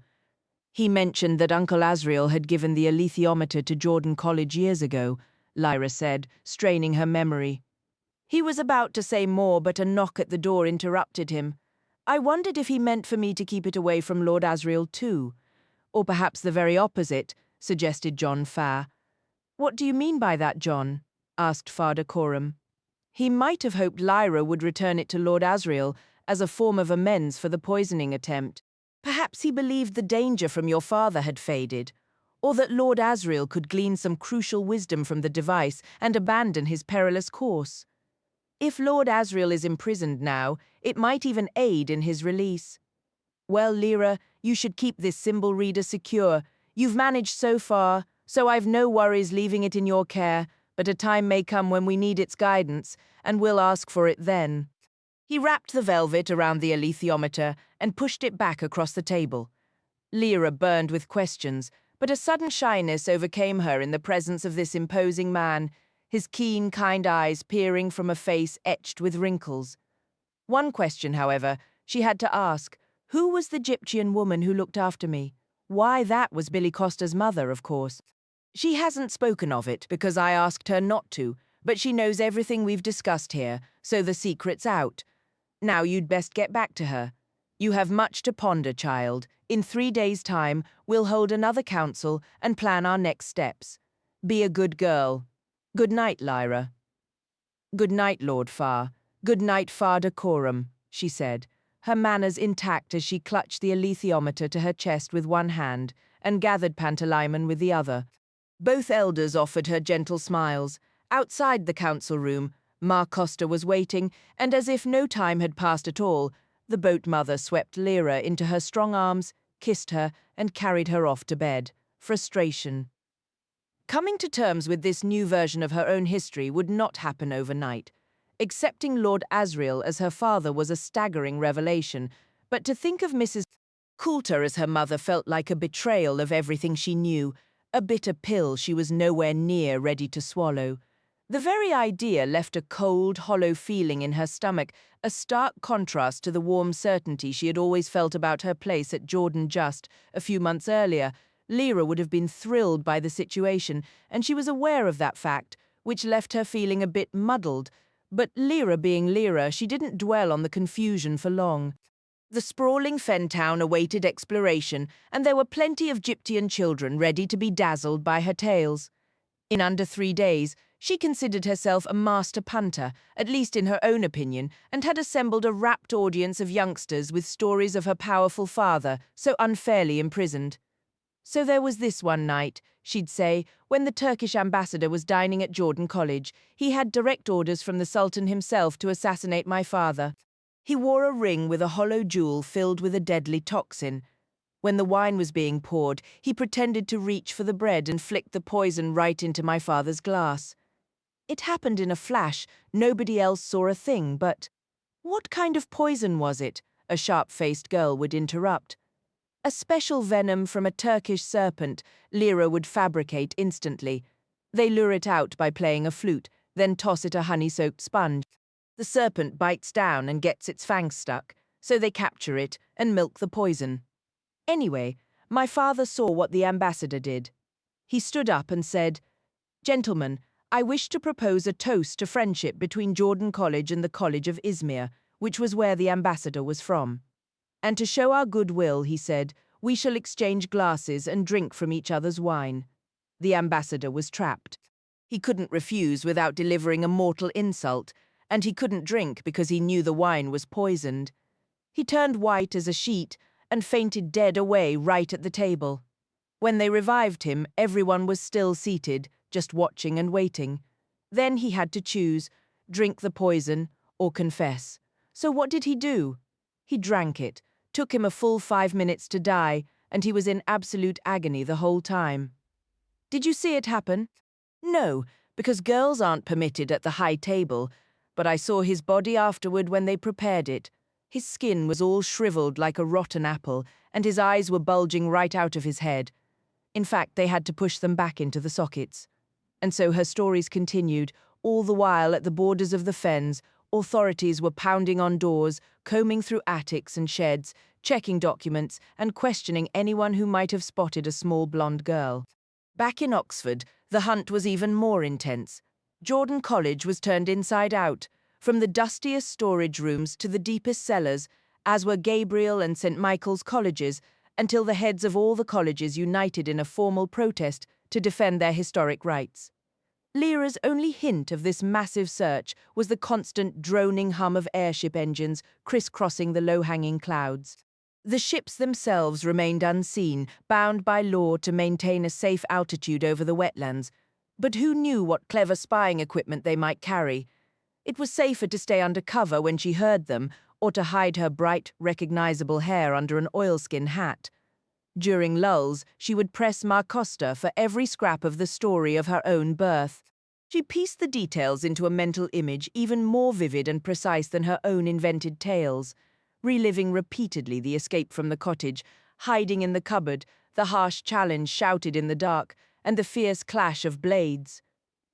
He mentioned that Uncle Asriel had given the alethiometer to Jordan College years ago, Lyra said, straining her memory. He was about to say more, but a knock at the door interrupted him. I wondered if he meant for me to keep it away from Lord Asriel too. Or perhaps the very opposite, suggested John Farr. What do you mean by that, John? Asked Father Coram. He might have hoped Lyra would return it to Lord Asriel as a form of amends for the poisoning attempt. Perhaps he believed the danger from your father had faded, or that Lord Asriel could glean some crucial wisdom from the device and abandon his perilous course. If Lord Asriel is imprisoned now, it might even aid in his release. Well, Lyra, you should keep this symbol reader secure. You've managed so far, so I've no worries leaving it in your care, but a time may come when we need its guidance, and we'll ask for it then." He wrapped the velvet around the alethiometer and pushed it back across the table. Lyra burned with questions, but a sudden shyness overcame her in the presence of this imposing man, his keen, kind eyes peering from a face etched with wrinkles. One question, however, she had to ask. Who was the Gyptian woman who looked after me? Why, that was Billy Costa's mother, of course. She hasn't spoken of it because I asked her not to, but she knows everything we've discussed here, so the secret's out. Now you'd best get back to her. You have much to ponder, child. In 3 days' time, we'll hold another council and plan our next steps. Be a good girl. Good night, Lyra. Good night, Lord Farr. Good night, Far Decorum, she said, her manners intact as she clutched the alethiometer to her chest with one hand and gathered Pantalaimon with the other. Both elders offered her gentle smiles. Outside the council room, Mar Costa was waiting, and as if no time had passed at all, the boat mother swept Lyra into her strong arms, kissed her, and carried her off to bed. Frustration. Coming to terms with this new version of her own history would not happen overnight. Accepting Lord Asriel as her father was a staggering revelation, but to think of Mrs. Coulter as her mother felt like a betrayal of everything she knew, a bitter pill she was nowhere near ready to swallow. The very idea left a cold, hollow feeling in her stomach, a stark contrast to the warm certainty she had always felt about her place at Jordan Just a few months earlier. Lyra would have been thrilled by the situation, and she was aware of that fact, which left her feeling a bit muddled. But Lyra being Lyra, she didn't dwell on the confusion for long. The sprawling fen town awaited exploration, and there were plenty of Gyptian children ready to be dazzled by her tales. In under 3 days, she considered herself a master punter, at least in her own opinion, and had assembled a rapt audience of youngsters with stories of her powerful father, so unfairly imprisoned. So there was this one night, she'd say, when the Turkish ambassador was dining at Jordan College. He had direct orders from the Sultan himself to assassinate my father. He wore a ring with a hollow jewel filled with a deadly toxin. When the wine was being poured, he pretended to reach for the bread and flicked the poison right into my father's glass. It happened in a flash, nobody else saw a thing, but what kind of poison was it? A sharp-faced girl would interrupt. A special venom from a Turkish serpent, Lyra would fabricate instantly. They lure it out by playing a flute, then toss it a honey-soaked sponge. The serpent bites down and gets its fangs stuck, so they capture it and milk the poison. Anyway, my father saw what the ambassador did. He stood up and said, "Gentlemen, I wish to propose a toast to friendship between Jordan College and the College of Izmir, which was where the ambassador was from. And to show our goodwill," he said, "we shall exchange glasses and drink from each other's wine." The ambassador was trapped. He couldn't refuse without delivering a mortal insult, and he couldn't drink because he knew the wine was poisoned. He turned white as a sheet and fainted dead away right at the table. When they revived him, everyone was still seated, just watching and waiting. Then he had to choose, drink the poison or confess. So what did he do? He drank it. Took him a full 5 minutes to die, and he was in absolute agony the whole time. Did you see it happen? No, because girls aren't permitted at the high table, but I saw his body afterward when they prepared it. His skin was all shriveled like a rotten apple, and his eyes were bulging right out of his head. In fact, they had to push them back into the sockets. And so her stories continued, all the while at the borders of the fens. Authorities were pounding on doors, combing through attics and sheds, checking documents, and questioning anyone who might have spotted a small blonde girl. Back in Oxford, the hunt was even more intense. Jordan College was turned inside out, from the dustiest storage rooms to the deepest cellars, as were Gabriel and St. Michael's colleges, until the heads of all the colleges united in a formal protest to defend their historic rights. Lyra's only hint of this massive search was the constant droning hum of airship engines crisscrossing the low-hanging clouds. The ships themselves remained unseen, bound by law to maintain a safe altitude over the wetlands. But who knew what clever spying equipment they might carry? It was safer to stay under cover when she heard them, or to hide her bright, recognizable hair under an oilskin hat. During lulls, she would press Mar Costa for every scrap of the story of her own birth. She pieced the details into a mental image even more vivid and precise than her own invented tales, reliving repeatedly the escape from the cottage, hiding in the cupboard, the harsh challenge shouted in the dark, and the fierce clash of blades.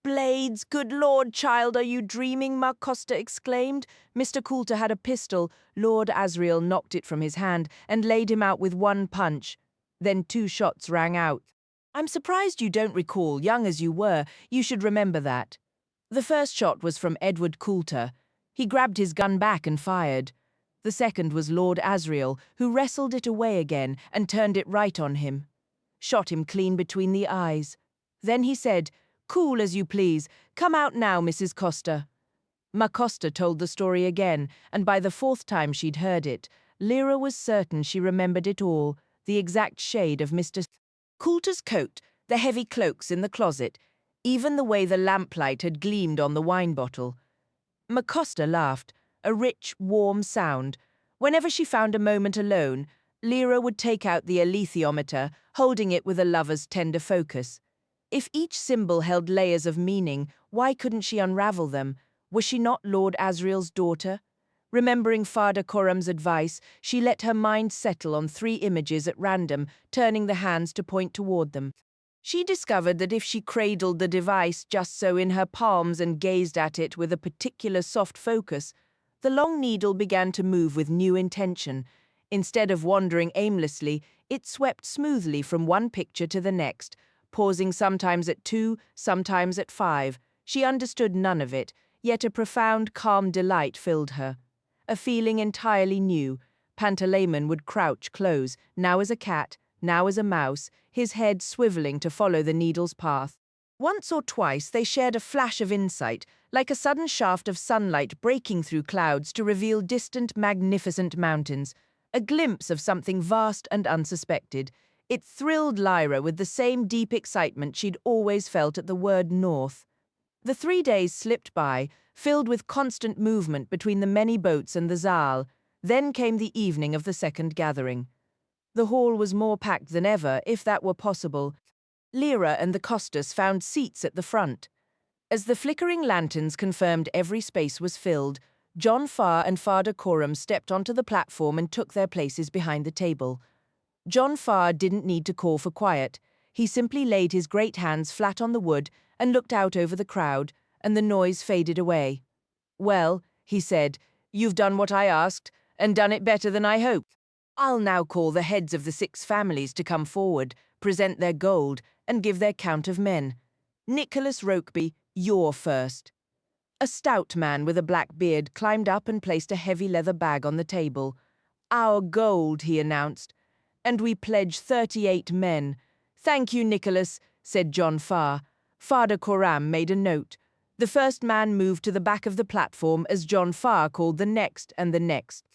"Blades! Good Lord, child, are you dreaming?" Mark Costa exclaimed. Mr. Coulter had a pistol. Lord Asriel knocked it from his hand and laid him out with one punch. Then 2 shots rang out. "I'm surprised you don't recall, young as you were. You should remember that." The first shot was from Edward Coulter. He grabbed his gun back and fired. The second was Lord Asriel, who wrestled it away again and turned it right on him. Shot him clean between the eyes. Then he said, "Cool as you please. Come out now, Mrs. Costa." Ma Costa told the story again, and by the 4th time she'd heard it, Lyra was certain she remembered it all, the exact shade of Mr. Coulter's coat, the heavy cloaks in the closet, even the way the lamplight had gleamed on the wine bottle. Ma Costa laughed, a rich, warm sound. Whenever she found a moment alone, Lyra would take out the alethiometer, holding it with a lover's tender focus. If each symbol held layers of meaning, why couldn't she unravel them? Was she not Lord Asriel's daughter? Remembering Father Coram's advice, she let her mind settle on 3 images at random, turning the hands to point toward them. She discovered that if she cradled the device just so in her palms and gazed at it with a particular soft focus, the long needle began to move with new intention. Instead of wandering aimlessly, it swept smoothly from one picture to the next, pausing sometimes at 2, sometimes at 5. She understood none of it, yet a profound, calm delight filled her. A feeling entirely new. Pantalaimon would crouch close, now as a cat, now as a mouse, his head swiveling to follow the needle's path. Once or twice they shared a flash of insight, like a sudden shaft of sunlight breaking through clouds to reveal distant, magnificent mountains, a glimpse of something vast and unsuspected. It thrilled Lyra with the same deep excitement she'd always felt at the word north. The 3 days slipped by, filled with constant movement between the many boats and the Zaal. Then came the evening of the second gathering. The hall was more packed than ever, if that were possible. Lyra and the Costas found seats at the front. As the flickering lanterns confirmed every space was filled, John Farr and Father Coram stepped onto the platform and took their places behind the table. John Farr didn't need to call for quiet. He simply laid his great hands flat on the wood and looked out over the crowd, and the noise faded away. "Well," he said, "you've done what I asked, and done it better than I hoped. I'll now call the heads of the 6 families to come forward, present their gold, and give their count of men. Nicholas Rokeby, you're first." A stout man with a black beard climbed up and placed a heavy leather bag on the table. "Our gold," he announced. "And we pledge 38 men." "Thank you, Nicholas," said John Farr. Father Coram made a note. The first man moved to the back of the platform as John Farr called the next and the next.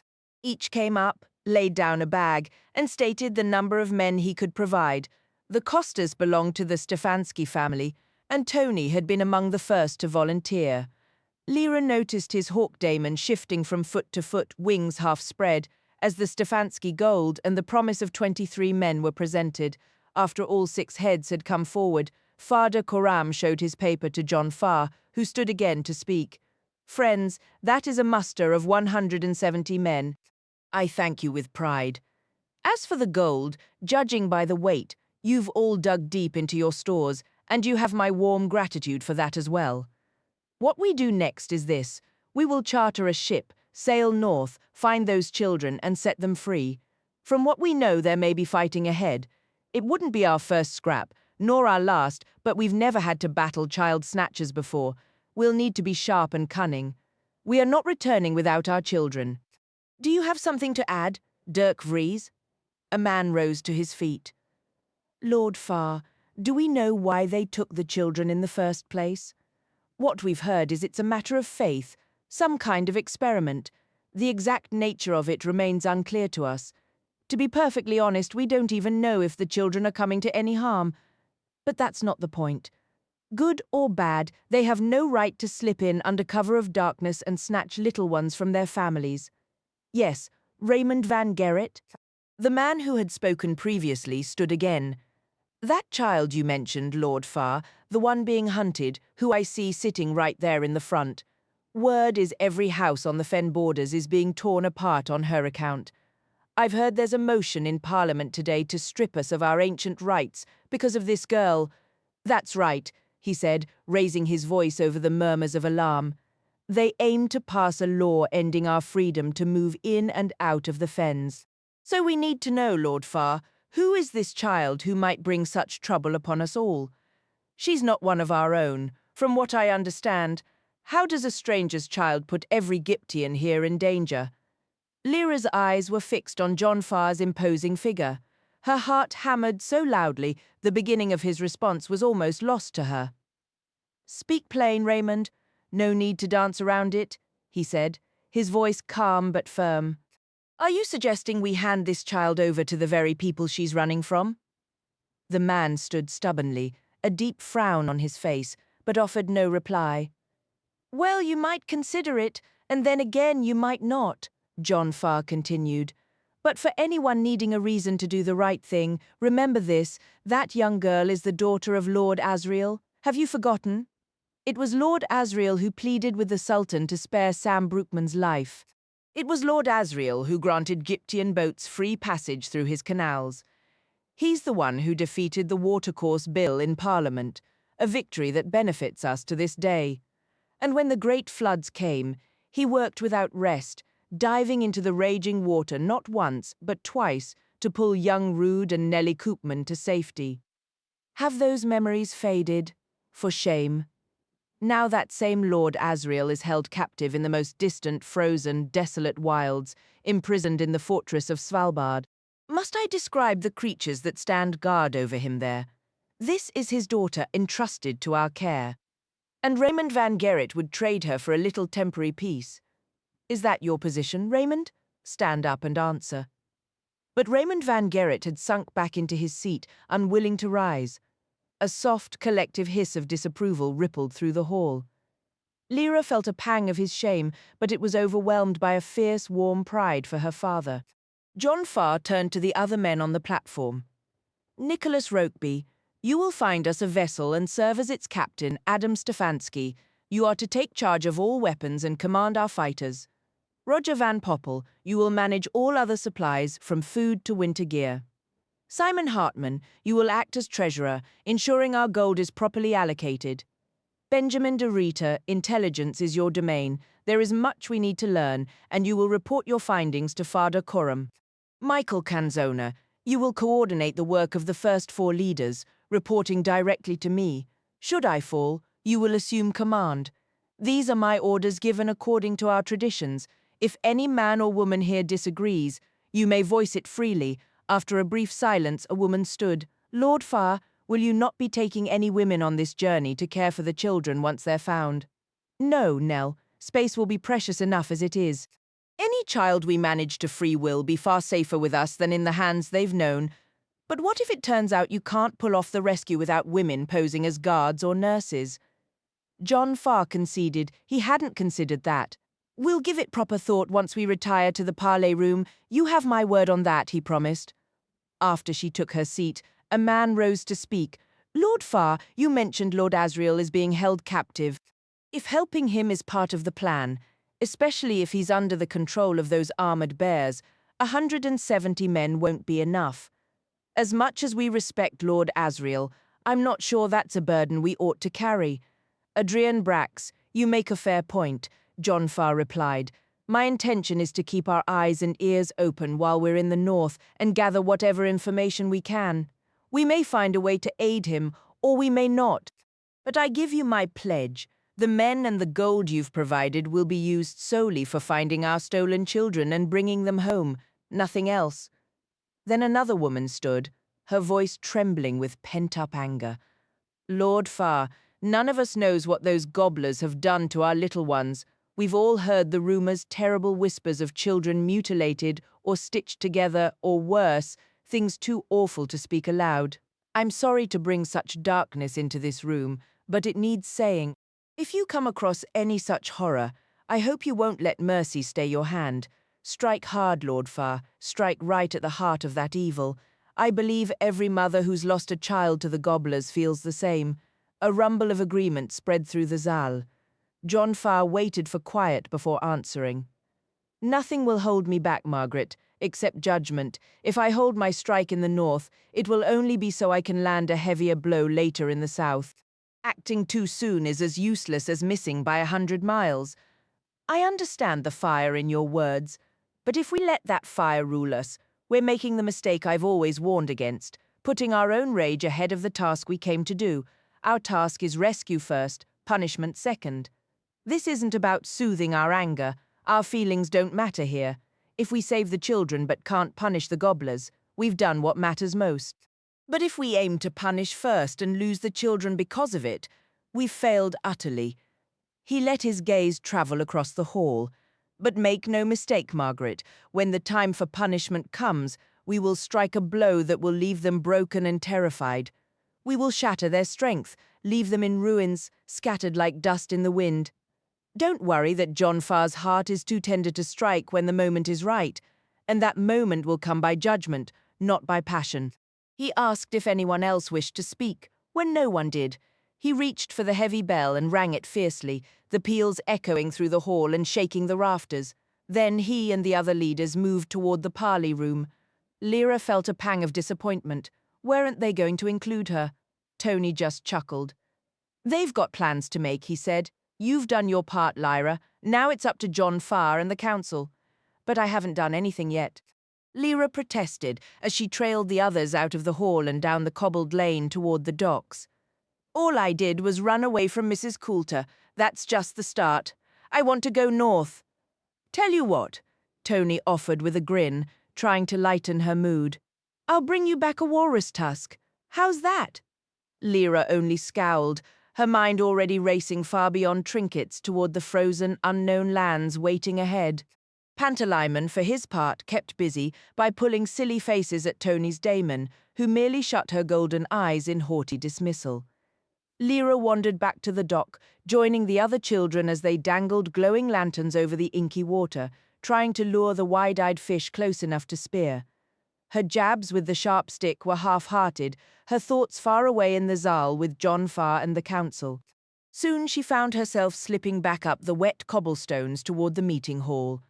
Each came up, laid down a bag, and stated the number of men he could provide. The Costas belonged to the Stefanski family, and Tony had been among the first to volunteer. Lyra noticed his hawk daemon shifting from foot to foot, wings half spread, as the Stefanski gold and the promise of 23 men were presented. After all 6 heads had come forward, Father Coram showed his paper to John Farr, who stood again to speak. "Friends, that is a muster of 170 men. I thank you with pride. As for the gold, judging by the weight, you've all dug deep into your stores, and you have my warm gratitude for that as well. What we do next is this. We will charter a ship, sail north, find those children, and set them free. From what we know, there may be fighting ahead. It wouldn't be our first scrap, nor our last, but we've never had to battle child snatchers before. We'll need to be sharp and cunning. We are not returning without our children. Do you have something to add, Dirk Vries?" A man rose to his feet. "Lord Farr, do we know why they took the children in the first place? What we've heard is it's a matter of faith, some kind of experiment. The exact nature of it remains unclear to us. To be perfectly honest, we don't even know if the children are coming to any harm. But that's not the point. Good or bad, they have no right to slip in under cover of darkness and snatch little ones from their families. Yes, Raymond van Gerrit." The man who had spoken previously stood again. "That child you mentioned, Lord Farr, the one being hunted, who I see sitting right there in the front. Word is every house on the fen borders is being torn apart on her account. I've heard there's a motion in Parliament today to strip us of our ancient rights because of this girl. That's right, he said, raising his voice over the murmurs of alarm. They aim to pass a law ending our freedom to move in and out of the fens. So we need to know, Lord Farr, who is this child who might bring such trouble upon us all? She's not one of our own. From what I understand, how does a stranger's child put every Giptian here in danger? Lyra's eyes were fixed on John Farr's imposing figure. Her heart hammered so loudly, the beginning of his response was almost lost to her. Speak plain, Raymond. No need to dance around it, he said, his voice calm but firm. Are you suggesting we hand this child over to the very people she's running from? The man stood stubbornly, a deep frown on his face, but offered no reply. Well, you might consider it, and then again you might not, John Farr continued. But for anyone needing a reason to do the right thing, remember this, that young girl is the daughter of Lord Asriel. Have you forgotten? It was Lord Asriel who pleaded with the Sultan to spare Sam Brookman's life. It was Lord Asriel who granted Giptian boats free passage through his canals. He's the one who defeated the Watercourse Bill in Parliament, a victory that benefits us to this day. And when the great floods came, he worked without rest, diving into the raging water not once, but twice, to pull young Rood and Nellie Koopman to safety. Have those memories faded? For shame. Now that same Lord Asriel is held captive in the most distant, frozen, desolate wilds, imprisoned in the fortress of Svalbard. Must I describe the creatures that stand guard over him there? This is his daughter entrusted to our care. And Raymond Van Gerrit would trade her for a little temporary peace. Is that your position, Raymond? Stand up and answer. But Raymond Van Gerrit had sunk back into his seat, unwilling to rise. A soft, collective hiss of disapproval rippled through the hall. Lyra felt a pang of his shame, but it was overwhelmed by a fierce, warm pride for her father. John Farr turned to the other men on the platform. Nicholas Rokeby, you will find us a vessel and serve as its captain, Adam Stefanski. You are to take charge of all weapons and command our fighters. Roger Van Poppel, you will manage all other supplies from food to winter gear. Simon Hartman, you will act as treasurer, ensuring our gold is properly allocated. Benjamin de Rita, intelligence is your domain. There is much we need to learn, and you will report your findings to Father Coram. Michael Canzona, you will coordinate the work of the first 4 leaders, reporting directly to me. Should I fall, you will assume command. These are my orders given according to our traditions. If any man or woman here disagrees, you may voice it freely. After a brief silence, a woman stood. Lord Farr, will you not be taking any women on this journey to care for the children once they're found? No, Nell. Space will be precious enough as it is. Any child we manage to free will be far safer with us than in the hands they've known. But what if it turns out you can't pull off the rescue without women posing as guards or nurses? John Farr conceded he hadn't considered that. We'll give it proper thought once we retire to the parley room. You have my word on that, he promised. After she took her seat, a man rose to speak. Lord Farr, you mentioned Lord Asriel is being held captive. If helping him is part of the plan, especially if he's under the control of those armored bears, 170 men won't be enough. As much as we respect Lord Asriel, I'm not sure that's a burden we ought to carry. Adrian Brax, you make a fair point, John Farr replied. My intention is to keep our eyes and ears open while we're in the north and gather whatever information we can. We may find a way to aid him, or we may not. But I give you my pledge. The men and the gold you've provided will be used solely for finding our stolen children and bringing them home, nothing else. Then another woman stood, her voice trembling with pent-up anger. Lord Farr, none of us knows what those gobblers have done to our little ones. We've all heard the rumors, terrible whispers of children mutilated or stitched together, or worse, things too awful to speak aloud. I'm sorry to bring such darkness into this room, but it needs saying. If you come across any such horror, I hope you won't let mercy stay your hand. Strike hard, Lord Farr, strike right at the heart of that evil. I believe every mother who's lost a child to the gobblers feels the same. A rumble of agreement spread through the Zal. John Farr waited for quiet before answering. Nothing will hold me back, Margaret, except judgment. If I hold my strike in the north, it will only be so I can land a heavier blow later in the south. Acting too soon is as useless as missing by 100 miles. I understand the fire in your words, but if we let that fire rule us, we're making the mistake I've always warned against, putting our own rage ahead of the task we came to do. Our task is rescue first, punishment second. This isn't about soothing our anger. Our feelings don't matter here. If we save the children but can't punish the gobblers, we've done what matters most. But if we aim to punish first and lose the children because of it, we've failed utterly. He let his gaze travel across the hall. But make no mistake, Margaret, when the time for punishment comes, we will strike a blow that will leave them broken and terrified. We will shatter their strength, leave them in ruins, scattered like dust in the wind. Don't worry that John Farr's heart is too tender to strike when the moment is right, and that moment will come by judgment, not by passion. He asked if anyone else wished to speak, when no one did. He reached for the heavy bell and rang it fiercely, the peals echoing through the hall and shaking the rafters. Then he and the other leaders moved toward the parley room. Lyra felt a pang of disappointment. Weren't they going to include her? Tony just chuckled. They've got plans to make, he said. You've done your part, Lyra. Now it's up to John Farr and the council. But I haven't done anything yet. Lyra protested as she trailed the others out of the hall and down the cobbled lane toward the docks. All I did was run away from Mrs. Coulter. That's just the start. I want to go north. Tell you what, Tony offered with a grin, trying to lighten her mood. I'll bring you back a walrus tusk. How's that? Lyra only scowled, her mind already racing far beyond trinkets toward the frozen, unknown lands waiting ahead. Pantalaimon, for his part, kept busy by pulling silly faces at Tony's daemon, who merely shut her golden eyes in haughty dismissal. Lyra wandered back to the dock, joining the other children as they dangled glowing lanterns over the inky water, trying to lure the wide-eyed fish close enough to spear. Her jabs with the sharp stick were half-hearted, her thoughts far away in the Zal with John Farr and the council. Soon she found herself slipping back up the wet cobblestones toward the meeting hall.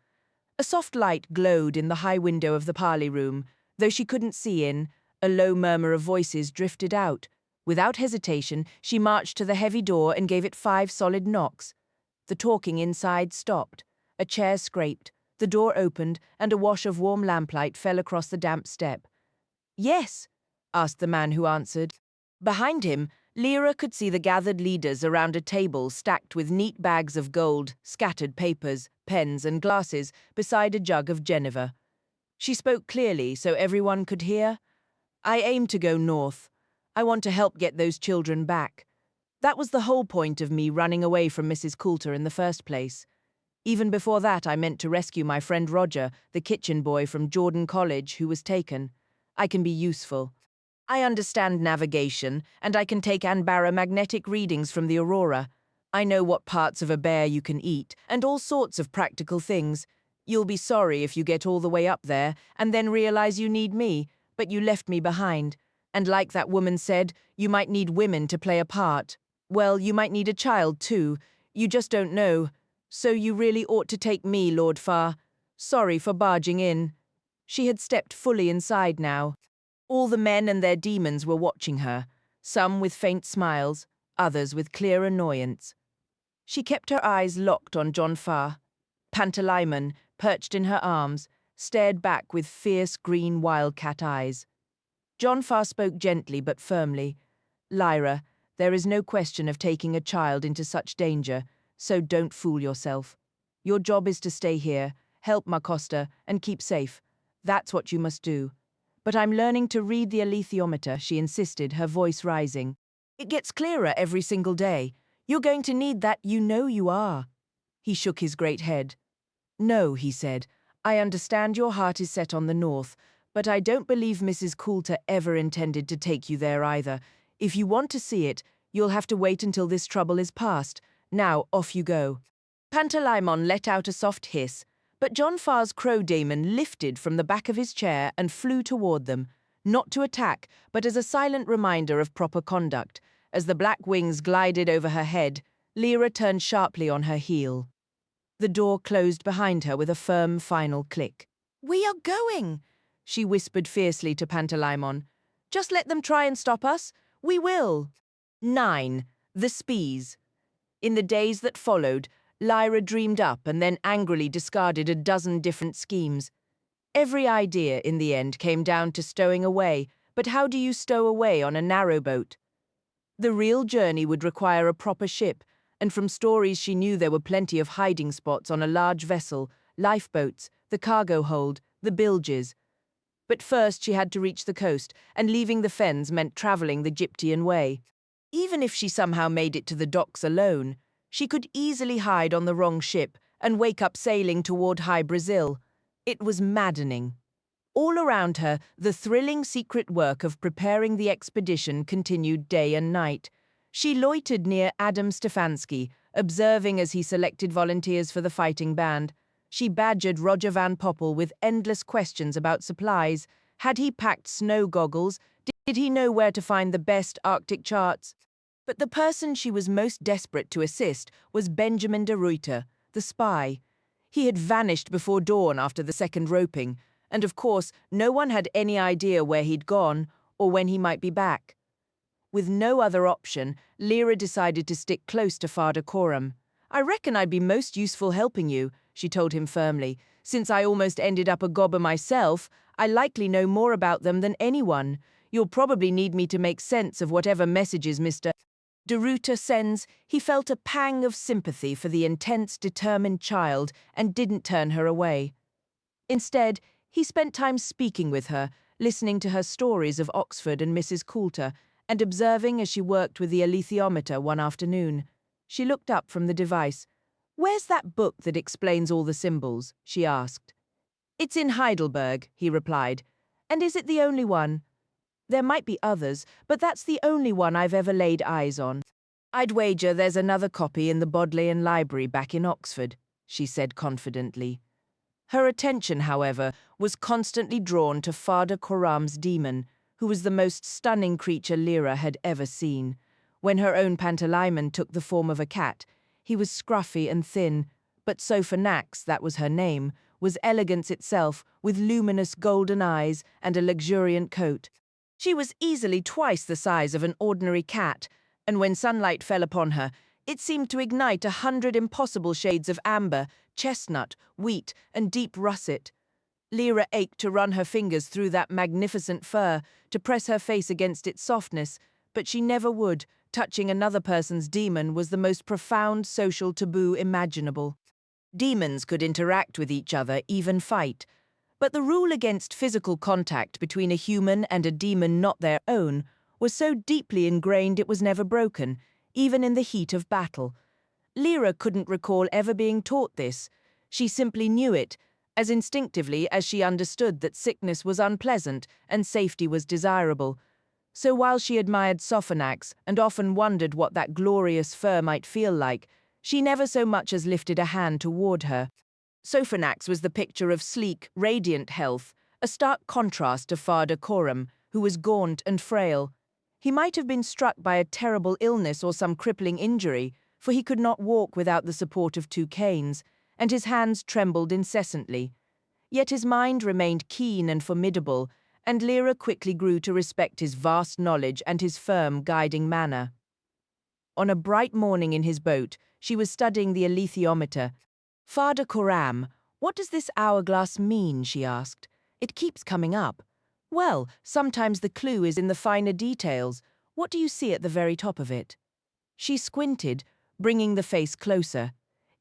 A soft light glowed in the high window of the parley room. Though she couldn't see in, a low murmur of voices drifted out. Without hesitation, she marched to the heavy door and gave it 5 solid knocks. The talking inside stopped. A chair scraped, the door opened, and a wash of warm lamplight fell across the damp step. Yes, asked the man who answered. Behind him, Lyra could see the gathered leaders around a table stacked with neat bags of gold, scattered papers, pens, and glasses beside a jug of Geneva. She spoke clearly so everyone could hear. I aim to go north. I want to help get those children back. That was the whole point of me running away from Mrs. Coulter in the first place. Even before that, I meant to rescue my friend Roger, the kitchen boy from Jordan College, who was taken. I can be useful. I understand navigation, and I can take Anbara magnetic readings from the aurora. I know what parts of a bear you can eat, and all sorts of practical things. You'll be sorry if you get all the way up there, and then realize you need me, but you left me behind. And like that woman said, you might need women to play a part. Well, you might need a child too. You just don't know. So you really ought to take me, Lord Farr. Sorry for barging in. She had stepped fully inside now. All the men and their demons were watching her, some with faint smiles, others with clear annoyance. She kept her eyes locked on John Farr. Pantalaimon, perched in her arms, stared back with fierce green wildcat eyes. John Farr spoke gently but firmly. Lyra, there is no question of taking a child into such danger, so don't fool yourself. Your job is to stay here, help Macosta, and keep safe. That's what you must do. But I'm learning to read the alethiometer, she insisted, her voice rising. It gets clearer every single day. You're going to need that, you know you are. He shook his great head. No, he said, I understand your heart is set on the north, but I don't believe Mrs. Coulter ever intended to take you there either. If you want to see it, you'll have to wait until this trouble is past. Now, off you go. Pantalaimon let out a soft hiss, but John Farr's crow daemon lifted from the back of his chair and flew toward them, not to attack, but as a silent reminder of proper conduct, As the black wings glided over her head, Lyra turned sharply on her heel. The door closed behind her with a firm final click. "We are going," she whispered fiercely to Pantalaimon. "Just let them try and stop us. We will." 9. The Spees. In the days that followed, Lyra dreamed up and then angrily discarded a dozen different schemes. Every idea, in the end, came down to stowing away, but how do you stow away on a narrowboat? The real journey would require a proper ship, and from stories she knew there were plenty of hiding spots on a large vessel, lifeboats, the cargo hold, the bilges. But first she had to reach the coast, and leaving the fens meant travelling the Gyptian way. Even if she somehow made it to the docks alone, she could easily hide on the wrong ship and wake up sailing toward High Brazil. It was maddening. All around her, the thrilling secret work of preparing the expedition continued day and night. She loitered near Adam Stefanski, observing as he selected volunteers for the fighting band. She badgered Roger Van Poppel with endless questions about supplies. Had he packed snow goggles? Did he know where to find the best Arctic charts? But the person she was most desperate to assist was Benjamin de Ruyter, the spy. He had vanished before dawn after the second roping, and of course no one had any idea where he'd gone or when he might be back. With no other option, Lyra decided to stick close to Father Coram. "I reckon I'd be most useful helping you," she told him firmly. "Since I almost ended up a gobber myself, I likely know more about them than anyone. You'll probably need me to make sense of whatever messages Mr. de Ruyter sends." He felt a pang of sympathy for the intense, determined child and didn't turn her away. Instead, he spent time speaking with her, listening to her stories of Oxford and Mrs. Coulter, and observing as she worked with the alethiometer one afternoon. She looked up from the device. "Where's that book that explains all the symbols?" she asked. "It's in Heidelberg," he replied. "And is it the only one?" "There might be others, but that's the only one I've ever laid eyes on." "I'd wager there's another copy in the Bodleian Library back in Oxford," she said confidently. Her attention, however, was constantly drawn to Father Coram's demon, who was the most stunning creature Lyra had ever seen. When her own Pantalaimon took the form of a cat, he was scruffy and thin, but Sophanax, that was her name, was elegance itself, with luminous golden eyes and a luxuriant coat. She was easily twice the size of an ordinary cat, and when sunlight fell upon her, it seemed to ignite 100 impossible shades of amber, chestnut, wheat, and deep russet. Lyra ached to run her fingers through that magnificent fur, to press her face against its softness, but she never would. Touching another person's demon was the most profound social taboo imaginable. Demons could interact with each other, even fight. But the rule against physical contact between a human and a demon not their own was so deeply ingrained it was never broken, even in the heat of battle. Lyra couldn't recall ever being taught this. She simply knew it, as instinctively as she understood that sickness was unpleasant and safety was desirable. So while she admired Sophanax and often wondered what that glorious fur might feel like, she never so much as lifted a hand toward her. Sophanax was the picture of sleek, radiant health, a stark contrast to Father Coram, who was gaunt and frail. He might have been struck by a terrible illness or some crippling injury, for he could not walk without the support of 2 canes, and his hands trembled incessantly. Yet his mind remained keen and formidable, and Lyra quickly grew to respect his vast knowledge and his firm, guiding manner. On a bright morning in his boat, she was studying the alethiometer. "Father Coram, what does this hourglass mean?" she asked. "It keeps coming up." "Well, sometimes the clue is in the finer details. What do you see at the very top of it?" She squinted, bringing the face closer.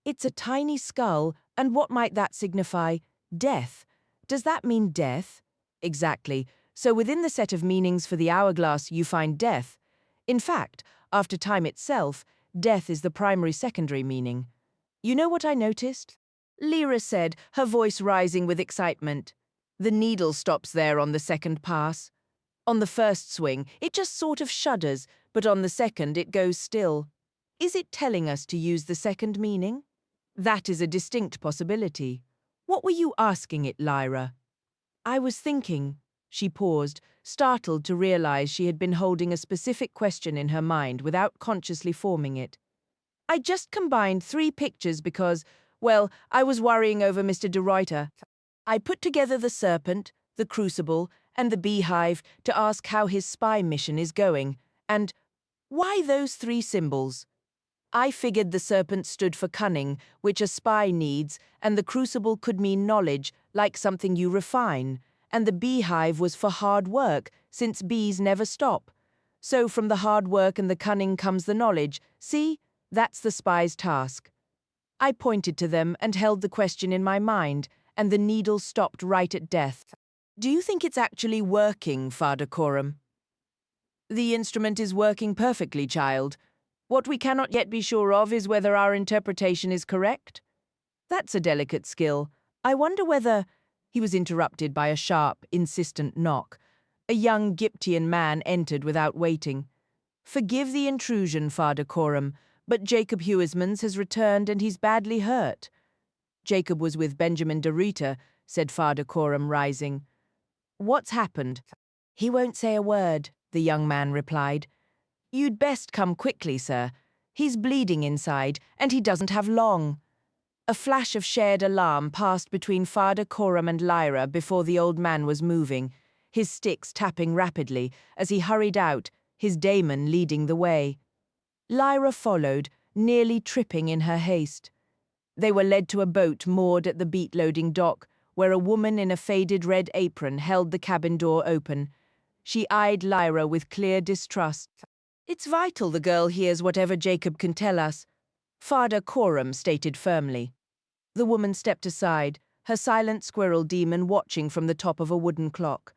"It's a tiny skull, and what might that signify? Death. Does that mean death?" "Exactly. So within the set of meanings for the hourglass you find death. In fact, after time itself, death is the primary secondary meaning. You know what I noticed?" Lyra said, her voice rising with excitement. "The needle stops there on the second pass. On the first swing, it just sort of shudders, but on the second it goes still. Is it telling us to use the second meaning? That is a distinct possibility. What were you asking it, Lyra?" "I was thinking." She paused, startled to realize she had been holding a specific question in her mind without consciously forming it. I just combined 3 pictures because, well, I was worrying over Mr. de Ruyter. I put together the serpent, the crucible, and the beehive to ask how his spy mission is going, and why those 3 symbols? I figured the serpent stood for cunning, which a spy needs, and the crucible could mean knowledge, like something you refine, and the beehive was for hard work, since bees never stop. So from the hard work and the cunning comes the knowledge. See, that's the spy's task. I pointed to them and held the question in my mind, and the needle stopped right at death. Do you think it's actually working, Father Coram? The instrument is working perfectly, child. What we cannot yet be sure of is whether our interpretation is correct. That's a delicate skill. I wonder whether— He was interrupted by a sharp, insistent knock. A young Giptian man entered without waiting. Forgive the intrusion, Father Coram, but Jacob Huysmans has returned and he's badly hurt. Jacob was with Benjamin de Ruyter, said Father Coram, rising. What's happened? He won't say a word, the young man replied. You'd best come quickly, sir. He's bleeding inside, and he doesn't have long. A flash of shared alarm passed between Father Coram and Lyra before the old man was moving, his sticks tapping rapidly as he hurried out, his daemon leading the way. Lyra followed, nearly tripping in her haste. They were led to a boat moored at the beet-loading dock, where a woman in a faded red apron held the cabin door open. She eyed Lyra with clear distrust. It's vital the girl hears whatever Jacob can tell us, Father Coram stated firmly. The woman stepped aside, her silent squirrel demon watching from the top of a wooden clock.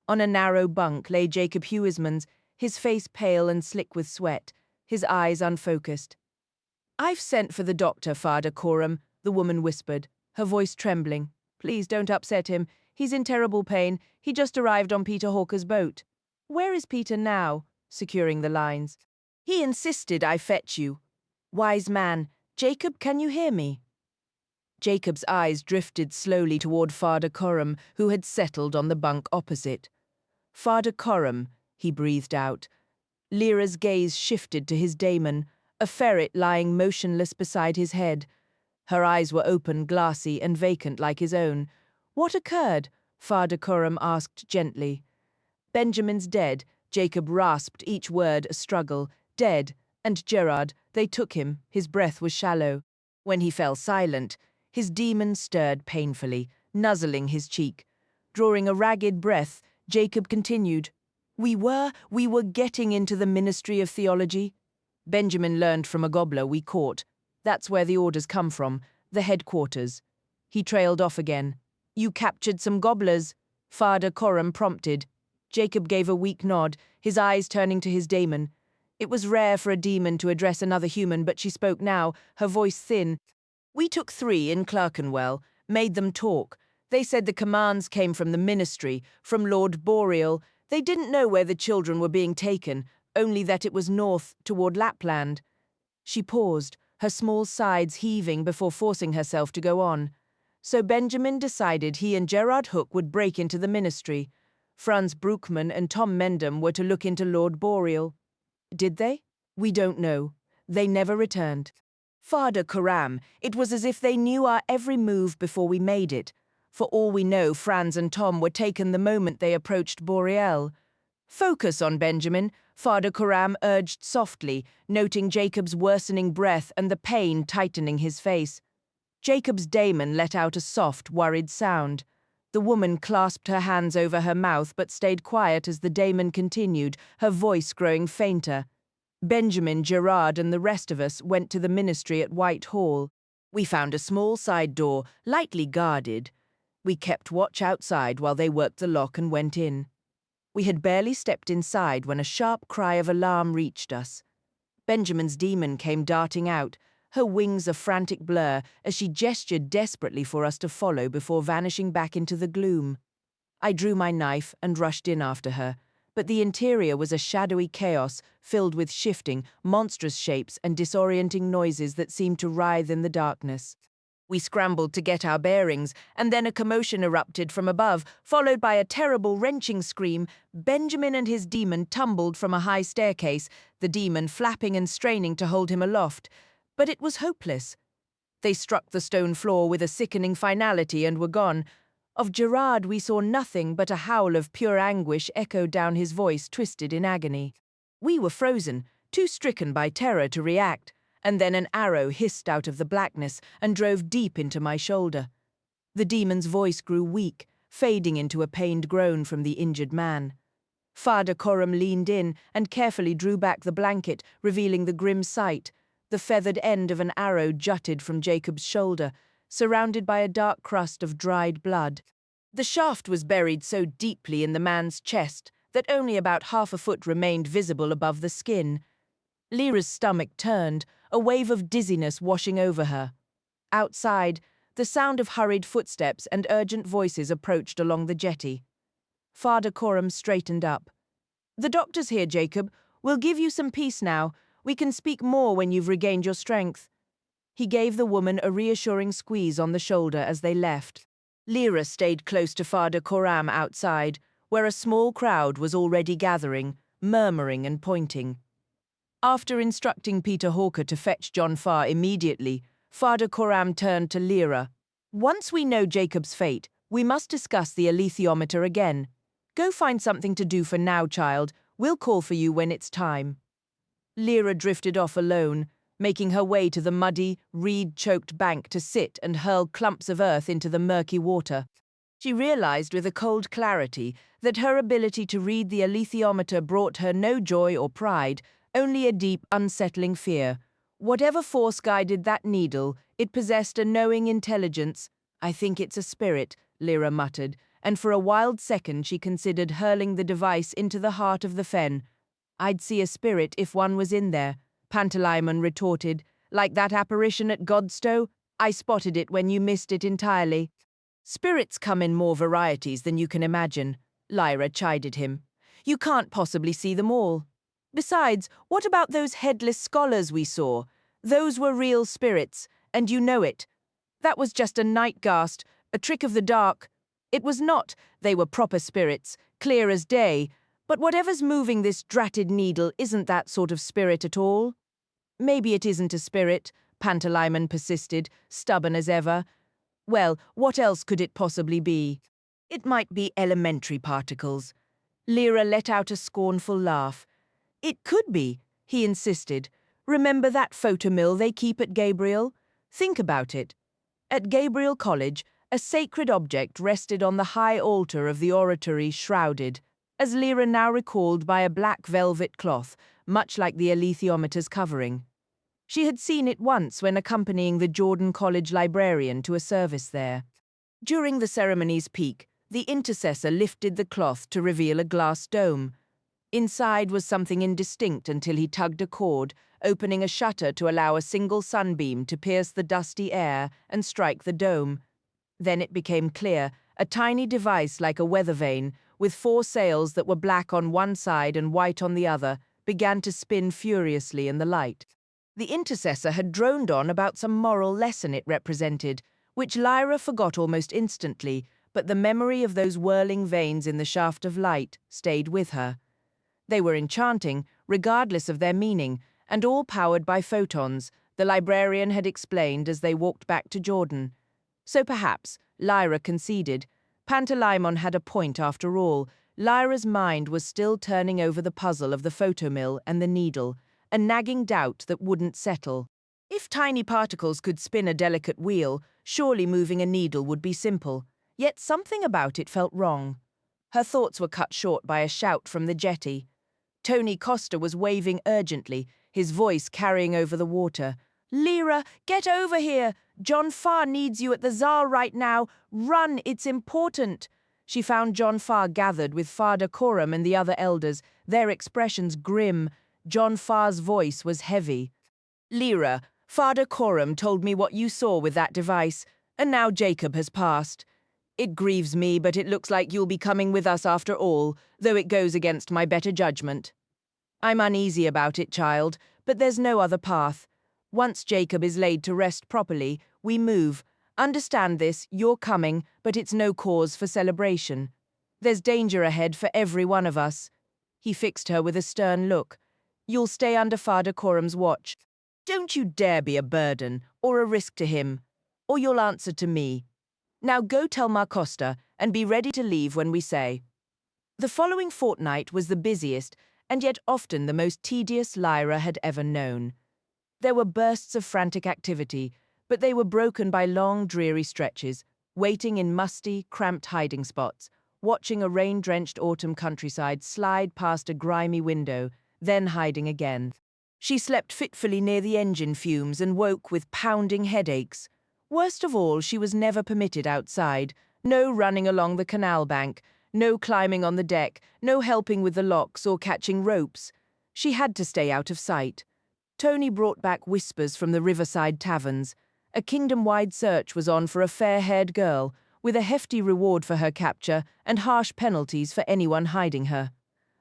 On a narrow bunk lay Jacob Huysmans, his face pale and slick with sweat, his eyes unfocused. I've sent for the doctor, Father Coram, the woman whispered, her voice trembling. Please don't upset him. He's in terrible pain. He just arrived on Peter Hawker's boat. Where is Peter now? Securing the lines. He insisted I fetch you. Wise man, Jacob, can you hear me? Jacob's eyes drifted slowly toward Father Coram, who had settled on the bunk opposite. Father Coram, he breathed out. Lyra's gaze shifted to his daemon, a ferret lying motionless beside his head. Her eyes were open, glassy, and vacant like his own. What occurred? Father Coram asked gently. Benjamin's dead. Jacob rasped each word a struggle. Dead. And Gerard, they took him. His breath was shallow. When he fell silent, his demon stirred painfully, nuzzling his cheek. Drawing a ragged breath, Jacob continued. We were getting into the Ministry of Theology. Benjamin learned from a gobbler we caught. That's where the orders come from, the headquarters. He trailed off again. You captured some gobblers, Father Coram prompted. Jacob gave a weak nod, his eyes turning to his daemon. It was rare for a demon to address another human, but she spoke now, her voice thin. We took 3 in Clerkenwell, made them talk. They said the commands came from the ministry, from Lord Boreal. They didn't know where the children were being taken, only that it was north, toward Lapland. She paused, her small sides heaving before forcing herself to go on. So Benjamin decided he and Gerard Hook would break into the ministry. Franz Bruckmann and Tom Mendham were to look into Lord Boreal. Did they? We don't know. They never returned. Father Coram, it was as if they knew our every move before we made it. For all we know, Franz and Tom were taken the moment they approached Boreal. Focus on Benjamin, Father Coram urged softly, noting Jacob's worsening breath and the pain tightening his face. Jacob's daemon let out a soft, worried sound. The woman clasped her hands over her mouth but stayed quiet as the daemon continued, her voice growing fainter. Benjamin, Gerard, and the rest of us went to the ministry at Whitehall. We found a small side door, lightly guarded. We kept watch outside while they worked the lock and went in. We had barely stepped inside when a sharp cry of alarm reached us. Benjamin's demon came darting out, her wings a frantic blur as she gestured desperately for us to follow before vanishing back into the gloom. I drew my knife and rushed in after her, but the interior was a shadowy chaos filled with shifting, monstrous shapes and disorienting noises that seemed to writhe in the darkness. We scrambled to get our bearings, and then a commotion erupted from above, followed by a terrible wrenching scream. Benjamin and his demon tumbled from a high staircase, the demon flapping and straining to hold him aloft. But it was hopeless. They struck the stone floor with a sickening finality and were gone. Of Gerard we saw nothing but a howl of pure anguish echoed down his voice, twisted in agony. We were frozen, too stricken by terror to react, and then an arrow hissed out of the blackness and drove deep into my shoulder. The demon's voice grew weak, fading into a pained groan from the injured man. Father Coram leaned in and carefully drew back the blanket, revealing the grim sight. The feathered end of an arrow jutted from Jacob's shoulder, surrounded by a dark crust of dried blood. The shaft was buried so deeply in the man's chest that only about half a foot remained visible above the skin. Lyra's stomach turned, a wave of dizziness washing over her. Outside, the sound of hurried footsteps and urgent voices approached along the jetty. Father Coram straightened up. "The doctor's here, Jacob. We'll give you some peace now. We can speak more when you've regained your strength." He gave the woman a reassuring squeeze on the shoulder as they left. Lyra stayed close to Father Coram outside, where a small crowd was already gathering, murmuring and pointing. After instructing Peter Hawker to fetch John Farr immediately, Father Coram turned to Lyra. "Once we know Jacob's fate, we must discuss the alethiometer again. Go find something to do for now, child. We'll call for you when it's time." Lyra drifted off alone, making her way to the muddy, reed-choked bank to sit and hurl clumps of earth into the murky water. She realized with a cold clarity that her ability to read the alethiometer brought her no joy or pride, only a deep, unsettling fear. Whatever force guided that needle, it possessed a knowing intelligence. "I think it's a spirit," Lyra muttered, and for a wild second she considered hurling the device into the heart of the fen. "I'd see a spirit if one was in there," Pantalaimon retorted. "Like that apparition at Godstow? I spotted it when you missed it entirely." "Spirits come in more varieties than you can imagine," Lyra chided him. "You can't possibly see them all. Besides, what about those headless scholars we saw? Those were real spirits, and you know it. That was just a night ghast, a trick of the dark. It was not. They were proper spirits, clear as day. But whatever's moving this dratted needle isn't that sort of spirit at all." "Maybe it isn't a spirit," Pantalaimon persisted, stubborn as ever. "Well, what else could it possibly be?" "It might be elementary particles." Lyra let out a scornful laugh. "It could be," he insisted. "Remember that photomill they keep at Gabriel? Think about it. At Gabriel College, a sacred object rested on the high altar of the oratory, shrouded, as Lyra now recalled, by a black velvet cloth, much like the alethiometer's covering. She had seen it once when accompanying the Jordan College librarian to a service there. During the ceremony's peak, the intercessor lifted the cloth to reveal a glass dome. Inside was something indistinct until he tugged a cord, opening a shutter to allow a single sunbeam to pierce the dusty air and strike the dome. Then it became clear, a tiny device like a weather vane, with 4 sails that were black on one side and white on the other, began to spin furiously in the light. The intercessor had droned on about some moral lesson it represented, which Lyra forgot almost instantly, but the memory of those whirling vanes in the shaft of light stayed with her. They were enchanting, regardless of their meaning, and all powered by photons, the librarian had explained as they walked back to Jordan. So perhaps, Lyra conceded, Pantalaimon had a point after all. Lyra's mind was still turning over the puzzle of the photomill and the needle, a nagging doubt that wouldn't settle. If tiny particles could spin a delicate wheel, surely moving a needle would be simple. Yet something about it felt wrong. Her thoughts were cut short by a shout from the jetty. Tony Costa was waving urgently, his voice carrying over the water. "Lyra, get over here! John Farr needs you at the Tsar right now. Run, it's important." She found John Farr gathered with Father Coram and the other elders, their expressions grim. John Farr's voice was heavy. "Lyra, Father Coram told me what you saw with that device, and now Jacob has passed. It grieves me, but it looks like you'll be coming with us after all, though it goes against my better judgment. I'm uneasy about it, child, but there's no other path. Once Jacob is laid to rest properly, we move. Understand this, you're coming, but it's no cause for celebration. There's danger ahead for every one of us. He fixed her with a stern look. You'll stay under Father Coram's watch. Don't you dare be a burden or a risk to him, or you'll answer to me. Now go tell Marcosta and be ready to leave when we say. The following fortnight was the busiest and yet often the most tedious Lyra had ever known. There were bursts of frantic activity, but they were broken by long, dreary stretches, waiting in musty, cramped hiding spots, watching a rain-drenched autumn countryside slide past a grimy window, then hiding again. She slept fitfully near the engine fumes and woke with pounding headaches. Worst of all, she was never permitted outside. No running along the canal bank, no climbing on the deck, no helping with the locks or catching ropes. She had to stay out of sight. Tony brought back whispers from the riverside taverns. A kingdom-wide search was on for a fair-haired girl, with a hefty reward for her capture and harsh penalties for anyone hiding her.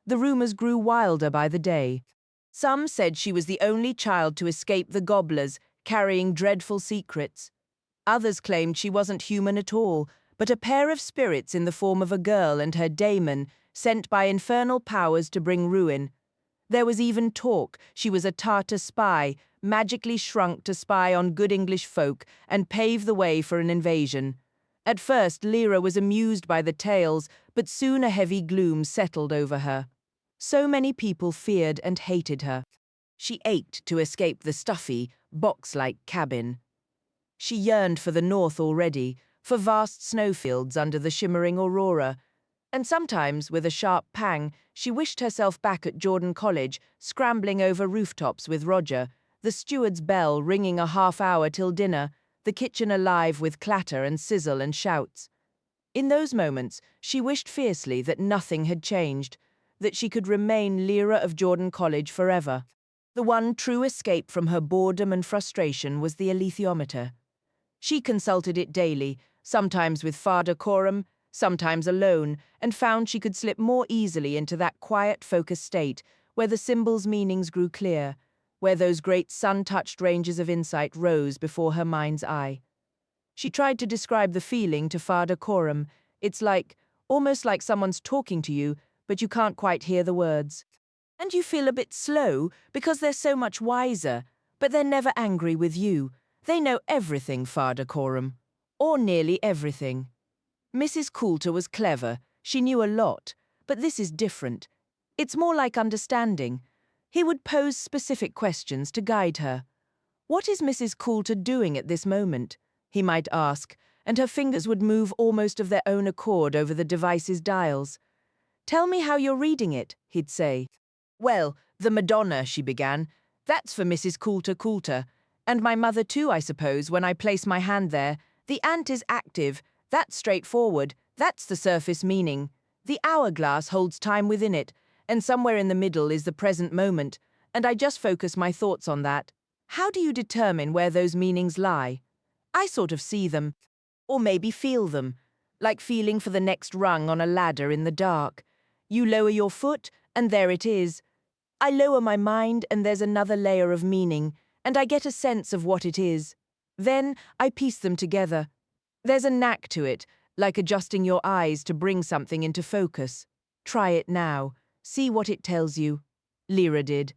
The rumors grew wilder by the day. Some said she was the only child to escape the gobblers, carrying dreadful secrets. Others claimed she wasn't human at all, but a pair of spirits in the form of a girl and her daemon, sent by infernal powers to bring ruin. There was even talk she was a Tartar spy, magically shrunk to spy on good English folk and pave the way for an invasion. At first, Lyra was amused by the tales, but soon a heavy gloom settled over her. So many people feared and hated her. She ached to escape the stuffy, box-like cabin. She yearned for the north already, for vast snowfields under the shimmering aurora, and sometimes, with a sharp pang, she wished herself back at Jordan College, scrambling over rooftops with Roger, the steward's bell ringing a half-hour till dinner, the kitchen alive with clatter and sizzle and shouts. In those moments, she wished fiercely that nothing had changed, that she could remain Lyra of Jordan College forever. The one true escape from her boredom and frustration was the alethiometer. She consulted it daily, sometimes with Father Coram, sometimes alone, and found she could slip more easily into that quiet, focused state where the symbols' meanings grew clear, where those great sun-touched ranges of insight rose before her mind's eye. She tried to describe the feeling to Father Coram. It's almost like someone's talking to you, but you can't quite hear the words. And you feel a bit slow because they're so much wiser, but they're never angry with you. They know everything, Father Coram. Or nearly everything. Mrs. Coulter was clever, she knew a lot, but this is different. It's more like understanding. He would pose specific questions to guide her. What is Mrs. Coulter doing at this moment? He might ask, and her fingers would move almost of their own accord over the device's dials. Tell me how you're reading it, he'd say. Well, the Madonna, she began. That's for Mrs. Coulter, and my mother too, I suppose, when I place my hand there. The ant is active. That's straightforward. That's the surface meaning. The hourglass holds time within it, and somewhere in the middle is the present moment, and I just focus my thoughts on that. How do you determine where those meanings lie? I sort of see them, or maybe feel them, like feeling for the next rung on a ladder in the dark. You lower your foot, and there it is. I lower my mind, and there's another layer of meaning, and I get a sense of what it is. Then I piece them together. There's a knack to it, like adjusting your eyes to bring something into focus. Try it now. See what it tells you. Lyra did.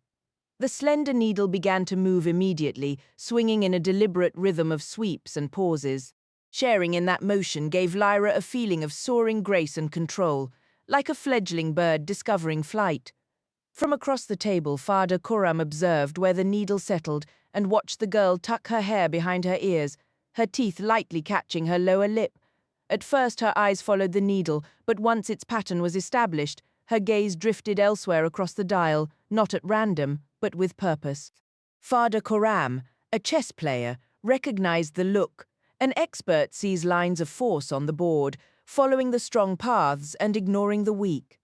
The slender needle began to move immediately, swinging in a deliberate rhythm of sweeps and pauses. Sharing in that motion gave Lyra a feeling of soaring grace and control, like a fledgling bird discovering flight. From across the table, Father Coram observed where the needle settled and watched the girl tuck her hair behind her ears, her teeth lightly catching her lower lip. At first her eyes followed the needle, but once its pattern was established, her gaze drifted elsewhere across the dial, not at random, but with purpose. Father Coram, a chess player, recognized the look. An expert sees lines of force on the board, following the strong paths and ignoring the weak.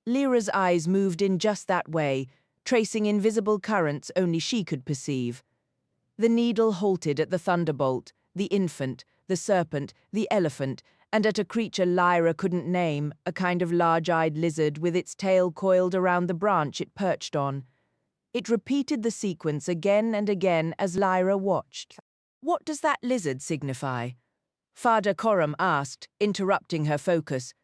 Lyra's eyes moved in just that way, tracing invisible currents only she could perceive. The needle halted at the thunderbolt, the infant, the serpent, the elephant, and at a creature Lyra couldn't name, a kind of large-eyed lizard with its tail coiled around the branch it perched on. It repeated the sequence again and again as Lyra watched. What does that lizard signify? Father Coram asked, interrupting her focus.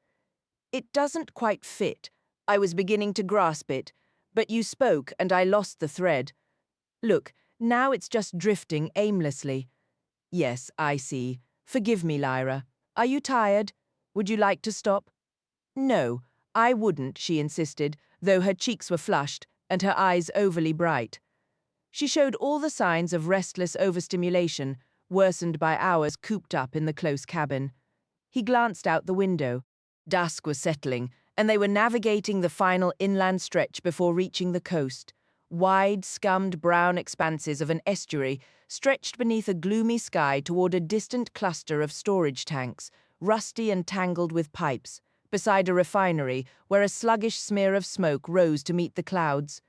It doesn't quite fit. I was beginning to grasp it, but you spoke and I lost the thread. Look, now it's just drifting aimlessly. Yes, I see. Forgive me, Lyra. Are you tired? Would you like to stop? No, I wouldn't, she insisted, though her cheeks were flushed and her eyes overly bright. She showed all the signs of restless overstimulation, worsened by hours cooped up in the close cabin. He glanced out the window. Dusk was settling, and they were navigating the final inland stretch before reaching the coast. Wide, scummed brown expanses of an estuary stretched beneath a gloomy sky toward a distant cluster of storage tanks, rusty and tangled with pipes, beside a refinery where a sluggish smear of smoke rose to meet the clouds.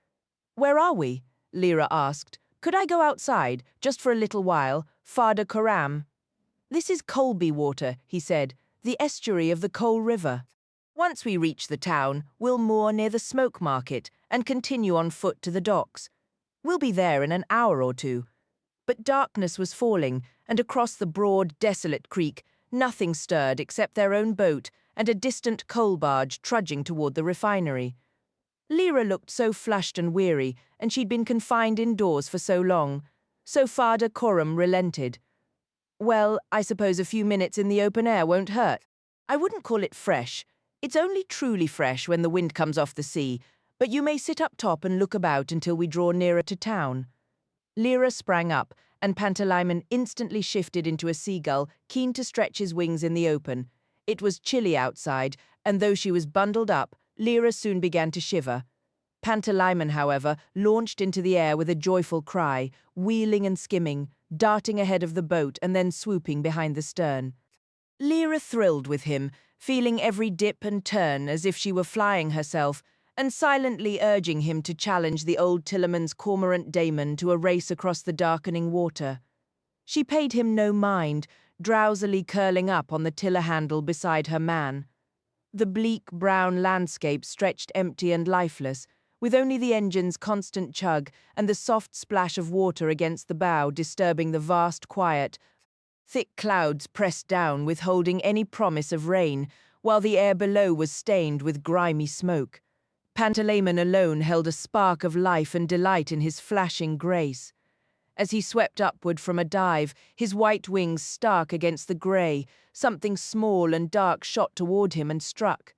Where are we? Lyra asked. Could I go outside, just for a little while, Father Coram? This is Colby water, he said, the estuary of the Coal River. Once we reach the town, we'll moor near the smoke market and continue on foot to the docks. We'll be there in an hour or two. But darkness was falling, and across the broad, desolate creek, nothing stirred except their own boat and a distant coal barge trudging toward the refinery. Lyra looked so flushed and weary, and she'd been confined indoors for so long. So Father Coram relented. Well, I suppose a few minutes in the open air won't hurt. I wouldn't call it fresh. It's only truly fresh when the wind comes off the sea, but you may sit up top and look about until we draw nearer to town. Lyra sprang up, and Pantalaimon instantly shifted into a seagull, keen to stretch his wings in the open. It was chilly outside, and though she was bundled up, Lyra soon began to shiver. Pantalaimon, however, launched into the air with a joyful cry, wheeling and skimming, darting ahead of the boat and then swooping behind the stern. Lyra thrilled with him, feeling every dip and turn as if she were flying herself, and silently urging him to challenge the old Tillerman's cormorant Damon to a race across the darkening water. She paid him no mind, drowsily curling up on the tiller handle beside her man. The bleak brown landscape stretched empty and lifeless, with only the engine's constant chug and the soft splash of water against the bow disturbing the vast quiet. Thick clouds pressed down, withholding any promise of rain, while the air below was stained with grimy smoke. Pantalaimon alone held a spark of life and delight in his flashing grace. As he swept upward from a dive, his white wings stark against the grey, something small and dark shot toward him and struck.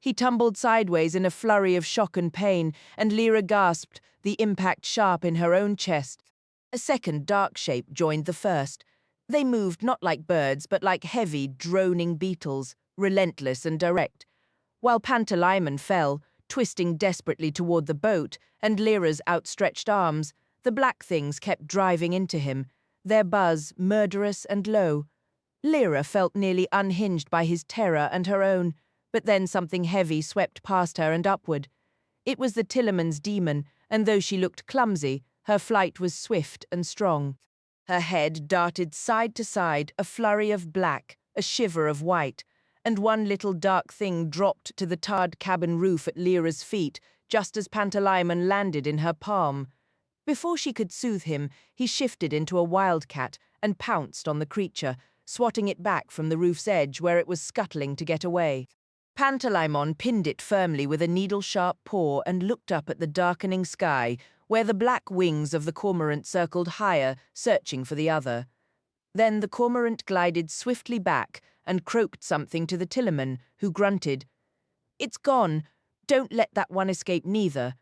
He tumbled sideways in a flurry of shock and pain, and Lyra gasped, the impact sharp in her own chest. A second dark shape joined the first. They moved not like birds, but like heavy, droning beetles, relentless and direct. While Pantalaimon fell, twisting desperately toward the boat and Lyra's outstretched arms, the black things kept driving into him, their buzz murderous and low. Lyra felt nearly unhinged by his terror and her own, but then something heavy swept past her and upward. It was the Tillerman's demon, and though she looked clumsy, her flight was swift and strong. Her head darted side to side, a flurry of black, a shiver of white, and one little dark thing dropped to the tarred cabin roof at Lyra's feet, just as Pantalaimon landed in her palm. Before she could soothe him, he shifted into a wildcat and pounced on the creature, swatting it back from the roof's edge where it was scuttling to get away. Pantalaimon pinned it firmly with a needle-sharp paw and looked up at the darkening sky, where the black wings of the cormorant circled higher, searching for the other. Then the cormorant glided swiftly back and croaked something to the Tillerman, who grunted, "It's gone. Don't let that one escape neither."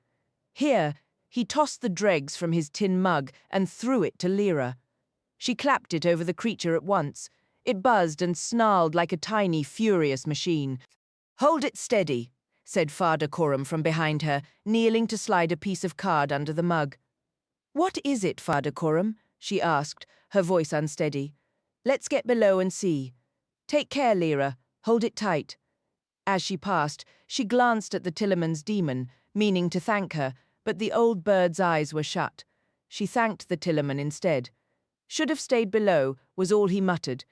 Here, he tossed the dregs from his tin mug and threw it to Lyra. She clapped it over the creature at once. It buzzed and snarled like a tiny, furious machine. "Hold it steady," said Father Coram from behind her, kneeling to slide a piece of card under the mug. "What is it, Father Coram?" she asked, her voice unsteady. "Let's get below and see. Take care, Lyra. Hold it tight." As she passed, she glanced at the Tillerman's demon, meaning to thank her, but the old bird's eyes were shut. She thanked the Tillerman instead. "Should have stayed below," was all he muttered.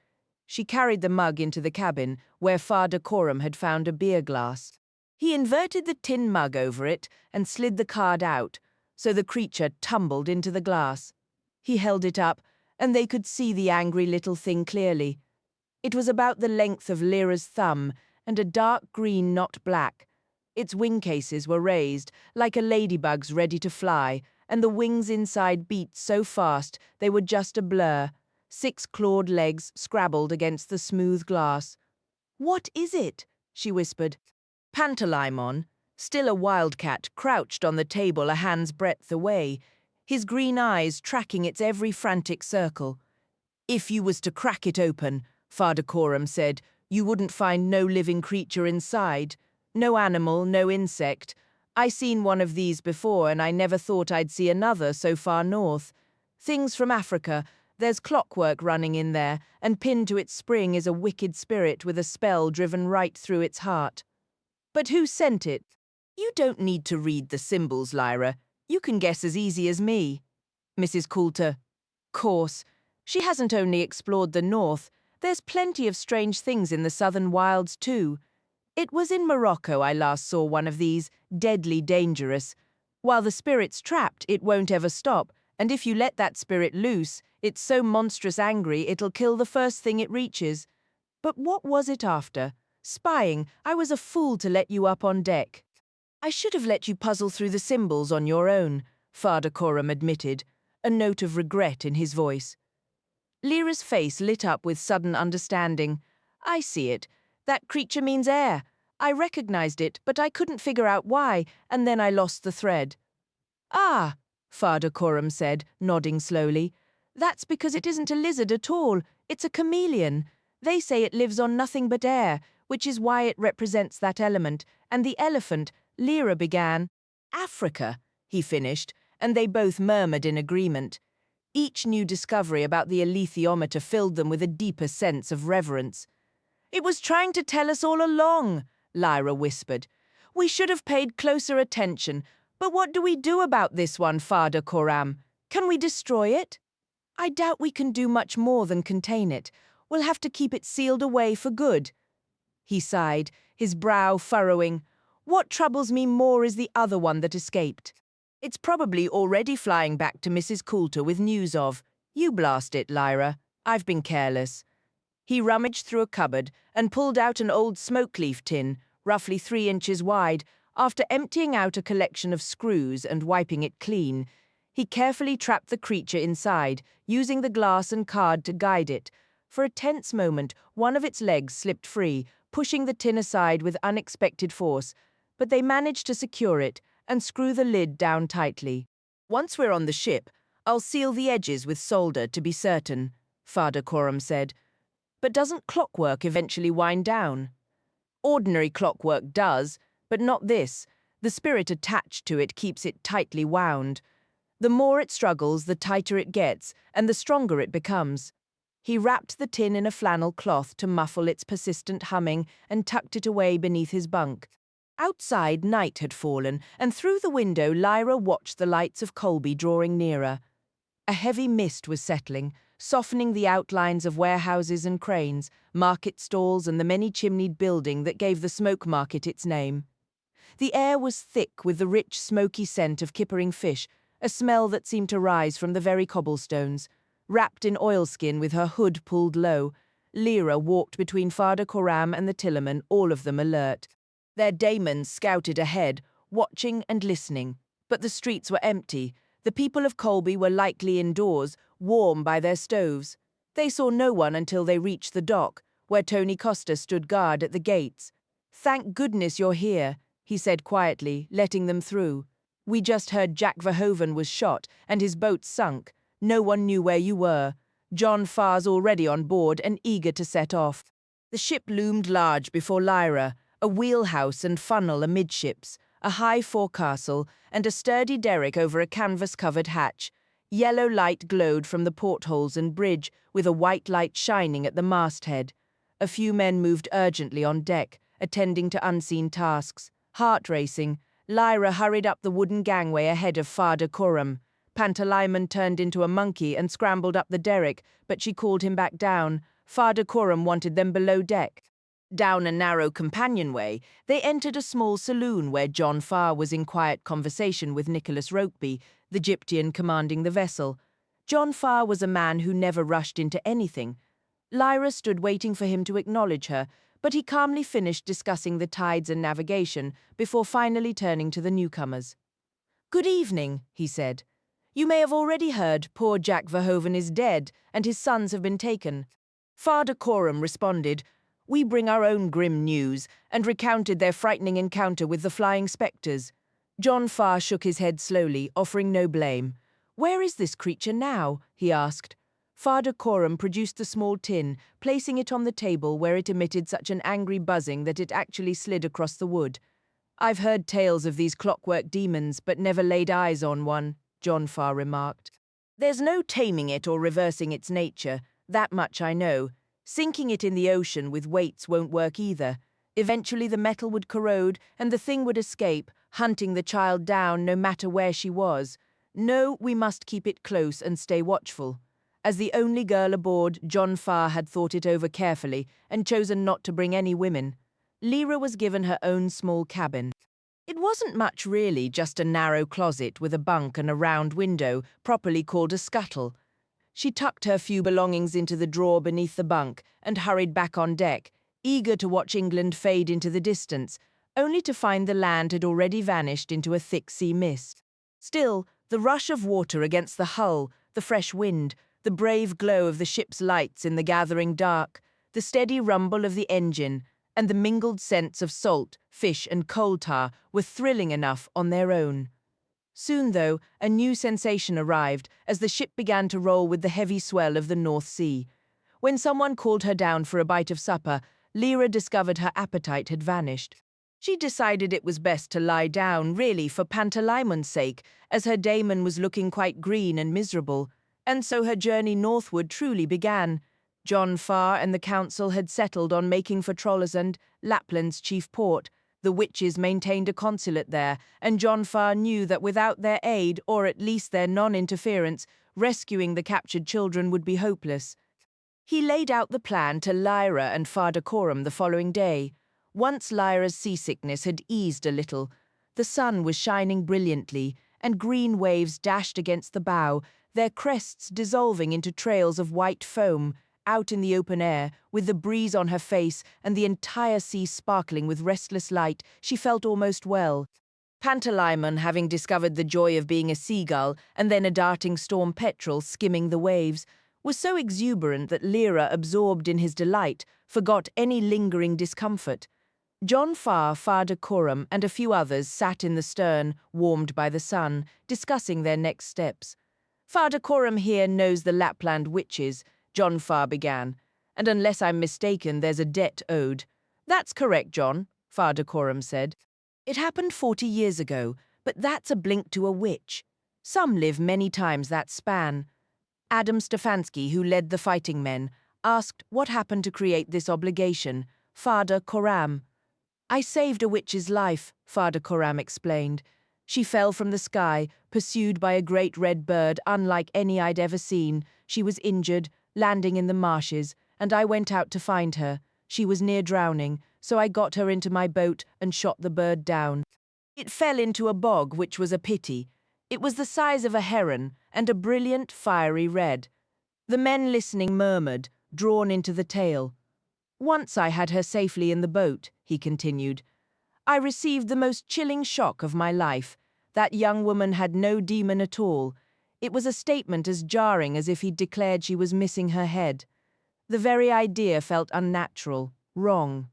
She carried the mug into the cabin, where Father Coram had found a beer glass. He inverted the tin mug over it and slid the card out, so the creature tumbled into the glass. He held it up, and they could see the angry little thing clearly. It was about the length of Lyra's thumb and a dark green, not black. Its wing cases were raised, like a ladybug's ready to fly, and the wings inside beat so fast they were just a blur. 6 clawed legs scrabbled against the smooth glass. "What is it?" she whispered. Pantalaimon, still a wildcat, crouched on the table a hand's breadth away, his green eyes tracking its every frantic circle. "If you was to crack it open," Father Coram said, "you wouldn't find no living creature inside. No animal, no insect. I seen one of these before, and I never thought I'd see another so far north. Things from Africa. There's clockwork running in there, and pinned to its spring is a wicked spirit with a spell driven right through its heart." "But who sent it?" "You don't need to read the symbols, Lyra. You can guess as easy as me." Mrs. Coulter: "Course. She hasn't only explored the north. There's plenty of strange things in the southern wilds too. It was in Morocco I last saw one of these, deadly dangerous. While the spirit's trapped, it won't ever stop, and if you let that spirit loose, it's so monstrous angry it'll kill the first thing it reaches. But what was it after? Spying. I was a fool to let you up on deck." "I should have let you puzzle through the symbols on your own," Father Coram admitted, a note of regret in his voice. Lyra's face lit up with sudden understanding. "I see it. That creature means air. I recognized it, but I couldn't figure out why, and then I lost the thread." "Ah," Father Coram said, nodding slowly. "That's because it isn't a lizard at all. It's a chameleon. They say it lives on nothing but air, which is why it represents that element. And the elephant," Lyra began. "Africa," he finished, and they both murmured in agreement. Each new discovery about the alethiometer filled them with a deeper sense of reverence. "It was trying to tell us all along," Lyra whispered. "We should have paid closer attention. But what do we do about this one, Father Coram? Can we destroy it?" "I doubt we can do much more than contain it. We'll have to keep it sealed away for good." He sighed, his brow furrowing. "What troubles me more is the other one that escaped. It's probably already flying back to Mrs. Coulter with news of. You blast it, Lyra. I've been careless." He rummaged through a cupboard and pulled out an old smoke leaf tin, roughly 3 inches wide. After emptying out a collection of screws and wiping it clean, he carefully trapped the creature inside, using the glass and card to guide it. For a tense moment, one of its legs slipped free, pushing the tin aside with unexpected force, but they managed to secure it and screw the lid down tightly. "Once we're on the ship, I'll seal the edges with solder to be certain," Father Coram said. "But doesn't clockwork eventually wind down?" "Ordinary clockwork does, but not this. The spirit attached to it keeps it tightly wound. The more it struggles, the tighter it gets, and the stronger it becomes." He wrapped the tin in a flannel cloth to muffle its persistent humming and tucked it away beneath his bunk. Outside, night had fallen, and through the window Lyra watched the lights of Colby drawing nearer. A heavy mist was settling, softening the outlines of warehouses and cranes, market stalls and the many-chimneyed building that gave the smoke market its name. The air was thick with the rich, smoky scent of kippering fish, a smell that seemed to rise from the very cobblestones. Wrapped in oilskin with her hood pulled low, Lyra walked between Father Coram and the tillerman, all of them alert. Their daemons scouted ahead, watching and listening. But the streets were empty. The people of Colby were likely indoors, warm by their stoves. They saw no one until they reached the dock, where Tony Costa stood guard at the gates. "Thank goodness you're here," he said quietly, letting them through. "We just heard Jack Verhoeven was shot and his boat sunk. No one knew where you were. John Farr's already on board and eager to set off." The ship loomed large before Lyra, a wheelhouse and funnel amidships, a high forecastle, and a sturdy derrick over a canvas-covered hatch. Yellow light glowed from the portholes and bridge, with a white light shining at the masthead. A few men moved urgently on deck, attending to unseen tasks. Heart racing, Lyra hurried up the wooden gangway ahead of Father Coram. Pantalaimon turned into a monkey and scrambled up the derrick, but she called him back down. Father Coram wanted them below deck. Down a narrow companionway, they entered a small saloon where John Farr was in quiet conversation with Nicholas Rokeby, the Gyptian commanding the vessel. John Farr was a man who never rushed into anything. Lyra stood waiting for him to acknowledge her, but he calmly finished discussing the tides and navigation before finally turning to the newcomers. "Good evening," he said. "You may have already heard poor Jack Verhoeven is dead and his sons have been taken." Father Coram responded, "We bring our own grim news," and recounted their frightening encounter with the flying spectres. John Farr shook his head slowly, offering no blame. "Where is this creature now?" he asked. Father Coram produced the small tin, placing it on the table where it emitted such an angry buzzing that it actually slid across the wood. "I've heard tales of these clockwork demons, but never laid eyes on one," John Farr remarked. "There's no taming it or reversing its nature, that much I know. Sinking it in the ocean with weights won't work either. Eventually the metal would corrode and the thing would escape, hunting the child down no matter where she was. No, we must keep it close and stay watchful." As the only girl aboard, John Farr had thought it over carefully and chosen not to bring any women. Lyra was given her own small cabin. It wasn't much really, just a narrow closet with a bunk and a round window, properly called a scuttle. She tucked her few belongings into the drawer beneath the bunk and hurried back on deck, eager to watch England fade into the distance, only to find the land had already vanished into a thick sea mist. Still, the rush of water against the hull, the fresh wind, the brave glow of the ship's lights in the gathering dark, the steady rumble of the engine, and the mingled scents of salt, fish, and coal tar were thrilling enough on their own. Soon, though, a new sensation arrived as the ship began to roll with the heavy swell of the North Sea. When someone called her down for a bite of supper, Lyra discovered her appetite had vanished. She decided it was best to lie down, really, for Pantalaimmon's sake, as her daemon was looking quite green and miserable, and so her journey northward truly began. John Farr and the council had settled on making for Trollesund, Lapland's chief port. The witches maintained a consulate there, and John Farr knew that without their aid, or at least their non-interference, rescuing the captured children would be hopeless. He laid out the plan to Lyra and Father Coram the following day. Once Lyra's seasickness had eased a little, the sun was shining brilliantly, and green waves dashed against the bow, their crests dissolving into trails of white foam. Out in the open air, with the breeze on her face and the entire sea sparkling with restless light, she felt almost well. Pantalaimon, having discovered the joy of being a seagull and then a darting storm petrel skimming the waves, was so exuberant that Lyra, absorbed in his delight, forgot any lingering discomfort. John Farr, Father Coram, and a few others sat in the stern, warmed by the sun, discussing their next steps. "Father Coram here knows the Lapland witches," John Farr began, "and unless I'm mistaken, there's a debt owed." "That's correct, John," Father Coram said. "It happened 40 years ago, but that's a blink to a witch. Some live many times that span." Adam Stefanski, who led the fighting men, asked what happened to create this obligation. Father Coram. "I saved a witch's life," Father Coram explained. "She fell from the sky, pursued by a great red bird unlike any I'd ever seen. She was injured, landing in the marshes, and I went out to find her. She was near drowning, so I got her into my boat and shot the bird down. It fell into a bog, which was a pity. It was the size of a heron, and a brilliant, fiery red." The men listening murmured, drawn into the tale. "Once I had her safely in the boat," he continued. "I received the most chilling shock of my life. That young woman had no demon at all. It was a statement as jarring as if he'd declared she was missing her head. The very idea felt unnatural, wrong."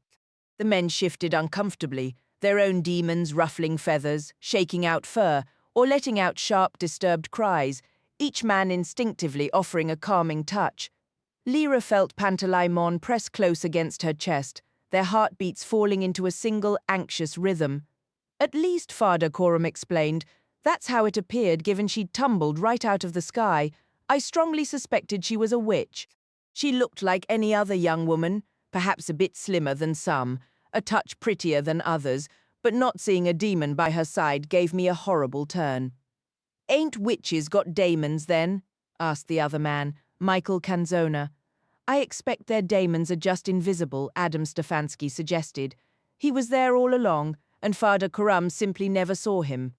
The men shifted uncomfortably, their own demons ruffling feathers, shaking out fur, or letting out sharp, disturbed cries, each man instinctively offering a calming touch. Lyra felt Pantalaimon press close against her chest, their heartbeats falling into a single anxious rhythm. "At least," Father Coram explained, "that's how it appeared, given she'd tumbled right out of the sky. I strongly suspected she was a witch. She looked like any other young woman, perhaps a bit slimmer than some, a touch prettier than others, but not seeing a demon by her side gave me a horrible turn." "Ain't witches got daemons, then?" asked the other man, Michael Canzona. "I expect their daemons are just invisible," Adam Stefanski suggested. "He was there all along, and Father Coram simply never saw him."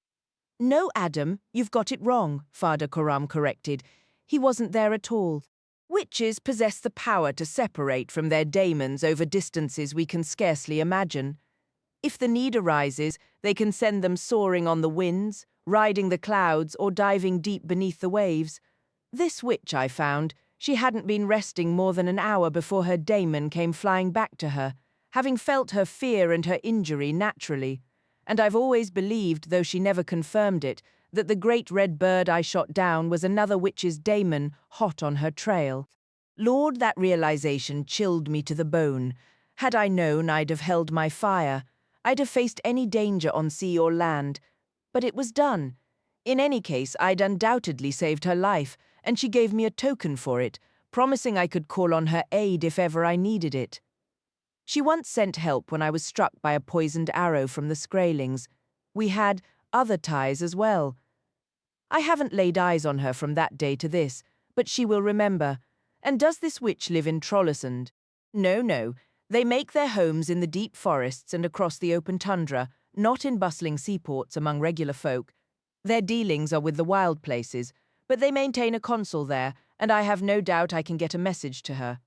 "No, Adam, you've got it wrong," Father Coram corrected. "He wasn't there at all. Witches possess the power to separate from their daemons over distances we can scarcely imagine. If the need arises, they can send them soaring on the winds, riding the clouds, or diving deep beneath the waves. This witch, I found, she hadn't been resting more than an hour before her daemon came flying back to her, having felt her fear and her injury naturally. And I've always believed, though she never confirmed it, that the great red bird I shot down was another witch's daemon hot on her trail. Lord, that realization chilled me to the bone. Had I known, I'd have held my fire. I'd have faced any danger on sea or land. But it was done. In any case, I'd undoubtedly saved her life, and she gave me a token for it, promising I could call on her aid if ever I needed it. She once sent help when I was struck by a poisoned arrow from the Skraelings. We had other ties as well. I haven't laid eyes on her from that day to this, but she will remember. And does this witch live in Trollesund? No, no. They make their homes in the deep forests and across the open tundra, not in bustling seaports among regular folk. Their dealings are with the wild places, but they maintain a consul there, and I have no doubt I can get a message to her.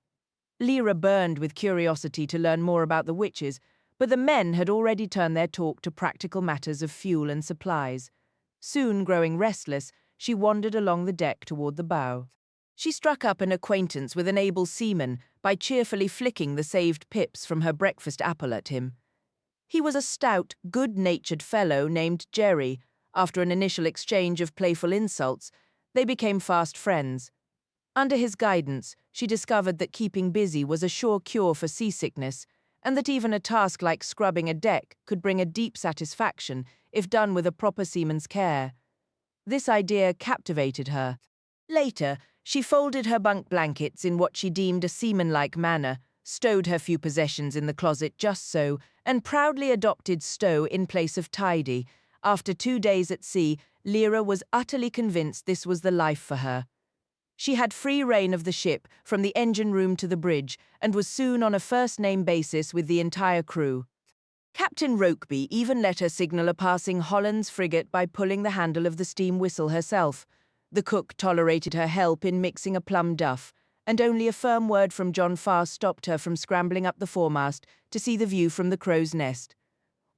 Lyra burned with curiosity to learn more about the witches, but the men had already turned their talk to practical matters of fuel and supplies. Soon, growing restless, she wandered along the deck toward the bow. She struck up an acquaintance with an able seaman by cheerfully flicking the saved pips from her breakfast apple at him. He was a stout, good-natured fellow named Jerry. After an initial exchange of playful insults, they became fast friends. Under his guidance, she discovered that keeping busy was a sure cure for seasickness, and that even a task like scrubbing a deck could bring a deep satisfaction if done with a proper seaman's care. This idea captivated her. Later, she folded her bunk blankets in what she deemed a seaman-like manner, stowed her few possessions in the closet just so, and proudly adopted stow in place of tidy. After 2 days at sea, Lyra was utterly convinced this was the life for her. She had free rein of the ship, from the engine room to the bridge, and was soon on a first-name basis with the entire crew. Captain Rokeby even let her signal a passing Hollands frigate by pulling the handle of the steam whistle herself. The cook tolerated her help in mixing a plum duff, and only a firm word from John Farr stopped her from scrambling up the foremast to see the view from the crow's nest.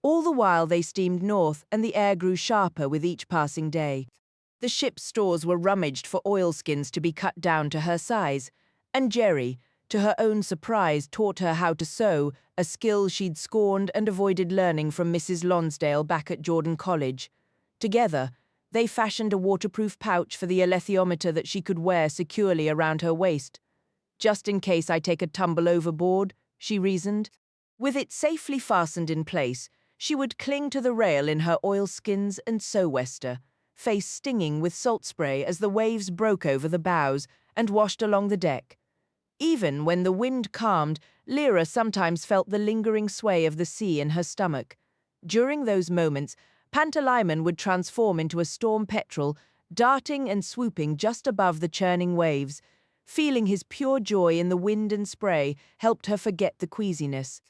All the while they steamed north, and the air grew sharper with each passing day. The ship's stores were rummaged for oilskins to be cut down to her size, and Jerry, to her own surprise, taught her how to sew, a skill she'd scorned and avoided learning from Mrs. Lonsdale back at Jordan College. Together, they fashioned a waterproof pouch for the alethiometer that she could wear securely around her waist. Just in case I take a tumble overboard, she reasoned. With it safely fastened in place, she would cling to the rail in her oilskins and sou'wester, face stinging with salt spray as the waves broke over the bows and washed along the deck. Even when the wind calmed, Lyra sometimes felt the lingering sway of the sea in her stomach. During those moments, Pantalaimon would transform into a storm petrel, darting and swooping just above the churning waves. Feeling his pure joy in the wind and spray helped her forget the queasiness.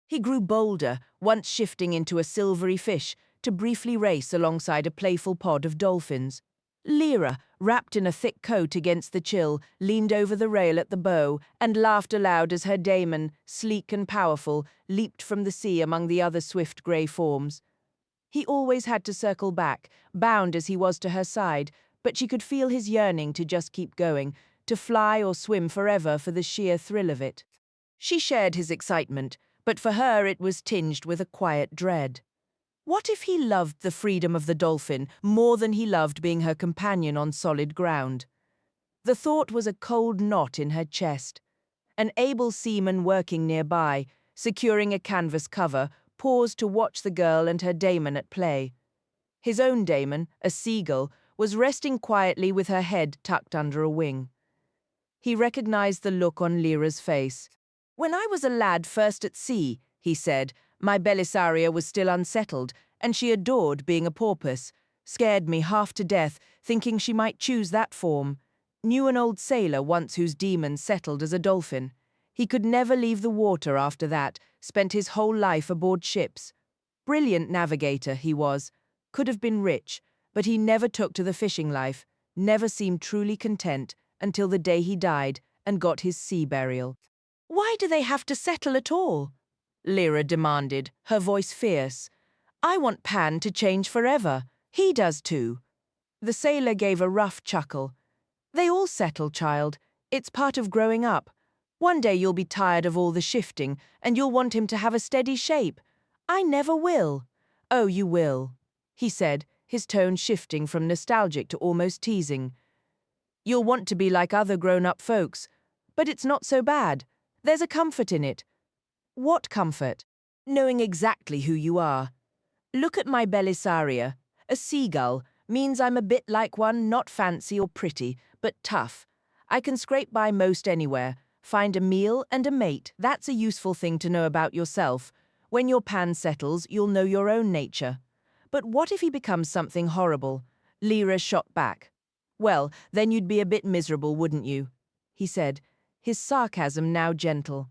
He grew bolder, once shifting into a silvery fish, to briefly race alongside a playful pod of dolphins. Lyra, wrapped in a thick coat against the chill, leaned over the rail at the bow and laughed aloud as her daemon, sleek and powerful, leaped from the sea among the other swift grey forms. He always had to circle back, bound as he was to her side, but she could feel his yearning to just keep going, to fly or swim forever for the sheer thrill of it. She shared his excitement, but for her it was tinged with a quiet dread. What if he loved the freedom of the dolphin more than he loved being her companion on solid ground? The thought was a cold knot in her chest. An able seaman working nearby, securing a canvas cover, paused to watch the girl and her daemon at play. His own daemon, a seagull, was resting quietly with her head tucked under a wing. He recognized the look on Lyra's face. "When I was a lad first at sea," he said, "my Belisaria was still unsettled, and she adored being a porpoise. Scared me half to death, thinking she might choose that form. Knew an old sailor once whose demon settled as a dolphin. He could never leave the water after that, spent his whole life aboard ships. Brilliant navigator, he was. Could have been rich, but he never took to the fishing life, never seemed truly content, until the day he died, and got his sea burial. "Why do they have to settle at all?" Lyra demanded, her voice fierce. "I want Pan to change forever. He does too." The sailor gave a rough chuckle. "They all settle, child. It's part of growing up. One day you'll be tired of all the shifting, and you'll want him to have a steady shape. I never will." "Oh, you will," he said, his tone shifting from nostalgic to almost teasing. "You'll want to be like other grown-up folks. But it's not so bad. There's a comfort in it." "What comfort?" "Knowing exactly who you are. Look at my Belisaria. A seagull means I'm a bit like one, not fancy or pretty, but tough. I can scrape by most anywhere, find a meal and a mate. That's a useful thing to know about yourself. When your Pan settles, you'll know your own nature." "But what if he becomes something horrible?" Lyra shot back. "Well, then you'd be a bit miserable, wouldn't you?" he said, his sarcasm now gentle.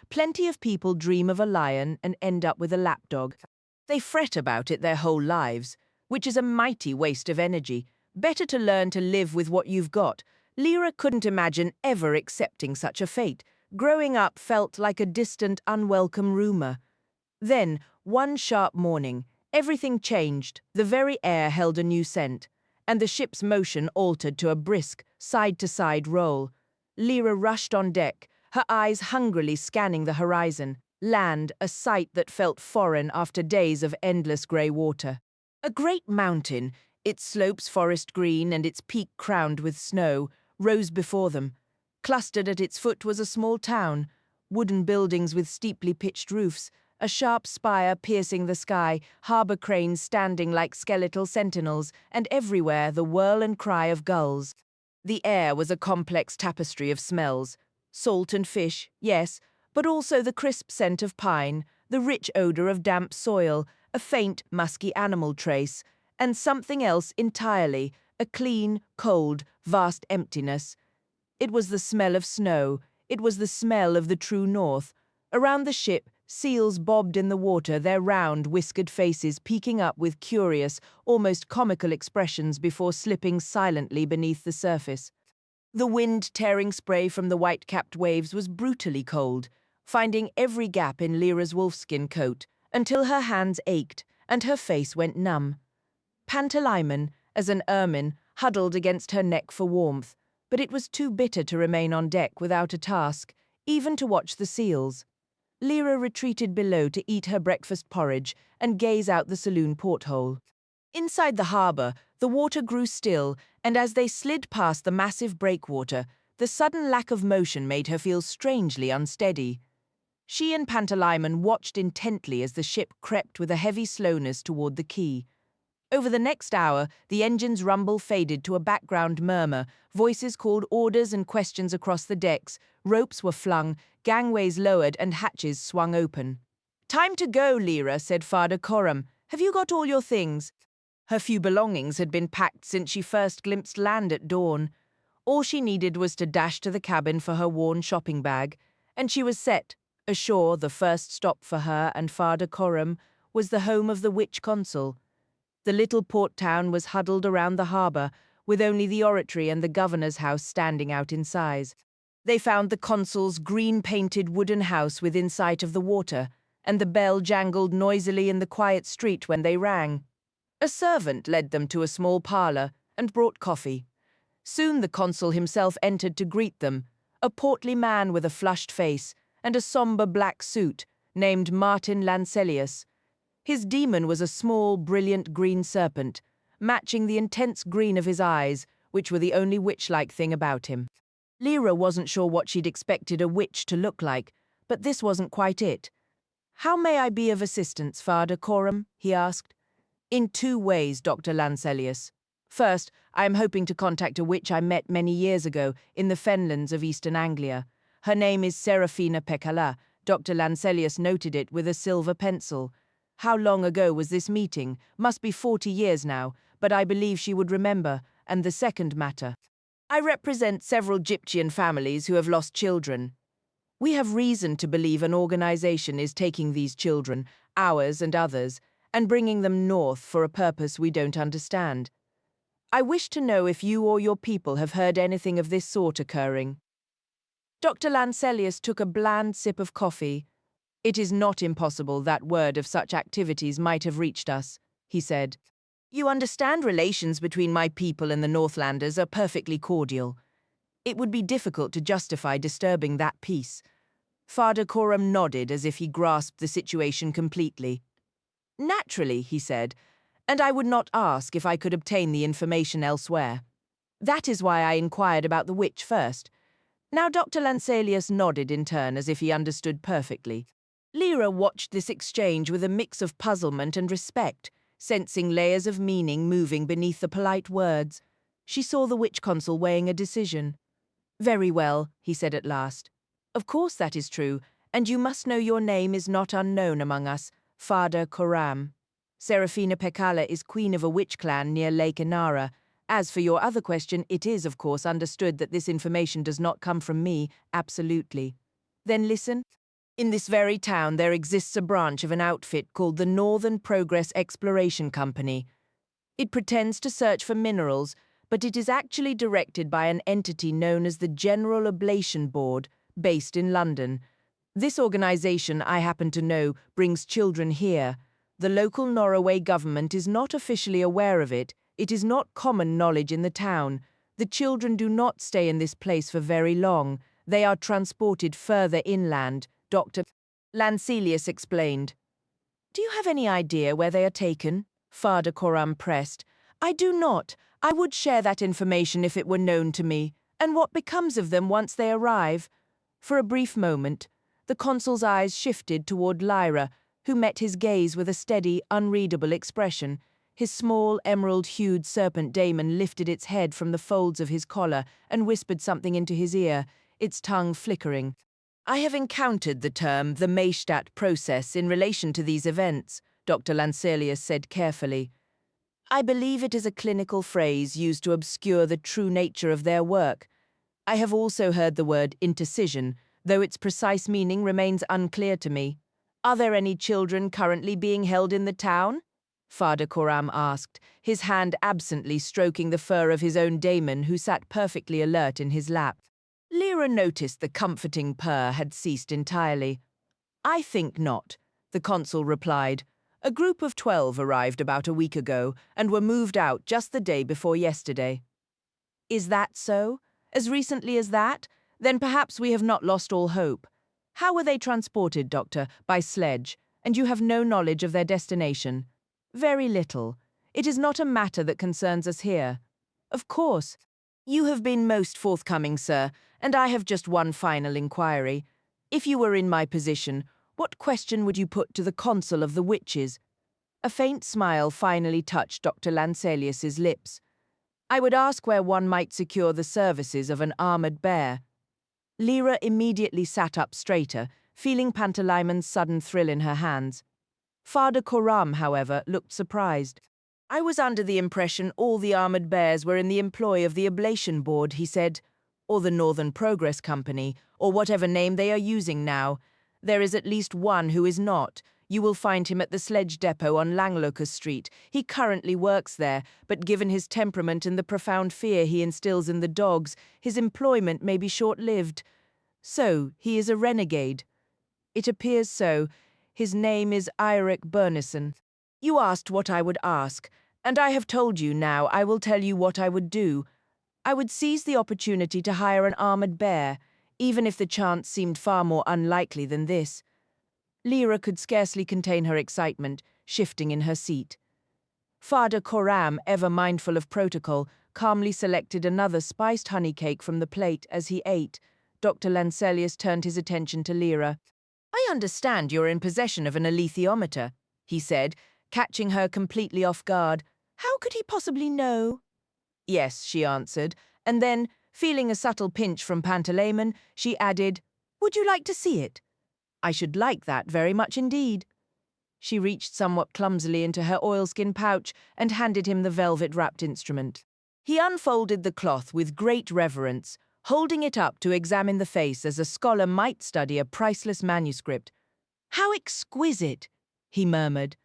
"Plenty of people dream of a lion and end up with a lapdog. They fret about it their whole lives, which is a mighty waste of energy. Better to learn to live with what you've got." Lyra couldn't imagine ever accepting such a fate. Growing up felt like a distant, unwelcome rumor. Then, one sharp morning, everything changed. The very air held a new scent, and the ship's motion altered to a brisk, side-to-side roll. Lyra rushed on deck, her eyes hungrily scanning the horizon. Land, a sight that felt foreign after days of endless grey water. A great mountain, its slopes forest green and its peak crowned with snow, rose before them. Clustered at its foot was a small town, wooden buildings with steeply pitched roofs, a sharp spire piercing the sky, harbour cranes standing like skeletal sentinels, and everywhere the whirl and cry of gulls. The air was a complex tapestry of smells. Salt and fish, yes, but also the crisp scent of pine, the rich odour of damp soil, a faint, musky animal trace, and something else entirely, a clean, cold, vast emptiness. It was the smell of snow. It was the smell of the true north. Around the ship, seals bobbed in the water, their round, whiskered faces peeking up with curious, almost comical expressions before slipping silently beneath the surface. The wind tearing spray from the white-capped waves was brutally cold, finding every gap in Lyra's wolfskin coat, until her hands ached and her face went numb. Pantalaimon, as an ermine, huddled against her neck for warmth, but it was too bitter to remain on deck without a task, even to watch the seals. Lyra retreated below to eat her breakfast porridge and gaze out the saloon porthole. Inside the harbour, the water grew still, and as they slid past the massive breakwater, the sudden lack of motion made her feel strangely unsteady. She and Pantalaimon watched intently as the ship crept with a heavy slowness toward the quay. Over the next hour, the engine's rumble faded to a background murmur, voices called orders and questions across the decks, ropes were flung, gangways lowered and hatches swung open. "Time to go, Lyra," said Father Coram. "Have you got all your things?" Her few belongings had been packed since she first glimpsed land at dawn. All she needed was to dash to the cabin for her worn shopping bag, and she was set. Ashore, the first stop for her and Father Coram was the home of the witch consul. The little port town was huddled around the harbour, with only the oratory and the governor's house standing out in size. They found the consul's green-painted wooden house within sight of the water, and the bell jangled noisily in the quiet street when they rang. A servant led them to a small parlour and brought coffee. Soon the consul himself entered to greet them, a portly man with a flushed face and a sombre black suit, named Martin Lancelius. His demon was a small, brilliant green serpent, matching the intense green of his eyes, which were the only witch-like thing about him. Lyra wasn't sure what she'd expected a witch to look like, but this wasn't quite it. "How may I be of assistance, Father Coram?" he asked. "In two ways, Dr. Lancelius. First, I am hoping to contact a witch I met many years ago in the fenlands of eastern Anglia. Her name is Serafina Pecala." Dr. Lancelius noted it with a silver pencil. "How long ago was this meeting? Must be 40 years now, but I believe she would remember. And the second matter. I represent several Gyptian families who have lost children. We have reason to believe an organization is taking these children, ours and others, and bringing them north for a purpose we don't understand. I wish to know if you or your people have heard anything of this sort occurring." Dr. Lancelius took a bland sip of coffee. "It is not impossible that word of such activities might have reached us," he said. "You understand relations between my people and the Northlanders are perfectly cordial. It would be difficult to justify disturbing that peace." Father Coram nodded as if he grasped the situation completely. "Naturally," he said, "and I would not ask if I could obtain the information elsewhere. That is why I inquired about the witch first." Now Dr. Lancelius nodded in turn as if he understood perfectly. Lyra watched this exchange with a mix of puzzlement and respect, sensing layers of meaning moving beneath the polite words. She saw the witch consul weighing a decision. "Very well," he said at last. "Of course that is true, and you must know your name is not unknown among us, Father Coram. Serafina Pecala is queen of a witch clan near Lake Inara. As for your other question, it is, of course, understood that this information does not come from me, absolutely. Then listen. In this very town there exists a branch of an outfit called the Northern Progress Exploration Company. It pretends to search for minerals, but it is actually directed by an entity known as the General Oblation Board, based in London. This organization, I happen to know, brings children here. The local Norway government is not officially aware of it. It is not common knowledge in the town. The children do not stay in this place for very long. They are transported further inland, Dr. Lancelius explained. "Do you have any idea where they are taken?" Father Coram pressed. "I do not. I would share that information if it were known to me. And what becomes of them once they arrive?" For a brief moment, the consul's eyes shifted toward Lyra, who met his gaze with a steady, unreadable expression. His small, emerald-hued serpent daemon lifted its head from the folds of his collar and whispered something into his ear, its tongue flickering. "I have encountered the term the Maystadt process in relation to these events," Dr. Lancelius said carefully. "I believe it is a clinical phrase used to obscure the true nature of their work. I have also heard the word intercision, though its precise meaning remains unclear to me. Are there any children currently being held in the town?" Father Coram asked, his hand absently stroking the fur of his own daemon who sat perfectly alert in his lap. Lyra noticed the comforting purr had ceased entirely. "I think not," the consul replied. "A group of 12 arrived about a week ago and were moved out just the day before yesterday." "Is that so? As recently as that? Then perhaps we have not lost all hope. How were they transported, Doctor? By sledge, and you have no knowledge of their destination?" "Very little. It is not a matter that concerns us here." "Of course. You have been most forthcoming, sir, and I have just one final inquiry. If you were in my position, what question would you put to the consul of the witches?" A faint smile finally touched Dr. Lancelius's lips. "I would ask where one might secure the services of an armored bear." Lyra immediately sat up straighter, feeling Pantalaimmon's sudden thrill in her hands. Father Coram, however, looked surprised. "I was under the impression all the armored bears were in the employ of the Oblation Board," he said, "or the Northern Progress Company, or whatever name they are using now. There is at least one who is not. You will find him at the sledge depot on Langlocus Street. He currently works there, but given his temperament and the profound fear he instills in the dogs, his employment may be short-lived. So, he is a renegade." "It appears so. His name is Eirik Bernison. You asked what I would ask, and I have told you now. I will tell you what I would do. I would seize the opportunity to hire an armored bear, even if the chance seemed far more unlikely than this." Lyra could scarcely contain her excitement, shifting in her seat. Father Coram, ever mindful of protocol, calmly selected another spiced honey cake from the plate as he ate. Dr. Lancelius turned his attention to Lyra. "I understand you're in possession of an alethiometer," he said, catching her completely off guard. "How could he possibly know?" "Yes," she answered, and then, feeling a subtle pinch from Pantalaimon, she added, "Would you like to see it?" "I should like that very much indeed." She reached somewhat clumsily into her oilskin pouch and handed him the velvet-wrapped instrument. He unfolded the cloth with great reverence, holding it up to examine the face as a scholar might study a priceless manuscript. "How exquisite!" he murmured.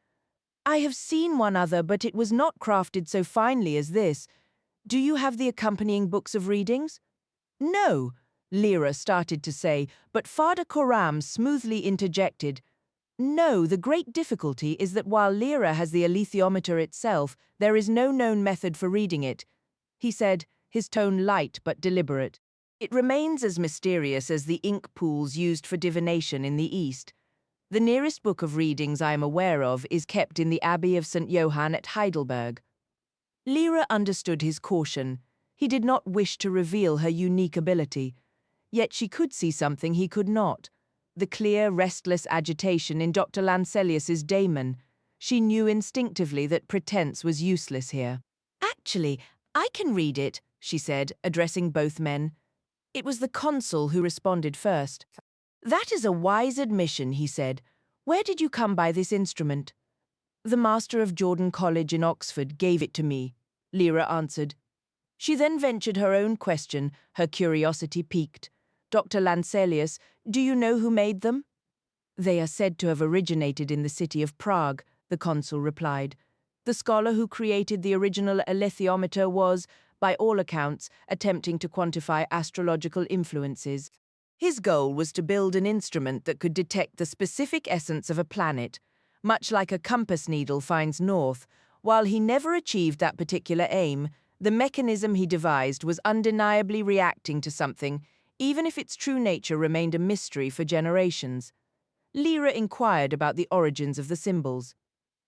"I have seen one other, but it was not crafted so finely as this. Do you have the accompanying books of readings?" "No. Lyra started to say, but Father Coram smoothly interjected, "No, the great difficulty is that while Lyra has the alethiometer itself, there is no known method for reading it," he said, his tone light but deliberate. "It remains as mysterious as the ink pools used for divination in the East. The nearest book of readings I am aware of is kept in the Abbey of St. Johann at Heidelberg." Lyra understood his caution. He did not wish to reveal her unique ability. Yet she could see something he could not. The clear, restless agitation in Dr. Lancelius's daemon. She knew instinctively that pretense was useless here. "Actually, I can read it," she said, addressing both men. It was the consul who responded first. "That is a wise admission," he said. "Where did you come by this instrument?" "The master of Jordan College in Oxford gave it to me," Lyra answered. She then ventured her own question, her curiosity piqued. "Dr. Lancelius, do you know who made them?" "They are said to have originated in the city of Prague," the consul replied. "The scholar who created the original alethiometer was, by all accounts, attempting to quantify astrological influences. His goal was to build an instrument that could detect the specific essence of a planet, much like a compass needle finds north. While he never achieved that particular aim, the mechanism he devised was undeniably reacting to something, even if its true nature remained a mystery for generations." Lyra inquired about the origins of the symbols.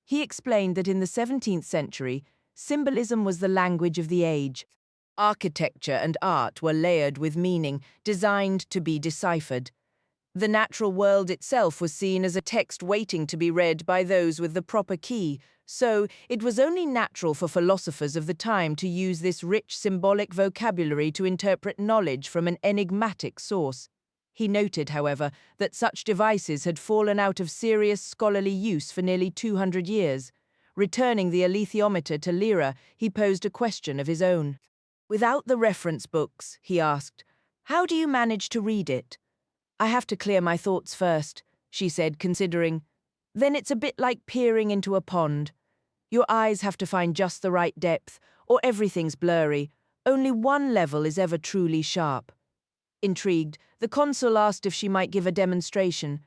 He explained that in the 17th century, symbolism was the language of the age. Architecture and art were layered with meaning, designed to be deciphered. The natural world itself was seen as a text waiting to be read by those with the proper key, so it was only natural for philosophers of the time to use this rich symbolic vocabulary to interpret knowledge from an enigmatic source. He noted, however, that such devices had fallen out of serious scholarly use for nearly 200 years. Returning the alethiometer to Lyra, he posed a question of his own. "Without the reference books," he asked, "how do you manage to read it?" "I have to clear my thoughts first," she said, considering. "Then it's a bit like peering into a pond. Your eyes have to find just the right depth, or everything's blurry. Only one level is ever truly sharp." Intrigued, the consul asked if she might give a demonstration.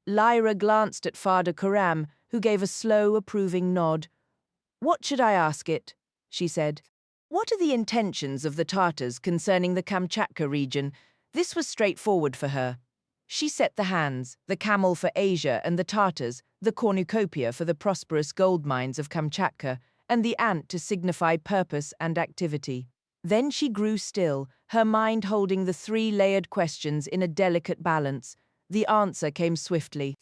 Lyra glanced at Father Coram, who gave a slow, approving nod. "What should I ask it?" she said. "What are the intentions of the Tartars concerning the Kamchatka region?" This was straightforward for her. She set the hands, the camel for Asia and the Tartars, the cornucopia for the prosperous gold mines of Kamchatka, and the ant to signify purpose and activity. Then she grew still, her mind holding the three-layered questions in a delicate balance. The answer came swiftly.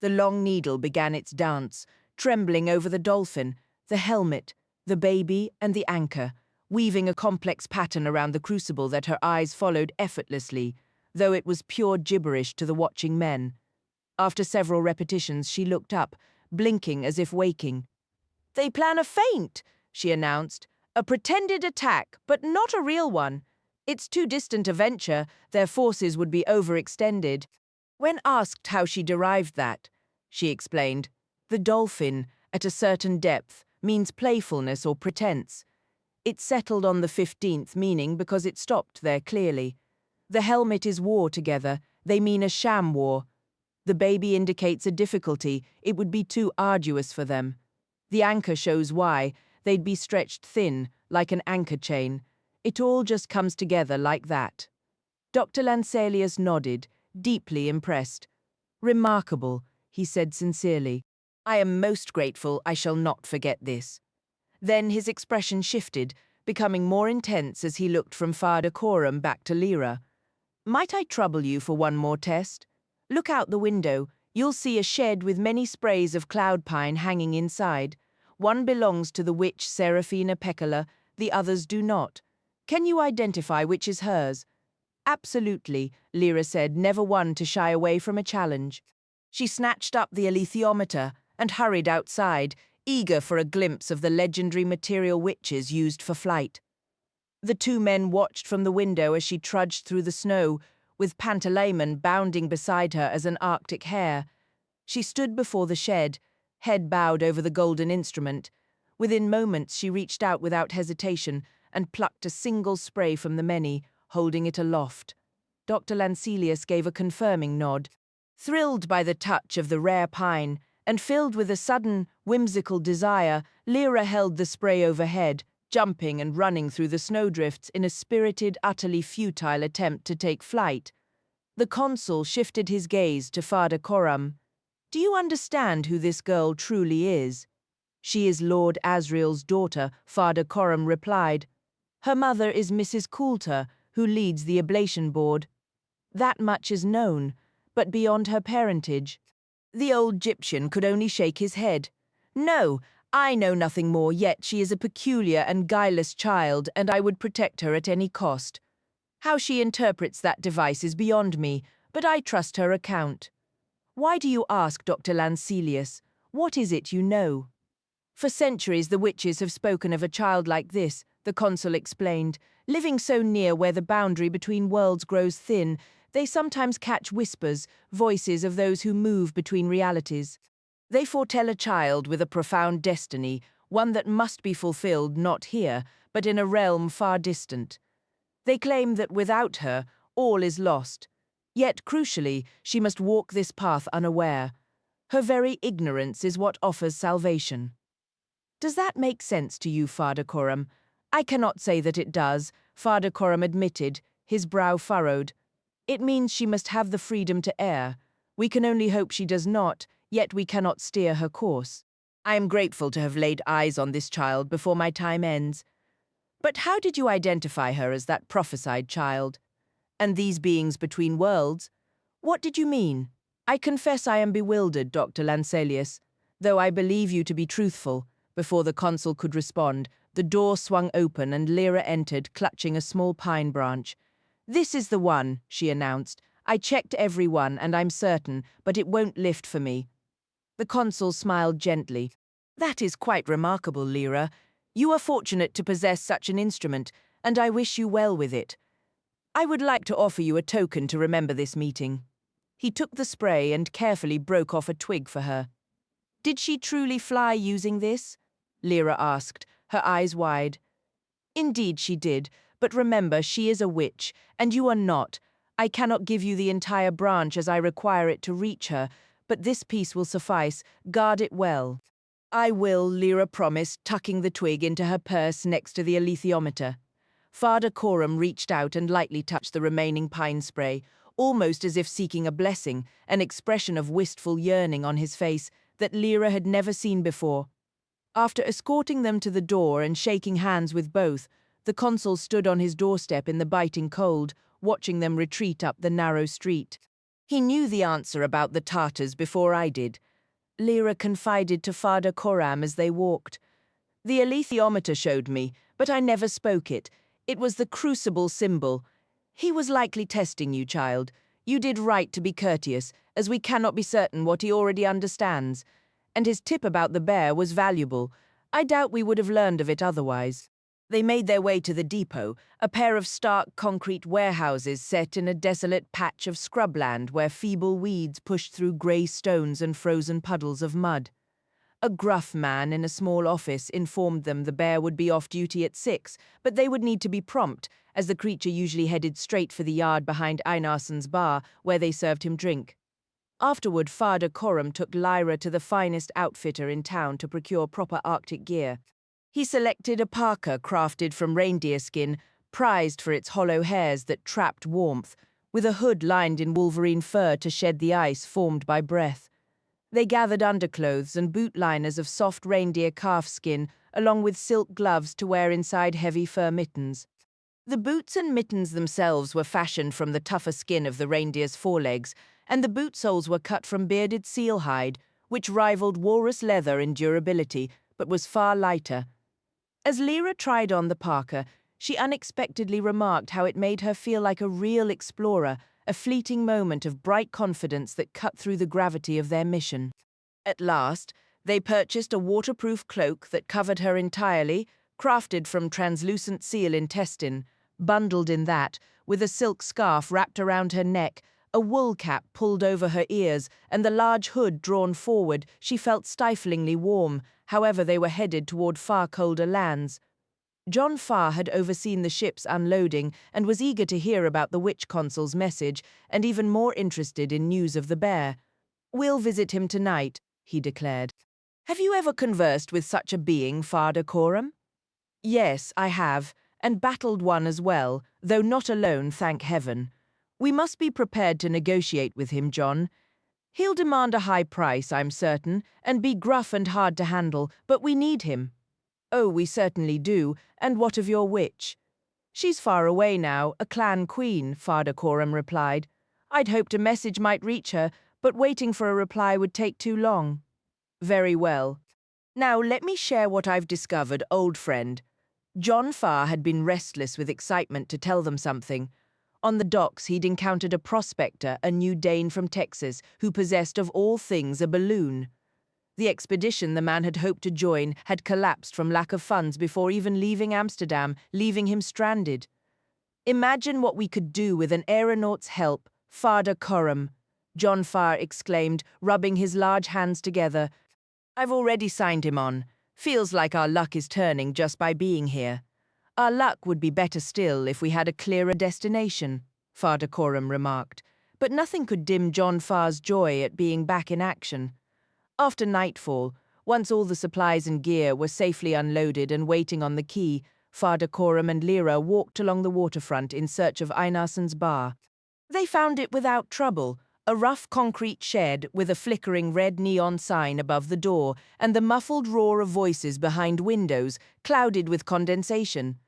The long needle began its dance, trembling over the dolphin, the helmet, the baby, and the anchor, weaving a complex pattern around the crucible that her eyes followed effortlessly, though it was pure gibberish to the watching men. After several repetitions, she looked up, blinking as if waking. "They plan a feint," she announced. "A pretended attack, but not a real one. It's too distant a venture, their forces would be overextended." When asked how she derived that, she explained, "The dolphin, at a certain depth, means playfulness or pretense. It settled on the 15th meaning because it stopped there clearly. The helmet is war together, they mean a sham war. The baby indicates a difficulty, it would be too arduous for them. The anchor shows why, they'd be stretched thin, like an anchor chain. It all just comes together like that." Dr. Lancelius nodded, deeply impressed. "Remarkable," he said sincerely. "I am most grateful, I shall not forget this." Then his expression shifted, becoming more intense as he looked from Father Coram back to Lyra. "Might I trouble you for one more test? Look out the window. You'll see a shed with many sprays of cloud pine hanging inside. One belongs to the witch Seraphina Peccala, the others do not. Can you identify which is hers?" "Absolutely," Lyra said, never one to shy away from a challenge. She snatched up the alethiometer and hurried outside, eager for a glimpse of the legendary material witches used for flight. The two men watched from the window as she trudged through the snow, with Pantalaimon bounding beside her as an Arctic hare. She stood before the shed, head bowed over the golden instrument. Within moments she reached out without hesitation and plucked a single spray from the many, holding it aloft. Dr. Lancelius gave a confirming nod. Thrilled by the touch of the rare pine, and filled with a sudden, whimsical desire, Lyra held the spray overhead, jumping and running through the snowdrifts in a spirited, utterly futile attempt to take flight. The consul shifted his gaze to Father Coram. "Do you understand who this girl truly is?" "She is Lord Asriel's daughter," Father Coram replied. "Her mother is Mrs. Coulter, who leads the oblation board. That much is known, but beyond her parentage." The old Egyptian could only shake his head. "No, I know nothing more, yet she is a peculiar and guileless child, and I would protect her at any cost. How she interprets that device is beyond me, but I trust her account." "Why do you ask, Dr. Lancelius? What is it you know?" "For centuries the witches have spoken of a child like this," the consul explained. "Living so near where the boundary between worlds grows thin, they sometimes catch whispers, voices of those who move between realities. They foretell a child with a profound destiny, one that must be fulfilled not here, but in a realm far distant. They claim that without her, all is lost. Yet, crucially, she must walk this path unaware. Her very ignorance is what offers salvation." "Does that make sense to you, Father Coram?" "I cannot say that it does," Father Coram admitted, his brow furrowed. "It means she must have the freedom to err. We can only hope she does not, yet we cannot steer her course. I am grateful to have laid eyes on this child before my time ends." "But how did you identify her as that prophesied child? And these beings between worlds? What did you mean?" "I confess I am bewildered, Dr. Lancelius, though I believe you to be truthful." Before the consul could respond, the door swung open and Lyra entered, clutching a small pine branch. "This is the one," she announced. "I checked every one, and I'm certain, but it won't lift for me." The consul smiled gently. "That is quite remarkable, Lyra. You are fortunate to possess such an instrument, and I wish you well with it. I would like to offer you a token to remember this meeting." He took the spray and carefully broke off a twig for her. "Did she truly fly using this?" Lyra asked, her eyes wide. "Indeed she did, but remember she is a witch, and you are not. I cannot give you the entire branch as I require it to reach her, but this piece will suffice. Guard it well." "I will," Lyra promised, tucking the twig into her purse next to the alethiometer. Father Coram reached out and lightly touched the remaining pine spray, almost as if seeking a blessing, an expression of wistful yearning on his face that Lyra had never seen before. After escorting them to the door and shaking hands with both, the consul stood on his doorstep in the biting cold, watching them retreat up the narrow street. "He knew the answer about the Tartars before I did," Lyra confided to Father Coram as they walked. "The alethiometer showed me, but I never spoke it. It was the crucible symbol. He was likely testing you, child. You did right to be courteous, as we cannot be certain what he already understands. And his tip about the bear was valuable. I doubt we would have learned of it otherwise." They made their way to the depot, a pair of stark concrete warehouses set in a desolate patch of scrubland where feeble weeds pushed through grey stones and frozen puddles of mud. A gruff man in a small office informed them the bear would be off duty at 6, but they would need to be prompt, as the creature usually headed straight for the yard behind Einarsson's bar, where they served him drink. Afterward, Father Coram took Lyra to the finest outfitter in town to procure proper Arctic gear. He selected a parka crafted from reindeer skin, prized for its hollow hairs that trapped warmth, with a hood lined in wolverine fur to shed the ice formed by breath. They gathered underclothes and boot liners of soft reindeer calf skin, along with silk gloves to wear inside heavy fur mittens. The boots and mittens themselves were fashioned from the tougher skin of the reindeer's forelegs, and the boot soles were cut from bearded seal hide, which rivaled walrus leather in durability, but was far lighter. As Lyra tried on the parka, she unexpectedly remarked how it made her feel like a real explorer, a fleeting moment of bright confidence that cut through the gravity of their mission. At last, they purchased a waterproof cloak that covered her entirely, crafted from translucent seal intestine. Bundled in that, with a silk scarf wrapped around her neck, a wool cap pulled over her ears, and the large hood drawn forward, she felt stiflingly warm. However, they were headed toward far colder lands. John Farr had overseen the ship's unloading and was eager to hear about the witch consul's message and even more interested in news of the bear. "We'll visit him tonight," he declared. "Have you ever conversed with such a being, Father Coram?" "Yes, I have, and battled one as well, though not alone, thank heaven. We must be prepared to negotiate with him, John. He'll demand a high price, I'm certain, and be gruff and hard to handle, but we need him." "Oh, we certainly do, and what of your witch?" "She's far away now, a clan queen," Father Coram replied. "I'd hoped a message might reach her, but waiting for a reply would take too long." "Very well. Now let me share what I've discovered, old friend." John Farr had been restless with excitement to tell them something. On the docks, he'd encountered a prospector, a new Dane from Texas, who possessed of all things a balloon. The expedition the man had hoped to join had collapsed from lack of funds before even leaving Amsterdam, leaving him stranded. "Imagine what we could do with an aeronaut's help, Father Coram," John Farr exclaimed, rubbing his large hands together. "I've already signed him on. Feels like our luck is turning just by being here." "Our luck would be better still if we had a clearer destination," Father Coram remarked, but nothing could dim John Farr's joy at being back in action. After nightfall, once all the supplies and gear were safely unloaded and waiting on the quay, Father Coram and Lyra walked along the waterfront in search of Einarsson's bar. They found it without trouble, a rough concrete shed with a flickering red neon sign above the door and the muffled roar of voices behind windows, clouded with condensation.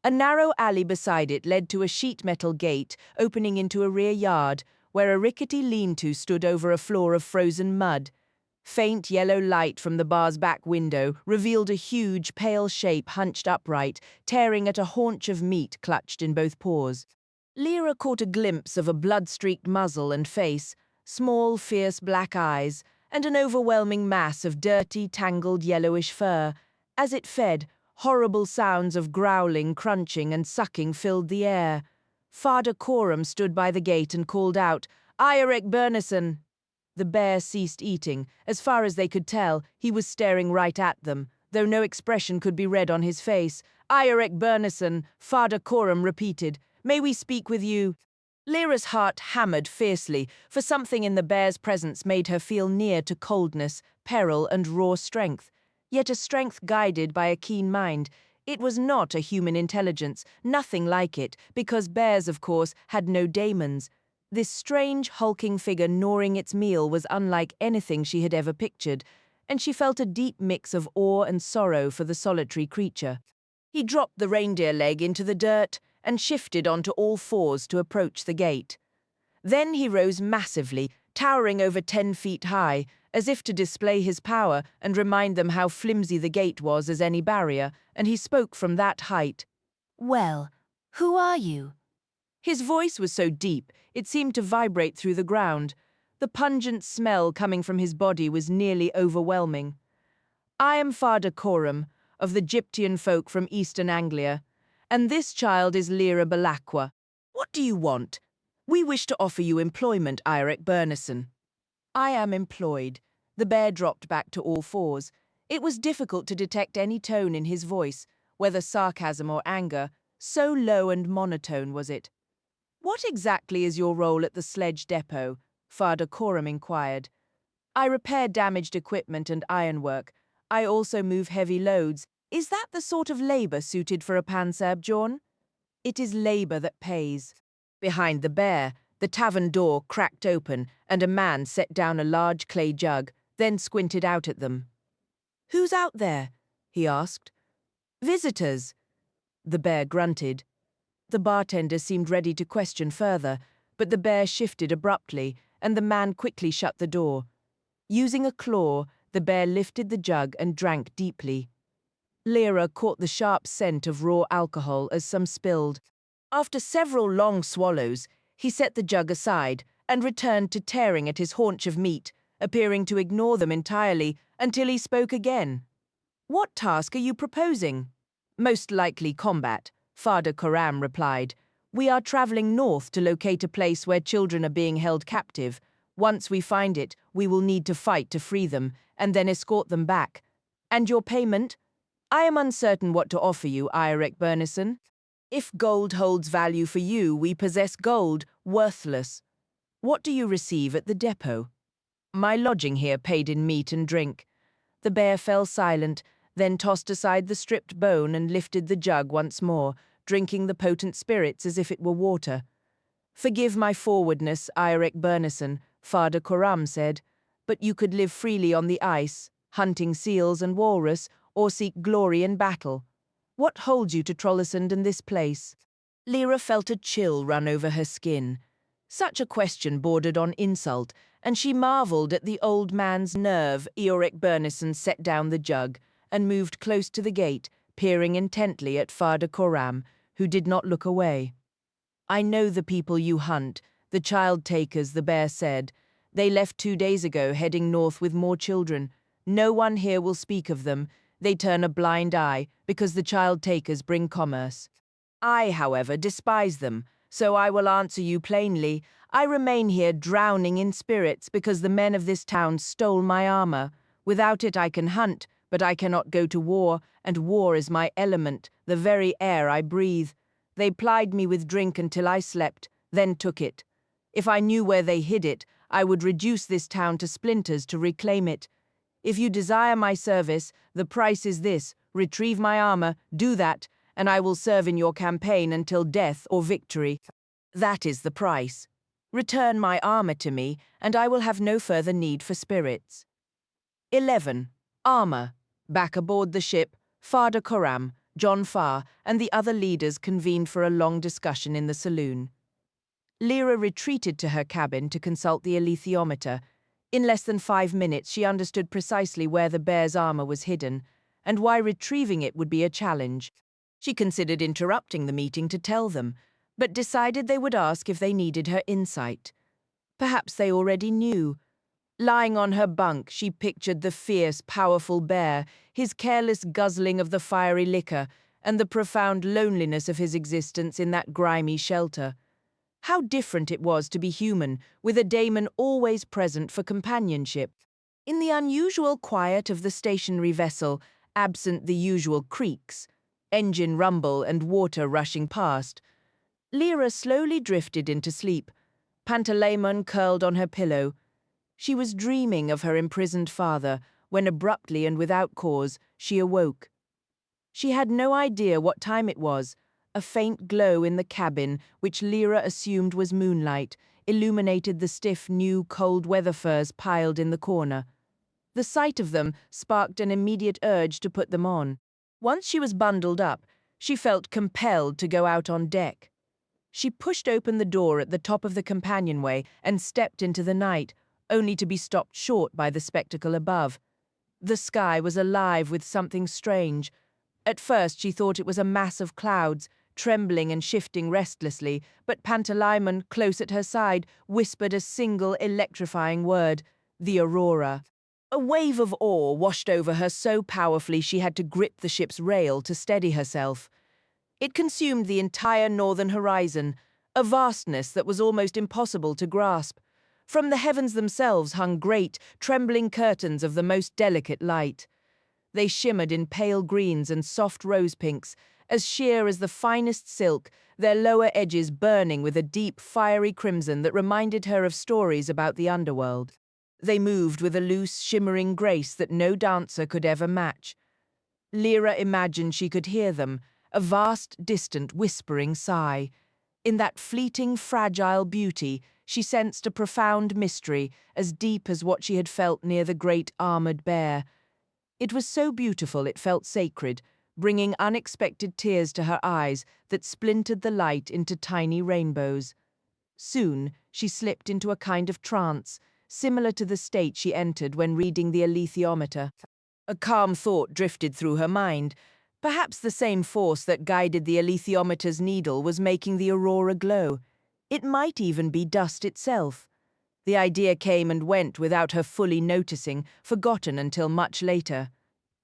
A narrow alley beside it led to a sheet metal gate opening into a rear yard, where a rickety lean-to stood over a floor of frozen mud. Faint yellow light from the bar's back window revealed a huge, pale shape hunched upright, tearing at a haunch of meat clutched in both paws. Lyra caught a glimpse of a blood-streaked muzzle and face, small, fierce black eyes, and an overwhelming mass of dirty, tangled yellowish fur. As it fed, horrible sounds of growling, crunching, and sucking filled the air. Father Coram stood by the gate and called out, "Eirik Bernison!" The bear ceased eating. As far as they could tell, he was staring right at them, though no expression could be read on his face. "Eirik Bernison," Father Coram repeated. "May we speak with you?" Lyra's heart hammered fiercely, for something in the bear's presence made her feel near to coldness, peril, and raw strength. Yet a strength guided by a keen mind. It was not a human intelligence, nothing like it, because bears, of course, had no daemons. This strange, hulking figure gnawing its meal was unlike anything she had ever pictured, and she felt a deep mix of awe and sorrow for the solitary creature. He dropped the reindeer leg into the dirt and shifted onto all fours to approach the gate. Then he rose massively, towering over 10 feet high, as if to display his power and remind them how flimsy the gate was as any barrier, and he spoke from that height. "Well, who are you?" His voice was so deep, it seemed to vibrate through the ground. The pungent smell coming from his body was nearly overwhelming. "I am Father Coram, of the Gyptian folk from Eastern Anglia, and this child is Lyra Belacqua. What do you want?" "We wish to offer you employment, Eirik Bernison." "I am employed." The bear dropped back to all fours. It was difficult to detect any tone in his voice, whether sarcasm or anger, so low and monotone was it. "What exactly is your role at the sledge depot?" Father Coram inquired. "I repair damaged equipment and ironwork. I also move heavy loads. Is that the sort of labor suited for a Panserbjorn?" "It is labor that pays." Behind the bear, the tavern door cracked open and a man set down a large clay jug, then squinted out at them. "Who's out there?" he asked. "Visitors." The bear grunted. The bartender seemed ready to question further, but the bear shifted abruptly, and the man quickly shut the door. Using a claw, the bear lifted the jug and drank deeply. Lyra caught the sharp scent of raw alcohol as some spilled. After several long swallows, he set the jug aside and returned to tearing at his haunch of meat, appearing to ignore them entirely until he spoke again. "What task are you proposing?" "Most likely combat," Father Coram replied. "We are traveling north to locate a place where children are being held captive. Once we find it, we will need to fight to free them, and then escort them back." "And your payment?" I am uncertain what to offer you, Irek Bernison. If gold holds value for you, we possess gold, worthless. What do you receive at the depot? My lodging here paid in meat and drink. The bear fell silent, then tossed aside the stripped bone and lifted the jug once more, drinking the potent spirits as if it were water. Forgive my forwardness, Irek Bernison, Father Coram said, but you could live freely on the ice, hunting seals and walrus, or seek glory in battle. What holds you to Trollesund and this place? Lyra felt a chill run over her skin. Such a question bordered on insult, and she marveled at the old man's nerve. Iorek Bernison set down the jug and moved close to the gate, peering intently at Father Coram, who did not look away. I know the people you hunt, the child takers, the bear said. They left 2 days ago, heading north with more children. No one here will speak of them. They turn a blind eye because the child takers bring commerce. I, however, despise them, so I will answer you plainly. I remain here drowning in spirits because the men of this town stole my armor. Without it I can hunt, but I cannot go to war, and war is my element, the very air I breathe. They plied me with drink until I slept, then took it. If I knew where they hid it, I would reduce this town to splinters to reclaim it. If you desire my service, the price is this: retrieve my armor, do that, and I will serve in your campaign until death or victory. That is the price. Return my armor to me, and I will have no further need for spirits. 11. Armor. Back aboard the ship, Father Coram, John Farr, and the other leaders convened for a long discussion in the saloon. Lyra retreated to her cabin to consult the alethiometer. In less than 5 minutes, she understood precisely where the bear's armor was hidden, and why retrieving it would be a challenge. She considered interrupting the meeting to tell them, but decided they would ask if they needed her insight. Perhaps they already knew. Lying on her bunk, she pictured the fierce, powerful bear, his careless guzzling of the fiery liquor, and the profound loneliness of his existence in that grimy shelter. How different it was to be human, with a daemon always present for companionship. In the unusual quiet of the stationary vessel, absent the usual creaks, engine rumble and water rushing past, Lyra slowly drifted into sleep. Pantalaimon curled on her pillow. She was dreaming of her imprisoned father when abruptly and without cause she awoke. She had no idea what time it was. A faint glow in the cabin, which Lyra assumed was moonlight, illuminated the stiff new cold weather furs piled in the corner. The sight of them sparked an immediate urge to put them on. Once she was bundled up, she felt compelled to go out on deck. She pushed open the door at the top of the companionway and stepped into the night, only to be stopped short by the spectacle above. The sky was alive with something strange. At first she thought it was a mass of clouds, trembling and shifting restlessly, but Pantalaimon, close at her side, whispered a single electrifying word: the aurora. A wave of awe washed over her so powerfully she had to grip the ship's rail to steady herself. It consumed the entire northern horizon, a vastness that was almost impossible to grasp. From the heavens themselves hung great, trembling curtains of the most delicate light. They shimmered in pale greens and soft rose pinks, as sheer as the finest silk, their lower edges burning with a deep, fiery crimson that reminded her of stories about the underworld. They moved with a loose, shimmering grace that no dancer could ever match. Lyra imagined she could hear them, a vast, distant, whispering sigh. In that fleeting, fragile beauty, she sensed a profound mystery, as deep as what she had felt near the great armored bear. It was so beautiful it felt sacred, bringing unexpected tears to her eyes that splintered the light into tiny rainbows. Soon, she slipped into a kind of trance, similar to the state she entered when reading the alethiometer. A calm thought drifted through her mind. Perhaps the same force that guided the alethiometer's needle was making the aurora glow. It might even be dust itself. The idea came and went without her fully noticing, forgotten until much later.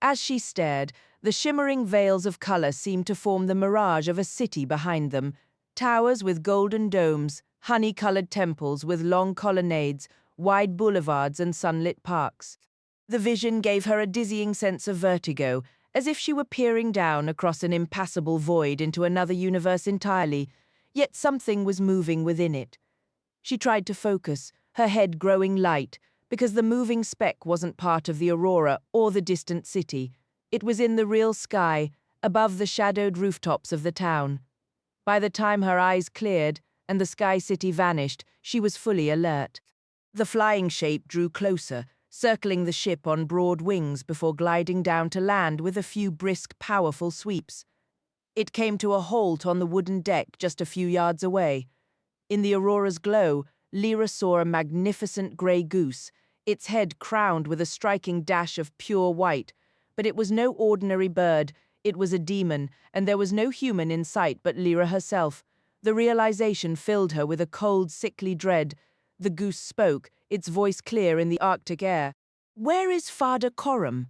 As she stared, the shimmering veils of color seemed to form the mirage of a city behind them. Towers with golden domes, honey-colored temples with long colonnades, wide boulevards and sunlit parks. The vision gave her a dizzying sense of vertigo, as if she were peering down across an impassable void into another universe entirely, yet something was moving within it. She tried to focus, her head growing light, because the moving speck wasn't part of the aurora or the distant city. It was in the real sky, above the shadowed rooftops of the town. By the time her eyes cleared and the sky city vanished, she was fully alert. The flying shape drew closer, circling the ship on broad wings before gliding down to land with a few brisk, powerful sweeps. It came to a halt on the wooden deck just a few yards away. In the aurora's glow, Lyra saw a magnificent grey goose, its head crowned with a striking dash of pure white. But it was no ordinary bird, it was a demon, and there was no human in sight but Lyra herself. The realization filled her with a cold, sickly dread. The goose spoke, its voice clear in the Arctic air. "Where is Father Coram?"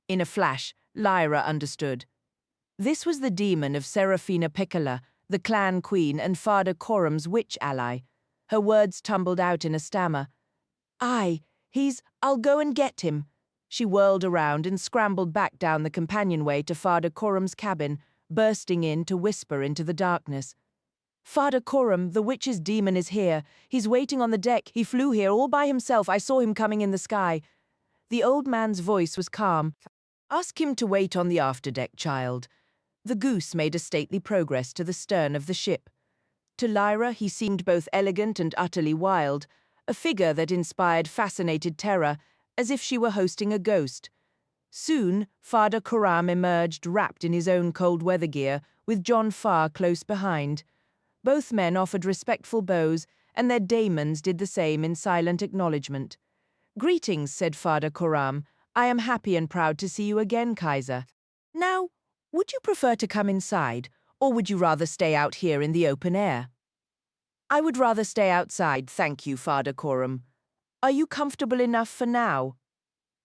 In a flash, Lyra understood. This was the demon of Serafina Pekkala, the clan queen and Father Coram's witch ally. Her words tumbled out in a stammer. I'll go and get him." She whirled around and scrambled back down the companionway to Father Coram's cabin, bursting in to whisper into the darkness. "Father Coram, the witch's demon is here. He's waiting on the deck. He flew here all by himself. I saw him coming in the sky." The old man's voice was calm. "Ask him to wait on the afterdeck, child." The goose made a stately progress to the stern of the ship. To Lyra, he seemed both elegant and utterly wild, a figure that inspired fascinated terror, as if she were hosting a ghost. Soon, Father Coram emerged wrapped in his own cold weather gear, with John Farr close behind. Both men offered respectful bows, and their daemons did the same in silent acknowledgement. "Greetings," said Father Coram. "I am happy and proud to see you again, Kaiser. Now, would you prefer to come inside, or would you rather stay out here in the open air?" "I would rather stay outside, thank you, Father Coram. Are you comfortable enough for now?"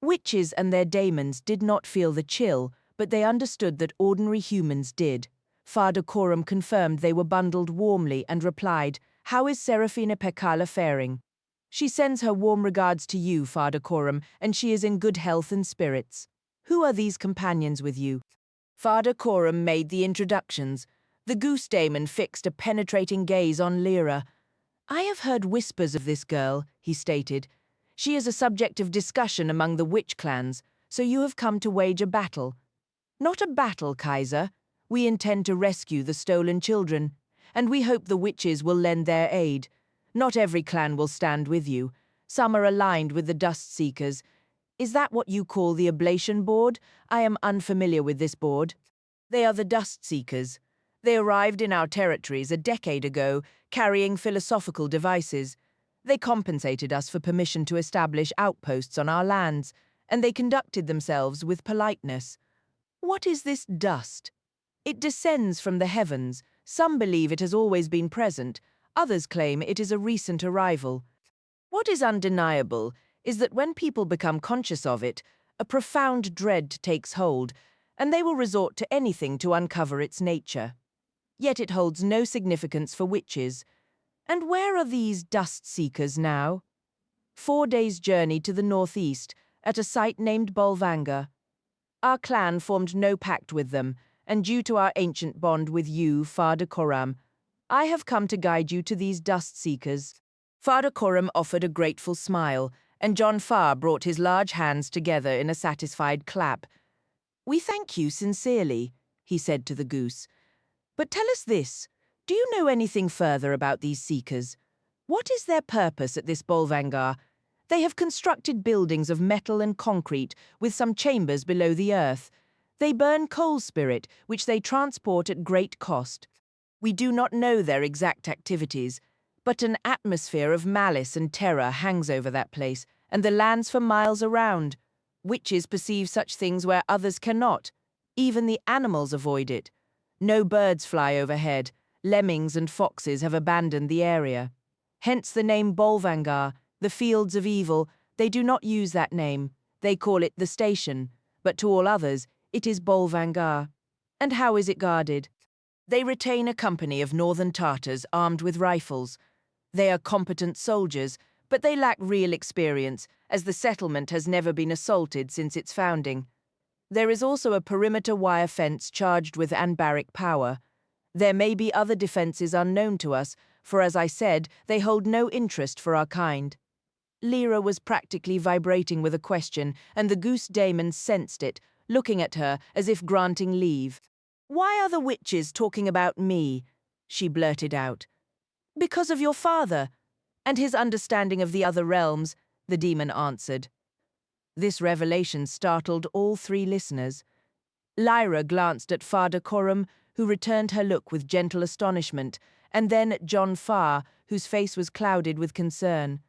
Witches and their daemons did not feel the chill, but they understood that ordinary humans did. Father Coram confirmed they were bundled warmly and replied, "How is Serafina Pekkala faring?" "She sends her warm regards to you, Father Coram, and she is in good health and spirits. Who are these companions with you?" Father Coram made the introductions. The goose daemon fixed a penetrating gaze on Lyra. "I have heard whispers of this girl," he stated. "She is a subject of discussion among the witch clans, so you have come to wage a battle." "Not a battle, Kaiser. We intend to rescue the stolen children, and we hope the witches will lend their aid. Not every clan will stand with you. Some are aligned with the Dust Seekers. Is that what you call the Oblation Board? I am unfamiliar with this board." "They are the Dust Seekers. They arrived in our territories a decade ago, carrying philosophical devices. They compensated us for permission to establish outposts on our lands, and they conducted themselves with politeness." "What is this dust?" "It descends from the heavens. Some believe it has always been present. Others claim it is a recent arrival. What is undeniable is that when people become conscious of it, a profound dread takes hold, and they will resort to anything to uncover its nature. Yet it holds no significance for witches. And where are these dust seekers now?" 4 days' journey to the northeast, at a site named Bolvangar. Our clan formed no pact with them, and due to our ancient bond with you, Father Coram, I have come to guide you to these dust seekers." Father Coram offered a grateful smile, and John Farr brought his large hands together in a satisfied clap. "We thank you sincerely," he said to the goose. "But tell us this, do you know anything further about these seekers? What is their purpose at this Bolvangar? They have constructed buildings of metal and concrete, with some chambers below the earth. They burn coal spirit, which they transport at great cost. We do not know their exact activities, but an atmosphere of malice and terror hangs over that place, and the lands for miles around. Witches perceive such things where others cannot. Even the animals avoid it. No birds fly overhead. Lemmings and foxes have abandoned the area. Hence the name Bolvangar, the Fields of Evil. They do not use that name. They call it the station, but to all others, it is Bolvangar. And how is it guarded? They retain a company of northern Tartars armed with rifles. They are competent soldiers, but they lack real experience, as the settlement has never been assaulted since its founding. There is also a perimeter wire fence charged with anbaric power. There may be other defenses unknown to us, for as I said, they hold no interest for our kind. Lyra was practically vibrating with a question, and the goose daemon sensed it, looking at her as if granting leave. "Why are the witches talking about me?" she blurted out. "Because of your father, and his understanding of the other realms," the demon answered. This revelation startled all three listeners. Lyra glanced at Father Coram, who returned her look with gentle astonishment, and then at John Farr, whose face was clouded with concern.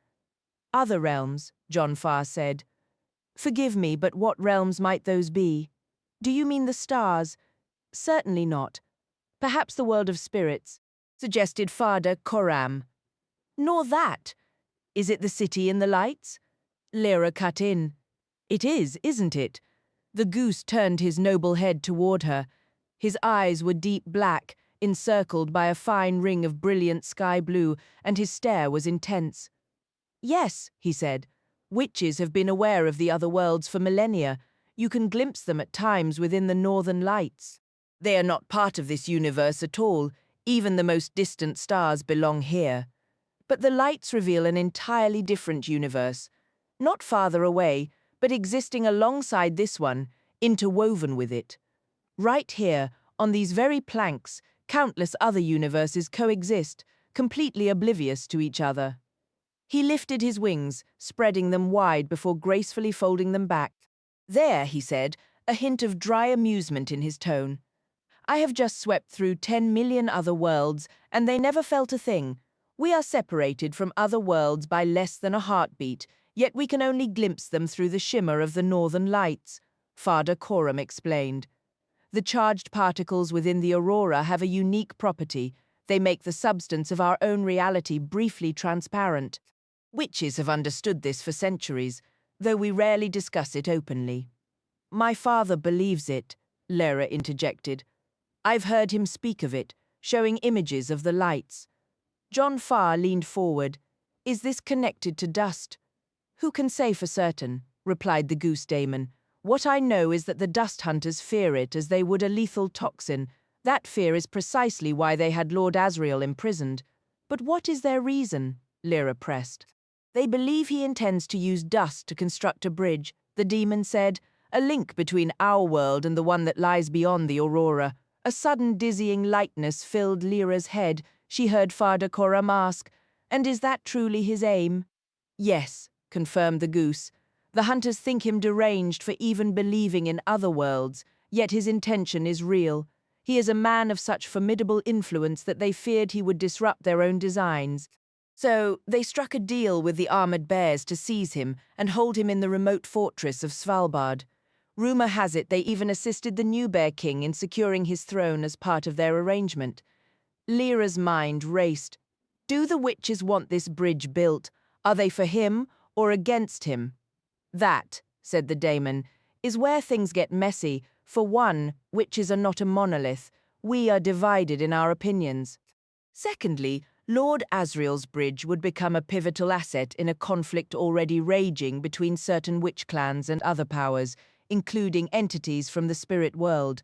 "Other realms," John Farr said. "Forgive me, but what realms might those be? Do you mean the stars?" "Certainly not. Perhaps the world of spirits," suggested Father Coram. "Nor that. Is it the city in the lights?" Lyra cut in. "It is, isn't it?" The goose turned his noble head toward her. His eyes were deep black, encircled by a fine ring of brilliant sky blue, and his stare was intense. "Yes," he said. "Witches have been aware of the other worlds for millennia. You can glimpse them at times within the northern lights. They are not part of this universe at all. Even the most distant stars belong here. But the lights reveal an entirely different universe. Not farther away, but existing alongside this one, interwoven with it. Right here, on these very planks, countless other universes coexist, completely oblivious to each other." He lifted his wings, spreading them wide before gracefully folding them back. "There," he said, a hint of dry amusement in his tone. "I have just swept through 10 million other worlds, and they never felt a thing. We are separated from other worlds by less than a heartbeat, yet we can only glimpse them through the shimmer of the northern lights," Father Coram explained. "The charged particles within the aurora have a unique property. They make the substance of our own reality briefly transparent. Witches have understood this for centuries, though we rarely discuss it openly." "My father believes it," Lyra interjected. "I've heard him speak of it, showing images of the lights." John Farr leaned forward. "Is this connected to dust?" "Who can say for certain?" replied the goose daemon. "What I know is that the dust hunters fear it as they would a lethal toxin. That fear is precisely why they had Lord Asriel imprisoned." "But what is their reason?" Lyra pressed. "They believe he intends to use dust to construct a bridge," the demon said, "a link between our world and the one that lies beyond the aurora." A sudden dizzying lightness filled Lyra's head. She heard Father Coram ask, "And is that truly his aim?" "Yes," confirmed the goose. "The hunters think him deranged for even believing in other worlds, yet his intention is real. He is a man of such formidable influence that they feared he would disrupt their own designs. So they struck a deal with the armored bears to seize him and hold him in the remote fortress of Svalbard. Rumor has it they even assisted the new Bear King in securing his throne as part of their arrangement." Lyra's mind raced. Do the witches want this bridge built? Are they for him or against him? "That," said the daemon, "is where things get messy. For one, witches are not a monolith. We are divided in our opinions. Secondly, Lord Asriel's bridge would become a pivotal asset in a conflict already raging between certain witch clans and other powers, including entities from the spirit world.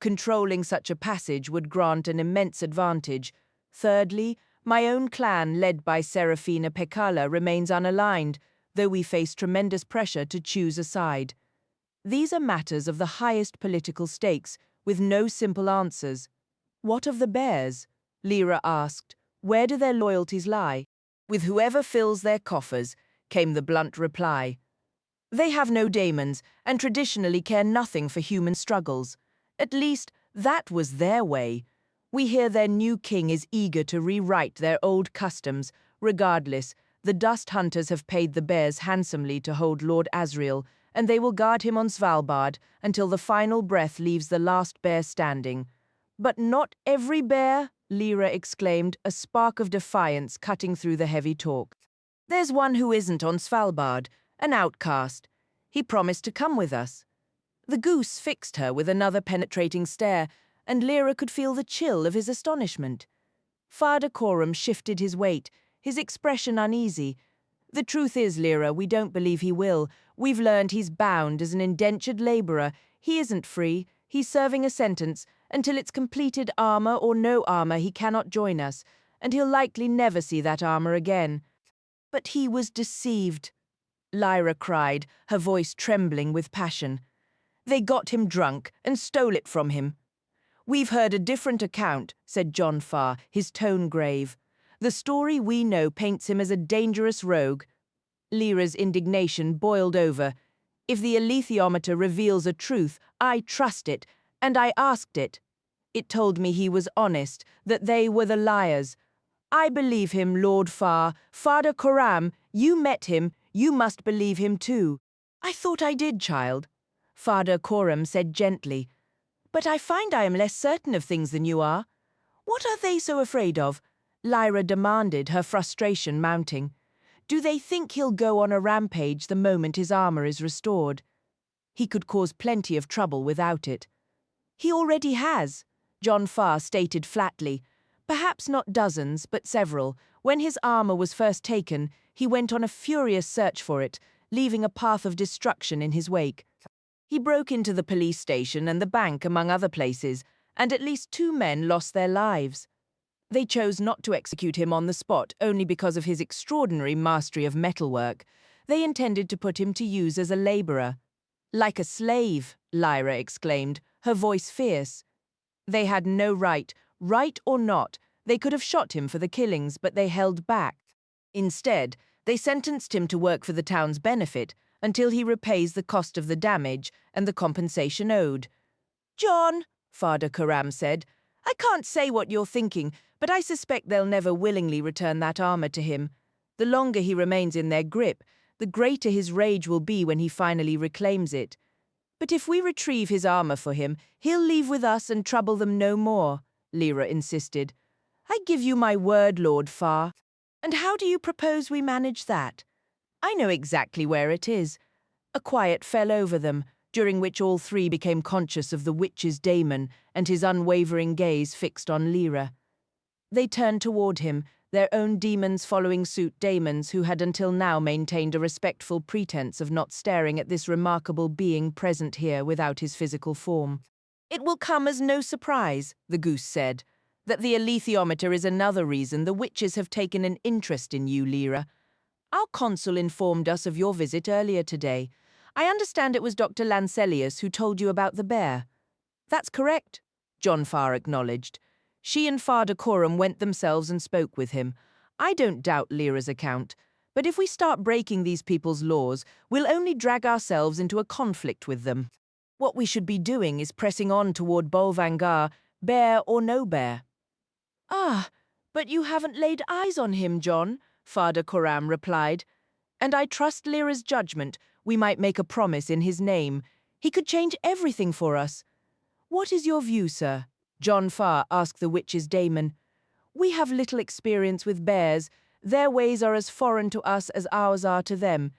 Controlling such a passage would grant an immense advantage. Thirdly, my own clan, led by Serafina Pecala, remains unaligned, though we face tremendous pressure to choose a side. These are matters of the highest political stakes, with no simple answers." "What of the bears?" Lyra asked. "Where do their loyalties lie?" "With whoever fills their coffers," came the blunt reply. "They have no daemons, and traditionally care nothing for human struggles. At least, that was their way. We hear their new king is eager to rewrite their old customs. Regardless, the dust hunters have paid the bears handsomely to hold Lord Asriel, and they will guard him on Svalbard until the final breath leaves the last bear standing." "But not every bear?" Lyra exclaimed, a spark of defiance cutting through the heavy talk. "There's one who isn't on Svalbard, an outcast. He promised to come with us." The goose fixed her with another penetrating stare, and Lyra could feel the chill of his astonishment. Father Coram shifted his weight, his expression uneasy. "The truth is, Lyra, we don't believe he will. We've learned he's bound as an indentured laborer. He isn't free. He's serving a sentence. Until it's completed armor or no armor, he cannot join us, and he'll likely never see that armor again. But he was deceived, Lyra cried, her voice trembling with passion. They got him drunk and stole it from him. We've heard a different account, said John Farr, his tone grave. The story we know paints him as a dangerous rogue. Lyra's indignation boiled over. If the alethiometer reveals a truth, I trust it, and I asked it. It told me he was honest, that they were the liars. I believe him, Lord Farr. Father Coram, you met him, you must believe him too. I thought I did, child, Father Coram said gently. But I find I am less certain of things than you are. What are they so afraid of? Lyra demanded, her frustration mounting. Do they think he'll go on a rampage the moment his armor is restored? He could cause plenty of trouble without it. He already has, John Farr stated flatly. Perhaps not dozens, but several. When his armor was first taken, he went on a furious search for it, leaving a path of destruction in his wake. He broke into the police station and the bank, among other places, and at least 2 men lost their lives. They chose not to execute him on the spot only because of his extraordinary mastery of metalwork. They intended to put him to use as a laborer. Like a slave, Lyra exclaimed, her voice fierce. They had no right or not, they could have shot him for the killings, but they held back. Instead, they sentenced him to work for the town's benefit until he repays the cost of the damage and the compensation owed. John, Father Coram said, I can't say what you're thinking, but I suspect they'll never willingly return that armor to him. The longer he remains in their grip, the greater his rage will be when he finally reclaims it. But if we retrieve his armor for him, he'll leave with us and trouble them no more, Lyra insisted. I give you my word, Lord Farr. And how do you propose we manage that? I know exactly where it is. A quiet fell over them, during which all 3 became conscious of the witch's daemon and his unwavering gaze fixed on Lyra. They turned toward him, their own demons following suit, daemons who had until now maintained a respectful pretense of not staring at this remarkable being present here without his physical form. It will come as no surprise, the goose said, that the alethiometer is another reason the witches have taken an interest in you, Lyra. Our consul informed us of your visit earlier today. I understand it was Dr. Lancelius who told you about the bear. That's correct, John Farr acknowledged. She and Father Coram went themselves and spoke with him. I don't doubt Lyra's account, but if we start breaking these people's laws, we'll only drag ourselves into a conflict with them. What we should be doing is pressing on toward Bolvangar, bear or no bear. Ah, but you haven't laid eyes on him, John, Father Coram replied. And I trust Lyra's judgment. We might make a promise in his name. He could change everything for us. What is your view, sir? John Farr asked the witch's daemon. We have little experience with bears. Their ways are as foreign to us as ours are to them.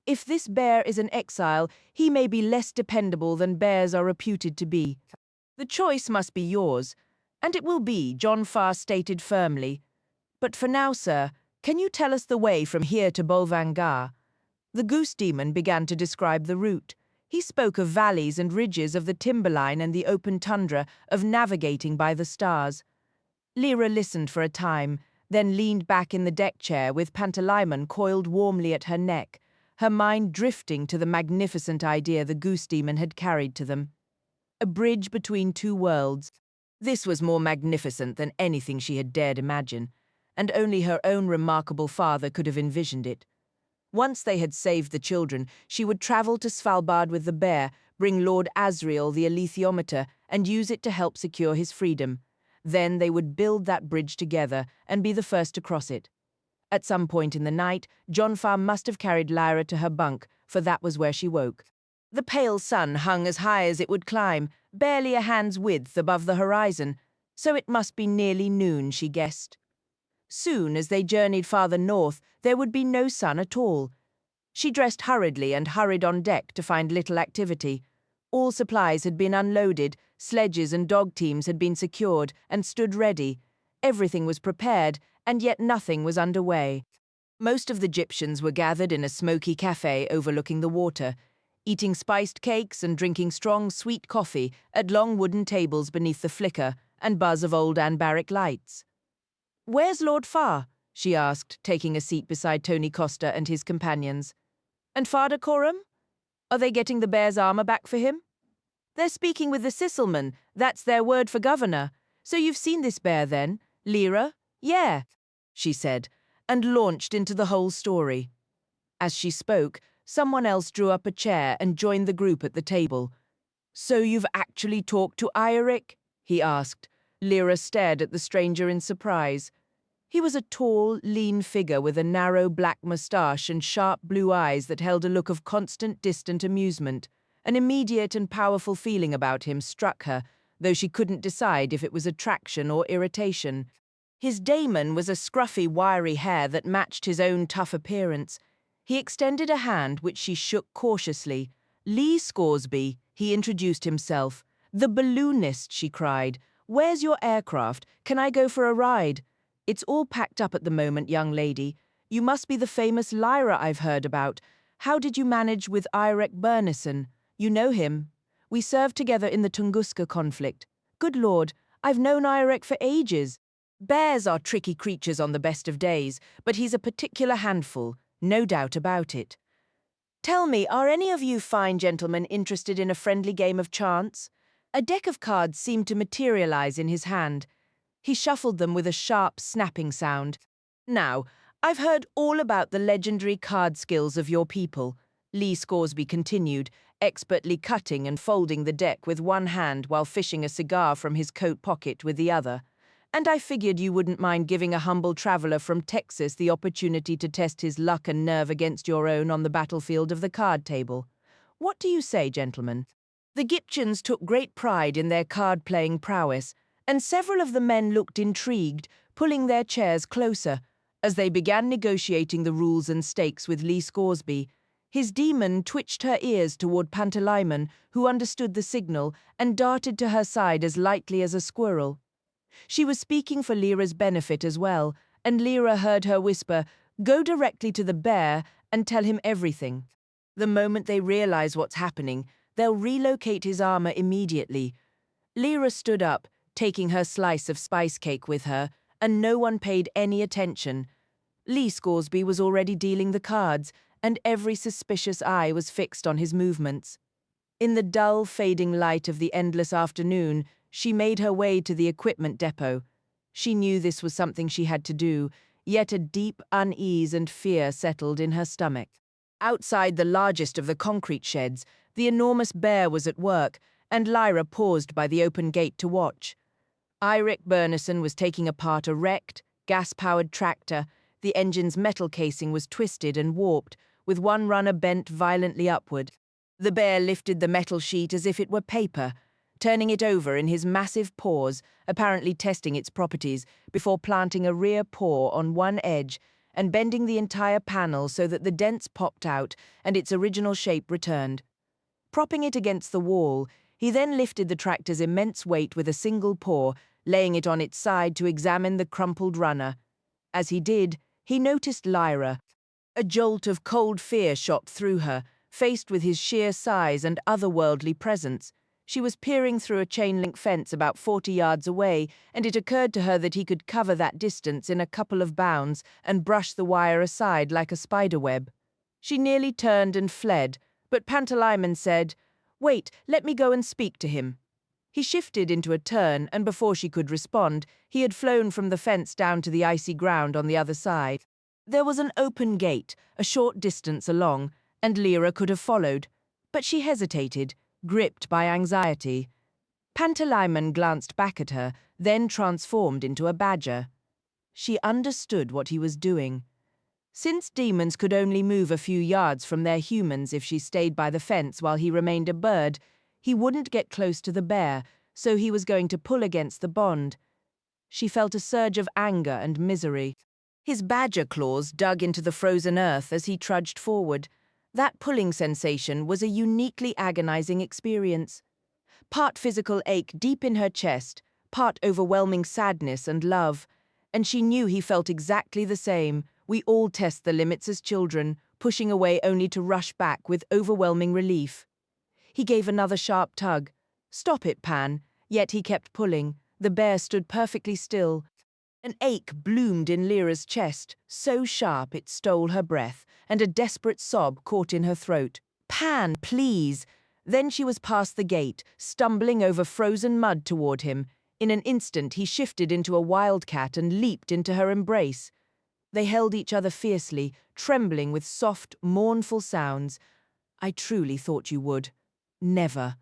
If this bear is an exile, he may be less dependable than bears are reputed to be. The choice must be yours, and it will be, John Farr stated firmly. But for now, sir, can you tell us the way from here to Bolvangar? The goose demon began to describe the route. He spoke of valleys and ridges, of the timberline and the open tundra, of navigating by the stars. Lyra listened for a time, then leaned back in the deck chair with Pantalaimon coiled warmly at her neck, her mind drifting to the magnificent idea the goose demon had carried to them. A bridge between 2 worlds. This was more magnificent than anything she had dared imagine, and only her own remarkable father could have envisioned it. Once they had saved the children, she would travel to Svalbard with the bear, bring Lord Asriel the alethiometer, and use it to help secure his freedom. Then they would build that bridge together and be the first to cross it. At some point in the night, John Farr must have carried Lyra to her bunk, for that was where she woke. The pale sun hung as high as it would climb, barely a hand's width above the horizon, so it must be nearly noon, she guessed. Soon, as they journeyed farther north, there would be no sun at all. She dressed hurriedly and hurried on deck to find little activity. All supplies had been unloaded, sledges and dog teams had been secured and stood ready. Everything was prepared, and yet nothing was underway. Most of the Egyptians were gathered in a smoky cafe overlooking the water. eating spiced cakes and drinking strong, sweet coffee at long wooden tables beneath the flicker and buzz of old anbaric lights. "Where's Lord Farr?" she asked, taking a seat beside Tony Costa and his companions. "And Farder Coram? Are they getting the bear's armor back for him?" "They're speaking with the Sisselman, that's their word for governor. So you've seen this bear then, Lyra?" "Yeah," she said, and launched into the whole story. As she spoke, someone else drew up a chair and joined the group at the table. "So you've actually talked to Eirik?" he asked. Lyra stared at the stranger in surprise. He was a tall, lean figure with a narrow black moustache and sharp blue eyes that held a look of constant, distant amusement. An immediate and powerful feeling about him struck her, though she couldn't decide if it was attraction or irritation. His daemon was a scruffy, wiry hair that matched his own tough appearance. He extended a hand, which she shook cautiously. "Lee Scoresby," he introduced himself. "The balloonist," she cried. "Where's your aircraft? Can I go for a ride?" "It's all packed up at the moment, young lady. You must be the famous Lyra I've heard about. How did you manage with Eirik Bernison? You know him. We served together in the Tunguska conflict. Good Lord, I've known Eirik for ages. Bears are tricky creatures on the best of days, but he's a particular handful, no doubt about it. Tell me, are any of you fine gentlemen interested in a friendly game of chance?" A deck of cards seemed to materialize in his hand. He shuffled them with a sharp, snapping sound. "Now, I've heard all about the legendary card skills of your people," Lee Scoresby continued, expertly cutting and folding the deck with one hand while fishing a cigar from his coat pocket with the other. "And I figured you wouldn't mind giving a humble traveler from Texas the opportunity to test his luck and nerve against your own on the battlefield of the card table. What do you say, gentlemen?" The Gipchans took great pride in their card-playing prowess, and several of the men looked intrigued, pulling their chairs closer. As they began negotiating the rules and stakes with Lee Scoresby, his demon twitched her ears toward Pantalaimon, who understood the signal, and darted to her side as lightly as a squirrel. She was speaking for Lyra's benefit as well, and Lyra heard her whisper, "Go directly to the bear and tell him everything. The moment they realize what's happening, they'll relocate his armor immediately." Lyra stood up, taking her slice of spice cake with her, and no one paid any attention. Lee Scoresby was already dealing the cards, and every suspicious eye was fixed on his movements. In the dull, fading light of the endless afternoon, she made her way to the equipment depot. She knew this was something she had to do, yet a deep unease and fear settled in her stomach. Outside the largest of the concrete sheds, the enormous bear was at work, and Lyra paused by the open gate to watch. Eirik Bernison was taking apart a wrecked, gas-powered tractor. The engine's metal casing was twisted and warped, with one runner bent violently upward. The bear lifted the metal sheet as if it were paper, turning it over in his massive paws, apparently testing its properties, before planting a rear paw on one edge and bending the entire panel so that the dents popped out and its original shape returned. Propping it against the wall, he then lifted the tractor's immense weight with a single paw, laying it on its side to examine the crumpled runner. As he did, he noticed Lyra. A jolt of cold fear shot through her, faced with his sheer size and otherworldly presence. She was peering through a chain-link fence about 40 yards away, and it occurred to her that he could cover that distance in a couple of bounds and brush the wire aside like a spiderweb. She nearly turned and fled, but Pantalaimon said, "Wait, let me go and speak to him." He shifted into a turn, and before she could respond, he had flown from the fence down to the icy ground on the other side. There was an open gate, a short distance along, and Lyra could have followed, but she hesitated, gripped by anxiety. Pantalaimon glanced back at her, then transformed into a badger. She understood what he was doing. Since demons could only move a few yards from their humans if she stayed by the fence while he remained a bird, he wouldn't get close to the bear, so he was going to pull against the bond. She felt a surge of anger and misery. His badger claws dug into the frozen earth as he trudged forward. That pulling sensation was a uniquely agonizing experience. Part physical ache deep in her chest, part overwhelming sadness and love. And she knew he felt exactly the same. We all test the limits as children, pushing away only to rush back with overwhelming relief. He gave another sharp tug. "Stop it, Pan," yet he kept pulling. The bear stood perfectly still. An ache bloomed in Lyra's chest, so sharp it stole her breath, and a desperate sob caught in her throat. "Pan, please!" Then she was past the gate, stumbling over frozen mud toward him. In an instant he shifted into a wildcat and leaped into her embrace. They held each other fiercely, trembling with soft, mournful sounds. "I truly thought you would." "Never."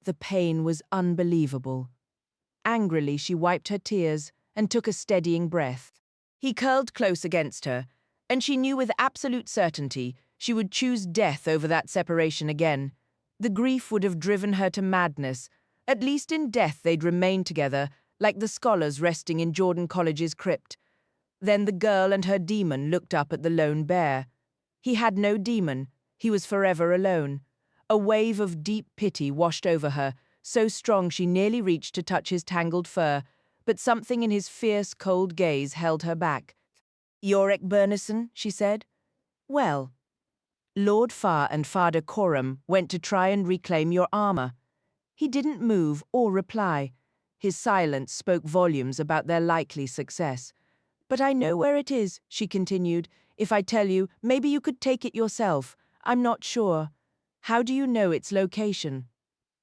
The pain was unbelievable. Angrily she wiped her tears and took a steadying breath. He curled close against her, and she knew with absolute certainty she would choose death over that separation again. The grief would have driven her to madness. At least in death they'd remain together, like the scholars resting in Jordan College's crypt. Then the girl and her demon looked up at the lone bear. He had no demon. He was forever alone. A wave of deep pity washed over her, so strong she nearly reached to touch his tangled fur, but something in his fierce, cold gaze held her back. "Yorick Bernison," she said. "Well." "Lord Farr and Father Coram went to try and reclaim your armor." He didn't move or reply. His silence spoke volumes about their likely success. "But I know where it is," she continued. "If I tell you, maybe you could take it yourself. I'm not sure." "How do you know its location?"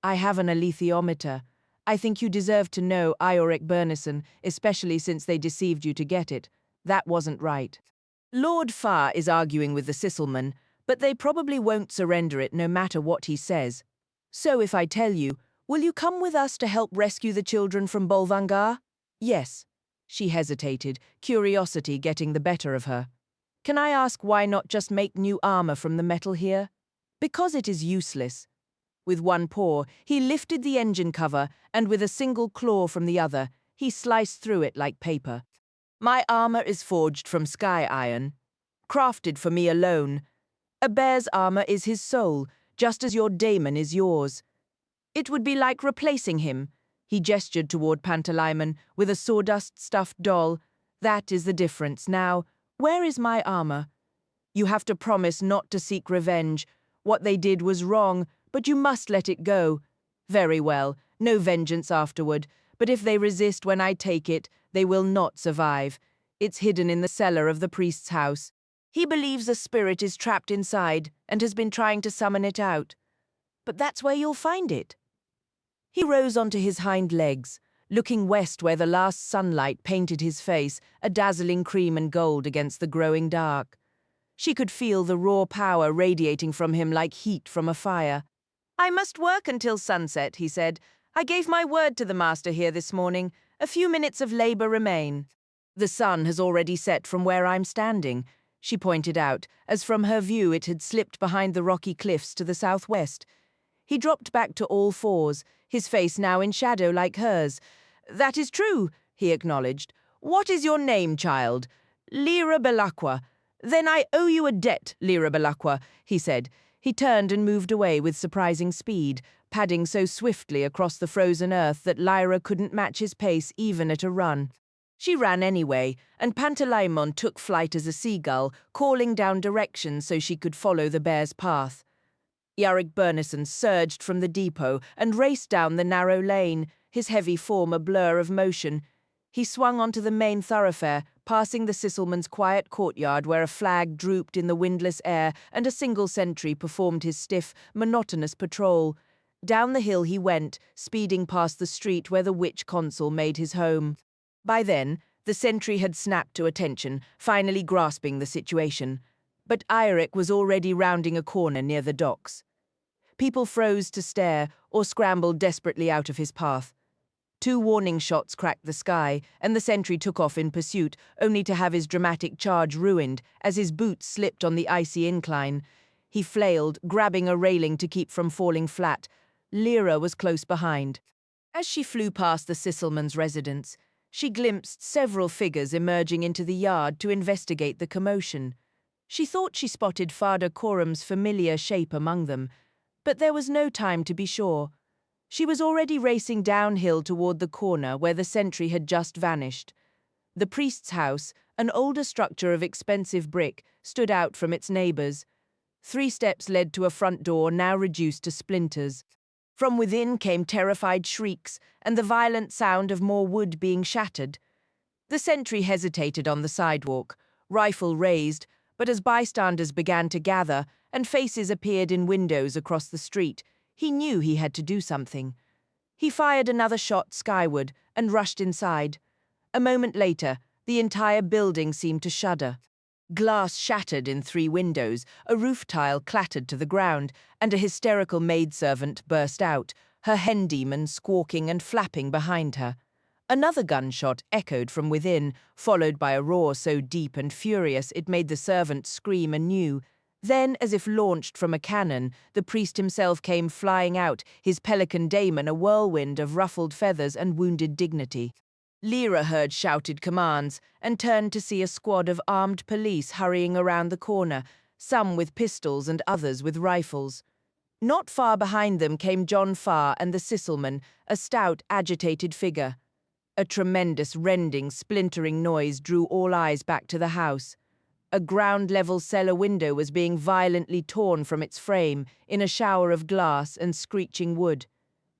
"I have an alethiometer. I think you deserve to know, Ioric Bernison, especially since they deceived you to get it. That wasn't right. Lord Farr is arguing with the Sisselman, but they probably won't surrender it no matter what he says. So if I tell you, will you come with us to help rescue the children from Bolvangar?" "Yes." She hesitated, curiosity getting the better of her. "Can I ask why not just make new armor from the metal here?" "Because it is useless." With one paw, he lifted the engine cover, and with a single claw from the other, he sliced through it like paper. "My armor is forged from sky iron, crafted for me alone. A bear's armor is his soul, just as your daemon is yours. It would be like replacing him." He gestured toward Pantalaimon with a sawdust-stuffed doll. "That is the difference. Now, where is my armor? You have to promise not to seek revenge. What they did was wrong, but you must let it go." "Very well, no vengeance afterward, but if they resist when I take it, they will not survive. It's hidden in the cellar of the priest's house. He believes a spirit is trapped inside and has been trying to summon it out. But that's where you'll find it." He rose onto his hind legs, looking west where the last sunlight painted his face, a dazzling cream and gold against the growing dark. She could feel the raw power radiating from him like heat from a fire. "I must work until sunset," he said. "I gave my word to the master here this morning. A few minutes of labor remain." "The sun has already set from where I'm standing," she pointed out, as from her view it had slipped behind the rocky cliffs to the southwest. He dropped back to all fours, his face now in shadow like hers. "That is true," he acknowledged. "What is your name, child?" "Lyra Belacqua." "Then I owe you a debt, Lyra Belacqua," he said. He turned and moved away with surprising speed, padding so swiftly across the frozen earth that Lyra couldn't match his pace even at a run. She ran anyway, and Pantalaimon took flight as a seagull, calling down directions so she could follow the bear's path. Yorick Bernison surged from the depot and raced down the narrow lane, his heavy form a blur of motion. He swung onto the main thoroughfare, passing the Sisselman's quiet courtyard where a flag drooped in the windless air and a single sentry performed his stiff, monotonous patrol. Down the hill he went, speeding past the street where the witch consul made his home. By then, the sentry had snapped to attention, finally grasping the situation. But Ioric was already rounding a corner near the docks. People froze to stare or scrambled desperately out of his path. 2 warning shots cracked the sky, and the sentry took off in pursuit, only to have his dramatic charge ruined as his boots slipped on the icy incline. He flailed, grabbing a railing to keep from falling flat. Lyra was close behind. As she flew past the Sisselman's residence, she glimpsed several figures emerging into the yard to investigate the commotion. She thought she spotted Father Coram's familiar shape among them, but there was no time to be sure. She was already racing downhill toward the corner where the sentry had just vanished. The priest's house, an older structure of expensive brick, stood out from its neighbors. 3 steps led to a front door now reduced to splinters. From within came terrified shrieks and the violent sound of more wood being shattered. The sentry hesitated on the sidewalk, rifle raised, but as bystanders began to gather and faces appeared in windows across the street, he knew he had to do something. He fired another shot skyward and rushed inside. A moment later, the entire building seemed to shudder. Glass shattered in 3 windows, a roof tile clattered to the ground, and a hysterical maidservant burst out, her hen demon squawking and flapping behind her. Another gunshot echoed from within, followed by a roar so deep and furious it made the servant scream anew. Then, as if launched from a cannon, the priest himself came flying out, his pelican daemon a whirlwind of ruffled feathers and wounded dignity. Lyra heard shouted commands and turned to see a squad of armed police hurrying around the corner, some with pistols and others with rifles. Not far behind them came John Farr and the Sisselman, a stout, agitated figure. A tremendous, rending, splintering noise drew all eyes back to the house. A ground-level cellar window was being violently torn from its frame in a shower of glass and screeching wood.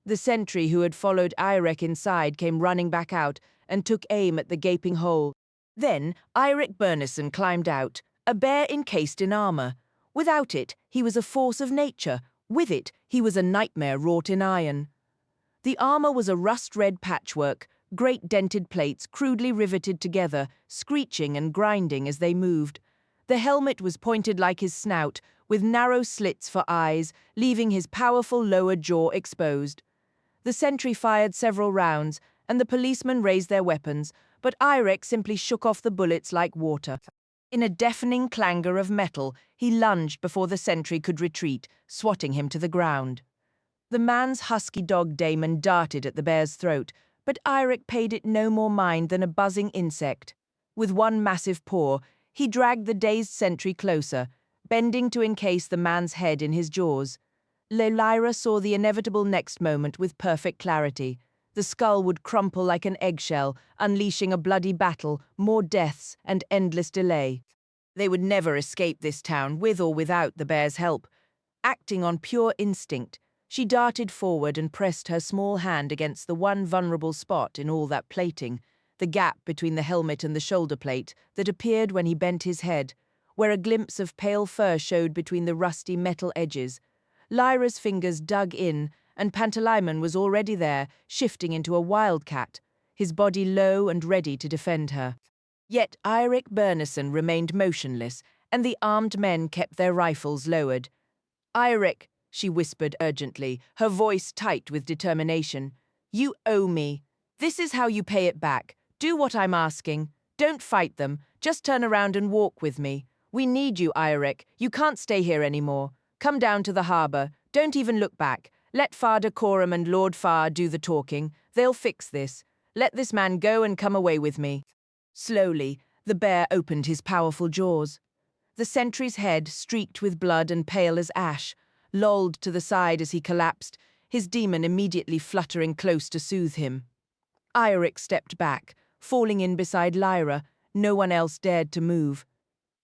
The sentry who had followed Eirek inside came running back out and took aim at the gaping hole. Then Eirek Bernison climbed out, a bear encased in armor. Without it, he was a force of nature. With it, he was a nightmare wrought in iron. The armor was a rust-red patchwork, great dented plates crudely riveted together, screeching and grinding as they moved. The helmet was pointed like his snout, with narrow slits for eyes, leaving his powerful lower jaw exposed. The sentry fired several rounds, and the policemen raised their weapons, but Eirek simply shook off the bullets like water. In a deafening clangor of metal, he lunged before the sentry could retreat, swatting him to the ground. The man's husky dog daemon darted at the bear's throat, but Eirek paid it no more mind than a buzzing insect. With one massive paw, he dragged the dazed sentry closer, bending to encase the man's head in his jaws. Lyra saw the inevitable next moment with perfect clarity. The skull would crumple like an eggshell, unleashing a bloody battle, more deaths, and endless delay. They would never escape this town, with or without the bear's help. Acting on pure instinct, she darted forward and pressed her small hand against the one vulnerable spot in all that plating, the gap between the helmet and the shoulder plate that appeared when he bent his head, where a glimpse of pale fur showed between the rusty metal edges. Lyra's fingers dug in, and Pantalaimon was already there, shifting into a wildcat, his body low and ready to defend her. Yet Eirek Bernison remained motionless, and the armed men kept their rifles lowered. "Eirek," she whispered urgently, her voice tight with determination, "you owe me. This is how you pay it back. Do what I'm asking. Don't fight them. Just turn around and walk with me. We need you, Eirek. You can't stay here anymore. Come down to the harbour. Don't even look back. Let Father Coram and Lord Farr do the talking. They'll fix this. Let this man go and come away with me." Slowly, the bear opened his powerful jaws. The sentry's head, streaked with blood and pale as ash, lolled to the side as he collapsed, his demon immediately fluttering close to soothe him. Eirek stepped back, falling in beside Lyra. No one else dared to move.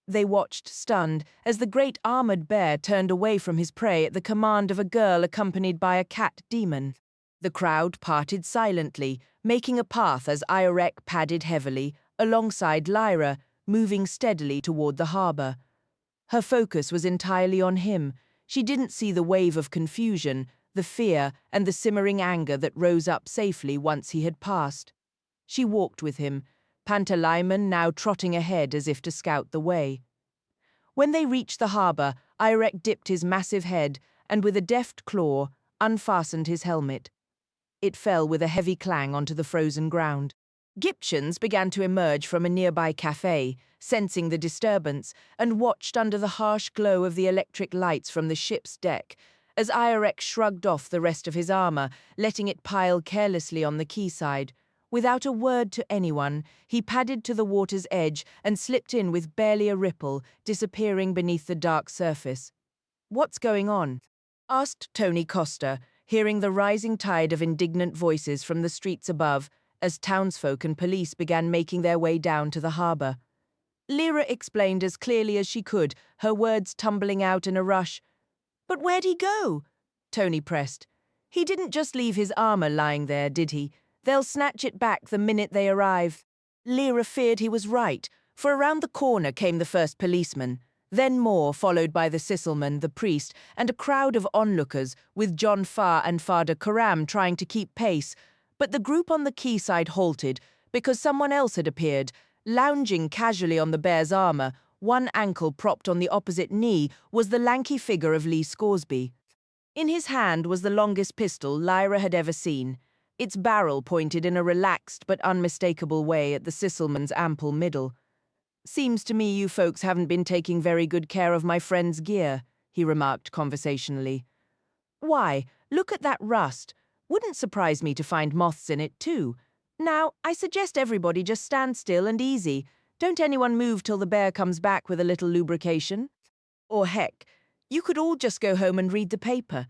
They watched, stunned, as the great armored bear turned away from his prey at the command of a girl accompanied by a cat demon. The crowd parted silently, making a path as Eirek padded heavily, alongside Lyra, moving steadily toward the harbour. Her focus was entirely on him. She didn't see the wave of confusion, the fear, and the simmering anger that rose up safely once he had passed. She walked with him, Pantalaimon now trotting ahead as if to scout the way. When they reached the harbour, Eirek dipped his massive head and, with a deft claw, unfastened his helmet. It fell with a heavy clang onto the frozen ground. Gyptians began to emerge from a nearby cafe, sensing the disturbance, and watched under the harsh glow of the electric lights from the ship's deck, as Eirek shrugged off the rest of his armor, letting it pile carelessly on the quayside. Without a word to anyone, he padded to the water's edge and slipped in with barely a ripple, disappearing beneath the dark surface. "What's going on?" asked Tony Costa, hearing the rising tide of indignant voices from the streets above, as townsfolk and police began making their way down to the harbour. Lyra explained as clearly as she could, her words tumbling out in a rush. "But where'd he go?" Tony pressed. "He didn't just leave his armour lying there, did he? They'll snatch it back the minute they arrive." Lyra feared he was right, for around the corner came the first policeman, then more, followed by the Sisselman, the priest, and a crowd of onlookers, with John Farr and Father Karam trying to keep pace. But the group on the quayside halted because someone else had appeared, lounging casually on the bear's armour, one ankle propped on the opposite knee, was the lanky figure of Lee Scoresby. In his hand was the longest pistol Lyra had ever seen, its barrel pointed in a relaxed but unmistakable way at the Sisselman's ample middle. "Seems to me you folks haven't been taking very good care of my friend's gear," he remarked conversationally. "Why, look at that rust. Wouldn't surprise me to find moths in it too. Now, I suggest everybody just stand still and easy. Don't anyone move till the bear comes back with a little lubrication. Or heck, you could all just go home and read the paper.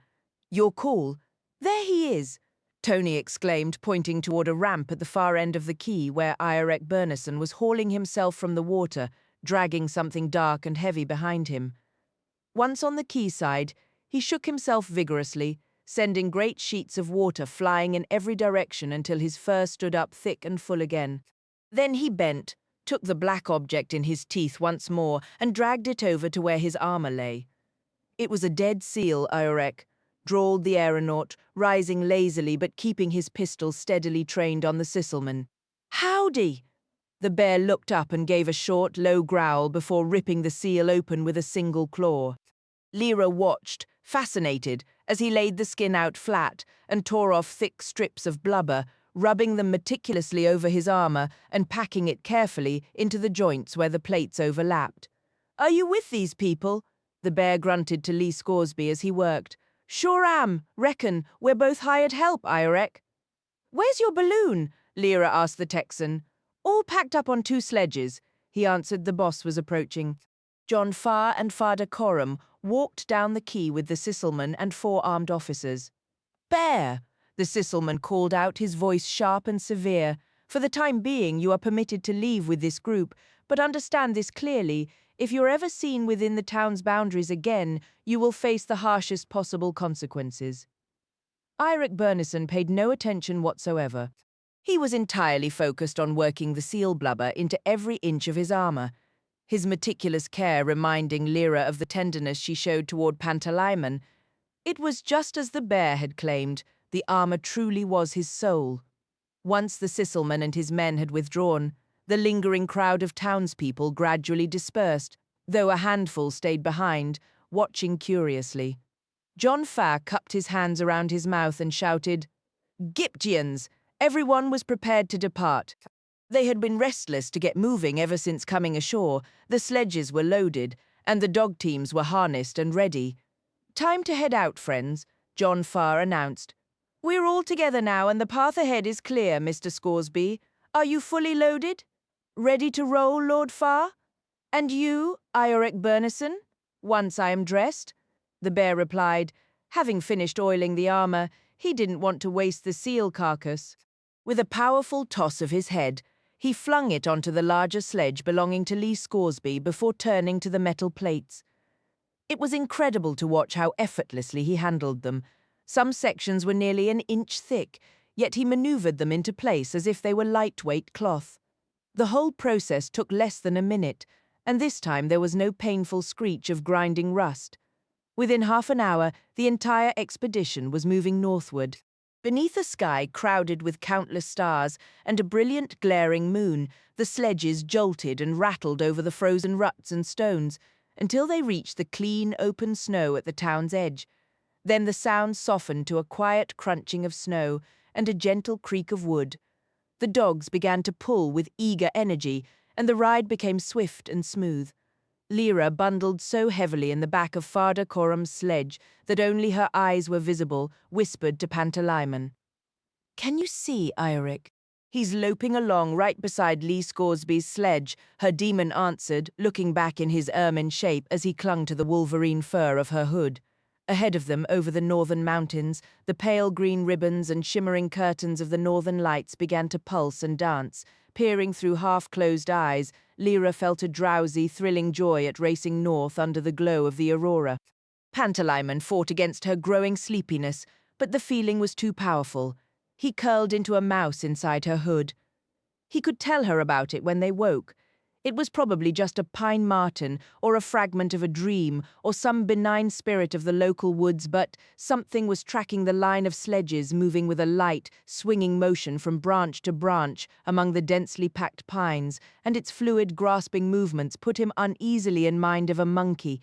Your call. There he is," Tony exclaimed, pointing toward a ramp at the far end of the quay where Iorek Bernison was hauling himself from the water, dragging something dark and heavy behind him. Once on the quayside, he shook himself vigorously, sending great sheets of water flying in every direction until his fur stood up thick and full again. Then he bent, took the black object in his teeth once more, and dragged it over to where his armour lay. "It was a dead seal, Iorek," drawled the aeronaut, rising lazily but keeping his pistol steadily trained on the Sisselman. "Howdy!" The bear looked up and gave a short, low growl before ripping the seal open with a single claw. Lyra watched, fascinated, as he laid the skin out flat and tore off thick strips of blubber, rubbing them meticulously over his armour and packing it carefully into the joints where the plates overlapped. "Are you with these people?" the bear grunted to Lee Scoresby as he worked. "Sure am. Reckon. We're both hired help, Iorek." "Where's your balloon?" Lyra asked the Texan. "All packed up on 2 sledges," he answered. The boss was approaching. John Farr and Father Coram walked down the quay with the Sisselman and 4 armed officers. "Bear!" the Sisselman called out, his voice sharp and severe. "For the time being, you are permitted to leave with this group, but understand this clearly. If you're ever seen within the town's boundaries again, you will face the harshest possible consequences." Iorek Bernison paid no attention whatsoever. He was entirely focused on working the seal blubber into every inch of his armour, his meticulous care reminding Lyra of the tenderness she showed toward Pantalaimon. It was just as the bear had claimed, the armour truly was his soul. Once the Sisselman and his men had withdrawn, the lingering crowd of townspeople gradually dispersed, though a handful stayed behind, watching curiously. John Farr cupped his hands around his mouth and shouted, "Giptians!" Everyone was prepared to depart. They had been restless to get moving ever since coming ashore. The sledges were loaded, and the dog teams were harnessed and ready. "Time to head out, friends," John Farr announced. "We're all together now, and the path ahead is clear, Mr. Scoresby. Are you fully loaded? Ready to roll, Lord Farr? And you, Iorek Bernison?" "Once I am dressed," the bear replied. Having finished oiling the armour, he didn't want to waste the seal carcass. With a powerful toss of his head, he flung it onto the larger sledge belonging to Lee Scoresby before turning to the metal plates. It was incredible to watch how effortlessly he handled them. Some sections were nearly an inch thick, yet he maneuvered them into place as if they were lightweight cloth. The whole process took less than a minute, and this time there was no painful screech of grinding rust. Within half an hour, the entire expedition was moving northward. Beneath a sky crowded with countless stars and a brilliant glaring moon, the sledges jolted and rattled over the frozen ruts and stones until they reached the clean, open snow at the town's edge. Then the sound softened to a quiet crunching of snow and a gentle creak of wood. The dogs began to pull with eager energy, and the ride became swift and smooth. Lyra bundled so heavily in the back of Father Coram's sledge that only her eyes were visible, whispered to Pantalaimon. "Can you see, Iorek? He's loping along right beside Lee Scoresby's sledge," her demon answered, looking back in his ermine shape as he clung to the wolverine fur of her hood. Ahead of them, over the northern mountains, the pale green ribbons and shimmering curtains of the northern lights began to pulse and dance. Peering through half-closed eyes, Lyra felt a drowsy, thrilling joy at racing north under the glow of the aurora. Pantalaimon fought against her growing sleepiness, but the feeling was too powerful. He curled into a mouse inside her hood. He could tell her about it when they woke. It was probably just a pine marten, or a fragment of a dream, or some benign spirit of the local woods, but something was tracking the line of sledges moving with a light, swinging motion from branch to branch among the densely packed pines, and its fluid, grasping movements put him uneasily in mind of a monkey.